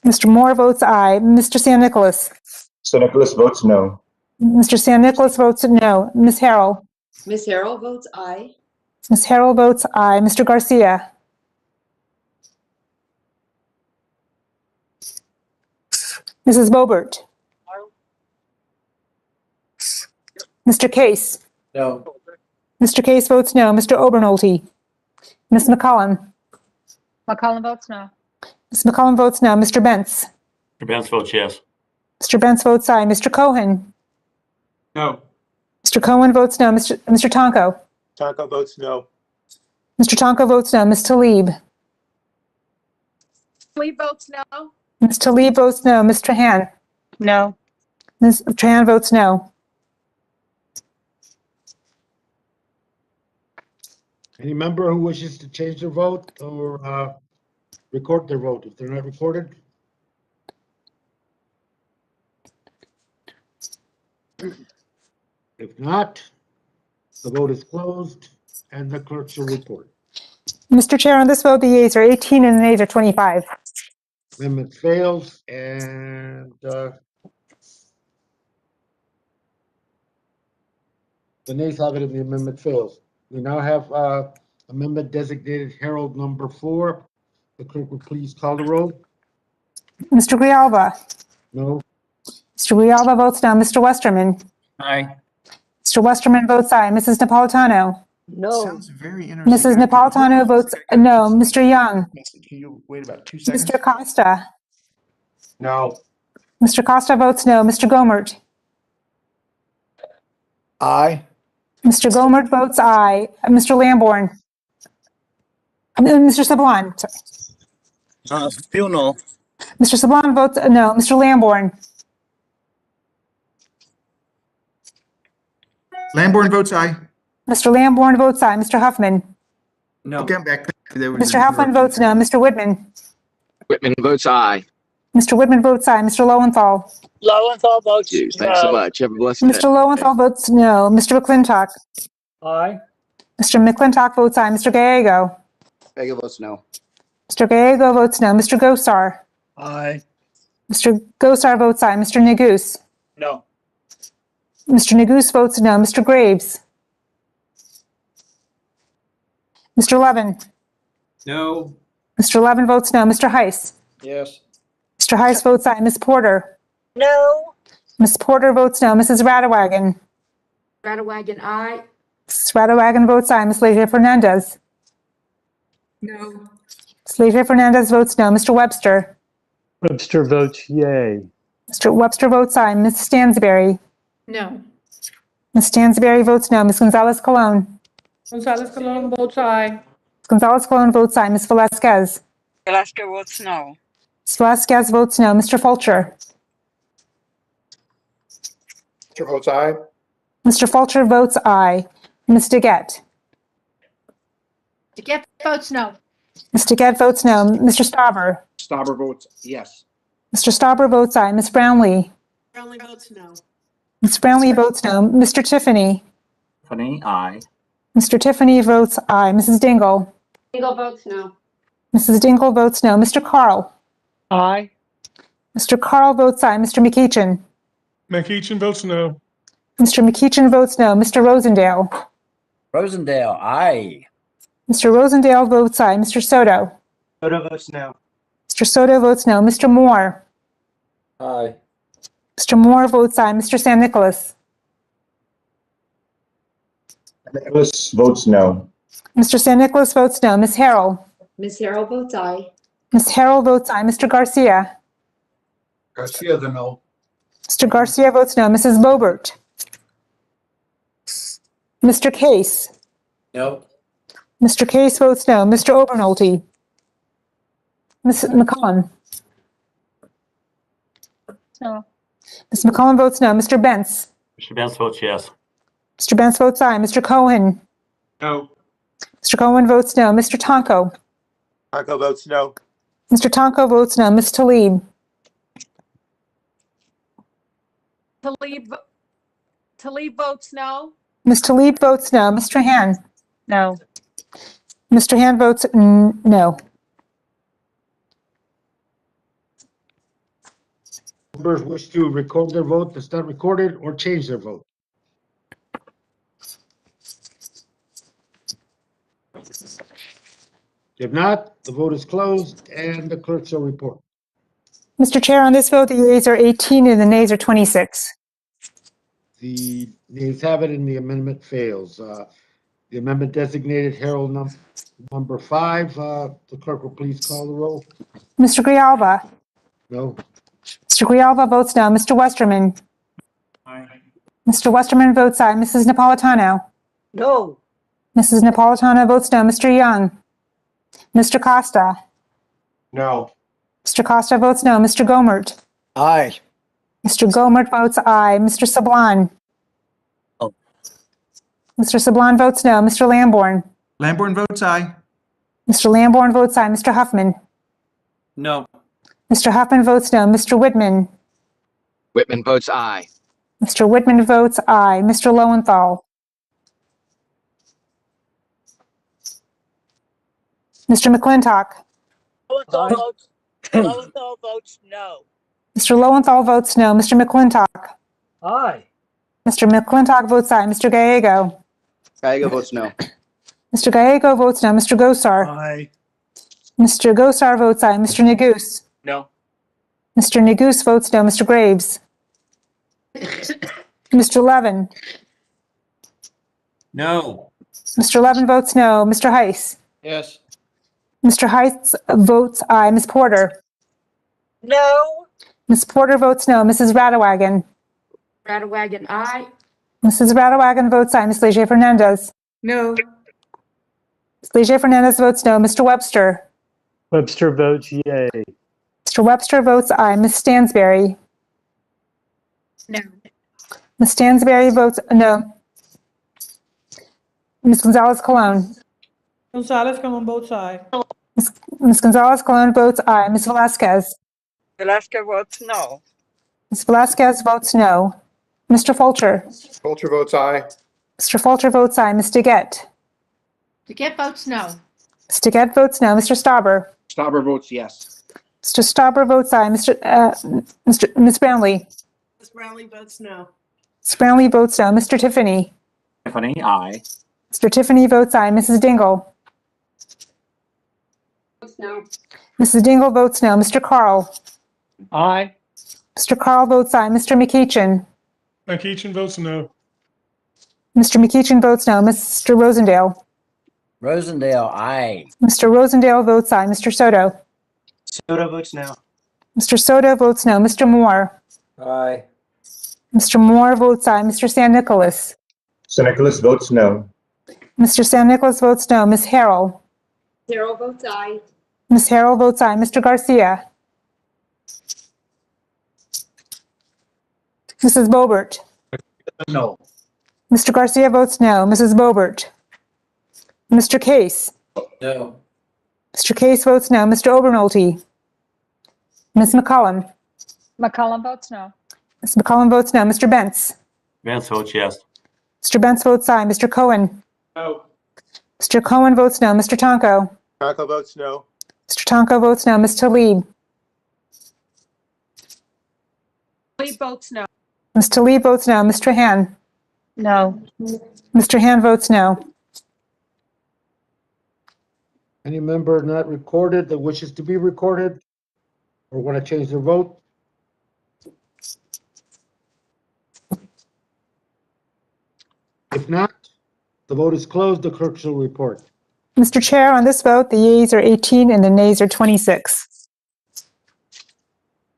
Mr. Moore votes aye. Mr. San Nicolas? San Nicolas votes no. Mr. San Nicolas votes no. Ms. Harrell? Miss Harrell votes aye. Ms. Harrell votes aye. Mr. Garcia? Mrs. Bobert? Mr. Case? No. Mr. Case votes no. Mr. Obernolte? Ms. McCollum? McCollum votes no. Ms. McCollum votes no. Mr. Bentz? Mr. Benz votes yes. Mr. Bentz votes aye. Mr. Cohen? No. Mr. Cohen votes no. Mr. Tonko? Tonko votes no. Mr. Tonko votes no. Ms. Talib? Lee votes no. Ms. Talib votes no. Ms. Trahan? No. Ms. Trahan votes no. Any member who wishes to change their vote or record their vote if they're not recorded? If not, the vote is closed and the clerk shall report. Mr. Chair, on this vote, the yeas are 18 and the nays are 25. Amendment fails and the nays have it and the amendment fails. We now have amendment designated Herald number 4. The clerk will please call the roll. Mr. Grijalva? No. Mr. Grijalva votes no. Mr. Westerman? Aye. Mr. Westerman votes aye. Mrs. Napolitano? No. Sounds very interesting. Mrs. Napolitano votes no. Mr. Young? Can you wait about 2 seconds? Mr. Costa? No. Mr. Costa votes no. Mr. Gomert? Aye. Mr. Gomert votes aye. Mr. Lamborn? Mr. Sablon? Sorry. Still no. Mr. Sablon votes no. Mr. Lamborn? Lamborn votes aye. Mr. Lamborn votes aye. Mr. Huffman? No. Okay, I'm back. There was Mr. an Huffman votes no. Mr. Whitman? Whitman votes aye. Mr. Whitman votes aye. Mr. Lowenthal? Lowenthal votes no. Thanks so much. Have a blessed day. Mr. Lowenthal votes no. Mr. McClintock? Aye. Mr. McClintock votes aye. Mr. Gallego? Vega votes no. Mr. Gallego votes no. Mr. Gosar? Aye. Mr. Gosar votes aye. Mr. Neguse? No. Mr. Neguse votes no. Mr. Graves? Mr. Levin? No. Mr. Levin votes no. Mr. Heiss? Yes. Mr. Heiss votes aye. Ms. Porter? No. Ms. Porter votes no. Mrs. Radewagen? Radewagen, aye. Mrs. Radewagen votes aye. Ms. Leisure Fernandez? No. Ms. Leisure Fernandez votes no. Mr. Webster? Webster votes yay. Mr. Webster votes aye. Ms. Stansberry? No. Ms. Stansberry votes no. Ms. Gonzalez Colon? Gonzalez Colon votes aye. Ms. Gonzalez Colon votes aye. Ms. Velasquez? Velasquez votes no. Ms. Velasquez votes no. Mr. Fulcher? Mr. votes aye. Mr. Fulcher votes aye. Ms. Deget? Deget votes no. Ms. Deget votes no. Mr. Stauber? Stauber votes yes. Mr. Stauber votes aye. Ms. Brownlee? Brownlee votes no. Ms. Brownlee votes no. Mr. Tiffany? Tiffany, aye. Mr. Tiffany votes aye. Mrs. Dingle? Dingle votes no. Mrs. Dingle votes no. Mr. Carl? Aye. Mr. Carl votes aye. Mr. McEachin? McEachin votes no. Mr. McEachin votes no. Mr. Rosendale? Rosendale, aye. Mr. Rosendale votes aye. Mr. Soto? Soto votes no. Mr. Soto votes no. Mr. Moore? Aye. Mr. Moore votes aye. Mr. San Nicolas? Nicholas votes no. Mr. San Nicolas votes no. Ms. Harrell. Ms. Harrell votes aye. Ms. Harrell votes aye. Mr. Garcia. Garcia, the no. Mr. Garcia votes no. Mrs. Boebert. Mr. Case. No. Mr. Case votes no. Mr. Obernolte. Ms. McCollum. No. Ms. McCollum votes no. Mr. Bentz. Mr. Bentz votes yes. Mr. Bentz votes aye. Mr. Cohen. No. Mr. Cohen votes no. Mr. Tonko. Tonko votes no. Mr. Tonko votes no. Ms. Talib. Talib votes no. Ms. Talib votes no. Mr. Han. No. Mr. Han votes no. Members wish to record their vote that's not recorded or change their vote. If not, the vote is closed and the clerk shall report. Mr. Chair, on this vote, the yeas are 18 and the nays are 26. The nays have it and the amendment fails. The amendment designated Harold number 5. The clerk will please call the roll. Mr. Grijalva. No. Mr. Grijalva votes no. Mr. Westerman. Aye. Mr. Westerman votes aye. Mrs. Napolitano. No. Mrs. Napolitano votes no. Mr. Young. Mr. Costa. No. Mr. Costa votes no. Mr. Gomert. Aye. Mr. Gomert votes aye. Mr. Sablan. Oh. Mr. Sablan votes no. Mr. Lamborn. Lamborn votes aye. Mr. Lamborn votes aye. Mr. Huffman. No. Mr. Huffman votes no. Mr. Whitman. Whitman votes aye. Mr. Whitman votes aye. Mr. Lowenthal. Mr. McClintock. Lowenthal votes no. Mr. Lowenthal votes no. Mr. McClintock. Aye. Mr. McClintock votes aye. Mr. Gallego. Gallego votes no. Mr. Gallego votes no. Mr. Gosar. Aye. Mr. Gosar votes aye. Mr. Neguse. No. Mr. Neguse votes no. Mr. Graves. Mr. Levin. No. Mr. Levin votes no. Mr. Heiss. Yes. Mr. Heiss votes aye. Ms. Porter. No. Ms. Porter votes no. Mrs. Radawagon. Radawagon, aye. Mrs. Radawagon votes aye. Ms. Leger Fernandez. No. Ms. Leger Fernandez votes no. Mr. Webster. Webster votes yay. Mr. Webster votes aye. Ms. Stansberry. No. Ms. Stansberry votes no. Ms. Gonzalez-Colon. Gonzalez votes aye. Ms. Gonzalez-Colon votes aye. Ms. Velasquez. Velasquez votes no. Ms. Velasquez votes no. Mr. Fulcher. Fulcher votes aye. Mr. Fulcher votes aye. Ms. DeGette. DeGette votes no. Ms. DeGette votes no. Mr. Stauber. Stauber votes yes. Mr. Stauber votes aye. Ms. Brownlee. Ms. Brownlee votes no. Ms. Brownlee votes no. Mr. Tiffany. Tiffany, aye. Mr. Tiffany votes aye. Mrs. Dingle. No. Mrs. Dingle votes no. Mr. Carl. Aye. Mr. Carl votes aye. Mr. McEachin. McEachin votes no. Mr. McEachin votes no. Mr. Rosendale. Rosendale, aye. Mr. Rosendale votes aye. Mr. Soto. Soto votes no. Mr. Soto votes no. Mr. Moore. Aye. Mr. Moore votes aye. Mr. San Nicolas. San Nicholas votes no. Mr. San Nicolas votes no. Ms. Harrell. Harrell votes aye. Ms. Harrell votes aye. Mr. Garcia. Mrs. Boebert. No. Mr. Garcia votes no. Mrs. Boebert. Mr. Case. No. Mr. Case votes no. Mr. Obernolte. Ms. McCollum. McCollum votes no. Ms. McCollum votes no. Mr. Bentz. Bentz votes yes. Mr. Bentz votes aye. Mr. Cohen. No. Mr. Cohen votes no. Mr. Tonko. Tonko votes no. Mr. Tonko votes no. Ms. Talib. Talib votes no. Ms. Talib votes no. Mr. Han. No. Mr. Han votes no. Any member not recorded that wishes to be recorded or want to change their vote? If not, The vote is closed. The clerk shall report. Mr. Chair, on this vote, the yeas are 18 and the nays are 26.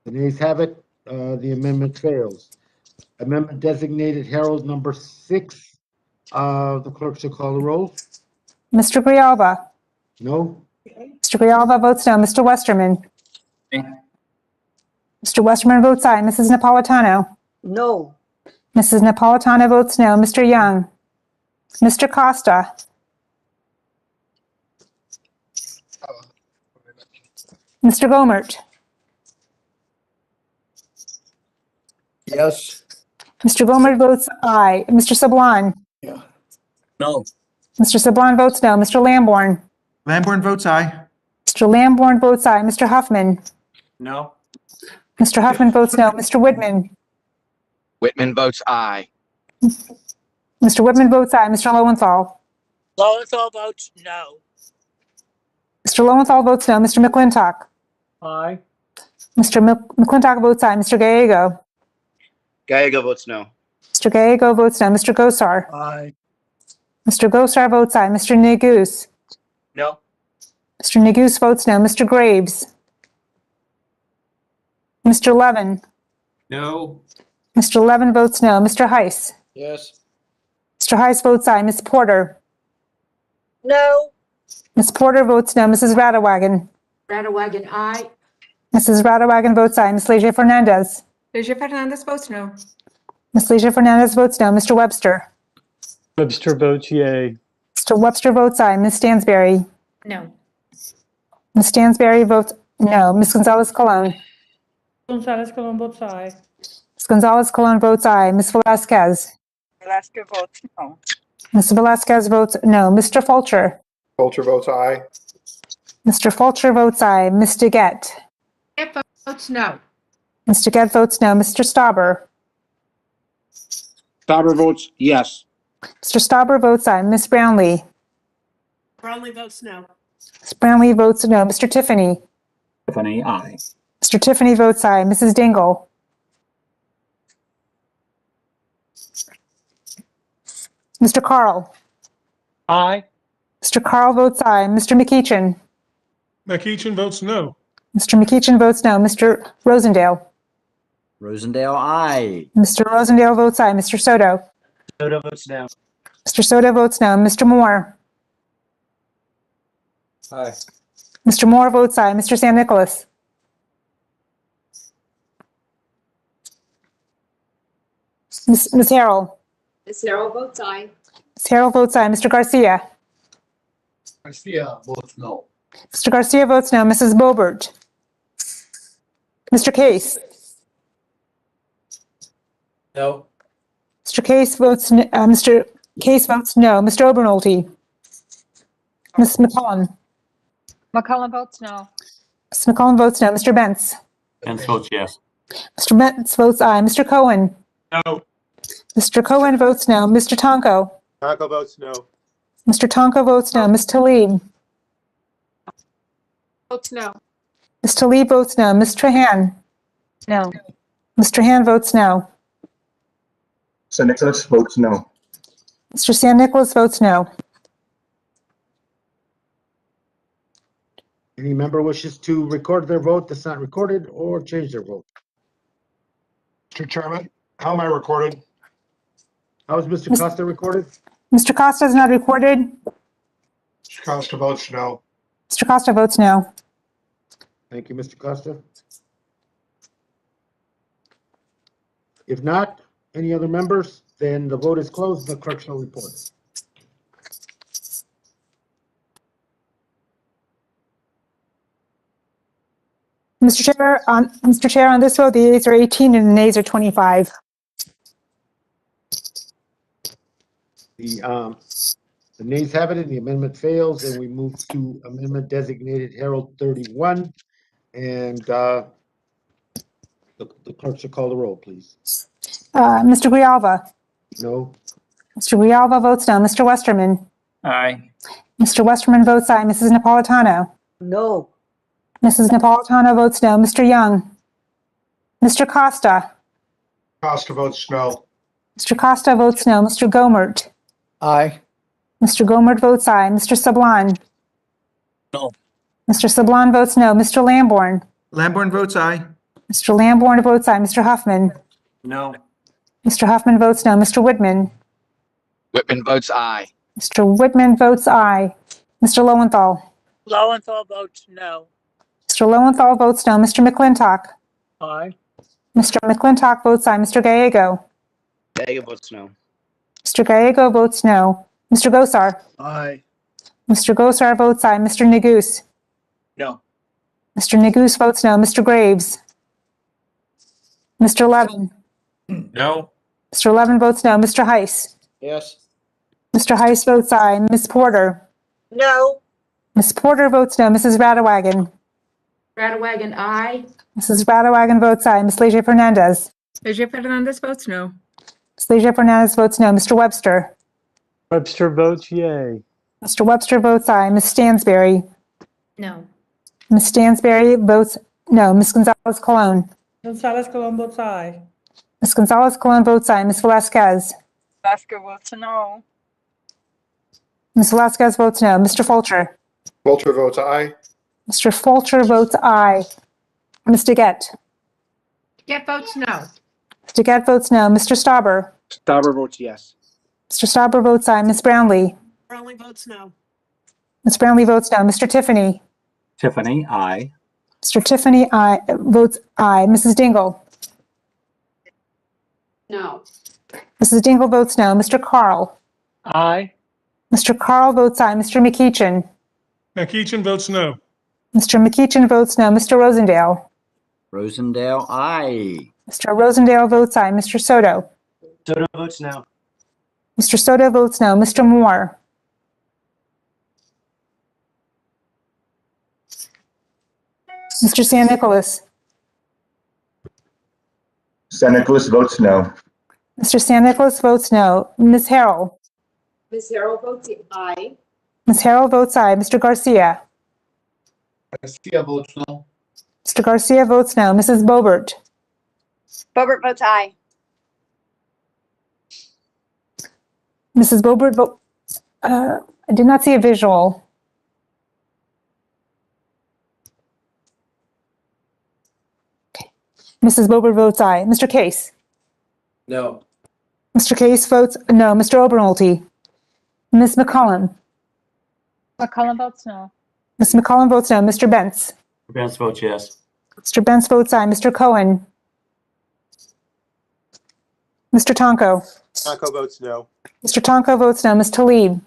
The nays have it. The amendment fails. Amendment designated Herald number 6. The clerk shall call the roll. Mr. Grijalva? No? Mr. Grijalva votes no. Mr. Westerman? Aye. Mr. Westerman votes aye. Mrs. Napolitano? No. Mrs. Napolitano votes no. Mr. Young? Mr. Costa? Mr. Gomert? Yes. Mr. Gomert votes aye. Mr. Sablon? No. Mr. Sablon votes no. Mr. Lamborn? Lamborn votes aye. Mr. Lamborn votes aye. Mr. Huffman? No. Mr. Huffman votes no. Mr. Whitman? Whitman votes aye. Mr. Whitman votes aye. Mr. Lowenthal? Lowenthal votes no. Mr. Lowenthal votes no. Mr. McClintock? Aye. Mr. McClintock votes aye. Mr. Gallego? Gallego votes no. Mr. Gallego votes no. Mr. Gosar? Aye. Mr. Gosar votes aye. Mr. Neguse? No. Mr. Neguse votes no. Mr. Graves? Mr. Levin? No. Mr. Levin votes no. Mr. Heiss? Yes. Mr. Heiss votes aye. Ms. Porter? No. Ms. Porter votes no. Mrs. Radawagon? Radawagon, aye. Mrs. Radawagon votes aye. Ms. Leisure Fernandez? Leisure Fernandez votes no. Ms. Leisure Fernandez votes no. Mr. Webster? Webster votes yay. Mr. Webster votes aye. Ms. Stansberry? No. Ms. Stansberry votes no. Ms. Gonzalez Colon? Gonzalez Colon votes aye. Ms. Gonzalez Colon votes aye. Ms. Velasquez? Velasquez votes no. Ms. Velasquez votes no. Mr. Fulcher? Fulcher votes aye. Mr. Fulcher votes aye. Ms. DeGette? Get votes no. Ms. DeGette votes no. Mr. Stauber? Stauber votes yes. Mr. Stauber votes aye. Ms. Brownlee? Brownlee votes no. Ms. Brownlee votes no. Mr. Tiffany? Tiffany, aye. Mr. Tiffany votes aye. Mrs. Dingle? Mr. Carl? Aye. Mr. Carl votes aye. Mr. McEachin? McEachin votes no. Mr. McEachin votes no. Mr. Rosendale? Rosendale, aye. Mr. Rosendale votes aye. Mr. Soto? Soto votes no. Mr. Soto votes no. Mr. Moore? Aye. Mr. Moore votes aye. Mr. San Nicolas? Ms. Harrell? Ms. Harrell votes aye. Ms. Harrell votes aye. Mr. Garcia? Garcia votes no. Mr. Garcia votes no. Mrs. Bobert? Mr. Case? No. Mr. Case votes Mr. Case votes no. Mr. Obernolte? Ms. McCollum? McCullough votes no. Ms. McCollum votes no. Mr. Bentz? Pence votes yes. Mr. Bentz votes aye. Mr. Cohen? No. Mr. Cohen votes no. Mr. Tonko? Tonko votes no. Mr. Tonko votes no. Ms. Talib? Votes no. Ms. Talib votes no. Ms. Trahan? No. Mr. Trahan votes no. San Nicolas votes no. Mr. San Nicolas votes no. Any member wishes to record their vote that's not recorded or change their vote? Mr. Chairman, how am I recorded? How is Mr. Costa recorded? Mr. Costa is not recorded. Mr. Costa votes no. Mr. Costa votes no. Thank you, Mr. Costa. If not, any other members, then the vote is closed. The clerk shall report. Mr. Chair, on this vote, the yeas are 18 and the nays are 25. The nays have it and the amendment fails, and we move to amendment designated Herald 31. And the clerk should call the roll, please. Mr. Grijalva? No? Mr. Grijalva votes no. Mr. Westerman? Aye. Mr. Westerman votes aye. Mrs. Napolitano? No. Mrs. Napolitano votes no. Mr. Young? Mr. Costa? Costa votes no. Mr. Costa votes no. Mr. Gomert? Aye. Mr. Gomer votes aye. Mr. Sablan? No. Mr. Sablan votes no. Mr. Lamborn? Lamborn votes aye. Mr. Lamborn votes aye. Mr. Huffman? No. Mr. Huffman votes no. Mr. Whitman? Whitman votes aye. Mr. Whitman votes aye. Mr. Lowenthal? Lowenthal votes no. Mr. Lowenthal votes no. Mr. McClintock? Aye. Mr. McClintock votes aye. Mr. Gallego? Gallego votes no. Mr. Gallego votes no. Mr. Gosar? Aye. Mr. Gosar votes aye. Mr. Neguse? No. Mr. Neguse votes no. Mr. Graves? Mr. Levin? No. Mr. Levin votes no. Mr. Heiss? Yes. Mr. Heiss votes aye. Ms. Porter? No. Ms. Porter votes no. Mrs. Radawagon? Radawagon, I. Mrs. Radawagon votes aye. Ms. Leisure Fernandez? Leisure Fernandez votes no. Ms. Leisure Fernandez votes no. Mr. Webster? Webster votes yay. Mr. Webster votes aye. Ms. Stansberry? No. Ms. Stansberry votes no. Ms. Gonzalez Colon? Gonzalez Colon votes aye. Ms. Gonzalez Colon votes aye. Ms. Velasquez? Velasquez votes no. Ms. Velasquez votes no. Mr. Fulcher? Fulcher votes aye. Mr. Fulcher votes aye. Ms. DeGette? Get votes no. Ms. DeGette votes no. Mr. Stauber? Stauber votes yes. Mr. Stauber votes aye. Ms. Brownlee? Brownlee votes no. Ms. Brownlee votes no. Mr. Tiffany? Tiffany, aye. Mr. Tiffany votes aye. Mrs. Dingle? No. Mrs. Dingle votes no. Mr. Carl? Aye. Mr. Carl votes aye. Mr. McEachin? McEachin votes no. Mr. McEachin votes no. Mr. Rosendale? Rosendale, aye. Mr. Rosendale votes aye. Mr. Soto? Soto votes no. Mr. Soto votes no. Mr. Moore? Mr. San Nicolas? San Nicolas votes no. Mr. San Nicolas votes no. Ms. Harrell? Ms. Harrell votes aye. Ms. Harrell votes aye. Mr. Garcia? Garcia votes no. Mr. Garcia votes no. Mrs. Bobert? Boebert votes aye. Mrs. Bobert I did not see a visual. Okay. Mrs. Bobert votes aye. Mr. Case? No. Mr. Case votes no. Mr. Obernolte? Ms. McCollum? McCollum votes no. Ms. McCollum votes no. Mr. Bentz? Vance votes yes. Mr. Bentz votes aye. Mr. Cohen? Mr. Tonko? Tonko votes no. Mr. Tonko votes no. Ms. Talib?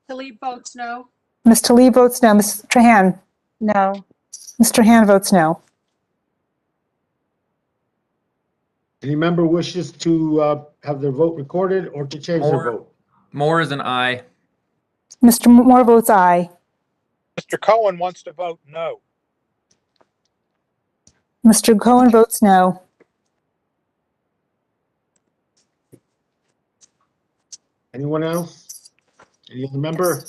Talib votes no. Ms. Talib votes no. Ms. Trahan? No. Mr. Han votes no. Any member wishes to have their vote recorded or to change their Moore. vote? Moore is an aye. Mr. Moore votes aye. Mr. Cohen wants to vote no. Mr. Cohen votes no. Anyone else? Any other member?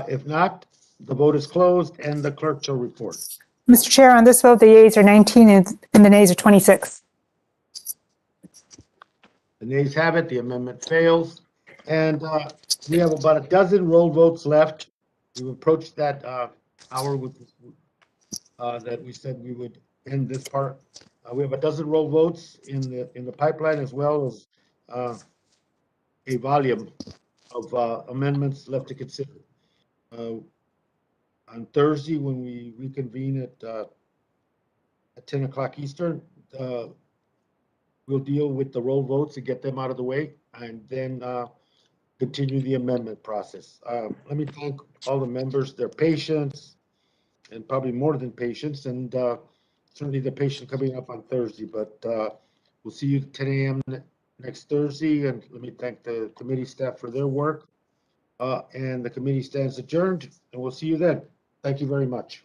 If not, the vote is closed and the clerk shall report. Mr. Chair, on this vote, the yeas are 19 and the nays are 26. The nays have it, the amendment fails. And we have about a dozen roll votes left. We've approached that hour with that we said we would end this part. We have a dozen roll votes in the pipeline, as well as a volume of amendments left to consider. On Thursday, when we reconvene at 10 o'clock Eastern, we'll deal with the roll votes and get them out of the way, and then continue the amendment process. Let me thank all the members, their patience, and probably more than patience, and certainly the patience coming up on Thursday. But we'll see you at 10 a.m. next Thursday, and let me thank the committee staff for their work. And the committee stands adjourned, and we'll see you then. Thank you very much.